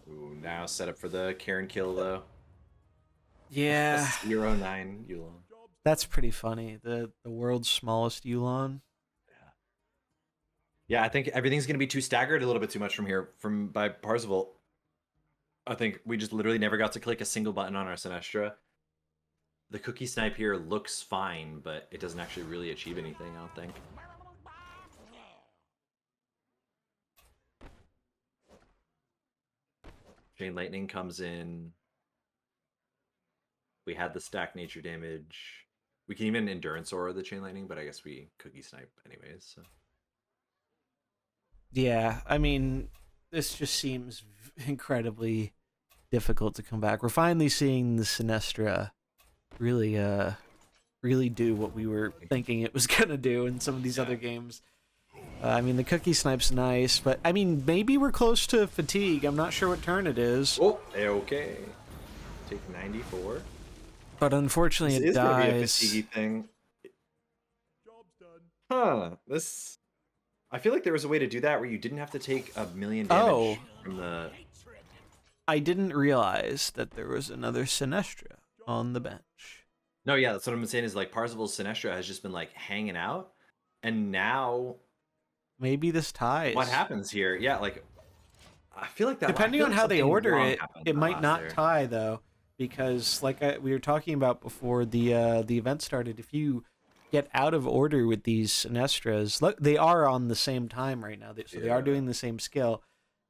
Ooh, now set up for the Karen kill though. Yeah. 0-9 Yulon. That's pretty funny. The world's smallest Yulon. Yeah, I think everything's gonna be too staggered a little bit too much from here by Kparzival. I think we just literally never got to click a single button on our Sinestra. The cookie snipe here looks fine, but it doesn't actually really achieve anything, I don't think. Chain Lightning comes in. We had the stack nature damage. We can even Endurance Aura the Chain Lightning, but I guess we cookie snipe anyways. So. Yeah, I mean, this just seems incredibly difficult to come back. We're finally seeing the Sinestra really do what we were thinking it was gonna do in some of these other games. I mean, the cookie snipe's nice, but I mean, maybe we're close to fatigue. I'm not sure what turn it is. Oh, okay. Take 94. But unfortunately, This it is gonna be a dies. fatiguey thing. Job's done. Huh. This. I feel like there was a way to do that where you didn't have to take a million damage from the. I didn't realize that there was another Sinestra on the bench. No, yeah, that's what I'm saying. Is like Parzival's Sinestra has just been like hanging out, and now. Maybe this ties. What happens here? Yeah, like. I feel like that. Depending on how they order it, it might not there. tie though, because like we were talking about before the event started, if you get out of order with these Sinestras, look, they are on the same time right now, so they are doing the same skill,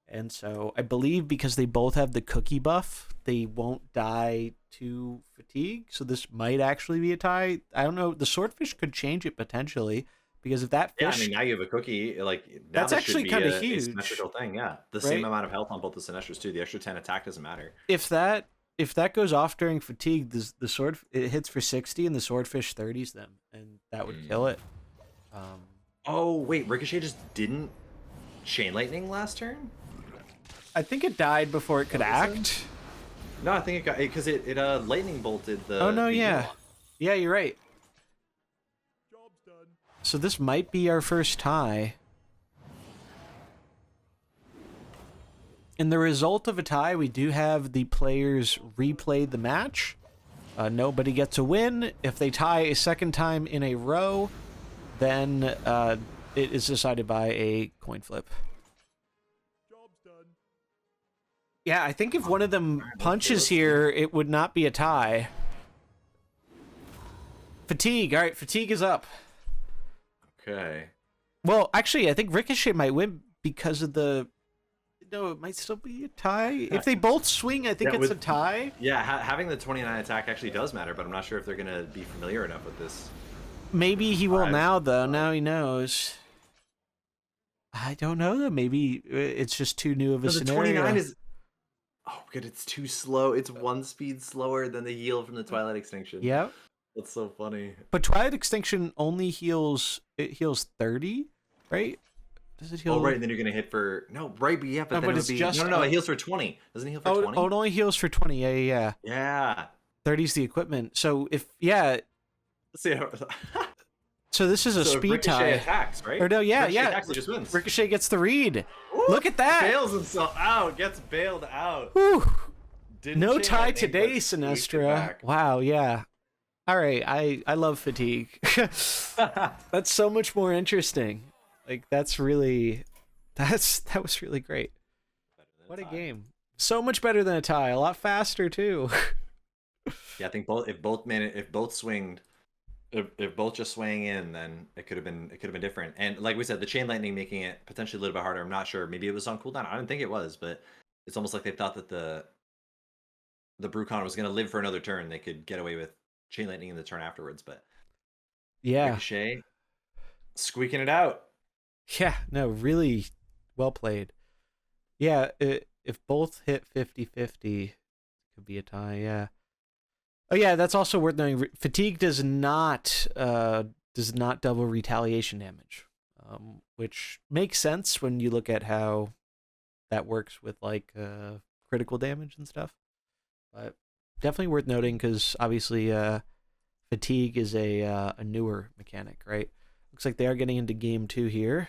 and so I believe because they both have the cookie buff, they won't die to fatigue. So this might actually be a tie. I don't know. The Swordfish could change it potentially. Because if that fish, yeah, I mean, now you have a cookie. Like now that's this actually kind of huge. Symmetrical thing, yeah. The right? same amount of health on both the Sinestras too. The extra 10 attack doesn't matter. If that goes off during fatigue, the sword it hits for 60 and the Swordfish 30s them, and that would kill it. Oh wait, Ricochet just didn't Chain Lightning last turn. I think it died before it could act. No, I think it got because it lightning bolted the. Oh no, the yeah, Yulon. yeah, you're right. So this might be our first tie. In the result of a tie, we do have the players replay the match. Nobody gets a win. If they tie a second time in a row, then it is decided by a coin flip. Yeah, I think if one of them punches here, it would not be a tie. Fatigue. All right, fatigue is up. Okay. Well, actually, I think Ricochet might win because of the. No, it might still be a tie. If they both swing, I think it's a tie. Yeah, having the 29 attack actually does matter, but I'm not sure if they're gonna be familiar enough with this. Maybe he will now, though. Now he knows. I don't know, though. Maybe it's just too new of a scenario. 29 is. Oh, good. It's too slow. It's one speed slower than the yield from the Twilight Extinction. Yep. That's so funny. But Twilight Extinction only heals. It heals 30, right? Does it heal? Oh, right. And then you're gonna hit for right, but yeah, but then it would be just no. It heals for 20. Doesn't it heal for 20? Oh, it only heals for 20. Yeah. Yeah. 30's the equipment. So if Let's see. So this is a speed Ricochet tie. Attacks, right? Or no, Ricochet attacks, he just wins. Ricochet gets the read. Ooh, Look at that. Bails himself out. Gets bailed out. Whew. Didn't No chain tie lightning, today, but squeaked it Sinestra. back. Wow, yeah. All right, I love fatigue. That's so much more interesting. Like that was really great. What a game. So much better than a tie. A lot faster too. Yeah, I think if both swinged, if both just swang in, then it could have been different. And like we said, the chain lightning making it potentially a little bit harder. I'm not sure. Maybe it was on cooldown. I didn't think it was, but it's almost like they thought that the Brucon was going to live for another turn. They could get away with chain lightning in the turn afterwards, but yeah, Ricochet squeaking it out. Yeah, no, really well played. Yeah, if both hit 50-50, it could be a tie. Yeah. Oh yeah, that's also worth knowing. Fatigue does not double retaliation damage, which makes sense when you look at how that works with like critical damage and stuff. But definitely worth noting because obviously fatigue is a newer mechanic, right? Looks like they are getting into game 2 here.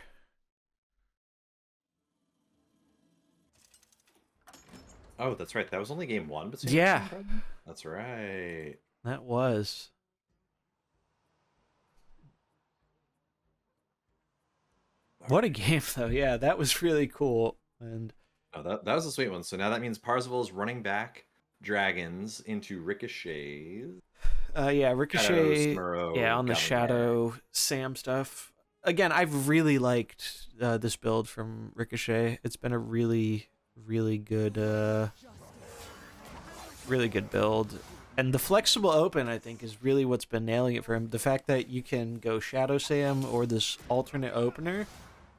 Oh, that's right. That was only game 1, but yeah, that's right. that was. What a game, though. Yeah, that was really cool. And Oh, that was a sweet one. So now that means Kparzival is running back dragons into Ricochets. yeah, Shadow, Ricochet. Yeah, Smurrow, on the Goblin Shadow Sam stuff. Again, I've really liked this build from Ricochet. It's been a really, really good build. And the flexible open, I think, is really what's been nailing it for him. The fact that you can go Shadow Sam or this alternate opener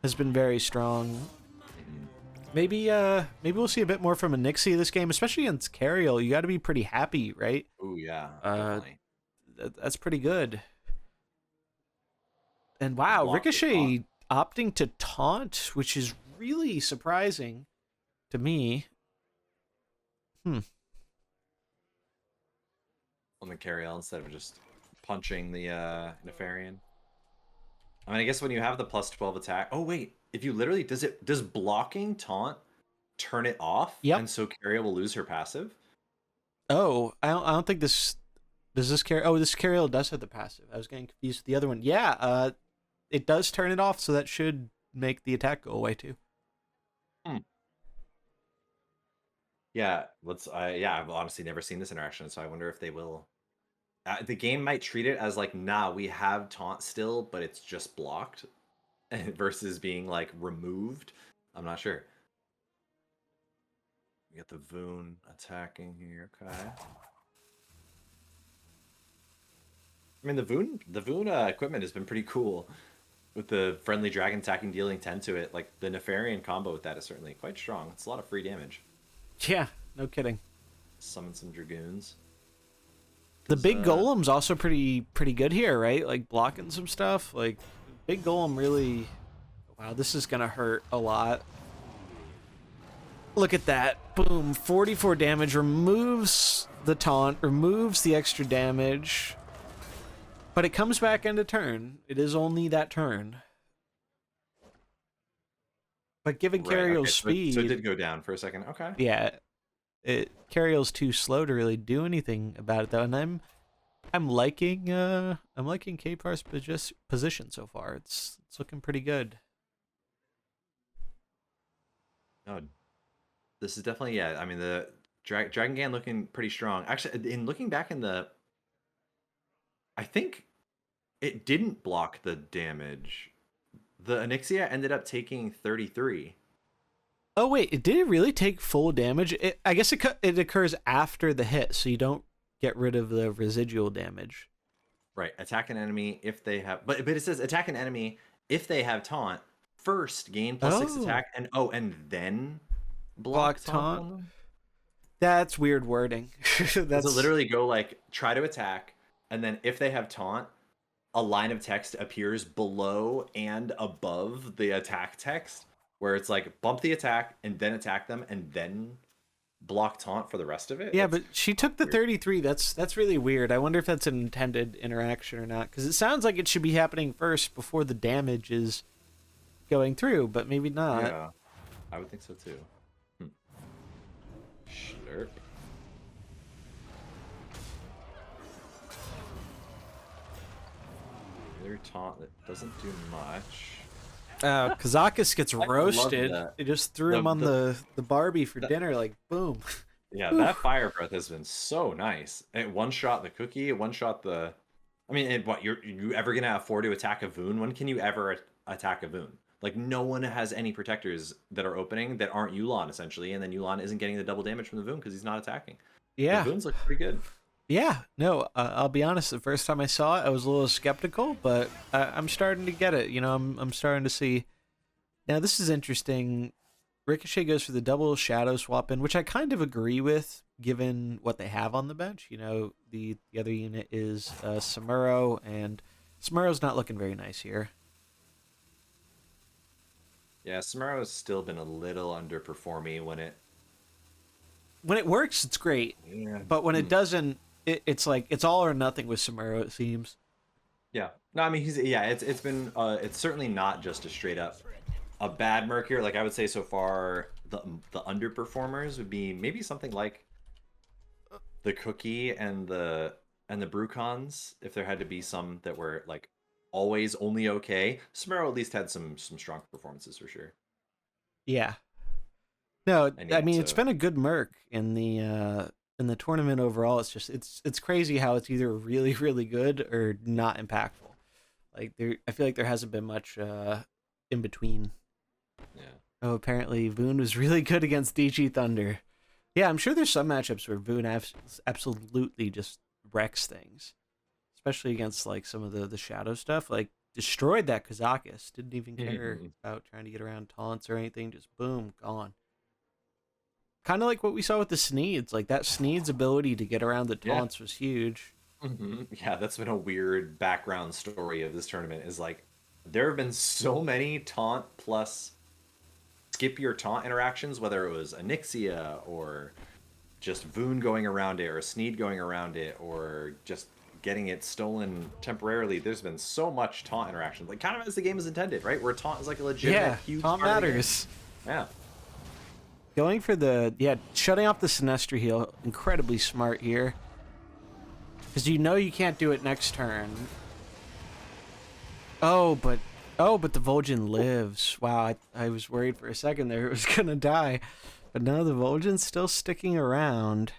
has been very strong. Maybe we'll see a bit more from a Nixie this game, especially against Cariel. You got to be pretty happy, right? Oh yeah, definitely. That's pretty good. And wow, Block the Ricochet opting to taunt, which is really surprising to me. On the Cariel instead of just punching the Nefarian. I mean, I guess when you have the +12 attack. Oh wait, if you literally does blocking taunt turn it off? Yep. And so Cariel will lose her passive. Oh, I don't think this does this carry. Oh, this Cariel does have the passive. I was getting confused with the other one. Yeah, it does turn it off, so that should make the attack go away too. Yeah, I've honestly never seen this interaction, so I wonder if they will. The game might treat it as like, nah, we have taunt still, but it's just blocked, versus being like removed. I'm not sure. We get the Voon attacking here. Okay. I mean, the Voon equipment has been pretty cool, with the friendly dragon attacking, dealing 10 to it. Like the Nefarian combo with that is certainly quite strong. It's a lot of free damage. Yeah, no kidding. Summon some dragoons. The big golem's also pretty good here, right? Like blocking some stuff. Like big golem really. Wow, this is gonna hurt a lot. Look at that! Boom, 44 damage. Removes the taunt. Removes the extra damage. But it comes back into turn. It is only that turn. But given Cariel's speed... So it did go down for a second. Okay. Yeah. Cariel's too slow to really do anything about it, though. And I'm liking Kpar's position so far. It's looking pretty good. No, this is definitely, yeah. I mean, the Dragon Gan looking pretty strong. Actually, in looking back in the... I think it didn't block the damage. The Onyxia ended up taking 33. Oh wait, did it really take full damage? I guess it occurs after the hit, so you don't get rid of the residual damage. Right, attack an enemy if they have, but it says attack an enemy if they have taunt. First, gain +6 attack, and then block taunt. That's weird wording. Does it literally go like try to attack, and then if they have taunt, a line of text appears below and above the attack text, where it's like bump the attack and then attack them and then block taunt for the rest of it. Yeah, but she took the 33. That's really weird. I wonder if that's an intended interaction or not, because it sounds like it should be happening first before the damage is going through, but maybe not. Yeah, I would think so too. Slurp. Another taunt that doesn't do much. Kazakus gets roasted. They just threw him on the Barbie for dinner, like boom. Yeah, that fire breath has been so nice. It one shot the cookie, it one shot the. I mean, what you ever gonna afford to attack a Voon? When can you ever attack a Voon? Like no one has any protectors that are opening that aren't Yu'lon essentially, and then Yu'lon isn't getting the double damage from the Voon because he's not attacking. Yeah, the Voons look pretty good. Yeah, no, I'll be honest. The first time I saw it, I was a little skeptical, but I'm starting to get it. You know, I'm starting to see. Now this is interesting. Ricochet goes for the double shadow swap in, which I kind of agree with, given what they have on the bench. You know, the other unit is Samuro, and Samuro's not looking very nice here. Yeah, Samuro has still been a little underperforming when it works. It's great, yeah. But when it doesn't, it's like it's all or nothing with Samuro. It seems. Yeah, no, I mean it's been it's certainly not just a straight up a bad Mercure. Like I would say so far, the underperformers would be maybe something like the Cookie and the Brucons, if there had to be some that were like always only okay. Samaro at least had some strong performances for sure. Yeah. No, And I yeah, mean it's so been a good Merc in the tournament overall. It's just it's crazy how it's either really really good or not impactful. Like I feel like there hasn't been much in between. yeah. Oh, apparently Voon was really good against DGThunder. Yeah, I'm sure there's some matchups where Voon absolutely just wrecks things, especially against like some of the shadow stuff. Like destroyed that Kazakis. Didn't even care about trying to get around taunts or anything. Just boom, gone. Kind of like what we saw with the Sneeds. Like that Sneed's ability to get around the Yeah. taunts was huge. Yeah, that's been a weird background story of this tournament. Is like there have been so many taunt plus skip your taunt interactions, whether it was Onyxia or just Voon going around it or Sneed going around it or just getting it stolen temporarily. There's been so much taunt interaction, like kind of as the game is intended, right? Where taunt is like a legitimate huge taunt part of the game. matters. Yeah. Going for shutting off the Sinestro heal, incredibly smart here. Because you know you can't do it next turn. Oh, but the Vol'jin lives. Wow, I was worried for a second there it was gonna die. But no, the Vol'jin's still sticking around.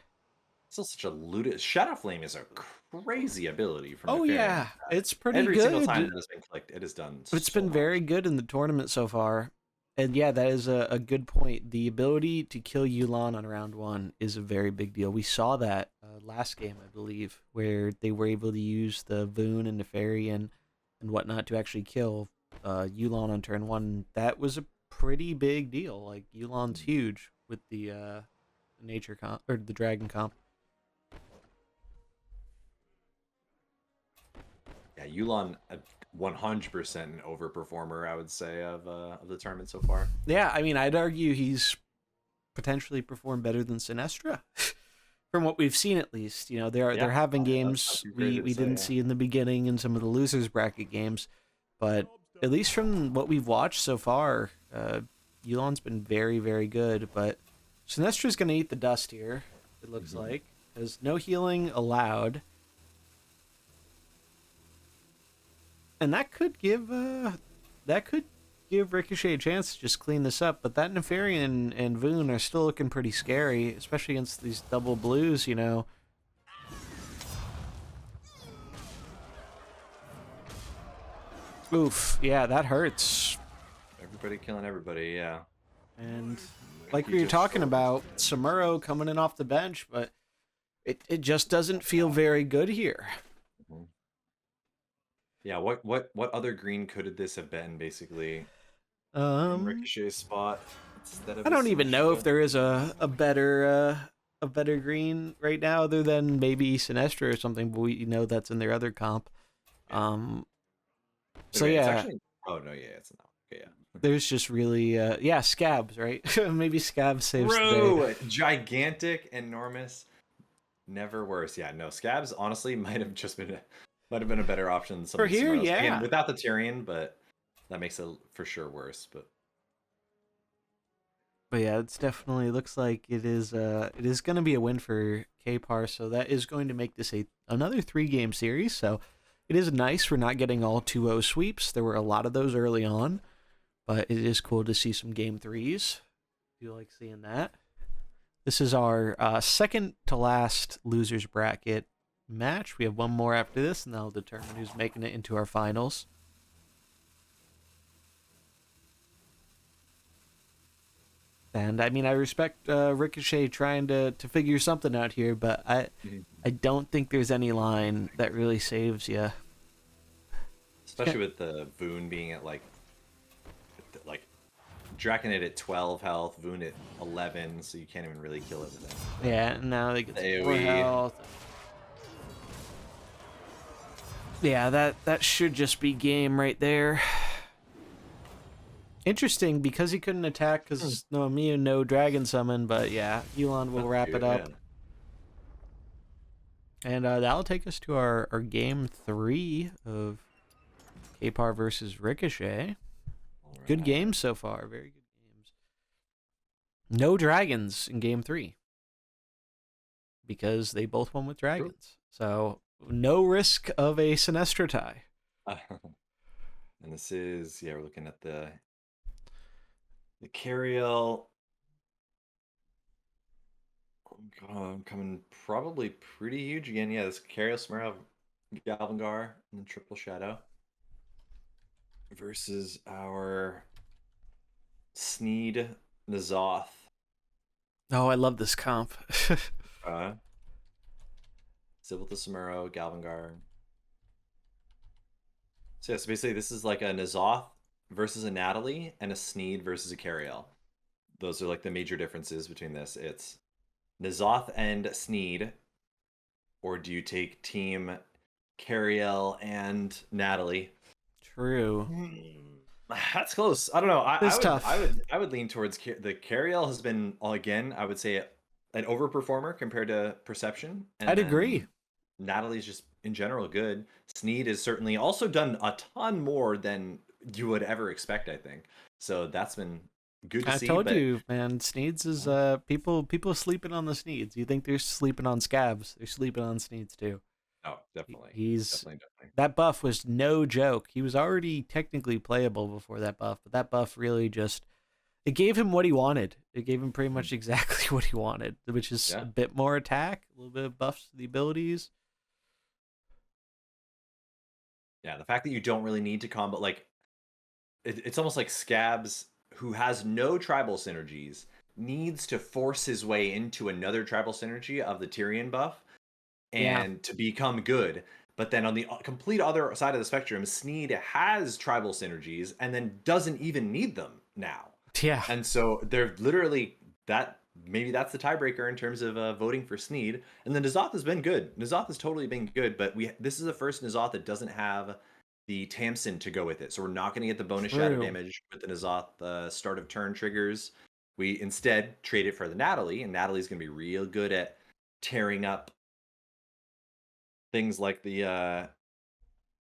Still such a looted Shadow Flame is a crazy ability from Oh Nefarian. yeah, it's pretty Every good. single time that has been clicked, it has done It's so been much. very good in the tournament so far. And yeah, that is a good point. The ability to kill Yu'lon on round 1 is a very big deal. We saw that last game, I believe, where they were able to use the Voon and Nefarian and whatnot to actually kill Yu'lon on turn 1. That was a pretty big deal. Like, Yu'lon's huge with the nature comp, or the dragon comp. Yeah, Yu'lon, 100% an overperformer, I would say, of the tournament so far. Yeah, I mean, I'd argue he's potentially performed better than Sinestro. From what we've seen, at least, they're having games we didn't see in the beginning in some of the losers bracket games, but at least from what we've watched so far, Yu'lon's been very, very good. But Sinestro's gonna eat the dust here. It looks like, because no healing allowed, and that could give Ricochet a chance to just clean this up, but that Nefarian and Voon are still looking pretty scary, especially against these double blues, Oof, yeah, that hurts. Everybody killing everybody, yeah. And like we were talking about, Samuro coming in off the bench, but it just doesn't feel very good here. Yeah, what other green could this have been, basically? In Ricochet's spot. I don't even know if there is a better green right now other than maybe Sinestro or something, but we know that's in their other comp. So okay, yeah. It's actually, oh no, yeah, it's not. Okay, yeah. There's just really Scabs, right? Maybe Scabs saves the day. Gigantic, enormous, never worse. Yeah, no, Scabs honestly might have been a better option than some For of the here, Summerals. yeah. Again, without the Tyrion, but that makes it for sure worse. But yeah, it's definitely looks like it is going to be a win for Kpar, so that is going to make this another 3-game series. So it is nice we're not getting all 2-0 sweeps. There were a lot of those early on, but it is cool to see some game 3s. Do like seeing that. This is our second to last losers bracket match. We have one more after this, and that'll determine who's making it into our finals. And I mean, I respect Ricochet trying to figure something out here, but I don't think there's any line that really saves you. Especially with the Voon being at like Draconid at 12 health, Voon at 11, so you can't even really kill it with it. Yeah, and now they get The more AoE. health. Yeah, that should just be game right there. Interesting, because he couldn't attack because no immune, no dragon summon, but yeah, Yu'lon will wrap it up. Yeah. And that'll take us to our game 3 of Kpar versus Ricochet. Right. Good games so far, very good games. No dragons in game 3 because they both won with dragons. True. So no risk of a Sinestro tie. And this is, yeah, we're looking at the Cariel. I'm coming probably pretty huge again. Yeah, this Cariel, Smirnoff, Galvangar, and then Triple Shadow versus our Sneed Nazoth. Oh, I love this comp. Uh, Sybil the Samuro, Galvangar. So, yeah, so basically, this is like a Nazoth versus a Natalie and a Sneed versus a Cariel. Those are like the major differences between this. It's Nazoth and Sneed, or do you take Team Cariel and Natalie? True. That's close. I don't know. It's tough. I would lean towards the Cariel has been again. I would say an overperformer compared to Perception. And I'd agree. Natalie's just in general good. Sneed has certainly also done a ton more than you would ever expect, I think. So that's been good to see. I told you, man, Sneeds is people sleeping on the Sneeds. You think they're sleeping on Scabs. They're sleeping on Sneeds too. Oh, definitely. He's definitely. That buff was no joke. He was already technically playable before that buff, but that buff really just it gave him what he wanted. It gave him pretty much exactly what he wanted, which is a bit more attack, a little bit of buffs to the abilities. Yeah, the fact that you don't really need to combo, like, it's almost like Scabs, who has no tribal synergies, needs to force his way into another tribal synergy of the Tyrion buff and to become good. But then on the complete other side of the spectrum, Sneed has tribal synergies and then doesn't even need them now. Yeah. And so they're literally maybe that's the tiebreaker in terms of voting for Sneed. And then N'Zoth has been good. N'Zoth has totally been good, but this is the first N'Zoth that doesn't have the Tamsin to go with it. So we're not going to get the bonus shadow damage with the N'Zoth start of turn triggers. We instead trade it for the Natalie, and Natalie's going to be real good at tearing up things like the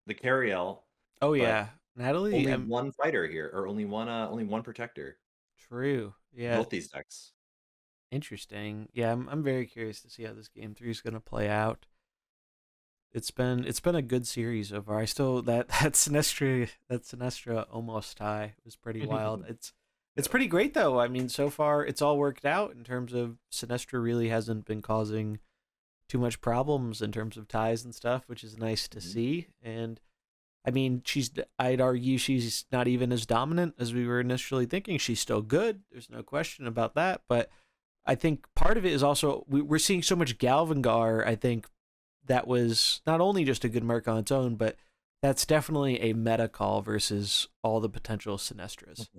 Cariel. Oh yeah, Natalie. Only one fighter here, or only one protector. True. Yeah. Both these decks. Interesting. Yeah, I'm very curious to see how this game 3 is going to play out. It's been a good series so far. I still that Sinestra almost tie was pretty wild. It's pretty great though. I mean, so far it's all worked out in terms of Sinestra really hasn't been causing too much problems in terms of ties and stuff, which is nice to see. And I mean, I'd argue she's not even as dominant as we were initially thinking. She's still good. There's no question about that. But I think part of it is also we're seeing so much Galvangar. I think that was not only just a good merc on its own, but that's definitely a meta call versus all the potential Sinestras.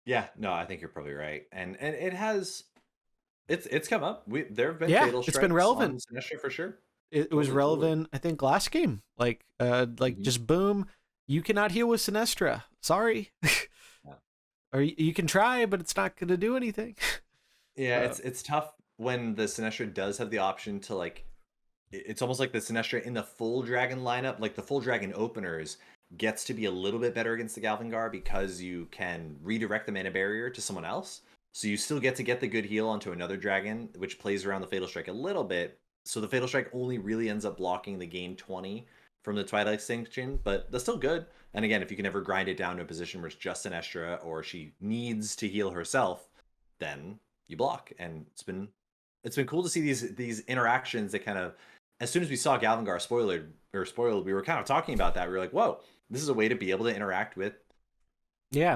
Yeah, no, I think you're probably right. And it has it's come up. There have been fatal strikes. It's been relevant. On Sinestra for sure. It was relevant, I think, last game. Like just boom, you cannot heal with Sinestra. Sorry. Or you can try, but it's not going to do anything. Yeah, it's tough when the Sinestra does have the option to, like, it's almost like the Sinestra in the full dragon lineup, like the full dragon openers, gets to be a little bit better against the Galvangar because you can redirect the mana barrier to someone else. So you still get the good heal onto another dragon, which plays around the Fatal Strike a little bit. So the Fatal Strike only really ends up blocking the gain 20 from the Twilight Extinction, but that's still good. And again, if you can ever grind it down to a position where it's just Sinestra or she needs to heal herself, then you block. And it's been cool to see these interactions that kind of, as soon as we saw Galvangar spoiled, we were kind of talking about that. We were like, whoa, this is a way to be able to interact with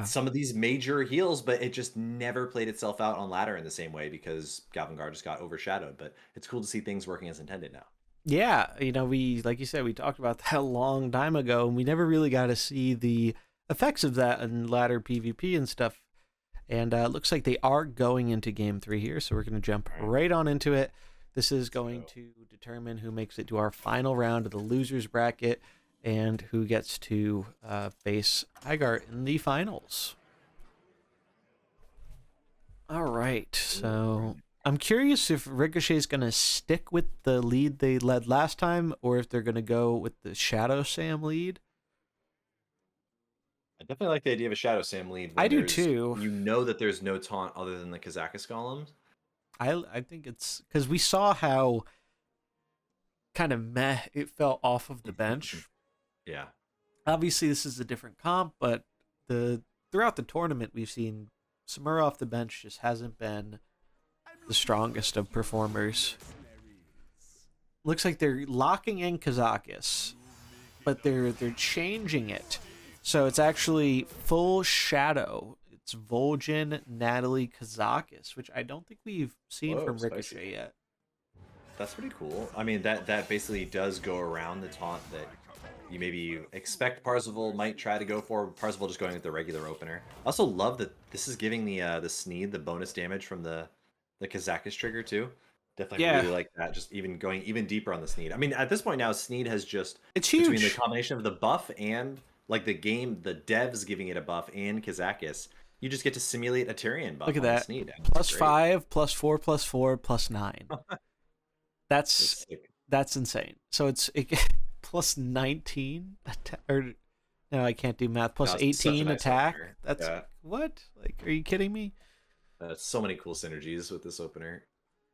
some of these major heals, but it just never played itself out on ladder in the same way because Galvangar just got overshadowed. But it's cool to see things working as intended now. Yeah, we, like you said, we talked about that a long time ago, and we never really got to see the effects of that in ladder PvP and stuff. And it looks like they are going into game 3 here, so we're going to jump right on into it. This is going to determine who makes it to our final round of the losers bracket and who gets to face Hagart in the finals. All right, so I'm curious if Ricochet's going to stick with the lead they led last time or if they're going to go with the Shadow Sam lead. I definitely like the idea of a Shadow Sam lead. I do too. You know that there's no taunt other than the Kazakus golems. I think it's because we saw how kind of meh it fell off of the bench. Yeah. Obviously, this is a different comp, but throughout the tournament, we've seen Samura off the bench just hasn't been the strongest of performers. Looks like they're locking in Kazakis, but they're changing it. So it's actually full shadow. It's Vol'jin, Natalie, Kazakis, which I don't think we've seen Whoa, from spicy. Ricochet yet. That's pretty cool. I mean, that basically does go around the taunt that you maybe expect Kparzival might try to go for. Kparzival just going with the regular opener. I also love that this is giving the Sneed the bonus damage from the Kazakis trigger too. Definitely really like that. Just even going even deeper on the Sneed. I mean, at this point now, Sneed has just It's huge. between the combination of the buff and like the devs giving it a buff and Kazakis. You just get to simulate a Tyrion buff. Look at on the that. Sneed. +5, +4, +4, +9. That's sick. That's insane. So it's plus 19 or no, I can't do math. Plus No, it's such a 18 nice attack. opener. That's what? Like, are you kidding me? So many cool synergies with this opener.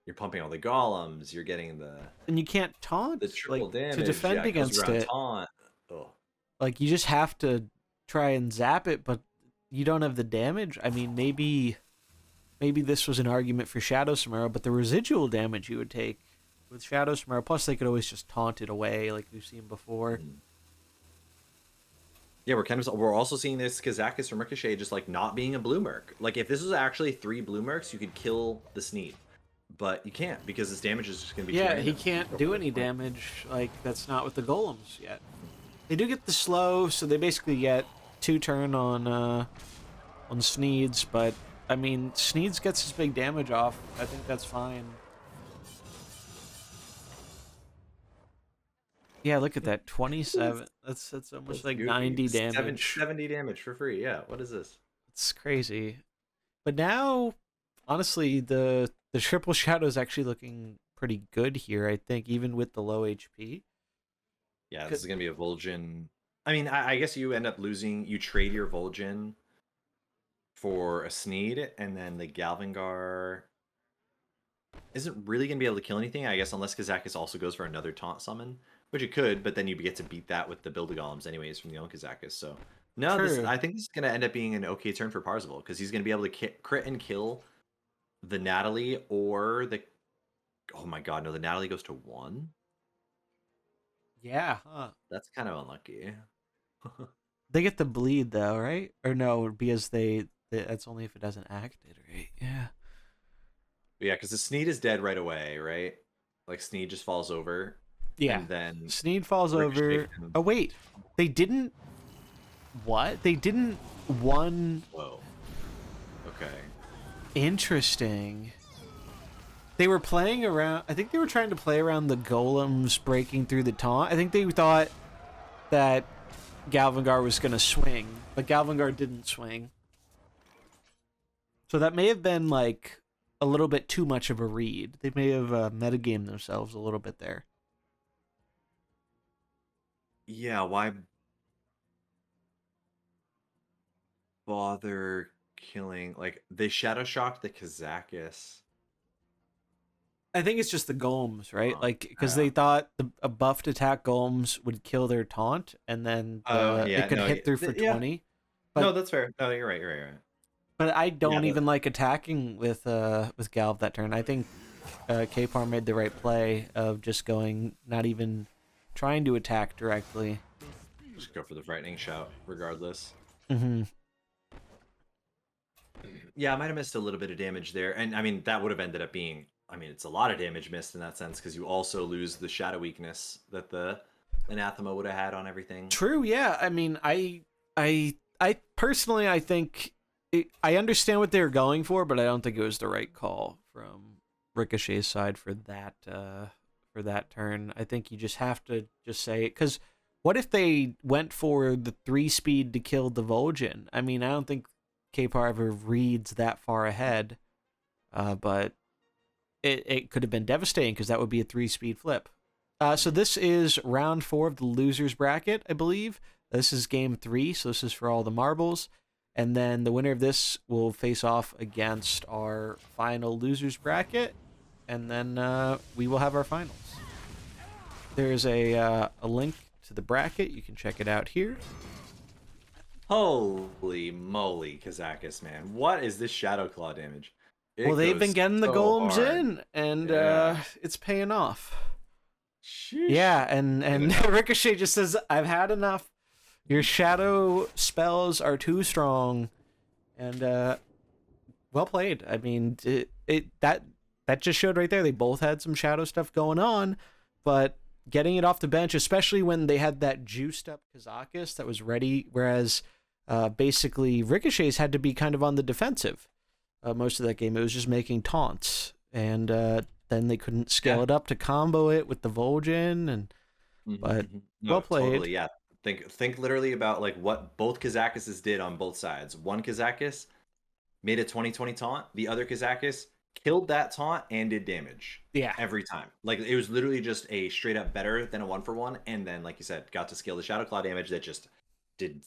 You're pumping all the golems. You're getting the And you can't taunt triple like damage to defend it goes against around it. Taunt. Oh. Like, you just have to try and zap it, but you don't have the damage. I mean, maybe this was an argument for Shadow Samara, but the residual damage you would take with Shadow Samara, plus they could always just taunt it away like we've seen before. Yeah, we're also seeing this Kazakis from Ricochet just like not being a blue merc. Like if this was actually 3 blue mercs, you could kill the Sneed. But you can't because his damage is just gonna be He can't do any damage. Like, that's not with the golems yet. They do get the slow, so they basically get 2 turn on Sneeds, but I mean, Sneeds gets his big damage off. I think that's fine. Yeah, look at that. 27. That's almost like 90 damage. 70 damage for free. Yeah, what is this? It's crazy. But now, honestly, the triple shadow is actually looking pretty good here, I think, even with the low HP. Yeah, this is going to be a Vol'jin. I mean, I guess you end up losing. You trade your Vol'jin for a Sneed, and then the Galvangar isn't really going to be able to kill anything, I guess, unless Kazakis also goes for another taunt summon, which it could, but then you get to beat that with the Build-A-Golems anyways from the own Kazakis. So, no, I think this is going to end up being an okay turn for Kparzival, because he's going to be able to crit and kill the Natalie or the... Oh my god, no, the Natalie goes to 1? Yeah, huh. That's kind of unlucky. They get the bleed, though, right? Or no, because that's only if it doesn't activate, right? Yeah. Yeah, because the Sneed is dead right away, right? Like, Sneed just falls over. Yeah. And then Sneed falls over. Oh, wait. They didn't... What? They didn't... Whoa. Okay. Interesting. They were playing around... I think they were trying to play around the golems breaking through the taunt. I think they thought that Galvangar was going to swing, but Galvangar didn't swing. So that may have been, like, a little bit too much of a read. They may have metagamed themselves a little bit there. Yeah, why bother killing... Like, they Shadow Shocked the Kazakis. I think it's just the golems, right? Like, because they thought a buffed attack golems would kill their taunt, and then it could hit through for 20. But, no, that's fair. No, you're right. But I don't even like attacking with Galv that turn. I think Kpar made the right play of just going, not even trying to attack directly. Just go for the Frightening Shout, regardless. Mm-hmm. Yeah, I might have missed a little bit of damage there. And, I mean, that would have ended up being... I mean, it's a lot of damage missed in that sense, because you also lose the Shadow Weakness that the Anathema would have had on everything. True, yeah. I mean, I personally, I think... I understand what they were going for, but I don't think it was the right call from Ricochet's side for that turn. I think you just have to just say it, because what if they went for the 3-speed to kill the Vol'jin? I mean, I don't think Kpar ever reads that far ahead, but it could have been devastating, because that would be a 3-speed flip. So this is round 4 of the losers bracket, I believe. This is game 3, so this is for all the marbles. And then the winner of this will face off against our final losers bracket, and then we will have our finals. There's a link to the bracket. You can check it out here. Holy moly, Kazakis, man. What is this Shadow Claw damage? Well, they've been getting the golems in, and it's paying off. Sheesh. Yeah, and Ricochet just says, I've had enough. Your shadow spells are too strong. And well played. I mean, that just showed right there. They both had some shadow stuff going on, but getting it off the bench, especially when they had that juiced up Kazakis that was ready, whereas basically Ricochet's had to be kind of on the defensive most of that game. It was just making taunts, and then they couldn't scale it up to combo it with the Vol'jin, and but well played. Totally, yeah. Think literally about like what both Kazakises did on both sides. One Kazakis made a 20/20 taunt. The other Kazakis killed that taunt and did damage. Yeah. Every time. Like it was literally just a straight up better than a 1-for-1. And then, like you said, got to scale the Shadow Claw damage that just did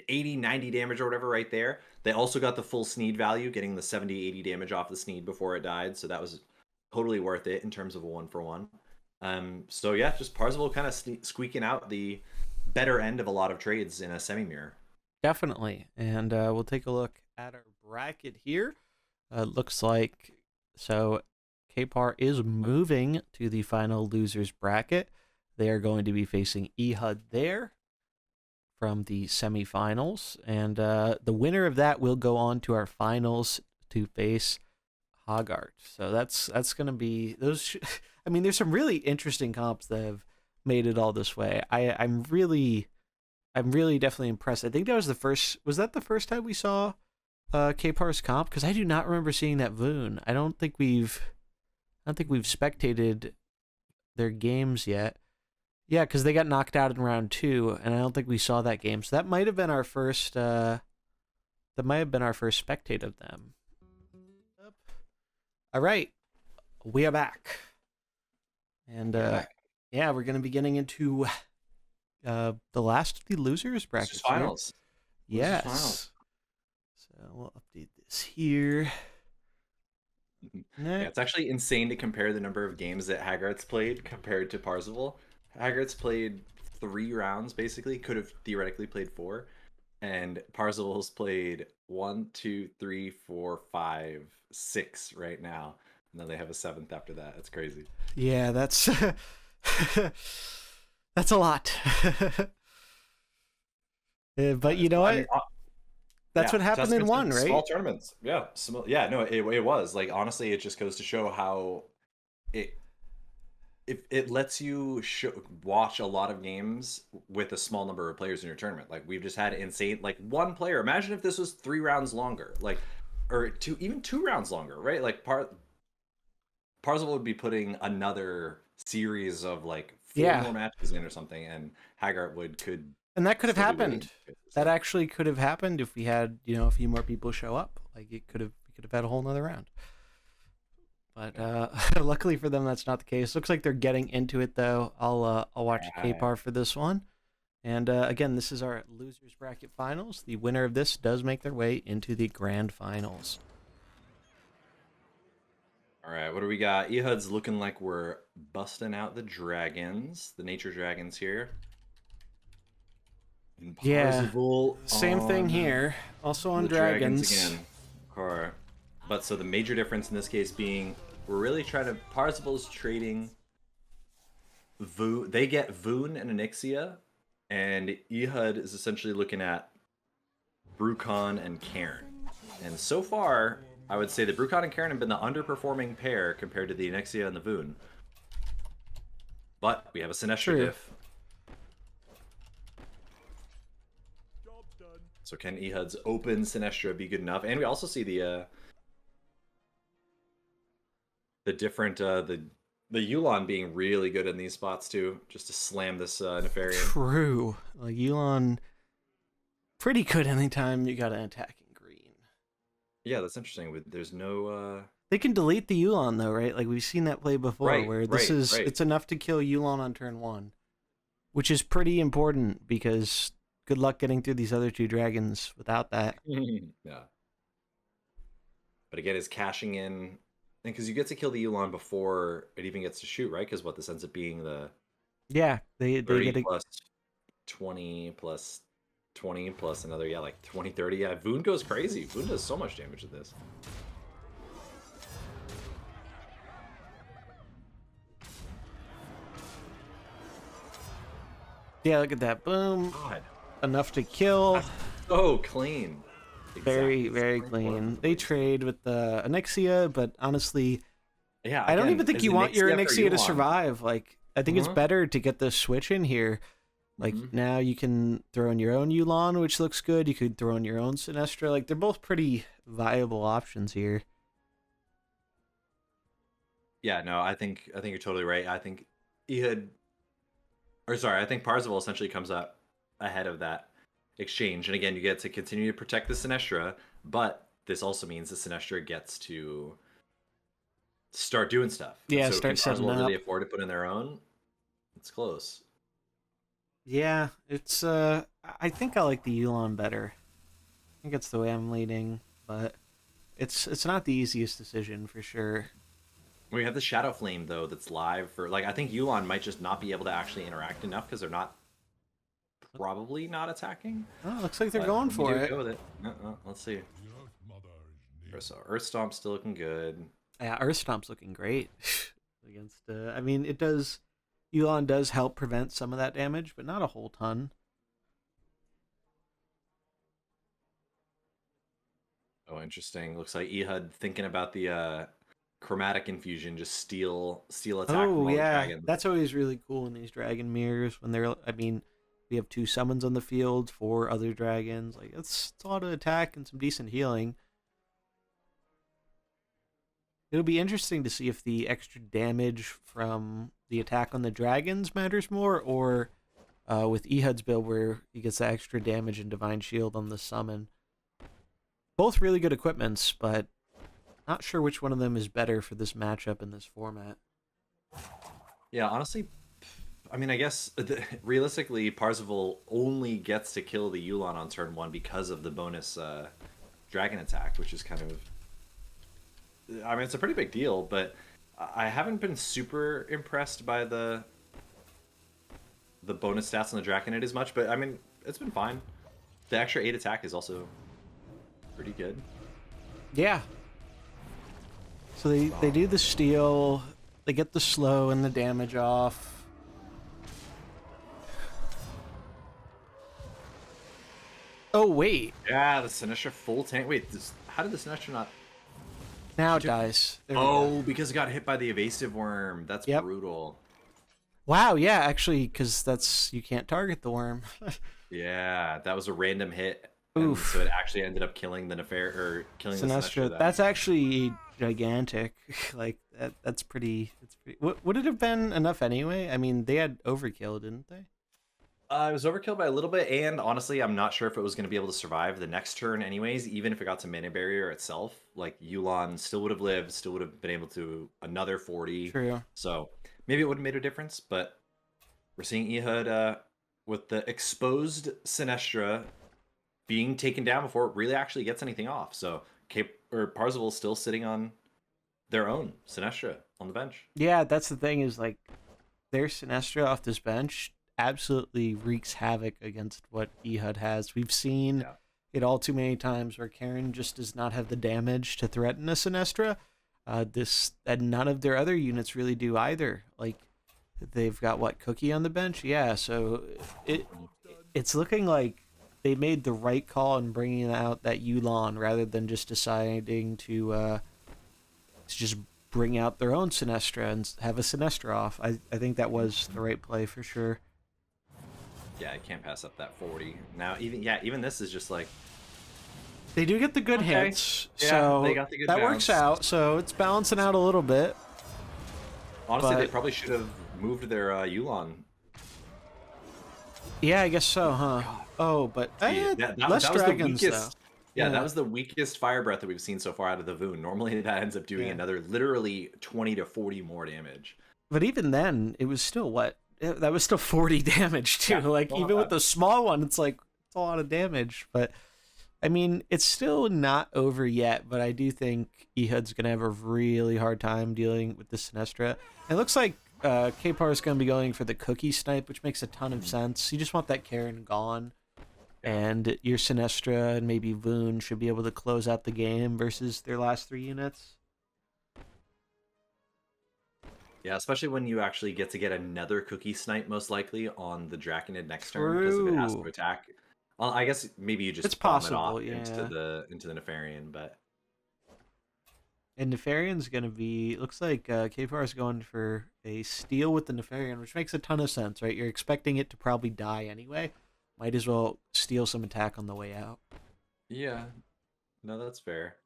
80, 90 damage or whatever right there. They also got the full Sneed value, getting the 70, 80 damage off the Sneed before it died. So that was totally worth it in terms of a 1-for-1. So yeah, just Kparzival kind of squeaking out the better end of a lot of trades in a semi-mirror. Definitely. And we'll take a look at our bracket here. Looks like so Kpar is moving to the final losers bracket. They are going to be facing Ehud there from the semifinals, and the winner of that will go on to our finals to face Hagart. So that's going to be those. I mean, there's some really interesting comps that have made it all this way. I'm really definitely impressed. I think that was the first. Was that the first time we saw Kpar's comp? Because I do not remember seeing that Voon. I don't think we've spectated their games yet. Yeah, because they got knocked out in round 2, and I don't think we saw that game. So that might have been our first. That might have been our first spectate of them. All right, we are back, and yeah, we're gonna be getting into the last of the losers bracket finals. Yes. Finals. So we'll update this here. Yeah, it's actually insane to compare the number of games that Hagart's played compared to Kparzival. Hagart's played 3 rounds, basically. Could have theoretically played 4. And Kparzival's played 1, 2, 3, 4, 5, 6 right now. And then they have a 7th after that. It's crazy. Yeah, that's that's a lot. But you know what? That's what happened in 1, right? Small tournaments. Yeah. Yeah, no, it was. Like, honestly, it just goes to show how it lets you watch a lot of games with a small number of players in your tournament. Like, we've just had insane, like, 1 player. Imagine if this was 3 rounds longer, like, or 2 rounds longer, right? Like, Kparzival would be putting another series of like 4 more matches in or something, and Hagart could. And that could have happened. That actually could have happened if we had, a few more people show up. Like we could have had a whole nother round. But luckily for them, that's not the case. Looks like they're getting into it though. I'll watch Kpar for this one. And again, this is our losers bracket finals. The winner of this does make their way into the grand finals. All right, what do we got? Ehud's looking like we're busting out the dragons, the nature dragons here. Yeah, same thing here. Also on dragons again. But so the major difference in this case being we're really trying to. Kparzival's trading. They get Voon and Onyxia, and Ehud is essentially looking at Brucon and Cairn. And so far, I would say the Brucon and Cairn have been the underperforming pair compared to the Onyxia and the Voon. But we have a Sinestro diff. So can Ehud's open Sinestro be good enough? And we also see the different the Yu'lon being really good in these spots too, just to slam this Nefarian. True. Like Yu'lon pretty good anytime you got an attacking green. Yeah, that's interesting. There's no They can delete the Yu'lon though, right? Like we've seen that play before where it's enough to kill Yu'lon on turn 1. Which is pretty important because good luck getting through these other 2 dragons without that. Yeah. But again, is cashing in, because you get to kill the Yu'lon before it even gets to shoot, right? Because this ends up being the they get plus 20 plus 20 plus another, yeah, like 20, 30. Yeah, Voon goes crazy. Voon does so much damage with this. Yeah, look at that. Boom. God. Enough to kill. That's so clean. Very, Exactly. very clean. They trade with the Onyxia, but honestly, yeah, I don't again, even think is you want your Onyxia for Onyxia to Yuan? survive. Like, I think it's better to get this switch in here. Like, now you can throw in your own Yulan, which looks good. You could throw in your own Sinestra. Like, they're both pretty viable options here. Yeah, no, I think you're totally right. I think Ehud, or sorry, I think Kparzival essentially comes up ahead of that exchange, and again, you get to continue to protect the Sinestra, but this also means the Sinestra gets to start doing stuff. Yeah, so start can setting Kparzival really up. afford to put in their own? It's close. Yeah, it's I think I like the Yulan better. I think it's the way I'm leaning, but it's not the easiest decision for sure. We have the Shadow Flame though that's live for, like, I think Yulan might just not be able to actually interact enough because they're probably not attacking. Oh, looks like they're But going we for do it. go with it. Let's see. So Earth Stomp's still looking good. Yeah, Earth Stomp's looking great against. I mean, it does. Yulan does help prevent some of that damage, but not a whole ton. Oh, interesting. Looks like Ehud thinking about the chromatic infusion, just steal attack from Oh all the yeah, dragons. that's always really cool in these dragon mirrors when they're. I mean, we have 2 summons on the field for other dragons. Like it's a lot of attack and some decent healing. It'll be interesting to see if the extra damage from the attack on the dragons matters more, or with Ehud's build where he gets the extra damage and Divine Shield on the summon. Both really good equipments, but not sure which one of them is better for this matchup in this format. Yeah, honestly, I mean, I guess realistically, Kparzival only gets to kill the Yulan on turn 1 because of the bonus dragon attack, which is kind of, I mean, it's a pretty big deal, but I haven't been super impressed by the bonus stats on the Draconid as much, but I mean, it's been fine. The extra 8 attack is also pretty good. Yeah. So they do the steal, they get the slow and the damage off. Oh, wait. Yeah, the Sinestra full tank. Wait, how did the Sinestra not... Now it dies. There we go. Oh, because it got hit by the evasive worm. That's brutal. Wow, yeah, actually, because that's... You can't target the worm. Yeah, that was a random hit. Oof. So it actually ended up killing the killing the Sinestra. That's actually gigantic. Like, that's pretty... It's pretty... Would it have been enough anyway? I mean, they had overkill, didn't they? It was overkill by a little bit, and honestly, I'm not sure if it was going to be able to survive the next turn anyways, even if it got to Mana Barrier itself. Like, Yulan still would have lived, still would have been able to another 40. True. So, maybe it would have made a difference, but we're seeing Ehud with the exposed Sinestra being taken down before it really actually gets anything off. So, Kparzival still sitting on their own Sinestra on the bench. Yeah, that's the thing is, like, their Sinestra off this bench absolutely wreaks havoc against what Ehud has. We've seen it all too many times where Karen just does not have the damage to threaten a Sinestra. And none of their other units really do either. Like, they've got Cookie on the bench? Yeah, so it's looking like they made the right call in bringing out that Yulan rather than just deciding to just bring out their own Sinestra and have a Sinestra off. I think that was the right play for sure. Yeah, I can't pass up that 40. Now, even this is just like... They do get the good hits, so they got the good that bounce. works out. So it's balancing out a little bit. Honestly, they but- probably should have moved their Yulan. Yeah, I guess so, huh? Oh, but That less was dragons, the weakest. though. Yeah, Yeah. that was the weakest fire breath that we've seen so far out of the Voon. Normally, that ends up doing another literally 20 to 40 more damage. But even then, it was still that was still 40 damage too. Yeah, like still even not with the small one, it's like it's a lot of damage. But I mean, it's still not over yet. But I do think Ehud's gonna have a really hard time dealing with the Sinestra. It looks like Kpar is going to be going for the cookie snipe, which makes a ton of sense. You just want that Karen gone. Yeah. And your Sinestra and maybe Voon should be able to close out the game versus their last 3 units. Yeah, especially when you actually get to get another cookie snipe, most likely, on the Draconid next turn, because if it has to True. attack. Well, I guess maybe you just It's bomb it possible, off yeah. into the Nefarian, but And Nefarian's going to be... Looks like Kpar is going for a steal with the Nefarian, which makes a ton of sense, right? You're expecting it to probably die anyway. Might as well steal some attack on the way out. yeah, no, that's fair.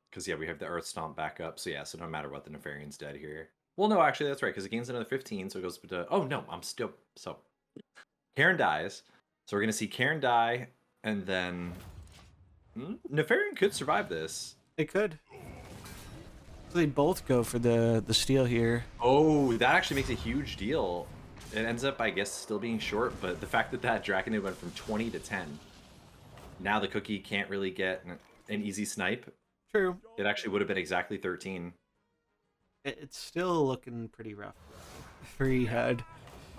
Because yeah, we have the Earth Stomp back up, so yeah, so no matter what, the Nefarian's dead here. Well, no, actually, that's right, because it gains another 15, so it goes to... Oh, no, I'm still... So, Karen dies, so we're going to see Karen die, and then... Nefarian could survive this. It could. So they both go for the steal here. Oh, that actually makes a huge deal. It ends up, I guess, still being short, but the fact that Draconid went from 20 to 10, now the cookie can't really get an easy snipe. True. It actually would have been exactly 13. It's still looking pretty rough for Ehud.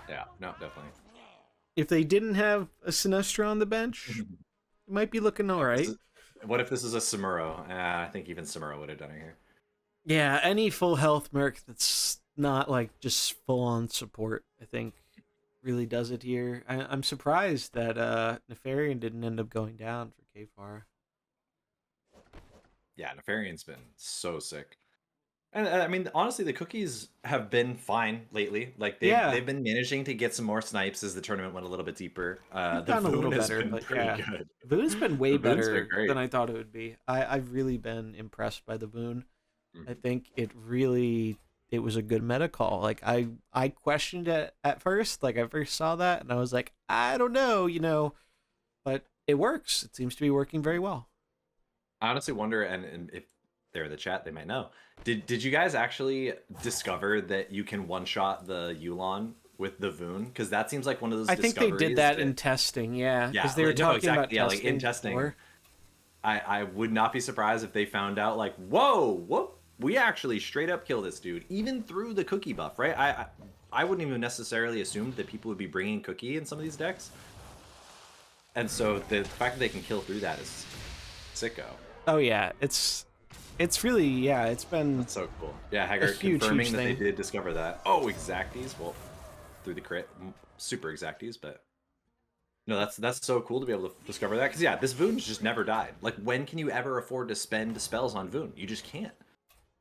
Yeah, no, definitely. If they didn't have a Sinestra on the bench, it might be looking all right. What if this is a Samuro? I think even Samuro would have done it here. Yeah, any full health Merc that's not like just full on support, I think, really does it here. I'm surprised that Nefarian didn't end up going down for Kpar. Yeah, Nefarian's been so sick. And I mean, honestly, the cookies have been fine lately. Like they've been managing to get some more snipes as the tournament went a little bit deeper. The Done a little Voon has better, been but pretty yeah, good. Voon's been way The Voon's better been great. than I thought it would be. I've really been impressed by the Voon. Mhm. I think it was a good meta call. Like I questioned it at first. Like I first saw that and I was like, I don't know, but it works. It seems to be working very well. I honestly wonder, and if they're in the chat, they might know. Did you guys actually discover that you can one-shot the Yulon with the Voon? Because that seems like one of those I think they did that discoveries in testing, yeah. Yeah, Because they were like, no, talking exactly, about yeah, testing. like in testing. before. I would not be surprised if they found out, like, whoa, we actually straight up kill this dude, even through the cookie buff, right? I wouldn't even necessarily assume that people would be bringing cookie in some of these decks. And so the fact that they can kill through that is sicko. Oh yeah, it's really, yeah, it's been That's so cool. Yeah, Hagart huge, confirming huge that they thing. did discover that. Oh, exacties. Well, through the crit, super exacties, but no, that's so cool to be able to discover that. Because yeah, this Voon's just never died. Like, when can you ever afford to spend spells on Voon? You just can't.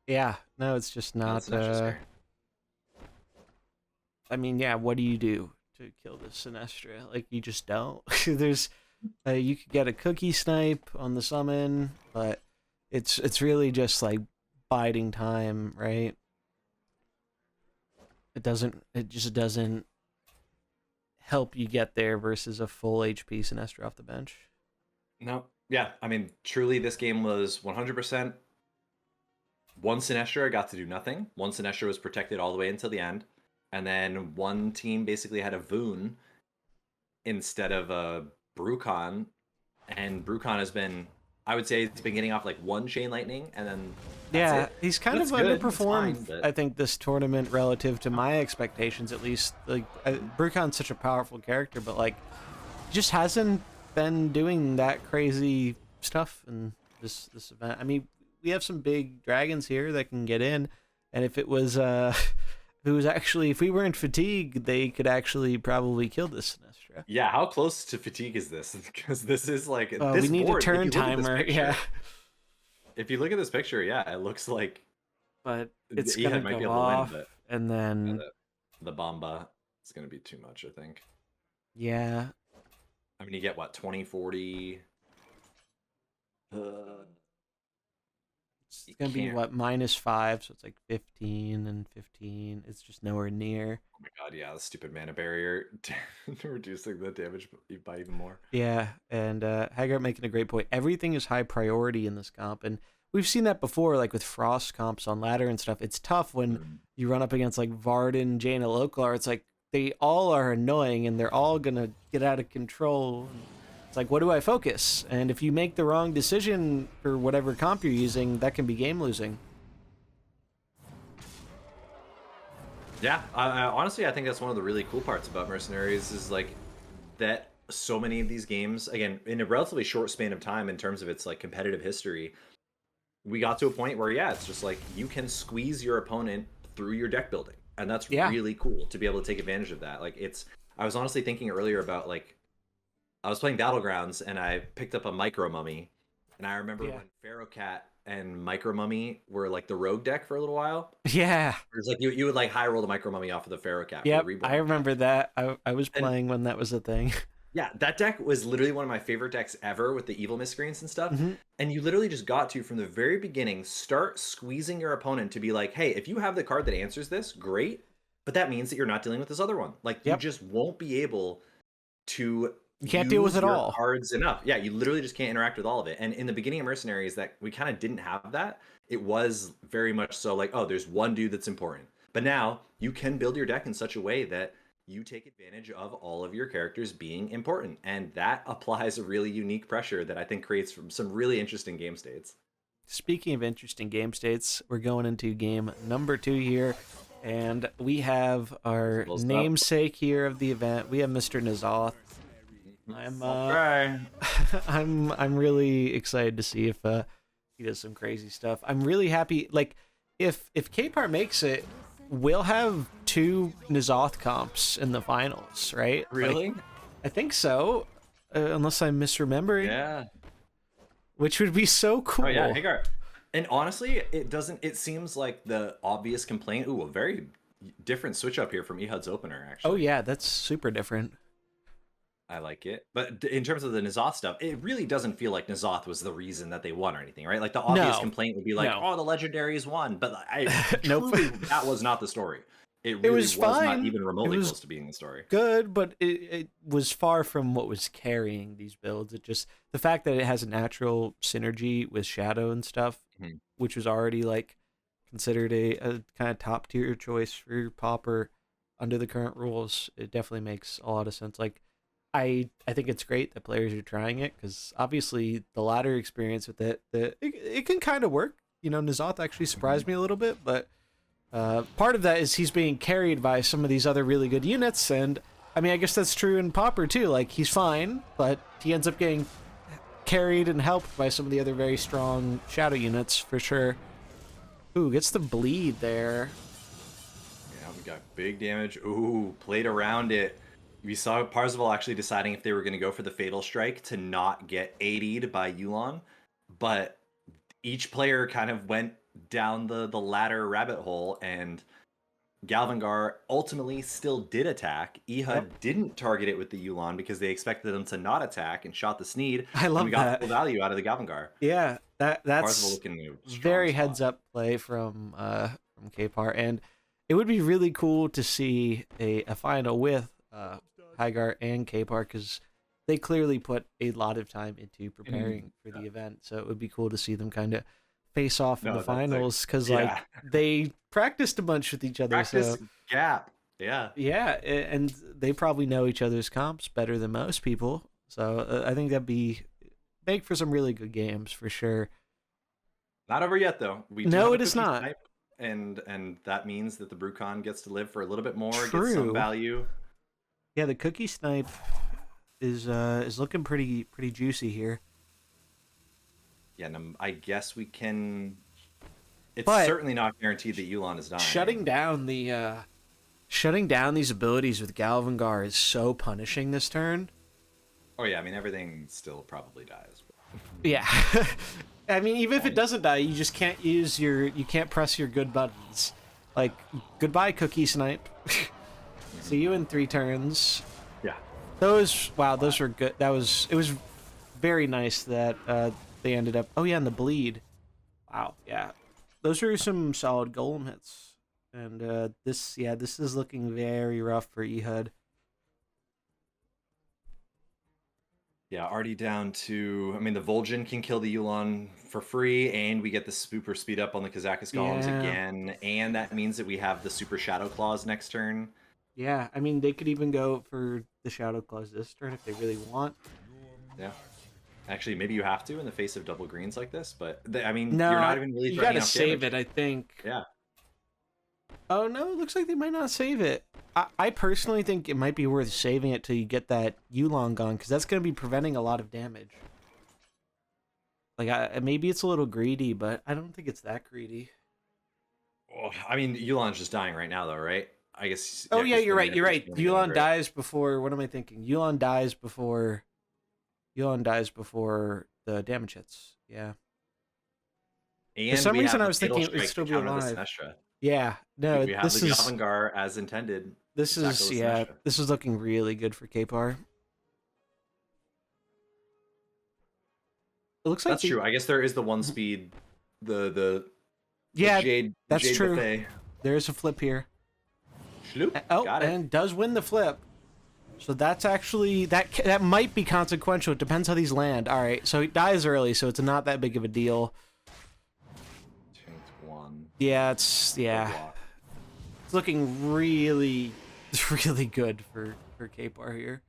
Yeah, no, it's just not. That's necessary. I mean, yeah, what do you do to kill this Sinestra? Like, you just don't. There's, you could get a cookie snipe on the summon, but it's really just like biding time, right? It just doesn't help you get there versus a full HP Sinestra off the bench. No, yeah, I mean, truly, this game was 100%. One Sinestra got to do nothing. One Sinestra was protected all the way until the end. And then one team basically had a Voon instead of a Brucon. And Brucon has been, I would say, it's been getting off like one Chain Lightning, and then that's it. He's kind That's of good, it's underperformed, fine, but- I think, this tournament relative to my expectations, at least. Like, Brucon's such a powerful character, but like, just hasn't been doing that crazy stuff in this event. I mean, we have some big dragons here that can get in, and if it was if we weren't fatigued, they could actually probably kill this Sinestra. Yeah, how close to fatigue is this? Because this is like this we need board, a turn if you look at this timer. picture- Yeah, If you look at this picture, yeah, it looks like but it's Ehud gonna might be go able to win, off, but- and then the Bomba is going to be too much, I think. yeah. I mean, you get what, 20, 40? It's gonna be what, -5, so it's like 15 and 15. It's just nowhere near. Oh my god, yeah, the stupid mana barrier reducing the damage by even more. Yeah, and Hagart making a great point. Everything is high priority in this comp, and we've seen that before, like with Frost comps on ladder and stuff. It's tough when you run up against like Varden, Jaina, Lokar. It's like they all are annoying, and they're all gonna get out of control. It's like, what do I focus? And if you make the wrong decision for whatever comp you're using, that can be game losing. Yeah, honestly, I think that's one of the really cool parts about Mercenaries is like that so many of these games, again, in a relatively short span of time in terms of its like competitive history, we got to a point where yeah, it's just like you can squeeze your opponent through your deck building, and that's Yeah. really cool to be able to take advantage of that. Like it's, I was honestly thinking earlier about like I was playing Battlegrounds and I picked up a Micro Mummy, and I remember Yeah. when Pharaoh Cat and Micro Mummy were like the rogue deck for a little while. Yeah. It's like you would like high roll the Micro Mummy off of the Pharaoh Cat for the Yep. I reborn. remember that. I was And playing when that was a thing. yeah, that deck was literally one of my favorite decks ever with the evil miscreants and stuff. Hmm. And you literally just got to, from the very beginning, start squeezing your opponent to be like, hey, if you have the card that answers this, great. But that means that you're not dealing with this other one. Like, you Yep. just won't be able to You can't deal with use it your all. cards enough. Yeah, you literally just can't interact with all of it. And in the beginning of Mercenaries, that we kind of didn't have that. It was very much so like, oh, there's one dude that's important. But now you can build your deck in such a way that you take advantage of all of your characters being important. And that applies a really unique pressure that I think creates some really interesting game states. Speaking of interesting game states, we're going into game number 2 here, and we have our Close up. namesake here of the event. We have Mr. Nazoth. I'm Okay. I'm really excited to see if he does some crazy stuff. I'm really happy. Like, if Kpar makes it, we'll have 2 Nazoth comps in the finals, right? Really? Like, I think so, unless I'm misremembering. Yeah. Which would be so cool. Oh yeah, Hagart. And honestly, it doesn't. It seems like the obvious complaint. Ooh, a very different switch up here from Ehud's opener. Actually. Oh yeah, that's super different. I like it. But in terms of the Nazoth stuff, it really doesn't feel like Nazoth was the reason that they won or anything, right? Like the obvious No. complaint would be like, No. oh, the legendaries won. But Nope. truly, that was not the story. It really was fine. not even remotely It was close to being the story. Good, but it was far from what was carrying these builds. It just, the fact that it has a natural synergy with Shadow and stuff, Mhm. which was already like considered a kind of top tier choice for Pauper under the current rules, it definitely makes a lot of sense. Like, I think it's great that players are trying it, because obviously the ladder experience with it can kind of work. You know, Nazoth actually surprised me a little bit, but part of that is he's being carried by some of these other really good units, and I mean, I guess that's true in Pauper too. Like, he's fine, but he ends up getting carried and helped by some of the other very strong Shadow units for sure. Ooh, gets the bleed there. Yeah, we got big damage. Ooh, played around it. We saw Kparzival actually deciding if they were going to go for the Fatal Strike to not get AD'd by Yulon, but each player kind of went down the ladder rabbit hole, and Galvangar ultimately still did attack. Ehud didn't target it with the Yulon because they expected them to not attack and shot the Sneed. I love and we got that. full value out of the Galvangar. Yeah, Kparzival that's looking in a strong very spot. heads up play from Kpar, and it would be really cool to see a final with Hagart and Kpar, because they clearly put a lot of time into preparing for the event. So it would be cool to see them kind of face off in No, the that's like- finals, because yeah. like they practiced a bunch with each other. Practice So gap. Yeah. yeah, and they probably know each other's comps better than most people. So I think that'd make for some really good games for sure. Not over yet though. We do No, have a it is cookie not. snipe, and that means that the Brucon gets to live for a little bit more, gets True. some value. Yeah, the cookie snipe is looking pretty juicy here. Yeah, and I guess we can. It's But certainly not guaranteed that Yulon is dying. Shutting down these abilities with Galvangar is so punishing this turn. Oh yeah, I mean everything still probably dies. Yeah. I mean, even if it doesn't die, you just can't you can't press your good buttons. Like, goodbye cookie snipe. See you in 3 turns. Yeah. Those were good. It was very nice that they ended up. Oh yeah, and the bleed. Wow, yeah. Those were some solid golem hits. And this is looking very rough for Ehud. Yeah, already down to. I mean, the Vol'jin can kill the Yulon for free, and we get the super speed up on the Kazakus golems Yeah. again, and that means that we have the super Shadow Claws next turn. Yeah, I mean, they could even go for the Shadow Claws this turn if they really want. Yeah. Actually, maybe you have to in the face of double greens like this, but I mean, No, you're not even really you threatening gotta enough save damage. it, I think. Yeah. Oh no, it looks like they might not save it. I personally think it might be worth saving it till you get that Yulong gone, because that's going to be preventing a lot of damage. Like, maybe it's a little greedy, but I don't think it's that greedy. Oh, I mean, Yulan's just dying right now, though, right? I guess. Oh Yeah, yeah, 'cause you're the right. mana You're is right. going down, Yulon right? dies before. What am I thinking? Yulon dies before. Yulon dies before the damage hits. Yeah. And some we reason have I the was Fatal thinking it would Strike still to be counter the alive. Sinestra. Yeah. No, We have this the is Gavangar as intended. this to tackle is the yeah. Sinestra. This is looking really good for Kpar. It looks like That's true. I guess there is the one speed, the Yeah, Jade that's Jade true. Buffet. There is a flip here. Shloop. Oh, Got it. and does win the flip. So that's actually that might be consequential. It depends how these land. All right, so he dies early, so it's not that big of a deal. Tanked one. Yeah, it's Block. it's looking really, really good for Kpar here.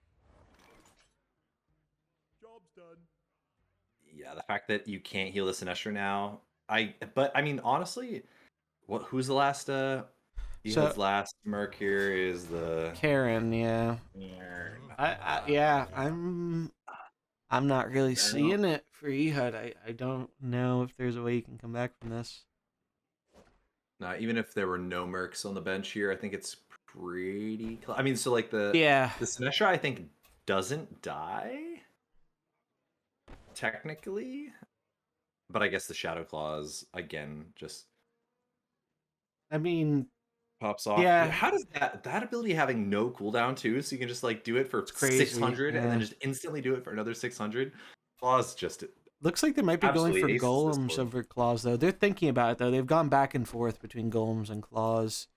Yeah, the fact that you can't heal the Sinestra now. But I mean, honestly, who's the last Ehud's last Merc here is the Karen, yeah. I'm not really seeing it for Ehud. I don't know if there's a way you can come back from this. No, even if there were no Mercs on the bench here, I think it's pretty I mean, so like the Sinestra I think doesn't die technically, but I guess the Shadow Claws again just I mean, pops off. yeah. How does that ability having no cooldown too, so you can just like do it for 600 and then just instantly do it for another 600? Claws just looks like they might be going for aces golems over claws though. They're thinking about it though. They've gone back and forth between golems and claws.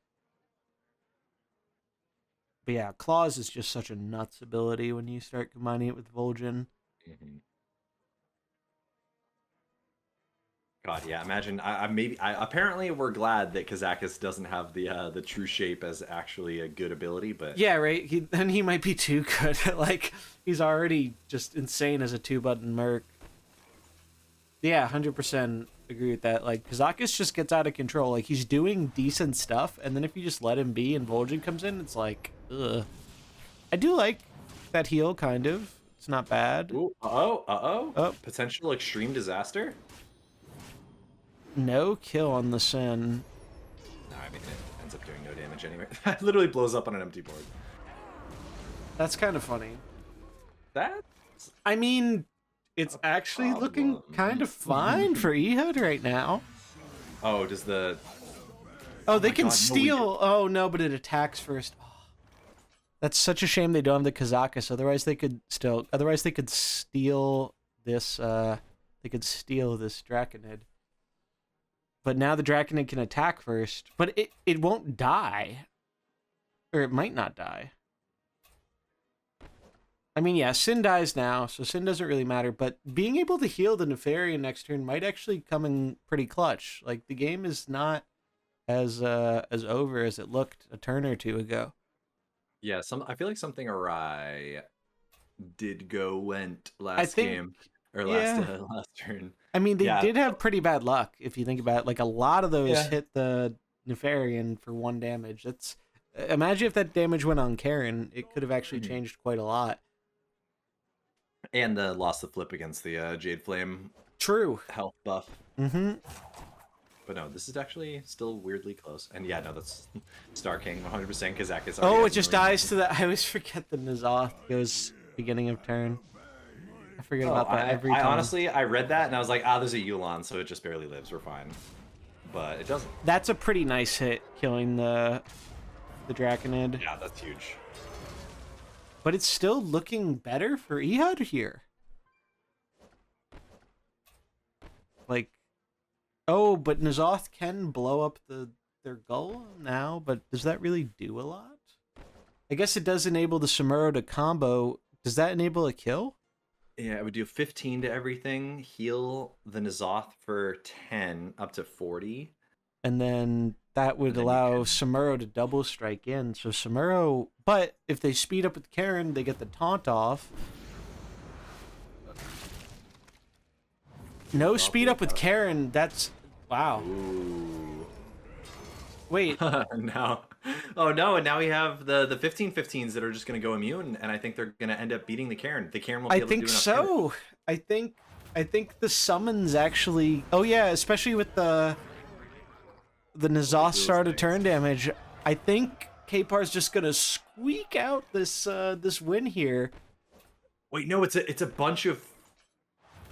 But yeah, claws is just such a nuts ability when you start combining it with Vol'jin. God, yeah. Imagine. Apparently, we're glad that Kazakus doesn't have the true shape as actually a good ability. But yeah, right. Then he might be too good. Like he's already just insane as a 2-button merc. Yeah, 100% agree with that. Like Kazakus just gets out of control. Like he's doing decent stuff, and then if you just let him be and Vol'jin comes in, it's like, ugh. I do like that heal, kind of. It's not bad. Ooh, oh. Potential extreme disaster. No kill on the Sin. No, I mean it ends up doing no damage anyway. It literally blows up on an empty board. That's kind of funny. I mean, it's actually looking kind of fine for Ehud right now. Oh, does the... Oh, they can steal... Oh, no, but it attacks first. Oh. That's such a shame they don't have the Kazakus. Otherwise, they could still... Otherwise, they could steal this... They could steal this Draconid. But now the Draconid can attack first. But it won't die. Or it might not die. I mean, yeah, Sin dies now, so Sin doesn't really matter. But being able to heal the Nefarian next turn might actually come in pretty clutch. Like, the game is not as over as it looked a turn or two ago. Yeah, I feel like something awry went last game. Or last turn. I mean, they did have pretty bad luck, if you think about it. Like, a lot of those hit the Nefarian for 1 damage. That's... Imagine if that damage went on Karen. It could have actually changed quite a lot. And lost the flip against the Jade Flame. True. Health buff. Mm-hmm. But no, this is actually still weirdly close. And yeah, no, that's Star King 100% Kazakus. Oh, it just dies to that. I always forget the N'Zoth goes beginning of turn. I forget about that every time. Honestly, I read that and I was like, there's a Yulon, so it just barely lives. We're fine. But it doesn't. That's a pretty nice hit, killing the Draconid. Yeah, that's huge. But it's still looking better for Ehud here. Like, oh, but N'Zoth can blow up their goal now, but does that really do a lot? I guess it does enable the Samuro to combo. Does that enable a kill? Yeah, it would do 15 to everything, heal the N'Zoth for 10 up to 40. And then that would allow Samuro to double strike in. So Samuro, but if they speed up with Karen, they get the taunt off. No speed up with Karen, that's... Wow. Ooh. Wait, No. Oh no, and now we have the 15/15s that are just gonna go immune, and I think they're gonna end up beating the Cairn. The Cairn won't be I able to do think enough damage. so. I think the summons actually. Oh yeah, especially with the N'Zoth star to turn damage. I think Kpar's just gonna squeak out this win here. Wait, no, it's a bunch of.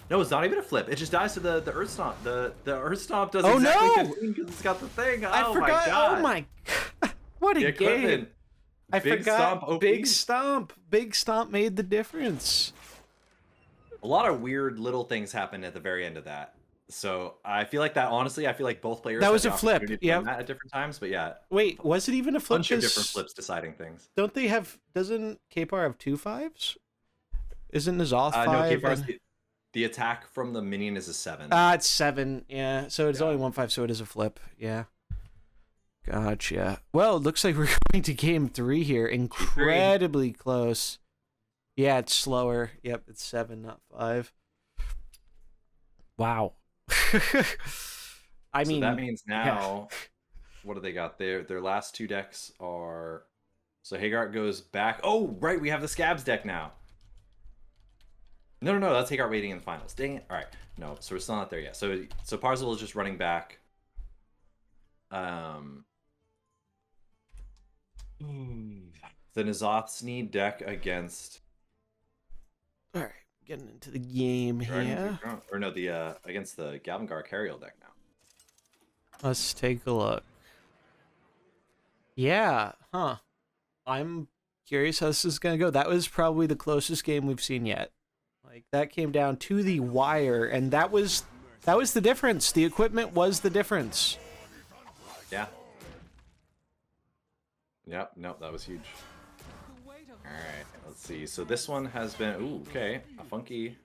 No, it's not even a flip. It just dies to the Earth Stomp. The Earth Stomp does Oh, exactly no! 15 because it's got the thing. I Oh forgot. my god. Oh my. What The a game! equipment. I Big forgot. Stomp OP. Big Stomp. Big Stomp made the difference. A lot of weird little things happened at the very end of that. So I feel like that. Honestly, I feel like both players That had was the a flip, opportunity to win yep. that at different times. But yeah, Wait, was it even a flip? bunch of different 'Cause flips deciding things. Don't they have? Doesn't Kpar have 2 5s? Isn't N'Zoth No, 5? Kpar's the attack from the minion is a 7. It's 7. Yeah, so it's Yeah. only 1 5, so it is a flip. Yeah. Gotcha. Well, it looks like we're going to game 3 here. Incredibly close. Yeah, it's slower. Yep, it's 7, not 5. Wow. I mean, so that means now, what do they got? Their last 2 decks are. So Hagart goes back. Oh, right, we have the Scabs deck now. No, that's Hagart waiting in the finals. Dang it! All right, no, so we're still not there yet. So Kparzival is just running back. The N'Zoth Sneed deck against. all right, getting into the game here. Or no, the against the Galvangar Carriel deck now. Let's take a look. Yeah, huh. I'm curious how this is going to go. That was probably the closest game we've seen yet. Like, that came down to the wire, and that was the difference. The equipment was the difference. Yeah. Yep, no, that was huge. Alright, let's see. So this one has been, ooh, okay, a funky.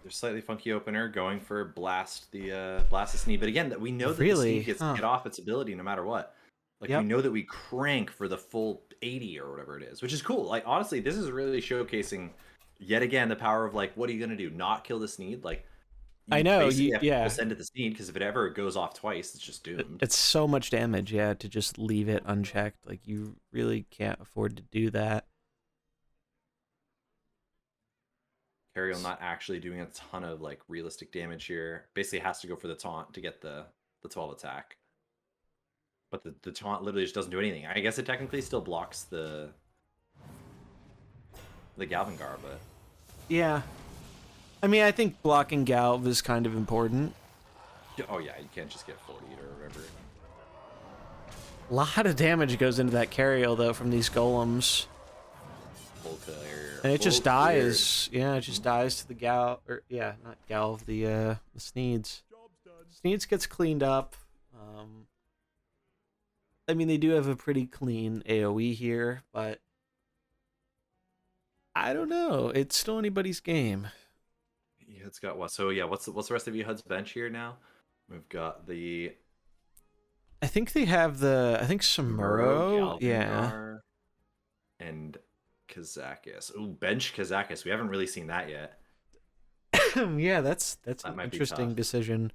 There's slightly funky opener going for Blast the Sneed, but again, that we know that the Sneed gets to get off its ability no matter what. Like, we know that we crank for the full 80 or whatever it is, which is cool. Like, honestly, this is really showcasing, yet again, the power of, like, what are you going to do? Not kill the Sneed? Like, I know, you have to send it the Sneed, because if it ever goes off twice, it's just doomed. It's so much damage, yeah, to just leave it unchecked. Like, you really can't afford to do that. Carriel not actually doing a ton of, like, realistic damage here. Basically has to go for the taunt to get the 12 attack. But the taunt literally just doesn't do anything. I guess it technically still blocks the Galvangar, but... Yeah. I mean, I think blocking Galv is kind of important. Oh yeah, you can't just get 40 or whatever. A lot of damage goes into that Carriel, though, from these golems. Full clear. And it just dies. Yeah, it just dies to the Gal... Or, yeah, not Galv, the Sneeds. Sneeds gets cleaned up. I mean, they do have a pretty clean AoE here, but... I don't know. It's still anybody's game. It's got what? So yeah, what's the rest of Ehud's bench here now? We've got the... I think they have the... I think Samuro. Yeah. Galvangar, and Kazakis. Ooh, bench Kazakis. We haven't really seen that yet. Yeah, that's an might be interesting tough. decision.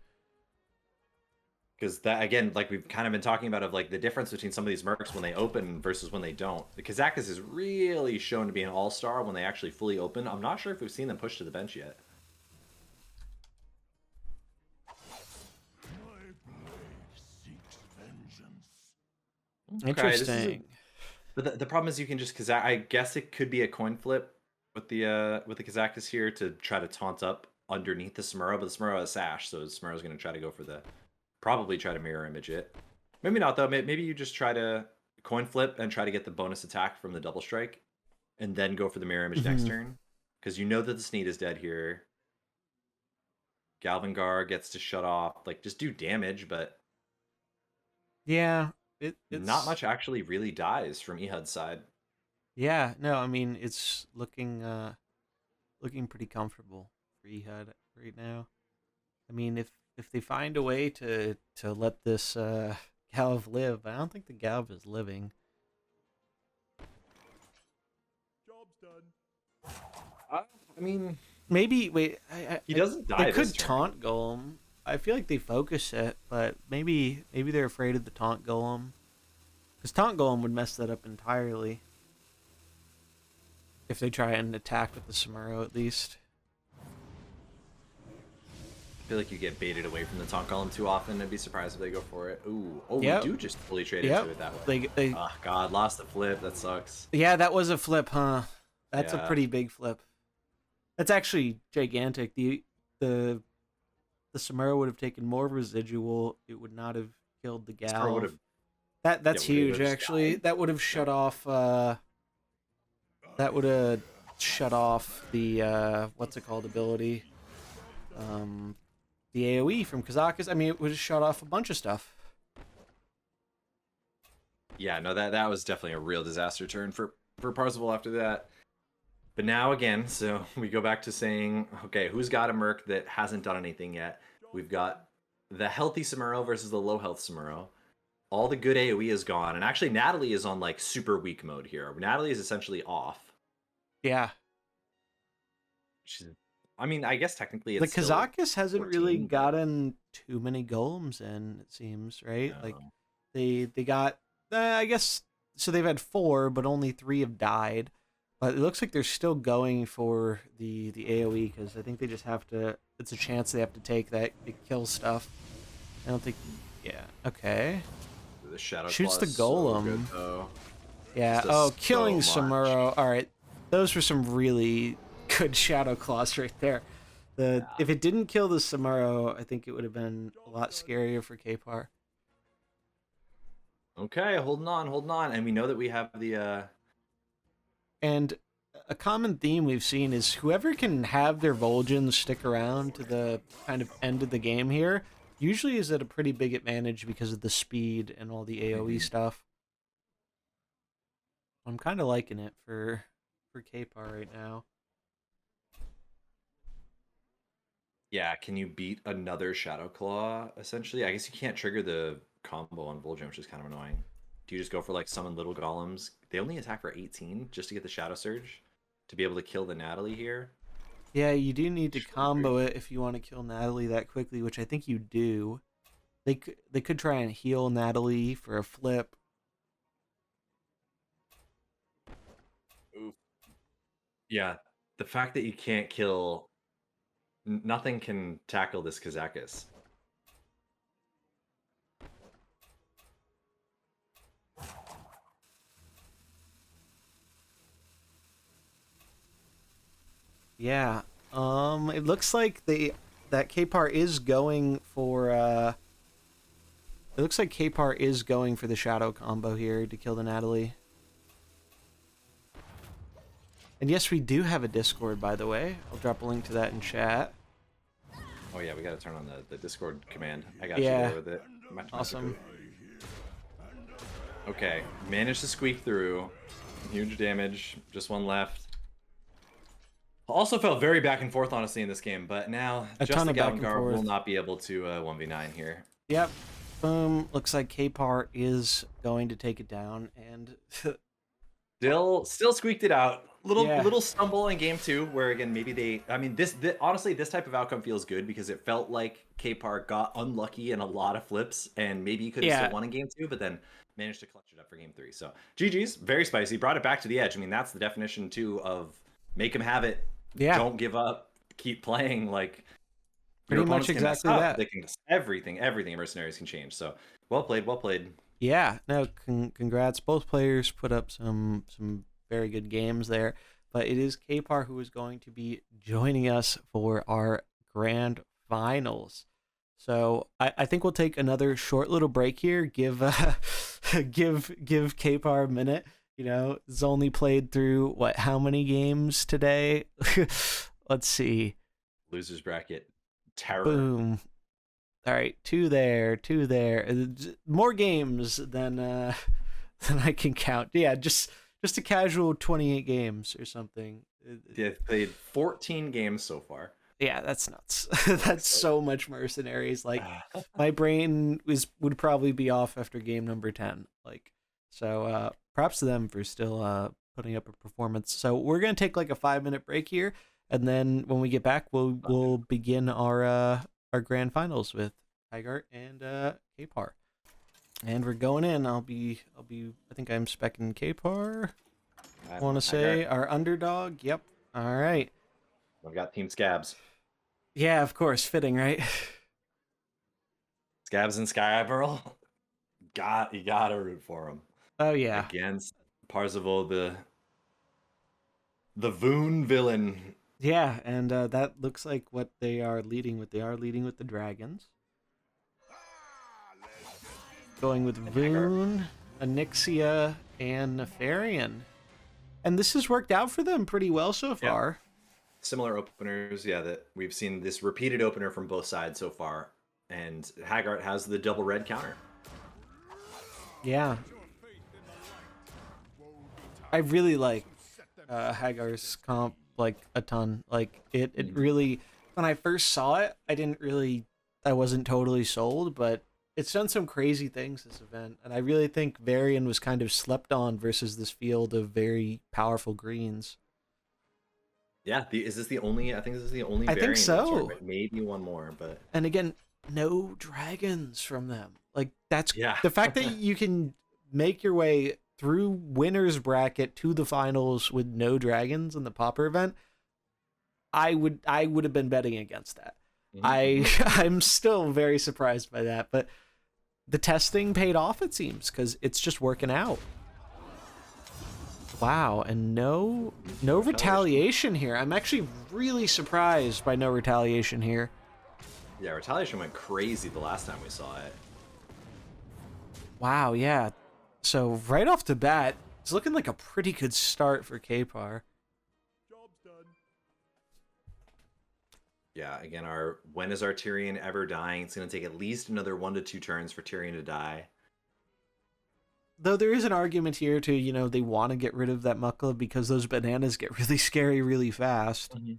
Because that, again, like we've kind of been talking about, of like the difference between some of these mercs when they open versus when they don't. The Kazakis is really shown to be an all-star when they actually fully open. I'm not sure if we've seen them push to the bench yet. Interesting. But the problem is you can just Kazak. I guess it could be a coin flip with the Kazakis here to try to taunt up underneath the Samuro, but the Samuro has Sash, so Samuro's going to try to go for probably try to mirror image it. Maybe not though. Maybe you just try to coin flip and try to get the bonus attack from the double strike, and then go for the mirror image next turn, because you know that the Sneed is dead here. Galvangar gets to shut off, like just do damage, but Yeah, it's not much actually really dies from Ehud's side. Yeah, no, I mean it's looking pretty comfortable for Ehud right now. I mean, if they find a way to let this Galv live, I don't think the Galv is living. Job's done. I mean, Maybe wait, he doesn't die. They could this turn. taunt Golem. I feel like they focus it, but maybe they're afraid of the taunt golem. Because taunt golem would mess that up entirely. If they try and attack with the Samuro at least. I feel like you get baited away from the taunt column too often. I'd be surprised if they go for it. Ooh, oh, Yep. we do just fully trade Yep. into it that way. Oh God, lost the flip. That sucks. Yeah, that was a flip, huh? That's a Yeah. pretty big flip. That's actually gigantic. The Samuro would have taken more residual. It would not have killed the Samuro would gal. have. That's Yeah, would huge, have actually. died. That would have shut off. That would have shut off the what's it called ability. The AOE from Kazakus. I mean, it would have shut off a bunch of stuff. Yeah, no, that was definitely a real disaster turn for Kparzival after that. But now again, so we go back to saying, okay, who's got a Merc that hasn't done anything yet? We've got the healthy Samuro versus the low health Samuro. All the good AoE is gone, and actually Natalie is on like super weak mode here. Natalie is essentially off. Yeah. I mean, I guess technically The it's still Kazakus hasn't really 14, but- gotten too many golems in, it seems, right? No. Like they got I guess so they've had 4, but only 3 have died. But it looks like they're still going for the AoE because I think they just have to. It's a chance they have to take that it kills stuff. I don't think. Yeah. Okay. The Shadow Shoots Claw the is so golem. good, though. Yeah. Just Oh, killing so much. Samuro. All right. Those were some really good Shadow Claws right there. If it didn't kill the Samuro, I think it would have been a lot scarier for Kpar. Okay, holding on, and we know that we have the. And a common theme we've seen is whoever can have their Vol'jins stick around to the kind of end of the game here usually is at a pretty big advantage because of the speed and all the AoE stuff. I'm kind of liking it for Kpar right now. Yeah, can you beat another Shadow Claw, essentially? I guess you can't trigger the combo on Vol'jin, which is kind of annoying. Do you just go for, like, summon little golems? They only attack for 18 just to get the Shadow Surge to be able to kill the Natalie here. Yeah, you do need to Sure. combo it if you want to kill Natalie that quickly, which I think you do. They could try and heal Natalie for a flip. Oof. Yeah, the fact that you can't kill... Nothing can tackle this Kazakus. Yeah. It looks like that Kpar is going for it looks like Kpar is going for the shadow combo here to kill the Natalie. And yes, we do have a Discord, by the way. I'll drop a link to that in chat. Oh yeah, we gotta turn on the Discord command. I got Yeah. you there with it. Awesome. Okay, managed to squeak through. Huge damage, just one left. Also felt very back and forth, honestly, in this game, but now A just ton the of back and Galvangar will forth. not be able to 1v9 here. Yep. Boom. Looks like Kpar is going to take it down, and Still squeaked it out. Yeah. Little stumble in game 2, where again maybe they. I mean, honestly, this type of outcome feels good because it felt like Kpar got unlucky in a lot of flips, and maybe he could have Yeah. still won in game 2, but then managed to clutch it up for game 3. So GG's, very spicy. Brought it back to the edge. I mean, that's the definition too of make him have it. yeah, Don't give up. Keep playing. Like Pretty your much opponents can mess exactly up, that. They can everything in Mercenaries can change. So well played. yeah. No, congrats. Both players put up some very good games there. But it is Kpar who is going to be joining us for our grand finals. So I think we'll take another short little break here. Give Kpar a minute. You know, he's only played through how many games today? Let's see. Losers bracket. Terror. Boom. All right, two there. More games than I can count. Yeah, just a casual 28 games or something. They've played 14 games so far. Yeah, that's nuts. That's so much Mercenaries. Like my brain would probably be off after game number 10. Like, so props to them for still putting up a performance. So we're gonna take like a 5-minute break here, and then when we get back, we'll begin our our grand finals with Hagart and Kpar. And we're going in. I think I'm specking Kpar. I want to say our underdog. Yep. All right. I've got Team Scabs. Yeah, of course. Fitting, right? Scabs and Sky Admiral. You gotta root for them. Oh yeah. Against Kparzival, the Voon villain. Yeah, and that looks like what they are leading with. They are leading with the dragons. Going with Voon, Onyxia, and Nefarian. And this has worked out for them pretty well so far. Yeah. Similar openers, that we've seen this repeated opener from both sides so far. And Hagart has the double red counter. Yeah. I really like Hagart's comp like a ton. Like it really, when I first saw it, I wasn't totally sold, but it's done some crazy things this event. And I really think Varian was kind of slept on versus this field of very powerful greens. Yeah, is this the only? I think this is the only. I think so. Maybe one more, but and again, no dragons from them. Like that's the fact that you can make your way through winners bracket to the finals with no dragons in the Pauper event. I would have been betting against that. Mm-hmm. I'm still very surprised by that, but the testing paid off, it seems, because it's just working out. Wow, and no retaliation here. I'm actually really surprised by no retaliation here. Yeah, retaliation went crazy the last time we saw it. Wow, yeah. So right off the bat, it's looking like a pretty good start for Kpar. Job's done. Yeah, again, when is our Tyrion ever dying? It's going to take at least another 1 to 2 turns for Tyrion to die. Though there is an argument here to, they want to get rid of that Mukla because those bananas get really scary really fast. Mm-hmm.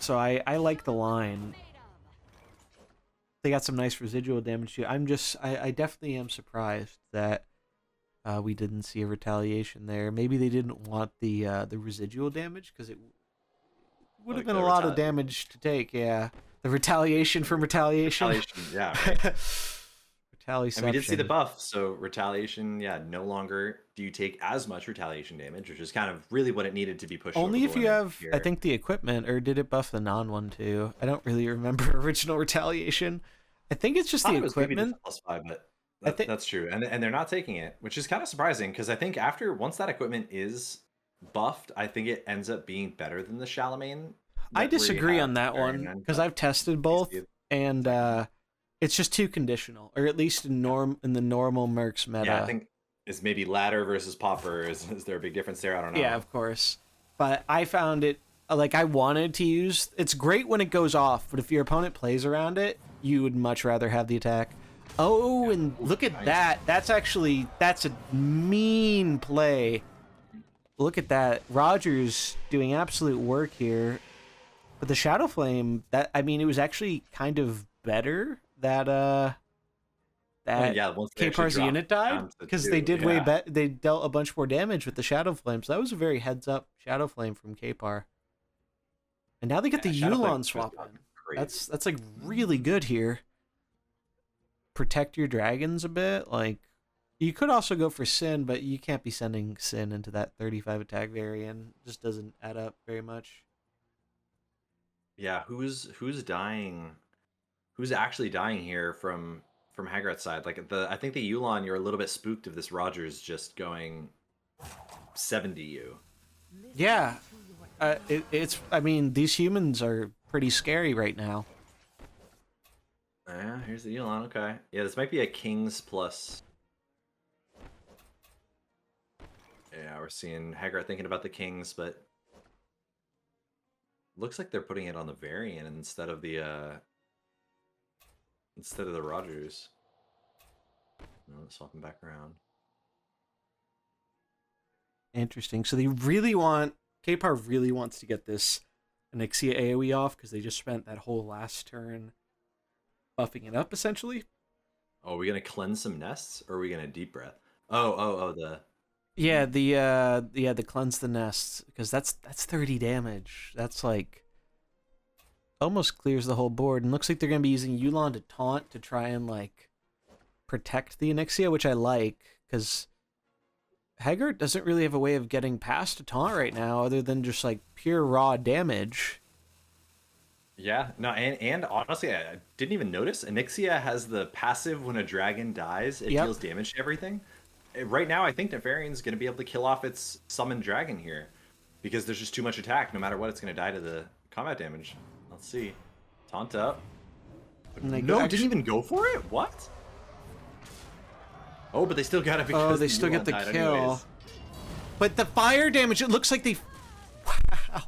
So I like the line. They got some nice residual damage too. I definitely am surprised that we didn't see a retaliation there. Maybe they didn't want the residual damage because it would have been a lot of damage to take. Yeah, the retaliation from retaliation. Yeah. Right. Retaliation. And we did see the buff, so retaliation. Yeah, no longer do you take as much retaliation damage, which is kind of really what it needed to be pushed. Only if you have, here. I think, the equipment, or did it buff the non one too? I don't really remember original retaliation. I think it's just the equipment. +5, but that's true, and they're not taking it, which is kind of surprising because I think once that equipment is buffed, I think it ends up being better than the Charlemagne. I disagree on that one because I've tested both, and it's just too conditional, or at least in the normal Mercs meta. Yeah, I think it's maybe ladder versus Pauper. Is there a big difference there? I don't know. Yeah, of course. But I found it, like, I wanted to use... It's great when it goes off, but if your opponent plays around it, you would much rather have the attack. Oh, yeah. And look at that. That's a mean play. Look at that. Rogers doing absolute work here. But the Shadow Flame, it was actually kind of better that Kpar's unit died, because they did they dealt a bunch more damage with the Shadow Flame. So that was a very heads up Shadow Flame from Kpar. And now they get the Yulon swap in. That's like really good here. Protect your dragons a bit. Like, you could also go for Sin, but you can't be sending Sin into that 35 attack variant. It just doesn't add up very much. Yeah, who's dying? Who's actually dying here from Hagart's side? Like I think the Yulon, you're a little bit spooked of this Rogers just going 70 you. Yeah, these humans are pretty scary right now. Yeah, here's the Yulon. Okay, yeah, this might be a Kings plus. Yeah, we're seeing Hagart thinking about the Kings, but looks like they're putting it on the variant instead of the Rogers. No, swap them back around. Interesting. So Kpar really wants to get this Onyxia AoE off because they just spent that whole last turn buffing it up, essentially. Oh, are we gonna cleanse some nests, or are we gonna deep breath? The cleanse the nests, because that's 30 damage. That's like almost clears the whole board, and looks like they're going to be using Yulon to taunt to try and like protect the Onyxia, which I like, because Hagart doesn't really have a way of getting past a taunt right now other than just like pure raw damage. Yeah, no, and honestly, I didn't even notice. Onyxia has the passive when a dragon dies, it deals damage to everything. Right now, I think Nefarian's going to be able to kill off its summoned dragon here because there's just too much attack. No matter what, it's going to die to the combat damage. Let's see. Taunt up. No, didn't even go for it? What? Oh, but they still got it because they still get the kill. Anyways. But the fire damage, it looks like they... Wow.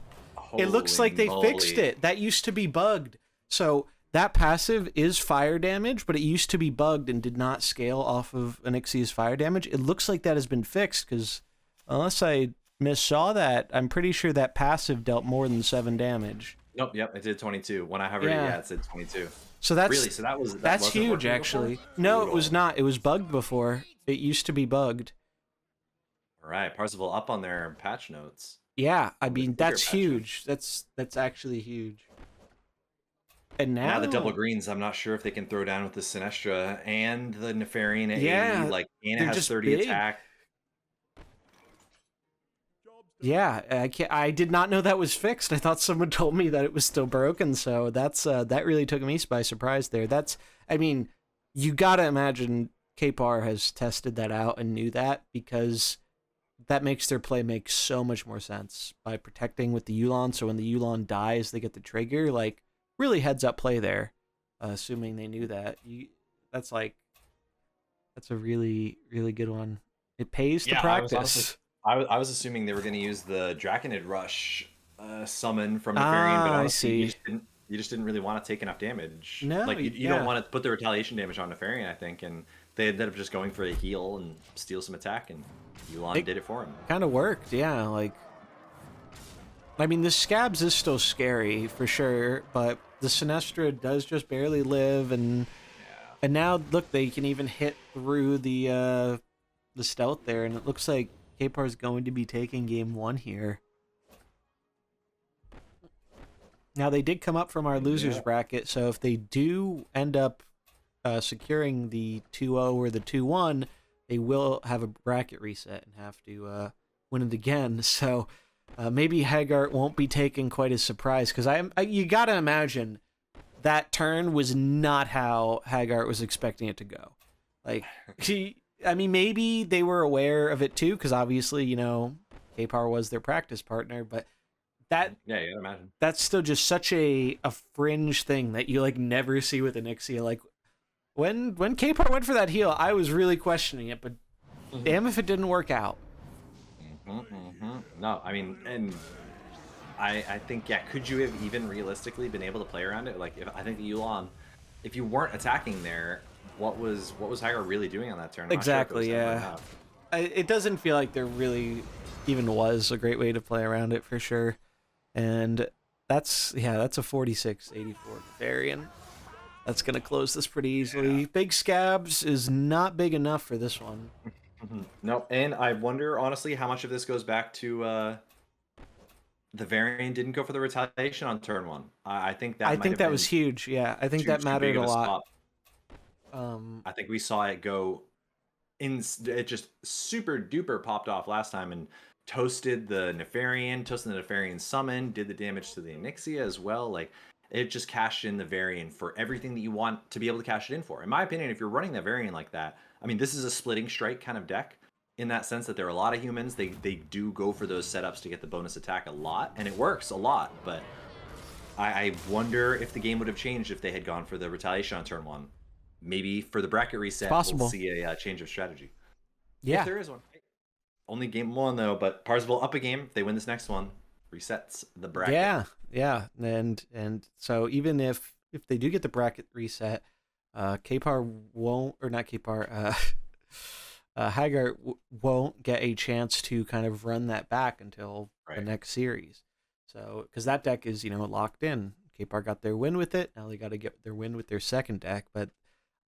It looks like they fixed it. That used to be bugged. So that passive is fire damage, but it used to be bugged and did not scale off of Onyxia's fire damage. It looks like that has been fixed because unless I missaw that, I'm pretty sure that passive dealt more than 7 damage. Nope, yep, it did 22. When I hovered it, it said 22. So that's really, so that's huge actually. No, it was not. It was bugged before. It used to be bugged. All right, Kparzival up on their patch notes. Yeah, I mean that's huge. That's actually huge. And now the double greens, I'm not sure if they can throw down with the Sinestra and the Nefarian at 80. Like Anna has 30 attack. Yeah, I did not know that was fixed. I thought someone told me that it was still broken. So that's that really took me by surprise there. I mean, you gotta imagine Kpar has tested that out and knew that, because that makes their play make so much more sense by protecting with the Yulon. So when the Yulon dies, they get the trigger. Like really heads up play there, assuming they knew that. That's a really really good one. It pays to practice. I was assuming they were going to use the Draconid Rush summon from Nefarian, but honestly, you just didn't really want to take enough damage. No, like you don't want to put the retaliation damage on Nefarian, I think, and they ended up just going for a heal and steal some attack, and Yulon did it for him. Kind of worked, yeah. Like, I mean, the Scabs is still scary for sure, but the Sinestra does just barely live, and now look, they can even hit through the stealth there, and it looks like Kpar is going to be taking game 1 here. Now, they did come up from our losers bracket, so if they do end up securing the 2-0 or the 2-1, they will have a bracket reset and have to win it again. So maybe Hagart won't be taken quite as surprised, because you got to imagine that turn was not how Hagart was expecting it to go. Like, I mean, maybe they were aware of it too, because obviously, Kpar was their practice partner, but you gotta imagine. That's still just such a fringe thing that you like never see with Onyxia. Like when Kpar went for that heal, I was really questioning it, but damn if it didn't work out. No, I mean, and I think, could you have even realistically been able to play around it? Like, I think the Yulon, if you weren't attacking there, what was Hagart really doing on that turn? Exactly, it doesn't feel like there really even was a great way to play around it for sure. And that's a 46-84 Varian. That's going to close this pretty easily. Big Scabs is not big enough for this one. No, and I wonder, honestly, how much of this goes back to the Varian didn't go for the retaliation on turn 1. I think that was huge, yeah. I think that mattered a lot. I think we saw it go it just super duper popped off last time and toasted the Nefarian summon, did the damage to the Onyxia as well. Like, it just cashed in the Varian for everything that you want to be able to cash it in for. In my opinion, if you're running that Varian like that, I mean, this is a splitting strike kind of deck in that sense that there are a lot of humans. They do go for those setups to get the bonus attack a lot, and it works a lot, but I wonder if the game would have changed if they had gone for the retaliation on turn 1. Maybe for the bracket reset, we'll see a change of strategy. Yeah. If there is one. Only game 1, though, but Kparzival up a game. If they win this next one, resets the bracket. Yeah. And so even if they do get the bracket reset, Kpar won't, or not Kpar, Hagart won't get a chance to kind of run that back until the next series. So, because that deck is, locked in. Kpar got their win with it. Now they got to get their win with their second deck, but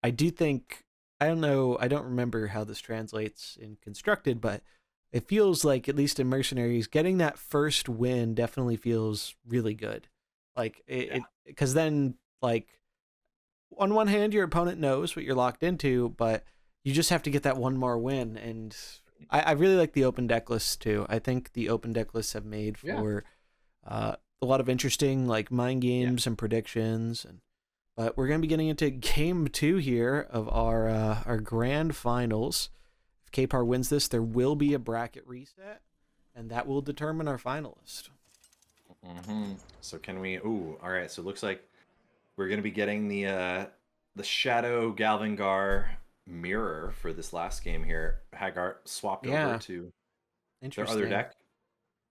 I do think, I don't know, I don't remember how this translates in Constructed, but it feels like, at least in Mercenaries, getting that first win definitely feels really good. Like because then like on one hand your opponent knows what you're locked into, but you just have to get that one more win. And I really like the open deck lists too. I think the open deck lists have made for a lot of interesting like mind games and predictions. But we're gonna be getting into game 2 here of our grand finals. If Kpar wins this, there will be a bracket reset, and that will determine our finalist. So can we? Ooh, all right. So it looks like we're gonna be getting the Shadow Galvangar mirror for this last game here. Hagart swapped over to their other deck.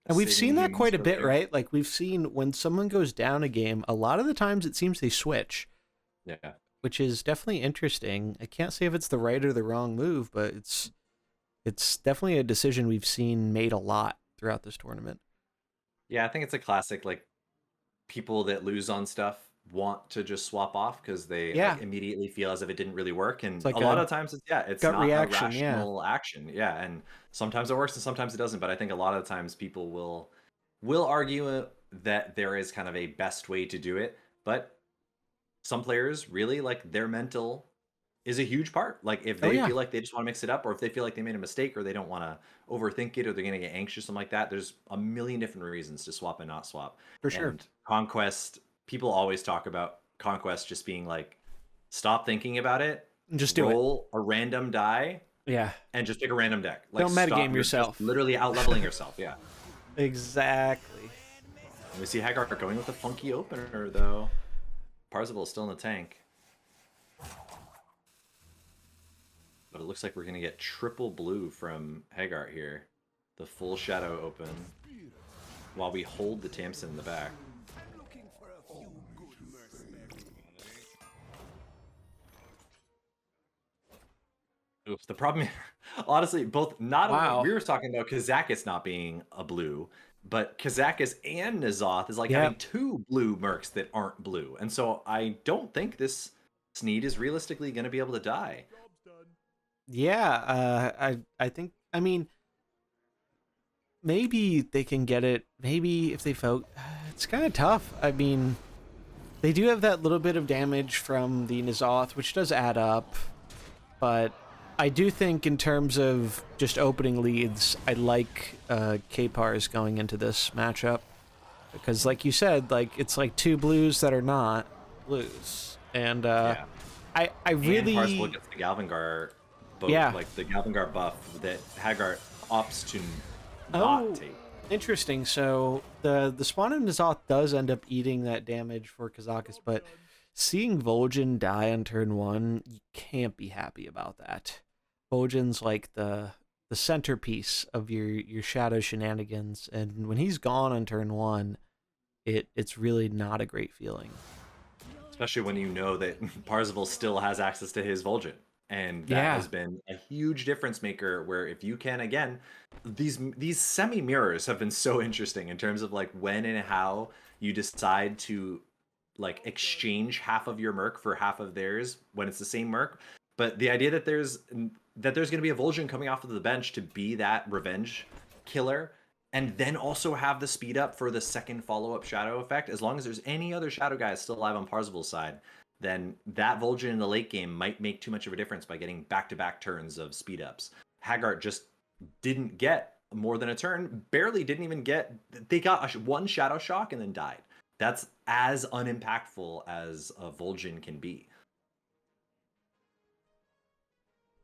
And we've seen that quite a bit, right? Like we've seen when someone goes down a game, a lot of the times it seems they switch. Yeah. Which is definitely interesting. I can't say if it's the right or the wrong move, but it's definitely a decision we've seen made a lot throughout this tournament. Yeah, I think it's a classic, like, people that lose on stuff want to just swap off because they like, immediately feel as if it didn't really work. And like a lot of times it's not reaction, a rational action. Yeah, and sometimes it works and sometimes it doesn't. But I think a lot of the times people will argue that there is kind of a best way to do it. But some players really, like, their mental is a huge part. Like if they feel like they just want to mix it up, or if they feel like they made a mistake, or they don't want to overthink it, or they're going to get anxious, something like that. There's a million different reasons to swap and not swap. For sure. And Conquest, people always talk about Conquest just being like, stop thinking about it, just roll a random die, and just pick a random deck. Like, don't metagame yourself. Literally out leveling yourself. Yeah. Exactly. We see Hagart going with a funky opener though. Kparzival is still in the tank. But it looks like we're going to get triple blue from Hagart here. The full Shadow Open. While we hold the Tamsin in the back. Oops, the problem, honestly, both, not only, we were talking about Kazakis not being a blue, but Kazakis and N'Zoth is like having two blue mercs that aren't blue. And so I don't think this Sneed is realistically going to be able to die. Yeah, I think, I mean, maybe they can get it. Maybe if they focus, it's kind of tough. I mean, they do have that little bit of damage from the N'Zoth, which does add up. But I do think in terms of just opening leads, I like Kpar's going into this matchup. Because like you said, like it's like two blues that are not blues. And I really... And Kparzival gets the Galvangar both, like the Galvangar buff that Hagart opts to not take. Interesting. So the spawn of N'Zoth does end up eating that damage for Kazakis, but seeing Vol'jin die on turn 1, you can't be happy about that. Vol'jin's like the centerpiece of your shadow shenanigans, and when he's gone on turn 1, it's really not a great feeling. Especially when you know that Kparzival still has access to his Vol'jin. And that has been a huge difference maker, where if you can, again, these semi-mirrors have been so interesting in terms of like when and how you decide to like exchange half of your merc for half of theirs when it's the same merc. But the idea that there's going to be a Vol'jin coming off of the bench to be that revenge killer, and then also have the speed up for the second follow-up shadow effect, as long as there's any other shadow guys still alive on Parzival's side, then that Vol'jin in the late game might make too much of a difference by getting back-to-back turns of speed ups. Hagart just didn't get more than a turn, barely didn't even get, they got one shadow shock and then died. That's as unimpactful as a Vol'jin can be.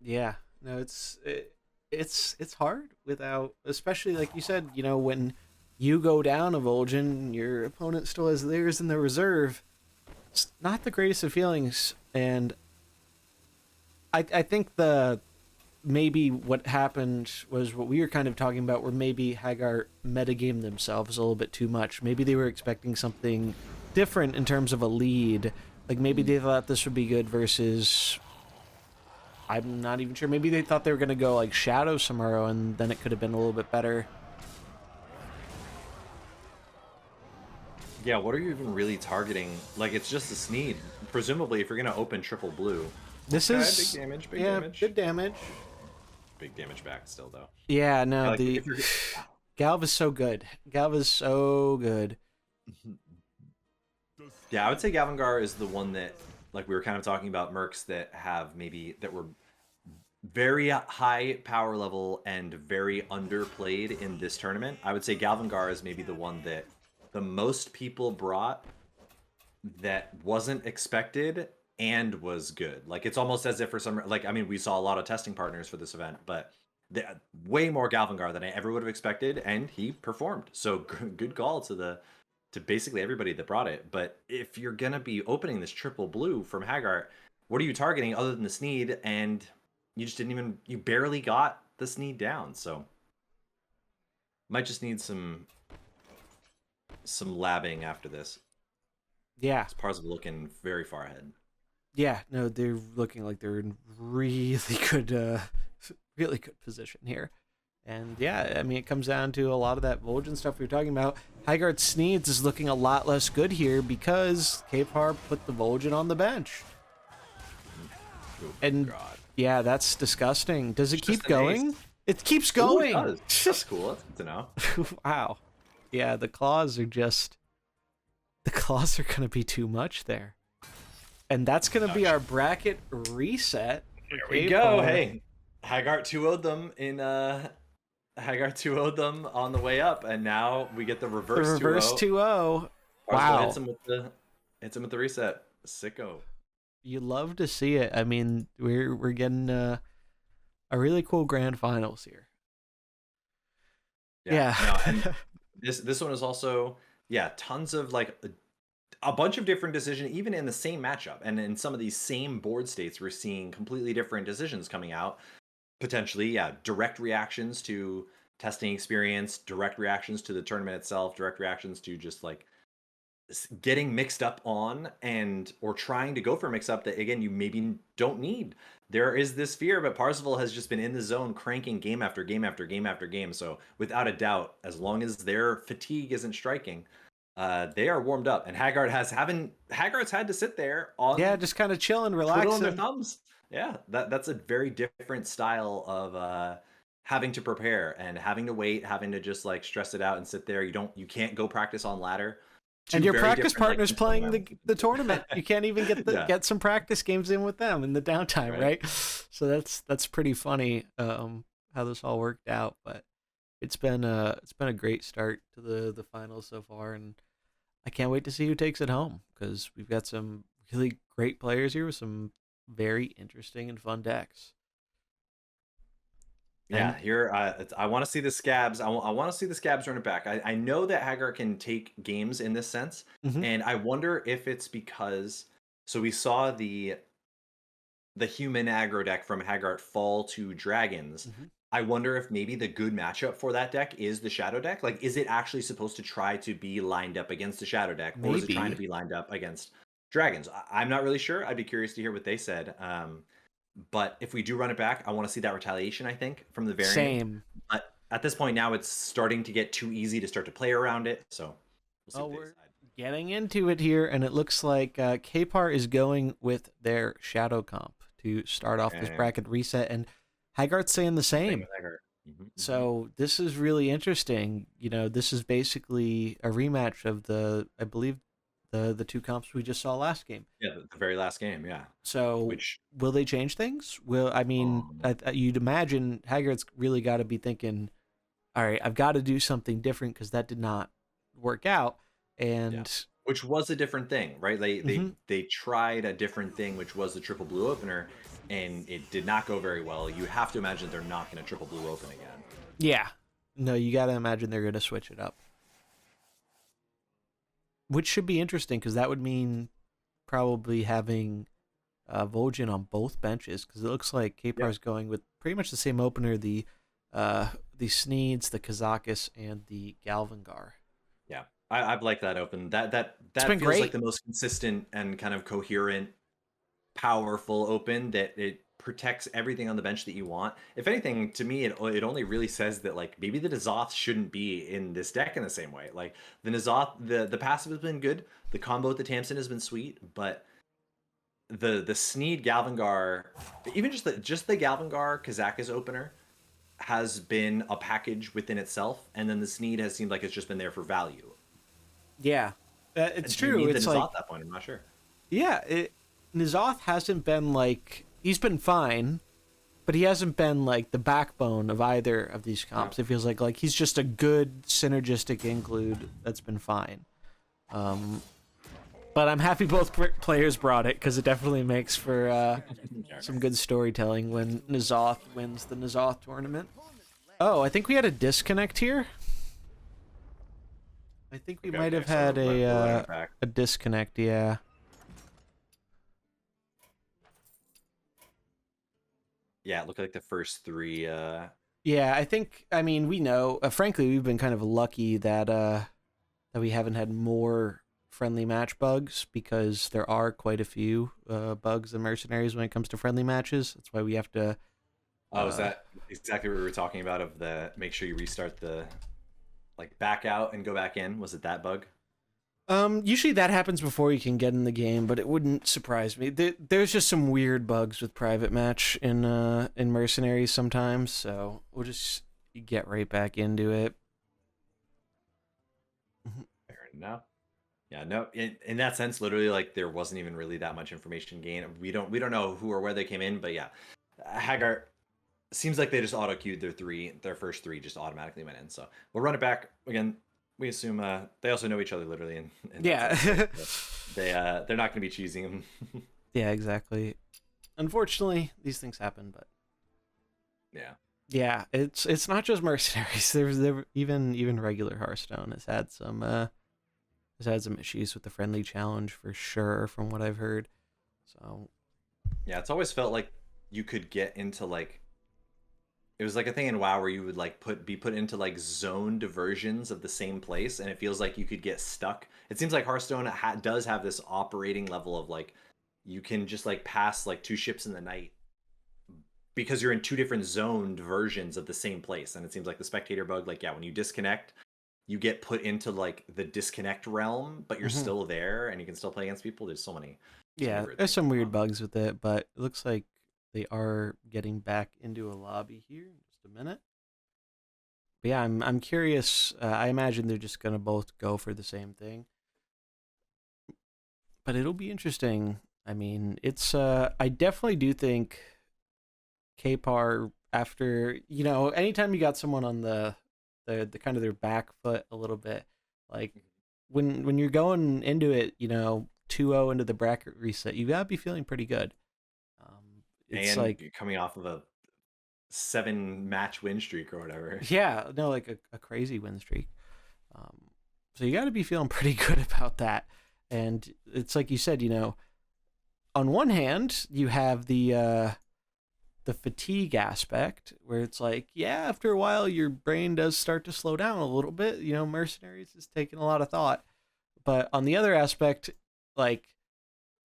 Yeah, no, it's hard without, especially like you said, you know, when you go down a Vol'jin, your opponent still has theirs in the reserve. It's not the greatest of feelings, and I think maybe what happened was what we were kind of talking about, where maybe Hagart metagamed themselves a little bit too much. Maybe they were expecting something different in terms of a lead. Like maybe they thought this would be good versus, I'm not even sure. Maybe they thought they were going to go like Shadow Samuro, and then it could have been a little bit better. Yeah, what are you even really targeting? Like, it's just a Sneed. Presumably, if you're going to open triple blue. This is... Big damage, big damage. Good damage. Big damage back still, though. Yeah, no, like, Galv is so good. Galv is so good. Yeah, I would say Gavingar is the one that, like we were kind of talking about mercs that were very high power level and very underplayed in this tournament. I would say Galvangar is maybe the one that the most people brought that wasn't expected and was good. Like it's almost as if for some, like, I mean, we saw a lot of testing partners for this event, but way more Galvangar than I ever would have expected, and he performed. So good call to basically everybody that brought it. But if you're gonna be opening this triple blue from Hagart, what are you targeting other than the Sneed? And you barely got the Sneed down. So might just need some labbing after this. Yeah. Kparzival looking very far ahead. Yeah, no, they're looking like they're in really good position here. And yeah, I mean, it comes down to a lot of that Vol'jin stuff we were talking about. Hagart Sneeds is looking a lot less good here because Kpar put the Vol'jin on the bench. Oh, and God. Yeah, that's disgusting. Does it It's keep just an going? ace. It keeps Ooh, going. it does. That's cool. That's good to know. Wow. Yeah, the claws are going to be too much there. And that's going to be our bracket reset. There we go. Hey, Hagart 2-0'd them on the way up, and now we get the reverse 2-0. Reverse 2-0. Wow. Wow. Hits him with the reset. Sicko. You love to see it. I mean, we're getting a really cool grand finals here. Yeah. No, and this one is also tons of like a bunch of different decisions, even in the same matchup, and in some of these same board states, we're seeing completely different decisions coming out. Potentially, direct reactions to testing experience, direct reactions to the tournament itself, direct reactions to just like getting mixed up on or trying to go for a mix up that again you maybe don't need. There is this fear, but Kparzival has just been in the zone cranking game after game after game after game. So without a doubt, as long as their fatigue isn't striking, they are warmed up. And Hagart's had to sit there on just kind of chilling, twiddling relaxing their thumbs. Yeah, that's a very different style of having to prepare and having to wait, having to just like stress it out and sit there. You can't go practice on ladder. And your practice partner's playing the tournament. You can't even get some practice games in with them in the downtime, right? So that's pretty funny how this all worked out. But it's been a great start to the finals so far, and I can't wait to see who takes it home because we've got some really great players here with some very interesting and fun decks. Yeah, here I want to see the scabs. I want to see the scabs run it back. I know that Hagart can take games in this sense, and I wonder if it's because we saw the human aggro deck from Hagart fall to dragons. I wonder if maybe the good matchup for that deck is the shadow deck. Like, is it actually supposed to try to be lined up against the shadow deck, or is it trying to be lined up against dragons? I'm not really sure. I'd be curious to hear what they said. But if we do run it back, I want to see that retaliation, I think, from the variant. Same. But at this point now, it's starting to get too easy to start to play around it. So we'll see what they decide. Getting into it here, and it looks like Kpar is going with their shadow comp to start off this bracket reset, and Hagart's saying the same. So this is really interesting. You know, this is basically a rematch of I believe, the two comps we just saw last game. Yeah, the very last game, yeah. So will they change things? You'd imagine Haggart's really got to be thinking, all right, I've got to do something different because that did not work out. And which was a different thing, right? They tried a different thing, which was the triple blue opener, and it did not go very well. You have to imagine they're not going to triple blue open again. Yeah. No, you got to imagine they're going to switch it up. Which should be interesting because that would mean probably having Vol'jin on both benches because it looks like Kpar's going with pretty much the same opener, the Sneeds, the Kazakus, and the Galvangar. Yeah, I've liked that open. That feels great. like the most consistent and kind of coherent, powerful open that it protects everything on the bench that you want. If anything, to me, it only really says that like maybe the N'Zoth shouldn't be in this deck in the same way. Like the N'Zoth, the passive has been good, the combo with the Tamsin has been sweet, but the Sneed Galvangar, even just the Galvangar Kazakus opener has been a package within itself, and then the Sneed has seemed like it's just been there for value. Yeah. It's Do you true. need It's the N'Zoth like, at that point? I'm not sure. yeah, N'Zoth hasn't been like, he's been fine, but he hasn't been like the backbone of either of these comps. No. It feels like he's just a good synergistic include that's been fine. But I'm happy both players brought it because it definitely makes for some good storytelling when N'Zoth wins the N'Zoth tournament. Oh, I think we had a disconnect here. I think we might have had a disconnect, yeah. Yeah, it looked like the first three. Yeah, I mean, we know. Frankly, we've been kind of lucky that that we haven't had more friendly match bugs because there are quite a few bugs in Mercenaries when it comes to friendly matches. That's why we have to. Oh, is that exactly what we were talking about? Of the make sure you restart the, like, back out and go back in. Was it that bug? Usually that happens before you can get in the game, but it wouldn't surprise me. There's just some weird bugs with private match in Mercenaries sometimes, so we'll just get right back into it. Fair enough. Yeah, no. In that sense, literally, like, there wasn't even really that much information gained. We don't know who or where they came in, but yeah, Hagart seems like they just auto queued their first three just automatically went in. So we'll run it back again. We assume they also know each other literally, and yeah, they're not going to be choosing them. Yeah, exactly. Unfortunately, these things happen, but yeah, it's not just Mercenaries. There even regular Hearthstone has had some issues with the friendly challenge for sure, from what I've heard. So yeah, it's always felt like you could get into, like, it was like a thing in WoW where you would, like, be put into, like, zoned versions of the same place, and it feels like you could get stuck. It seems like Hearthstone does have this operating level of, like, you can just, like, pass, like, 2 ships in the night because you're in 2 different zoned versions of the same place. And it seems like the spectator bug, like, yeah, when you disconnect, you get put into, like, the disconnect realm, but you're still there and you can still play against people. There's so many. Yeah, there's some weird bugs with it, but it looks like they are getting back into a lobby here in just a minute. But yeah, I'm curious. I imagine they're just gonna both go for the same thing, but it'll be interesting. I mean, it's I definitely do think Kpar, after, anytime you got someone on the kind of their back foot a little bit, like when you're going into it, 2-0 into the bracket reset, you gotta be feeling pretty good. It's and like coming off of a 7-match win streak or whatever. Yeah, no, like a crazy win streak. So you got to be feeling pretty good about that. And it's like you said, on one hand, you have the fatigue aspect where it's like, yeah, after a while, your brain does start to slow down a little bit. Mercenaries is taking a lot of thought. But on the other aspect, like,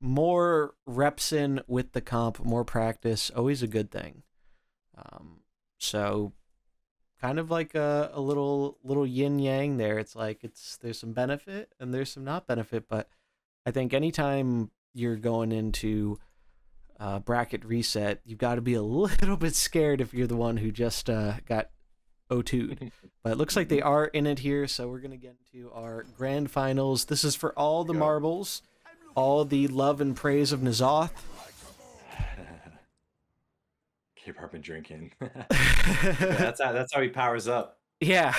more reps in with the comp, more practice, always a good thing. So kind of like a little yin yang there. It's like there's some benefit and there's some not benefit, but I think anytime you're going into bracket reset, you've got to be a little bit scared if you're the one who just got O2'd. But it looks like they are in it here, so we're gonna get into our grand finals. This is for all the marbles, all the love and praise of N'Zoth. Kpar been drinking. That's how he powers up. Yeah.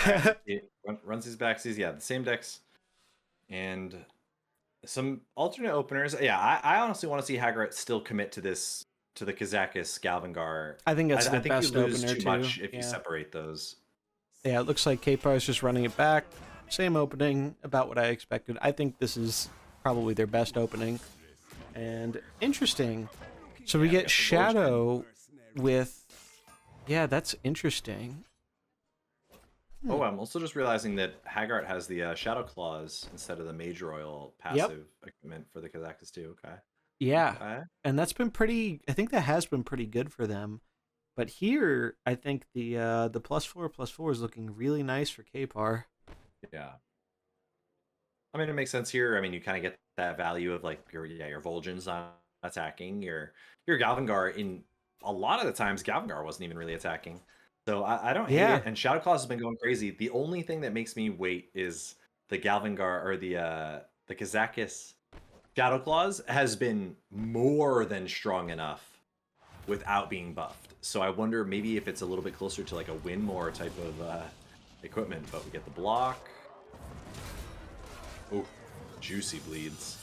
He runs his backsies. Yeah, the same decks and some alternate openers. Yeah, I honestly want to see Hagart still commit to the Kazakis Galvangar. I think that's the think best you lose opener too much if you separate those. Yeah, it looks like Kpar is just running it back. Same opening, about what I expected. I think this is probably their best opening. And interesting. So we get Shadow with... Yeah, that's interesting. Oh, I'm also just realizing that Hagart has the Shadow Claws instead of the Mage Royal passive equipment for the Kazakhs too. Okay. Yeah. Okay. And that's been pretty... I think that has been pretty good for them. But here, I think the +4/+4 is looking really nice for Kpar. Yeah. I mean, it makes sense here. I mean, you kind of get that value of, like, your Vol'jin's not attacking. Your Galvangar, in a lot of the times, Galvangar wasn't even really attacking. So I don't hate it. And Shadow Claws has been going crazy. The only thing that makes me wait is the Galvangar or the the Kazakis Shadow Claws has been more than strong enough without being buffed. So I wonder maybe if it's a little bit closer to like a Winmore type of equipment, but we get the block. Oh, juicy bleeds.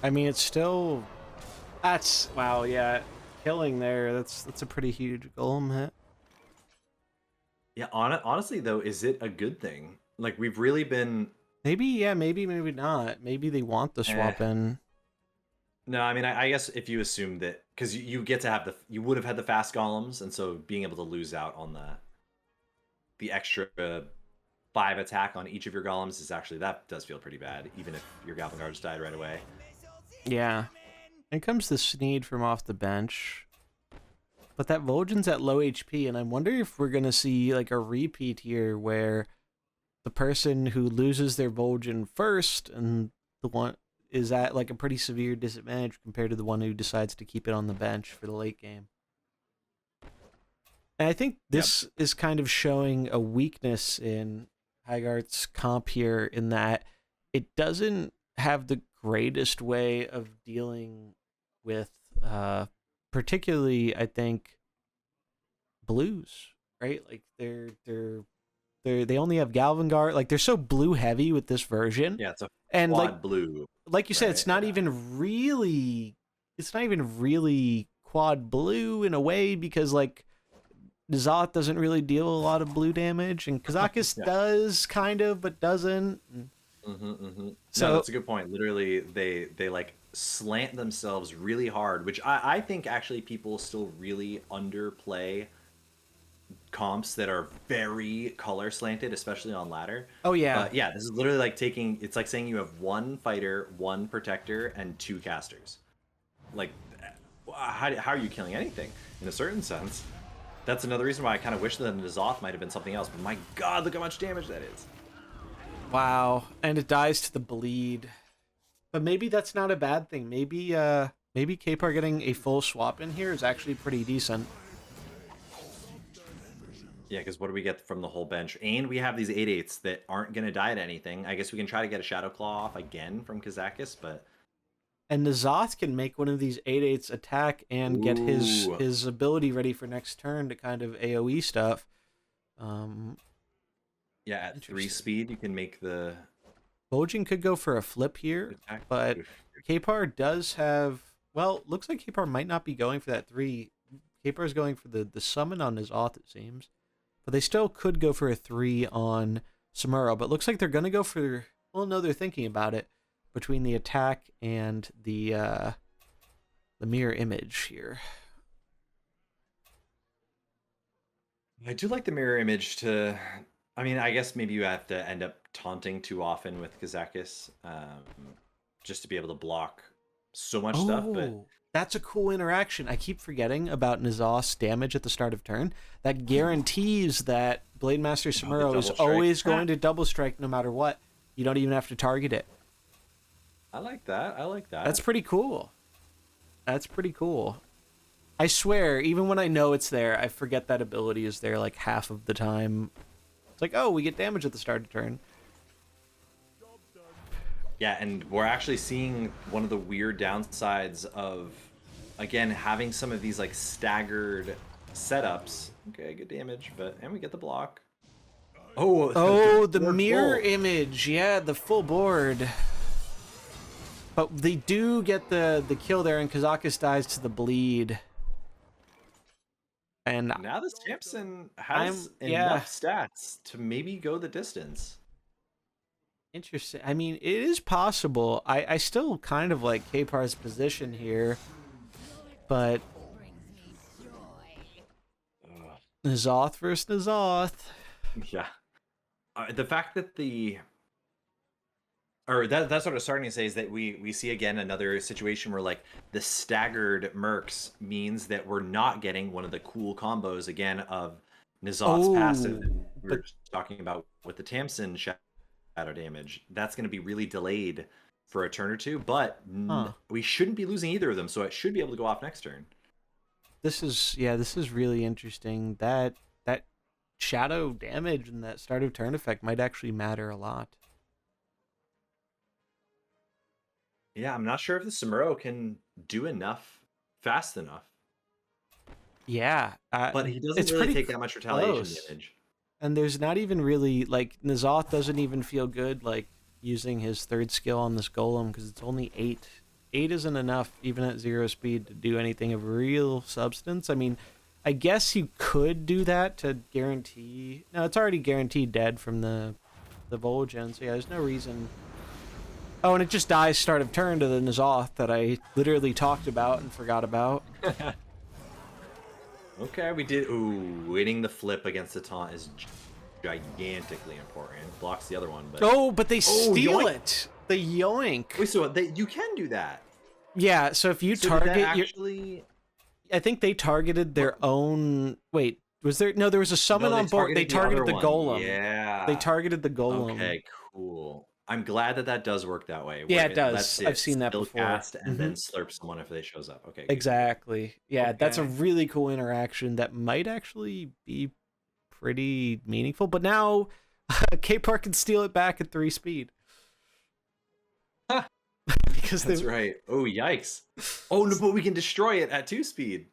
I mean, it's still... That's... Wow, yeah. Killing there, that's a pretty huge golem hit. Yeah, honestly though, is it a good thing? Like we've really been... Maybe, yeah, maybe not. Maybe they want the swap in. No, I mean, I guess if you assume that... Because you get to have you would have had the fast golems, and so being able to lose out on the extra 5 attack on each of your golems is actually... That does feel pretty bad, even if your Goblin Guards died right away. Yeah. And comes the Sneed from off the bench. But that Vol'jin's at low HP, and I wonder if we're going to see like a repeat here where the person who loses their Vol'jin first and the one is at like a pretty severe disadvantage compared to the one who decides to keep it on the bench for the late game. And I think this is kind of showing a weakness in Hagart's comp here in that it doesn't have the greatest way of dealing with particularly I think blues, right? Like they only have Galvan Guard, like they're so blue heavy with this version. Yeah, it's a and quad like blue. Like you said, it's not even really quad blue in a way because like N'Zoth doesn't really deal a lot of blue damage and Kazakis does kind of but doesn't. So no, that's a good point. Literally they like slant themselves really hard, which I think actually people still really underplay comps that are very color slanted, especially on ladder. Oh yeah. Yeah, this is literally like it's like saying you have 1 fighter, 1 protector, and 2 casters. Like, how are you killing anything in a certain sense? That's another reason why I kind of wish that N'Zoth might have been something else, but my god, look how much damage that is. Wow, and it dies to the bleed. But maybe that's not a bad thing. Maybe Kpar getting a full swap in here is actually pretty decent. Yeah, because what do we get from the whole bench? And we have these 8/8s that aren't going to die to anything. I guess we can try to get a Shadow Claw off again from Kazakis, but... And N'Zoth can make one of these 8/8s attack and get his ability ready for next turn to kind of AoE stuff. Yeah, at 3 speed, you can make the... Vol'jin could go for a flip here, but Kpar does have... Well, looks like Kpar might not be going for that 3. Kpar's going for the summon on N'Zoth, it seems. But they still could go for a 3 on Samuro, but looks like they're going to go for... Well, no, they're thinking about it between the attack and the mirror image here. I do like the mirror image to... I mean, I guess maybe you have to end up taunting too often with Kazakis just to be able to block so much stuff. But that's a cool interaction. I keep forgetting about N'Zoth's damage at the start of turn. That guarantees that Blade Master Samuro is always going to double strike no matter what. You don't even have to target it. I like that. I like that. That's pretty cool. That's pretty cool. I swear, even when I know it's there, I forget that ability is there like half of the time. It's like, oh, we get damage at the start of turn. Yeah, and we're actually seeing one of the weird downsides of, again, having some of these like staggered setups. Okay, good damage, and we get the block. Oh, the mirror image. Yeah, the full board. But they do get the kill there, and Kazakis dies to the bleed. And now this Samson has enough stats to maybe go the distance. Interesting. I mean, it is possible. I still kind of like Kpar's position here, but N'Zoth versus N'Zoth. Yeah. The fact that that's what I was starting to say is that we see again another situation where like the staggered mercs means that we're not getting one of the cool combos again of N'Zoth's passive that we were talking about with the Tamsin shadow damage. That's going to be really delayed for a turn or two, but we shouldn't be losing either of them, so it should be able to go off next turn. This is really interesting. That shadow damage and that start of turn effect might actually matter a lot. Yeah, I'm not sure if the Samuro can do enough fast enough. Yeah, But he doesn't it's really pretty take that much retaliation close. damage. And there's not even really, like, N'Zoth doesn't even feel good, like, using his third skill on this golem, because it's only 8. 8 isn't enough, even at 0 speed, to do anything of real substance. I mean, I guess you could do that to guarantee... No, it's already guaranteed dead from the Volgen, so yeah, there's no reason... Oh, and it just dies start of turn to the N'Zoth that I literally talked about and forgot about. Okay, we did. Ooh, winning the flip against the taunt is gigantically important. Blocks the other one, but Oh, but they steal yoink. it. The yoink. Wait, so you can do that? Yeah. So if you So did that target actually, I think they targeted their own. Wait, was there? No, there was a summon no, on board. They targeted the other one. golem. Yeah, They targeted the golem. Okay, cool. I'm glad that does work that way. Yeah, where it does. lets I've seen that still before. Cast and then slurp someone if they shows up. Okay, good. Exactly. Yeah, that's a Okay. really cool interaction that might actually be pretty meaningful. But now, Kparzival can steal it back at 3 speed. Because That's right. Oh, yikes. Oh, no, but we can destroy it at 2 speed.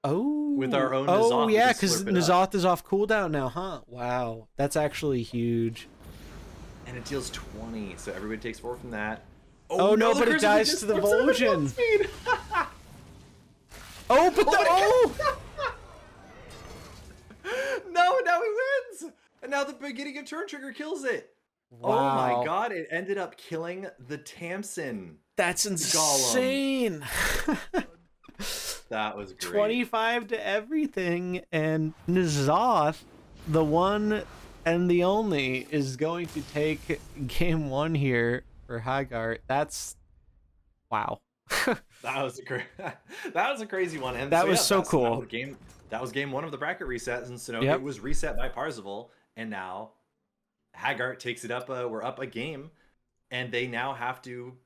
Oh, With our own oh N'Zoth, we yeah, can because slurp it up. N'Zoth is off cooldown now, huh? Wow, that's actually huge. And it deals 20, so everybody takes 4 from that. Oh, no, but it Curse dies just to the slips out at Volgen. 1 speed. Oh, but the No, now he wins. And now the beginning of turn trigger kills it. Oh Wow. my god, it ended up killing the Tamsin. That's insane. That was great. 25 to everything, and N'Zoth, the one and the only, is going to take game 1 here for Hagart. That's wow. That was a crazy one. And That was yeah, so cool. That was game 1 of the bracket resets, and so Yep. it was reset by Kparzival, and now Hagart takes it up. We're up a game, and they now have to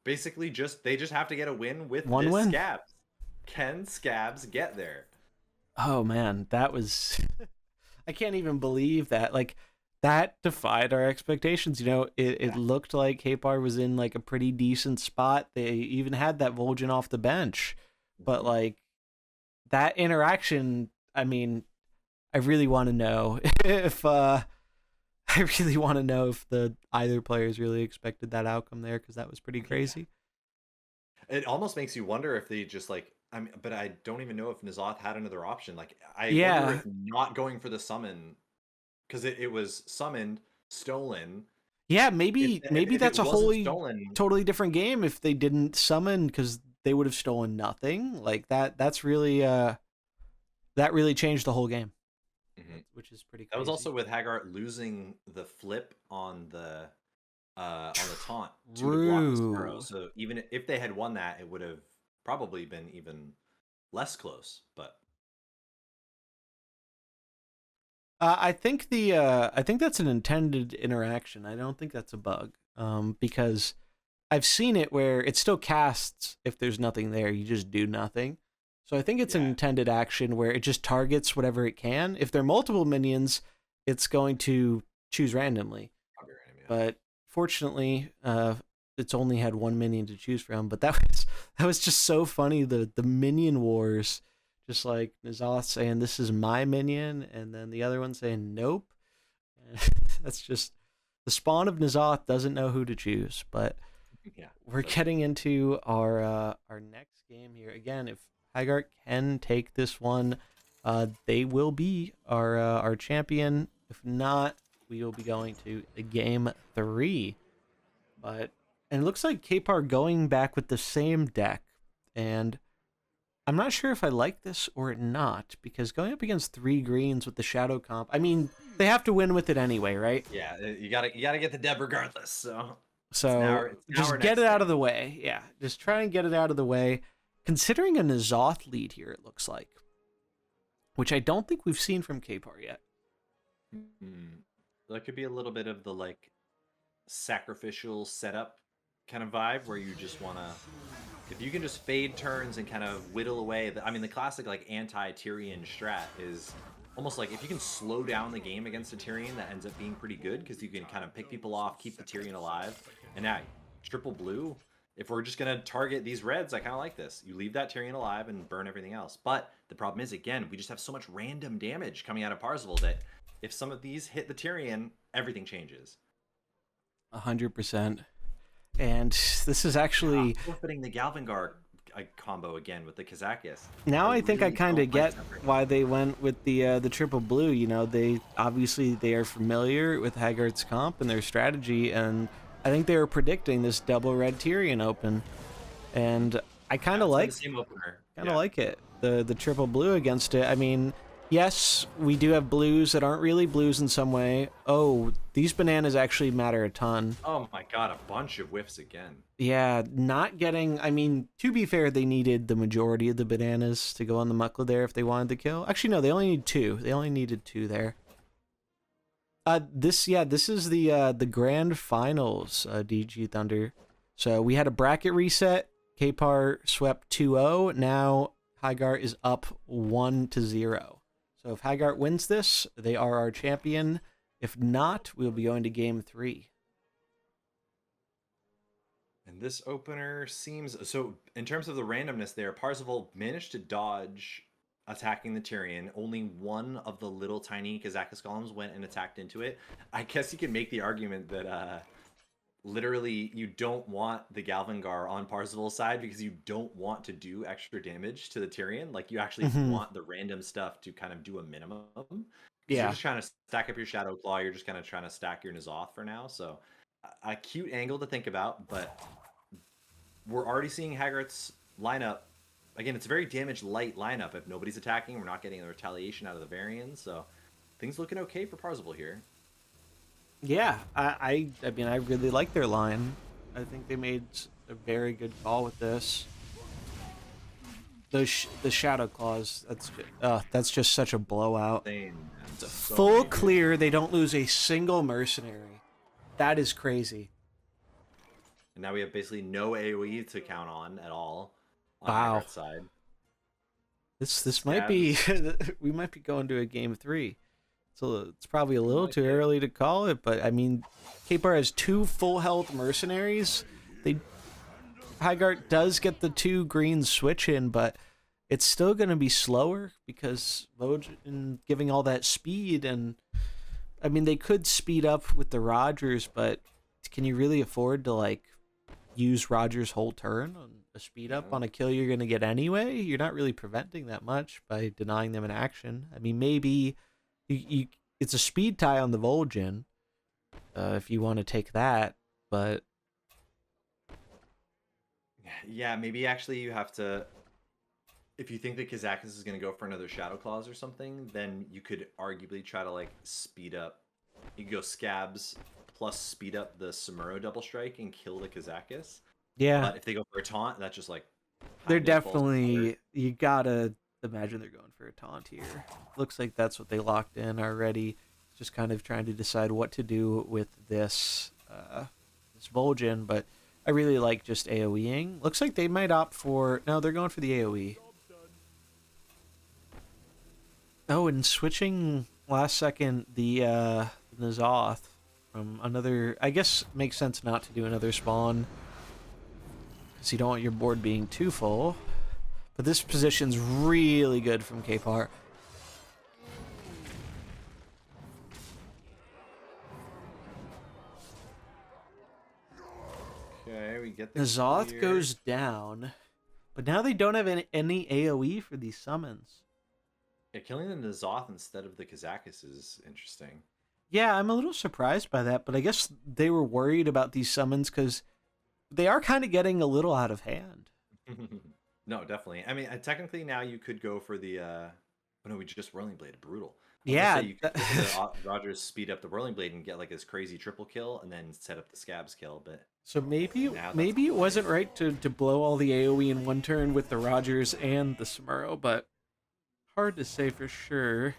basically just have to get a win with One this win. Scabs. Can Scabs get there? Oh man, that was I can't even believe that. Like, that defied our expectations. You know, it looked like Kparzival was in like a pretty decent spot. They even had that Volgen off the bench. But like that interaction, I mean, I really want to know if the either players really expected that outcome there, because that was pretty crazy. It almost makes you wonder if they just like, I mean, but I don't even know if N'Zoth had another option. Like, I wonder if not going for the summon, because it was summoned, stolen. Yeah, maybe If that's it a wasn't wholly stolen, totally different game if they didn't summon, because they would have stolen nothing. Like that's really that really changed the whole game, which is pretty crazy. That was also with Hagart losing the flip on the taunt to the block the Sparrow. So even if they had won that, it would have probably been even less close. But I think that's an intended interaction. I don't think that's a bug. Because I've seen it where it still casts if there's nothing there. You just do nothing. So I think it's an intended action where it just targets whatever it can. If there are multiple minions, it's going to choose randomly. But fortunately, it's only had 1 minion to choose from. But that was just so funny. The minion wars, just like N'Zoth saying this is my minion, and then the other one saying nope. That's just the spawn of N'Zoth doesn't know who to choose. But we're getting into our next game here. Again, if Hagart can take this one, they will be our champion. If not, we will be going to game 3. And it looks like Kparzival going back with the same deck, and I'm not sure if I like this or not, because going up against 3 greens with the shadow comp, I mean, they have to win with it anyway, right? Yeah, you gotta get the deb regardless. So just get it out of the way. Yeah, just try and get it out of the way. Considering a N'Zoth lead here, it looks like, which I don't think we've seen from Kparzival yet. That could be a little bit of the like sacrificial setup kind of vibe, where you just want to, if you can just fade turns and kind of whittle away. I mean, the classic like anti-Tyrion strat is almost like if you can slow down the game against a Tyrion, that ends up being pretty good because you can kind of pick people off, keep the Tyrion alive. And now, triple blue, if we're just going to target these reds, I kind of like this. You leave that Tyrion alive and burn everything else. But the problem is, again, we just have so much random damage coming out of Kparzival that if some of these hit the Tyrion, everything changes. 100%. And this is actually forfeiting the Galvangar combo again with the Kazakis. Now I think I kind of get why they went with the triple blue. You know, they are familiar with Hagart's comp and their strategy, and I think they were predicting this double red Tyrion open, and I kind of like it. The triple blue against it. I mean, yes, we do have blues that aren't really blues in some way. Oh, these bananas actually matter a ton. Oh my god, a bunch of whiffs again. Yeah, not getting... I mean, to be fair, they needed the majority of the bananas to go on the Muckla there if they wanted to kill. Actually, no, they only need 2. They only needed 2 there. This is the grand finals, DGThunder. So we had a bracket reset. Kpar swept 2-0. Now Hagart is up 1-0. So if Hagart wins this, they are our champion. If not, we'll be going to game 3. And this opener seems... So, in terms of the randomness there, Kparzival managed to dodge attacking the Tyrion. Only one of the little tiny Kazakis columns went and attacked into it. I guess you can make the argument that literally you don't want the Galvangar on Kparzival's side because you don't want to do extra damage to the Tyrion. Like, you actually want the random stuff to kind of do a minimum. Yeah. You're just trying to stack up your Shadow Claw. You're just kind of trying to stack your N'Zoth for now. So, a cute angle to think about, but we're already seeing Hagart's lineup. Again, it's a very damage light lineup. If nobody's attacking, we're not getting the retaliation out of the Varians, so things looking okay for Kparzival here. Yeah, I mean, I really like their line. I think they made a very good call with this. The Shadow Claws, that's just such a blowout. It's a full clear. They don't lose a single mercenary. That is crazy. And now we have basically no AoE to count on at all. Wow. On that side. This might be we might be going to a game 3. So it's probably a little too early to call it, but I mean, Kpar has 2 full health mercenaries. Hagart does get the 2 green switch in, but it's still going to be slower because Vojan giving all that speed, and I mean, they could speed up with the Rogers, but can you really afford to like use Rogers' whole turn on a speed up on a kill you're going to get anyway? You're not really preventing that much by denying them an action. I mean, maybe it's a speed tie on the Vol'jin if you want to take that, but yeah, maybe actually you have to, if you think that Kazakis is going to go for another Shadow Claws or something, then you could arguably try to like speed up. You could go Scabs plus speed up the Samuro double strike and kill the Kazakis. Yeah. But if they go for a taunt, that's just like... They're definitely... You gotta imagine they're going for a taunt here. Looks like that's what they locked in already. Just kind of trying to decide what to do with this this Vol'jin, but I really like just AoEing. Looks like they might opt for... No, they're going for the AoE. Oh, and switching last second the N'Zoth from another... I guess makes sense not to do another spawn because you don't want your board being too full. But this position's really good from Kpar. Okay, we get the N'Zoth goes down, but now they don't have any AoE for these summons. Yeah, killing the N'Zoth instead of the Kazakis is interesting. Yeah, I'm a little surprised by that, but I guess they were worried about these summons because they are kind of getting a little out of hand. No, definitely. I mean, technically now you could go for the... Oh no, we just Whirling Blade. Brutal. Yeah. You could Rogers speed up the Whirling Blade and get like this crazy triple kill and then set up the Scabs kill, but... So maybe it wasn't right to blow all the AoE in one turn with the Rogers and the Samuro, but hard to say for sure.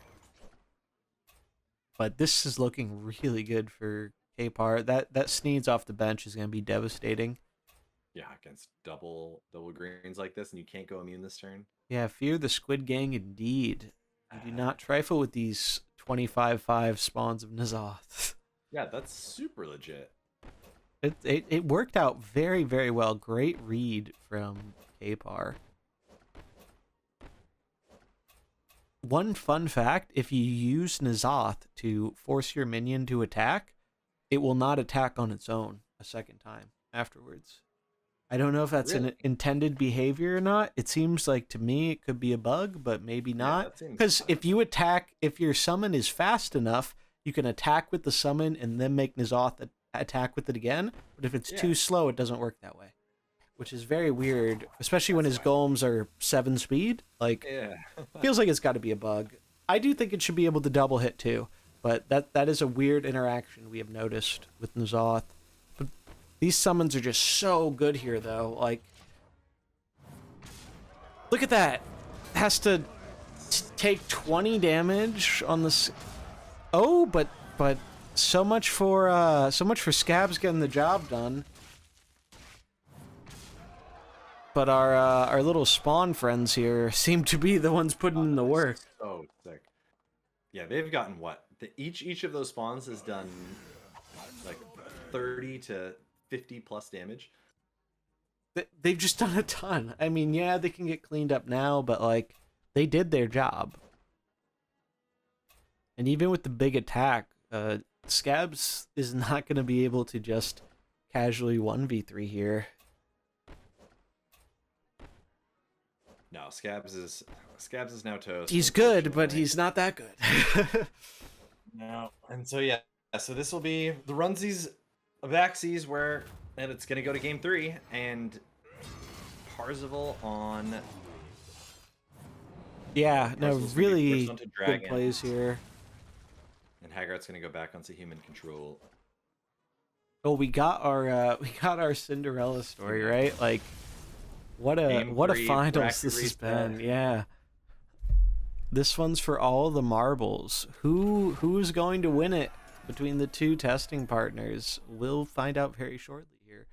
But this is looking really good for Kpar. That Sneeds off the bench is going to be devastating. Yeah, against double greens like this, and you can't go immune this turn. Yeah, fear the Squid Gang indeed. You do not trifle with these 25-5 spawns of N'Zoth. Yeah, that's super legit. It worked out very, very well. Great read from Kpar. One fun fact, if you use N'Zoth to force your minion to attack, it will not attack on its own a second time afterwards. I don't know if that's Really? an intended behavior or not. It seems like to me it could be a bug, but maybe not. that seems Because fine. if you attack, if your summon is fast enough, you can attack with the summon and then make N'Zoth attack with it again. But if it's too slow, it doesn't work that way, which is very weird, especially when his golems are 7 speed. Like, Yeah. feels like it's got to be a bug. I do think it should be able to double hit too, but that is a weird interaction we have noticed with N'Zoth. But these summons are just so good here, though. Like, look at that. Has to take 20 damage on this. Oh, but so much for Scabs getting the job done. But our little spawn friends here seem to be the ones putting in the work. So sick. Yeah, they've gotten what? Each of those spawns has done like 30 to 50 plus damage. They've just done a ton. I mean, yeah, they can get cleaned up now, but like they did their job. And even with the big attack, Scabs is not going to be able to just casually 1v3 here. No, Scabs is now toast. He's good, but he's not that good. No, and so yeah, so this will be the runsies, backsies, and it's gonna go to game 3, and Kparzival on. Yeah, no, Kparzival's gonna be really forced onto good Dragon, plays here. and Hagart's gonna go back onto human control. Oh, we got our Cinderella story, right? Like, what a Game what a 3, finals bracket this has reset. been. Yeah. This one's for all the marbles. Who's going to win it between the two testing partners? We'll find out very shortly here.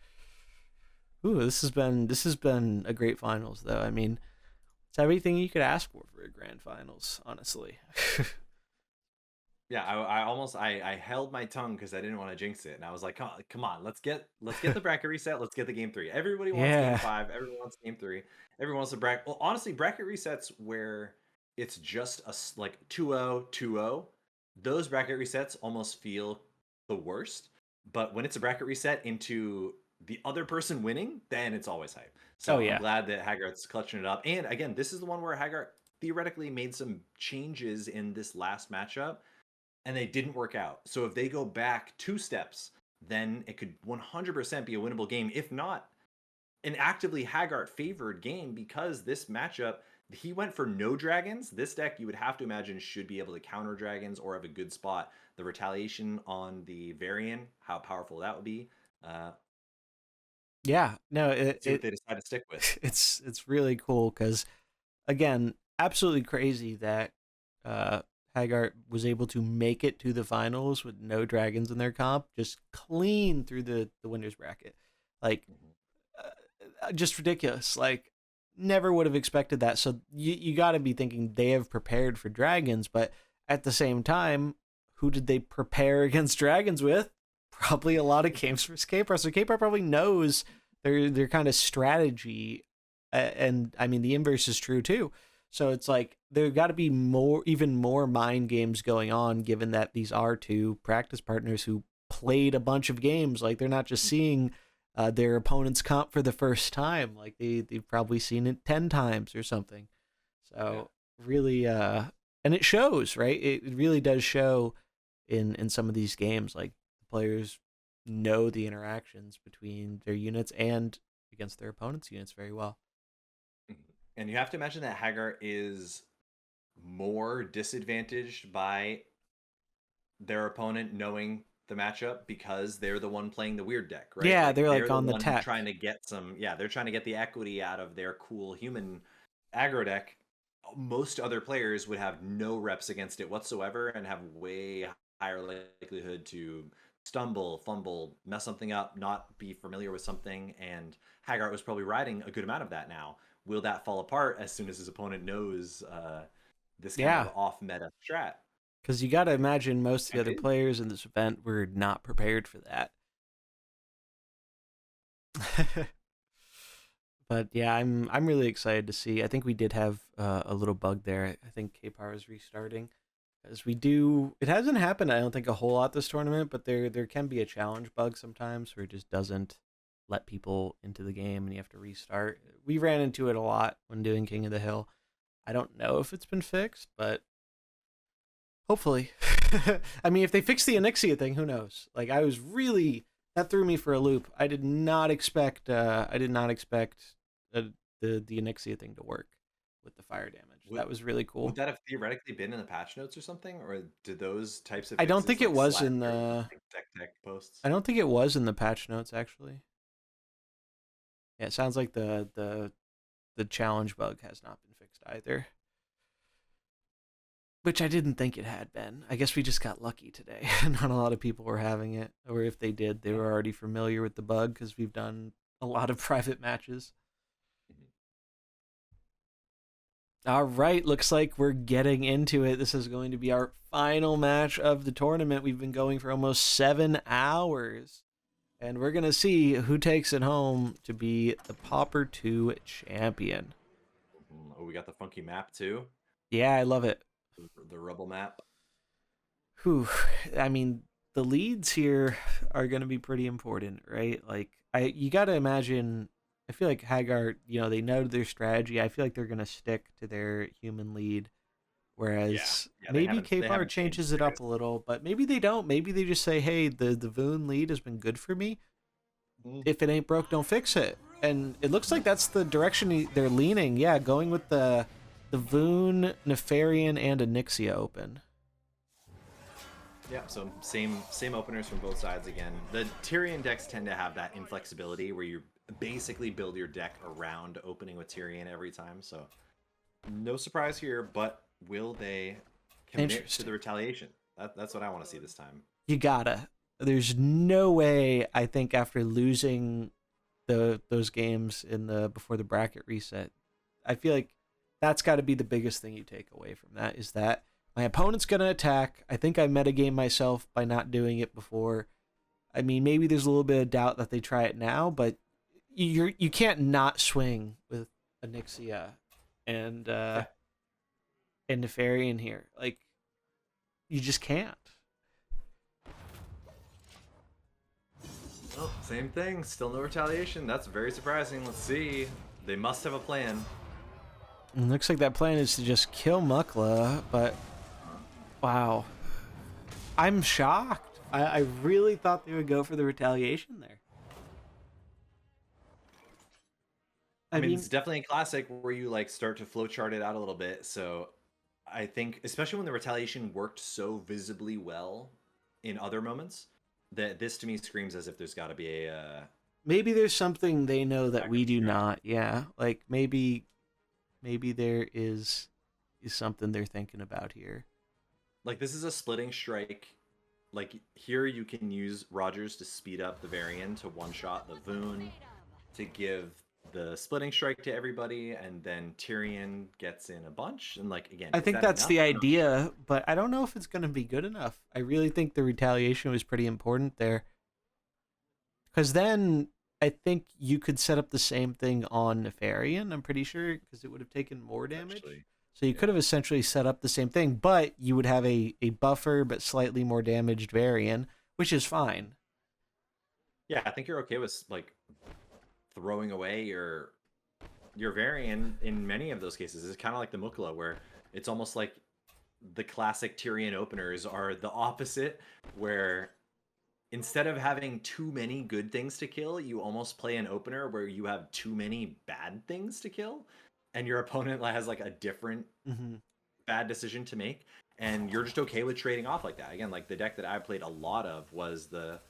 Ooh, this has been a great finals, though. I mean, it's everything you could ask for a grand finals, honestly. Yeah, I held my tongue because I didn't want to jinx it, and I was like, come on, let's get the bracket reset, let's get the game 3. Everybody wants Yeah. game 5, everyone wants game 3, everyone wants the bracket. Well, honestly, bracket resets where it's just like 2-0, 2-0. Those bracket resets almost feel the worst, but when it's a bracket reset into the other person winning, then it's always hype. So Oh, yeah. I'm glad that Hagart's clutching it up. And again, this is the one where Hagart theoretically made some changes in this last matchup, and they didn't work out. So if they go back 2 steps, then it could 100% be a winnable game, if not an actively Hagart favored game, because this matchup, he went for no dragons. This deck, you would have to imagine, should be able to counter dragons or have a good spot. The retaliation on the Varian, how powerful that would be. Yeah, no, See what they decide to stick with. it's really cool because, again, absolutely crazy that Hagart was able to make it to the finals with no dragons in their comp, just clean through the winners bracket. Like, just ridiculous. Like, never would have expected that. So you got to be thinking they have prepared for dragons, but at the same time, who did they prepare against dragons with? Probably a lot of games for Kpar. So Kpar probably knows their kind of strategy, and I mean the inverse is true too. So it's like there got to be even more mind games going on, given that these are 2 practice partners who played a bunch of games. Like, they're not just seeing their opponent's comp for the first time. Like, they've probably seen it 10 times or something. So really, and it shows, right? It really does show in some of these games. Like, the players know the interactions between their units and against their opponent's units very well. And you have to imagine that Hagart is more disadvantaged by their opponent knowing the matchup because they're the one playing the weird deck, right? Yeah, they're like on the one tech. trying to get they're trying to get the equity out of their cool human aggro deck. Most other players would have no reps against it whatsoever and have way higher likelihood to stumble, fumble, mess something up, not be familiar with something, and Hagart was probably riding a good amount of that now. Will that fall apart as soon as his opponent knows this kind Yeah. of off meta strat. Because you got to imagine most of the I other did. players in this event were not prepared for that. But yeah, I'm really excited to see. I think we did have a little bug there. I think Kpar is restarting, as we do. It hasn't happened, I don't think, a whole lot this tournament, but there can be a challenge bug sometimes where it just doesn't let people into the game and you have to restart. We ran into it a lot when doing King of the Hill. I don't know if it's been fixed, but hopefully. I mean, if they fix the Onyxia thing, who knows? Like, I was really, that threw me for a loop. I did not expect the Onyxia thing to work with the fire damage. That was really cool. Would that have theoretically been in the patch notes or something, or did those types of I don't fixes, think it like, was slap in through, the like, deck posts? I don't think it was in the patch notes actually. Yeah, it sounds like the challenge bug has not been fixed either. Which I didn't think it had been. I guess we just got lucky today. Not a lot of people were having it. Or if they did, they were already familiar with the bug because we've done a lot of private matches. All right, looks like we're getting into it. This is going to be our final match of the tournament. We've been going for almost 7 hours. And we're going to see who takes it home to be the Pauper 2 champion. Oh, we got the funky map too. Yeah, I love it. The rubble map. Whew. I mean, the leads here are going to be pretty important, right? Like, you got to imagine. I feel like Hagart, they know their strategy. I feel like they're going to stick to their human lead, whereas maybe Kpar changes it up a little, but maybe they don't. Maybe they just say, "Hey, the Voon lead has been good for me. If it ain't broke, don't fix it." And it looks like that's the direction they're leaning. Yeah, going with the Voon, Nefarian, and Onyxia open. Yeah, so same openers from both sides again. The Tyrion decks tend to have that inflexibility where you basically build your deck around opening with Tyrion every time. So no surprise here, but will they commit to the retaliation? That's what I want to see this time. You gotta. There's no way, I think, after losing those games in the before the bracket reset, I feel like that's got to be the biggest thing you take away from that, is that my opponent's going to attack. I think I metagame myself by not doing it before. I mean, maybe there's a little bit of doubt that they try it now, but you can't not swing with Onyxia and Nefarian here. Like, you just can't. Well, same thing. Still no retaliation. That's very surprising. Let's see. They must have a plan. It looks like that plan is to just kill Mukla, but wow. I'm shocked. I really thought they would go for the retaliation there. I mean, it's definitely a classic where you like start to flowchart it out a little bit. So I think, especially when the retaliation worked so visibly well in other moments, that this to me screams as if there's got to be a... maybe there's something they know that we do not. Yeah, like maybe there is something they're thinking about here. Like, this is a splitting strike. Like, here you can use Rogers to speed up the Varian to one-shot the Voon, to give the splitting strike to everybody, and then Tyrion gets in a bunch. And, like, again, I think that's the idea, but I don't know if it's going to be good enough. I really think the retaliation was pretty important there. Because then I think you could set up the same thing on Nefarian, I'm pretty sure, because it would have taken more damage. So you could have essentially set up the same thing, but you would have a buffer but slightly more damaged Varian, which is fine. Yeah, I think you're okay with, like, throwing away your Varian in many of those cases. It's kind of like the Mukla, where it's almost like the classic Tyrion openers are the opposite, where instead of having too many good things to kill, you almost play an opener where you have too many bad things to kill, and your opponent has like a different bad decision to make, and you're just okay with trading off like that. Again, like the deck that I played a lot of was the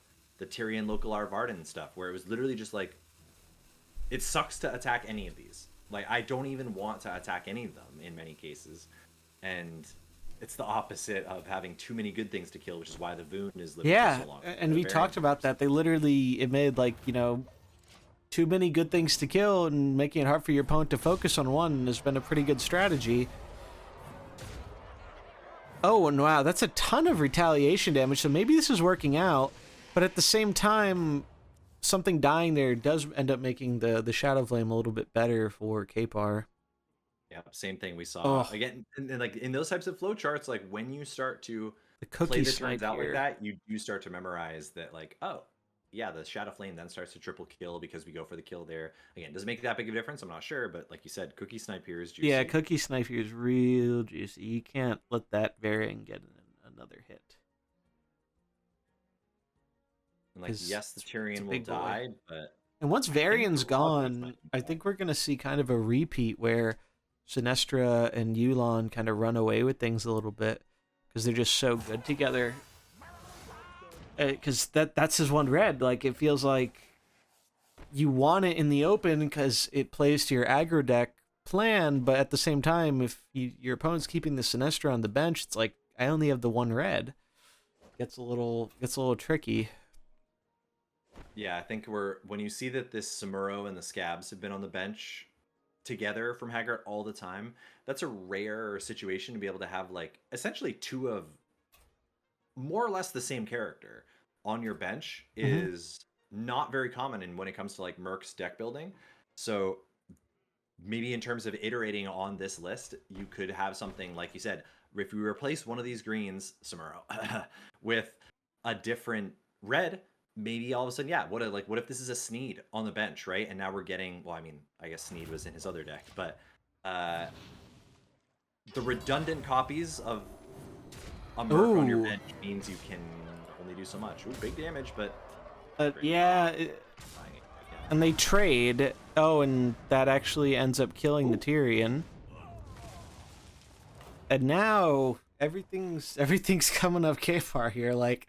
Tyrion Local Varden stuff, where it was literally just like, it sucks to attack any of these. Like, I don't even want to attack any of them in many cases. And it's the opposite of having too many good things to kill, which is why the Voon is living for so long. And we talked about that. They literally, it made like, too many good things to kill and making it hard for your opponent to focus on one has been a pretty good strategy. Oh, and wow, that's a ton of retaliation damage, so maybe this is working out, but at the same time, something dying there does end up making the Shadow Flame a little bit better for Kpar. Yeah, same thing we saw Oh, again, and like in those types of flow charts, like when you start to the play cookie the turns snipe out like here. that, you do start to memorize that, like, oh, yeah, the Shadow Flame then starts to triple kill because we go for the kill there. Again, does it make that big of a difference? I'm not sure, but like you said, cookie snipe here is juicy. Yeah, cookie snipe here is real juicy. You can't let that variant get another hit. And like, yes, the Tyrion will big boy. die, but And once I think Varian's the Rodri's gone, might be I think we're going to see kind of a repeat where Sinestra and Yulon kind of run away with things a little bit because they're just so good together. Because that's his one red. Like, it feels like you want it in the open because it plays to your aggro deck plan, but at the same time, if your opponent's keeping the Sinestra on the bench, it's like, I only have the one red. Gets a little tricky. Yeah, I think when you see that this Samuro and the Scabs have been on the bench together from Hagart all the time, that's a rare situation to be able to have like essentially two of more or less the same character on your bench is not very common in when it comes to like Merc's deck building. So maybe in terms of iterating on this list, you could have something like you said, if you replace one of these greens, Samuro, with a different red, maybe all of a sudden, yeah, what if this is a Sneed on the bench, right? And now we're getting, well, I mean, I guess Sneed was in his other deck, but the redundant copies of a Merc on your bench means you can only do so much. Ooh, big damage, but yeah, and they trade. Oh, and that actually ends up killing the Tyrion. And now everything's coming up Kpar here. Like,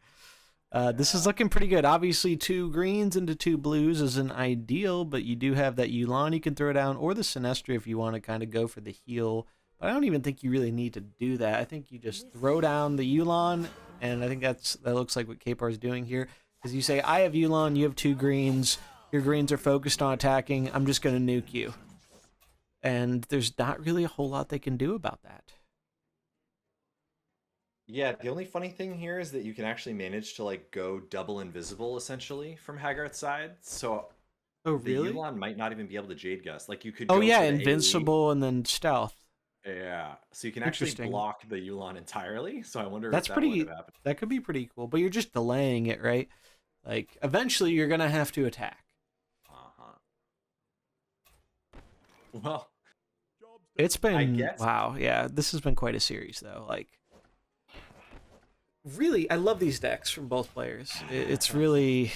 this is looking pretty good. Obviously, 2 greens into 2 blues isn't ideal, but you do have that Yulon you can throw down, or the Sinestra if you want to kind of go for the heal. But I don't even think you really need to do that. I think you just throw down the Yulon, and I think that looks like what Kpar is doing here. Because you say, I have Yulon, you have 2 greens, your greens are focused on attacking, I'm just going to nuke you. And there's not really a whole lot they can do about that. Yeah, the only funny thing here is that you can actually manage to like go double invisible essentially from Hagart's side. So really? The Yulon might not even be able to Jade Gust. Like you could Oh go yeah, for the invincible and then stealth. Yeah, so you can actually block the Yulon entirely. So I wonder if that would have happened. That could be pretty cool, but you're just delaying it, right? Like eventually you're gonna have to attack. Well, it's been wow. Yeah, this has been quite a series though. Like, really, I love these decks from both players. It's really.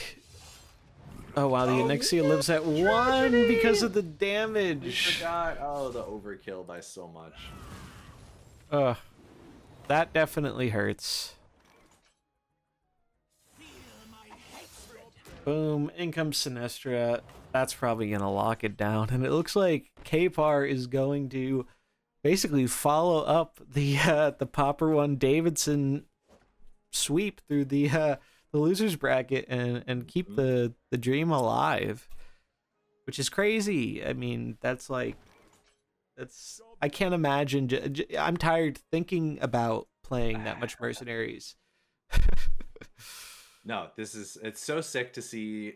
Oh wow, the Onyxia lives at 1 because of the damage. I forgot. Oh, the overkill by so much. Ugh, that definitely hurts. Boom, in comes Sinestra. That's probably gonna lock it down, and it looks like Kpar is going to basically follow up the Pauper One Davidson sweep through the losers bracket and keep the dream alive, which is crazy. I mean, that's I can't imagine. I'm tired thinking about playing that much Mercenaries. No, it's so sick to see.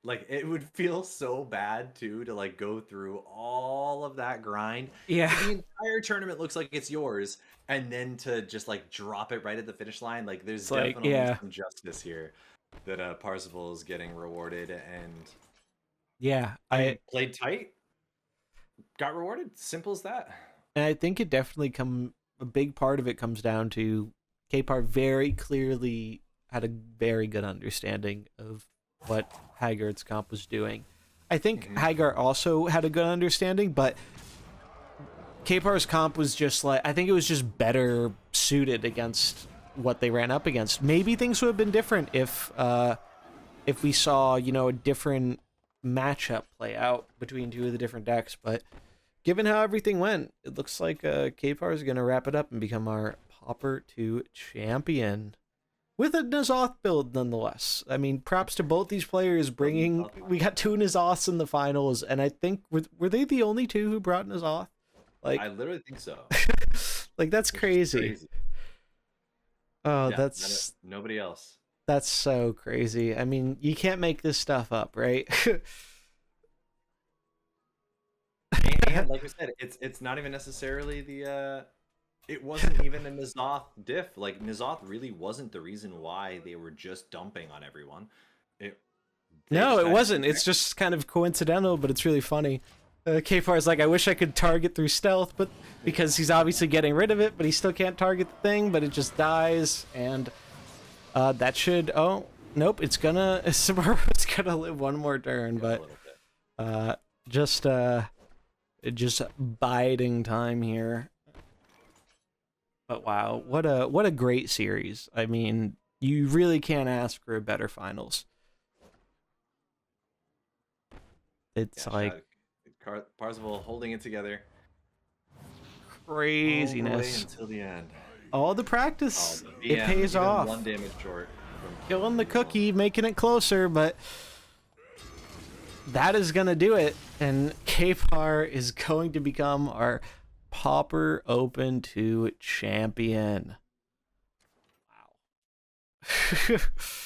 Like, it would feel so bad too to like go through all of that grind. Yeah, the entire tournament looks like it's yours, and then to just like drop it right at the finish line. Like, there's definitely some justice here that Kparzival is getting rewarded, and yeah, I played tight, got rewarded. Simple as that. And I think it definitely a big part of it comes down to Kpar very clearly had a very good understanding of what Hagart's comp was doing. I think Hagart also had a good understanding, but Kpar's comp was just like, I think it was just better suited against what they ran up against. Maybe things would have been different if we saw, a different matchup play out between 2 of the different decks, but given how everything went, it looks like Kpar is going to wrap it up and become our Pauper 2 champion. With a N'Zoth build, nonetheless. I mean, props to both these players bringing... We got 2 N'Zoths in the finals, and I think... Were they the only 2 who brought N'Zoth? Like, I literally think so. like, that's crazy. Oh, Yeah, nobody else. that's so crazy. I mean, you can't make this stuff up, right? And like we said, it's not even necessarily the it wasn't even a N'Zoth diff. Like N'Zoth really wasn't the reason why they were just dumping on everyone. It they No, just it had wasn't. It's just kind of coincidental, but it's really funny. Kpar's like, I wish I could target through stealth, but because he's obviously getting rid of it, but he still can't target the thing, but it just dies, and that should. Oh, nope, it's gonna it's gonna live one more turn, a but little bit. just biding time here. But wow, what a great series. I mean, you really can't ask for a better finals. It's Yeah, like Kparzival holding it together all the way craziness. until the end. All the Oh, practice, the it VM, pays even off. 1 damage short from Killing the cookie, making it closer, but that is gonna do it. And Kpar is going to become our Pauper Open 2 champion. Wow.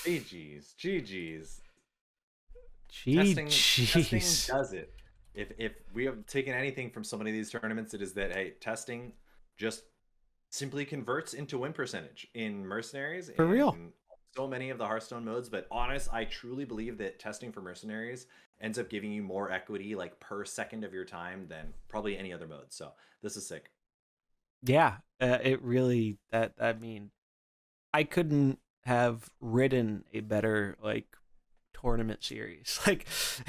GG's. Testing GG's. does it. If we have taken anything from so many of these tournaments, it is that hey, testing just simply converts into win percentage in Mercenaries For real. and so many of the Hearthstone modes. But honest, I truly believe that testing for Mercenaries ends up giving you more equity like per second of your time than probably any other mode. So this is sick. Yeah, it really I mean, I couldn't have written a better like tournament series. Like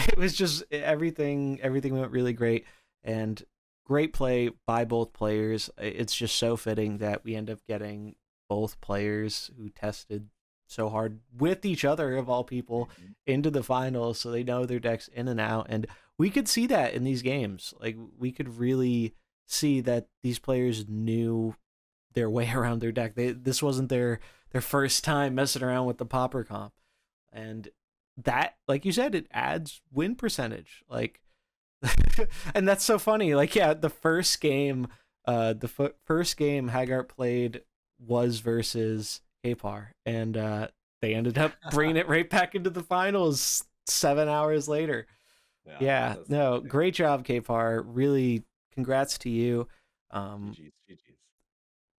it was just everything went really great and great play by both players. It's just so fitting that we end up getting both players who tested so hard with each other of all people into the finals so they know their decks in and out, and we could see that in these games. Like we could really see that these players knew their way around their deck. This wasn't their first time messing around with the Pauper comp, and that, like you said, it adds win percentage. Like, and that's so funny. Like, yeah, the first game, first game Hagart played was versus Kpar, and they ended up bringing it right back into the finals 7 hours later. Yeah, no, great job, Kpar. Really, congrats to you. GG's.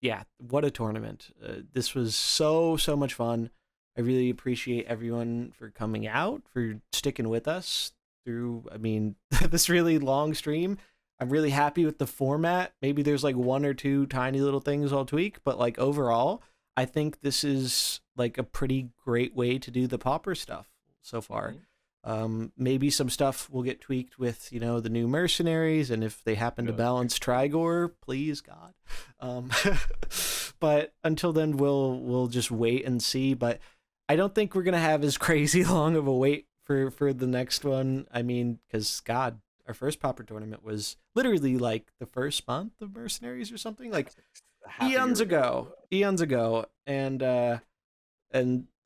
Yeah, what a tournament. This was so much fun. I really appreciate everyone for coming out, for sticking with us through, I mean, this really long stream. I'm really happy with the format. Maybe there's like one or two tiny little things I'll tweak, but like overall, I think this is like a pretty great way to do the Pauper stuff so far. Maybe some stuff will get tweaked with, you know, the new Mercenaries, and if they happen to balance Trigor, please God. But until then, we'll just wait and see. But I don't think we're gonna have as crazy long of a wait for the next one. I mean, because God, our first Pauper tournament was literally like the first month of Mercenaries or something, like eons ago, and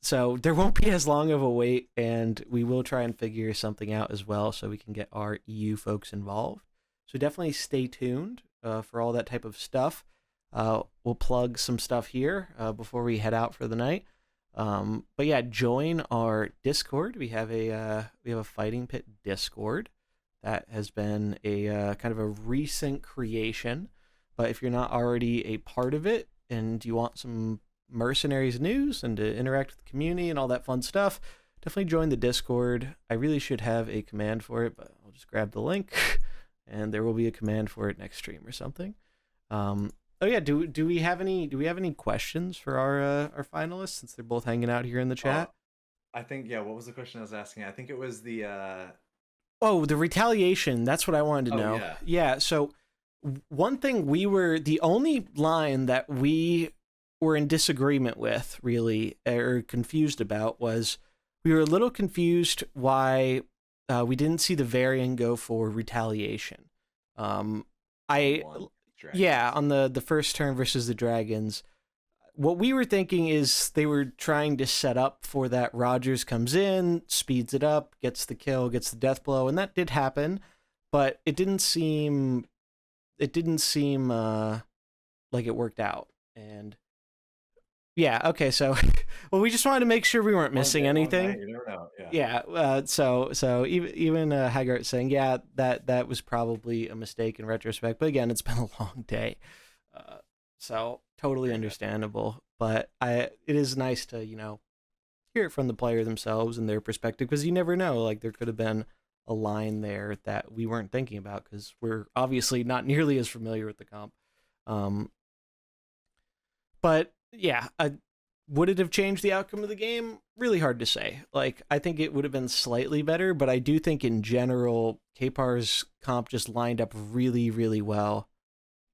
so there won't be as long of a wait, and we will try and figure something out as well so we can get our EU folks involved. So definitely stay tuned for all that type of stuff. We'll plug some stuff here before we head out for the night. But yeah, join our Discord. We have a Fighting Pit Discord that has been a kind of a recent creation. But if you're not already a part of it and you want some Mercenaries news and to interact with the community and all that fun stuff, definitely join the Discord. I really should have a command for it, but I'll just grab the link and there will be a command for it next stream or something. Oh yeah, do we have any questions for our finalists, since they're both hanging out here in the chat? I think, yeah, what was the question I was asking? I think it was the the retaliation. That's what I wanted to know. Yeah, so one thing, the only line that we were in disagreement with, really, or confused about, was we were a little confused why we didn't see the variant go for retaliation. On the first turn versus the dragons. What we were thinking is they were trying to set up for that Rogers comes in, speeds it up, gets the kill, gets the death blow, and that did happen, but it didn't seem like it worked out. And Yeah. Okay. So, well, we just wanted to make sure we weren't missing anything. You never know. Yeah. Yeah. So even Hagart saying, yeah, that was probably a mistake in retrospect. But again, it's been a long day, so totally understandable. But it is nice to hear it from the player themselves and their perspective, because you never know. Like, there could have been a line there that we weren't thinking about because we're obviously not nearly as familiar with the comp. But yeah, would it have changed the outcome of the game? Really hard to say. Like, I think it would have been slightly better, but I do think in general, Kpar's comp just lined up really, really well.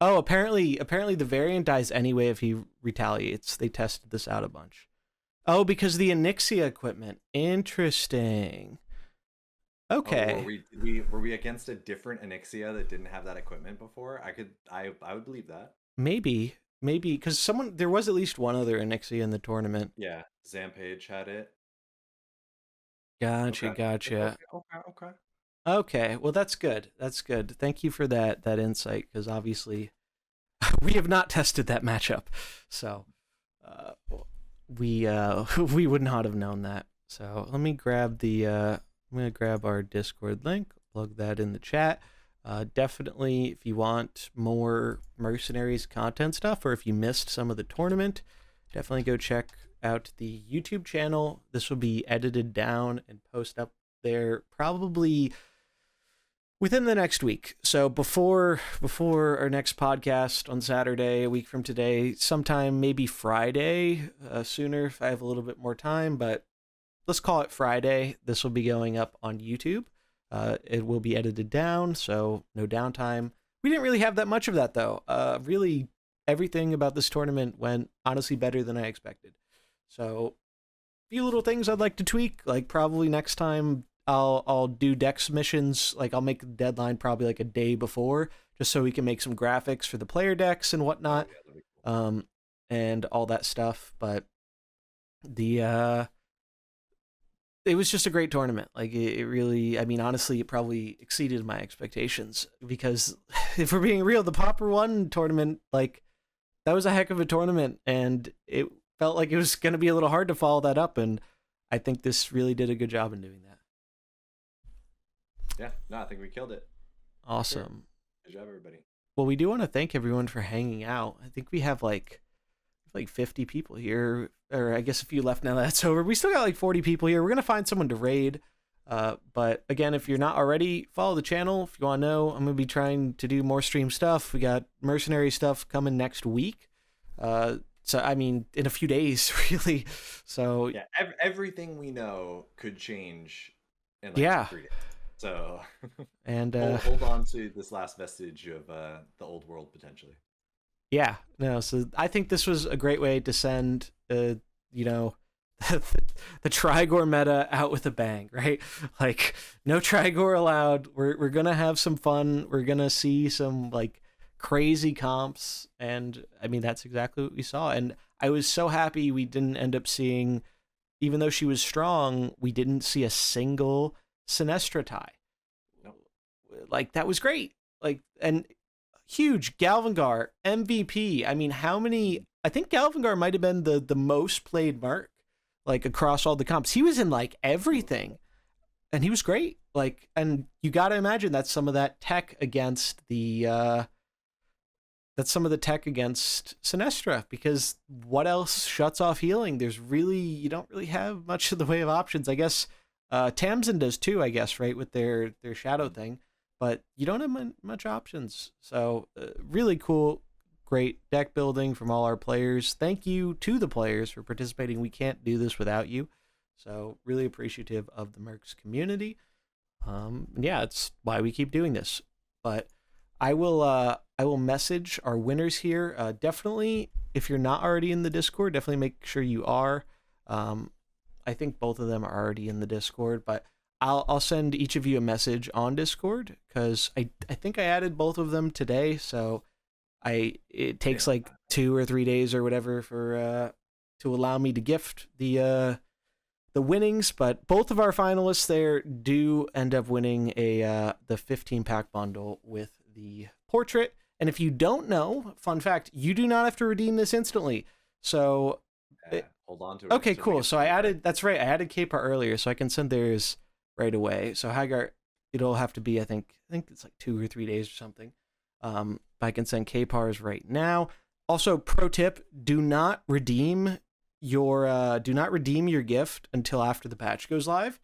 Oh, apparently the variant dies anyway if he retaliates. They tested this out a bunch. Oh, because the Onyxia equipment. Interesting. Okay. Oh, were we against a different Onyxia that didn't have that equipment before? I would believe that. Maybe because there was at least one other Onyxia in the tournament. Yeah, Zampage had it. Gotcha. Okay. Okay, well that's good. Thank you for that insight, because obviously we have not tested that matchup, so we would not have known that. So let me grab I'm gonna grab our Discord link, plug that in the chat. Definitely, if you want more Mercenaries content stuff, or if you missed some of the tournament, definitely go check out the YouTube channel. This will be edited down and post up there probably within the next week. So before our next podcast on Saturday, a week from today, sometime maybe Friday, sooner if I have a little bit more time, but let's call it Friday. This will be going up on YouTube. It will be edited down, so no downtime. We didn't really have that much of that, though. Really, everything about this tournament went honestly better than I expected. So, a few little things I'd like to tweak. Like, probably next time I'll do deck submissions. Like, I'll make the deadline probably like a day before, just so we can make some graphics for the player decks and whatnot, and all that stuff. But it was just a great tournament. Like, it really, I mean, honestly, it probably exceeded my expectations, because if we're being real, the Pauper 1 tournament, like, that was a heck of a tournament, and it felt like it was going to be a little hard to follow that up, and I think this really did a good job in doing that. Yeah, no, I think we killed it. Awesome. Good job, everybody. Well, we do want to thank everyone for hanging out. I think we have like 50 people here, or I guess a few left now that that's over. We still got like 40 people here. We're going to find someone to raid. But again, if you're not already, follow the channel. If you want to know, I'm going to be trying to do more stream stuff. We got Mercenary stuff coming next week. So, I mean, in a few days, really. So yeah, everything we know could change in 3 days. So and hold on to this last vestige of the old world, potentially. Yeah, no, so I think this was a great way to send, the Trigor meta out with a bang, right? Like, no Trigor allowed. We're going to have some fun. We're going to see some, like, crazy comps. And, I mean, that's exactly what we saw. And I was so happy we didn't end up seeing, even though she was strong, we didn't see a single Sinestra tie. Nope. Like, that was great. Like, and huge Galvangar MVP. I mean, how many? I think Galvangar might have been the most played Merc, like, across all the comps. He was in like everything, and he was great. Like, and you got to imagine that's some of that tech against the Sinestra, because what else shuts off healing? You don't really have much in the way of options. I guess Tamsin does too, I guess, right, with their shadow thing. But you don't have much options. So really cool, great deck building from all our players. Thank you to the players for participating. We can't do this without you. So really appreciative of the Mercs community. Yeah, it's why we keep doing this. But I will message our winners here. Definitely, if you're not already in the Discord, definitely make sure you are. I think both of them are already in the Discord, but I'll send each of you a message on Discord, because I think I added both of them today, so it takes like 2 or 3 days or whatever for to allow me to gift the winnings. But both of our finalists there do end up winning the 15-pack bundle with the portrait. And if you don't know, fun fact, you do not have to redeem this instantly. So hold on to it. Okay, to cool. make it So I right. added, that's right, I added Kpart earlier, so I can send theirs right away. So Hagart, it'll have to be, I think it's like 2 or 3 days or something. But I can send Kpars right now. Also, pro tip: do not redeem your gift until after the patch goes live.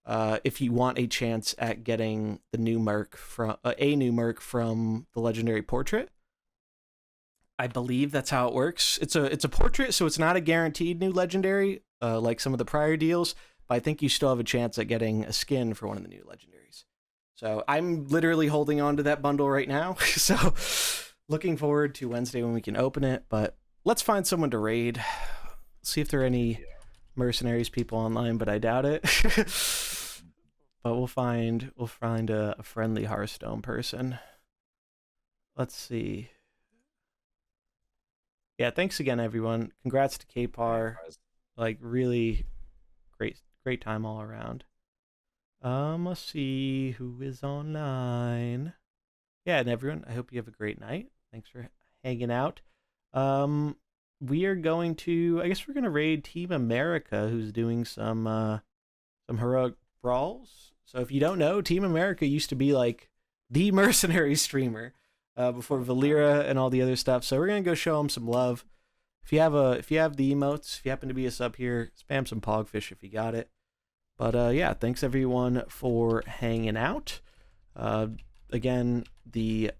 If you want a chance at getting the new merc from the legendary portrait. I believe that's how it works. It's a portrait, so it's not a guaranteed new legendary like some of the prior deals, but I think you still have a chance at getting a skin for one of the new legendaries. So I'm literally holding on to that bundle right now. So looking forward to Wednesday when we can open it, but let's find someone to raid. See if there are any Mercenaries people online, but I doubt it. But we'll find a friendly Hearthstone person. Let's see. Yeah, thanks again, everyone. Congrats to Kpar. Like, really great time all around. Let's see who is online. Yeah, and everyone, I hope you have a great night. Thanks for hanging out. We are going to, I guess we're going to raid Team America, who's doing some heroic brawls. So if you don't know, Team America used to be like the mercenary streamer before Valera and all the other stuff. So we're gonna go show them some love. If you have the emotes, if you happen to be a sub here, spam some Pogfish if you got it. But yeah, thanks everyone for hanging out. Again, the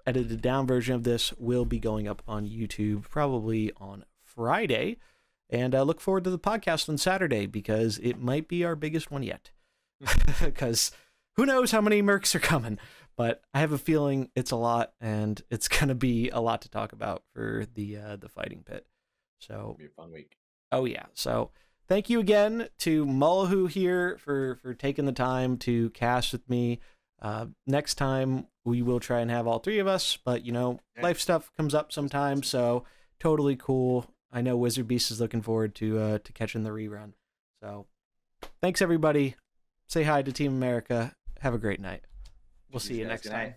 edited down version of this will be going up on YouTube probably on Friday. And look forward to the podcast on Saturday because it might be our biggest one yet. Because who knows how many mercs are coming. But I have a feeling it's a lot, and it's going to be a lot to talk about for the fighting pit. So It'll be a fun week. Oh, yeah. So thank you again to Mullahu here for taking the time to cast with me. Next time, we will try and have all three of us. But, life stuff comes up sometimes, so totally cool. I know Wizard Beast is looking forward to catching the rerun. So, thanks everybody. Say hi to Team America. Have a great night. We'll see you next time.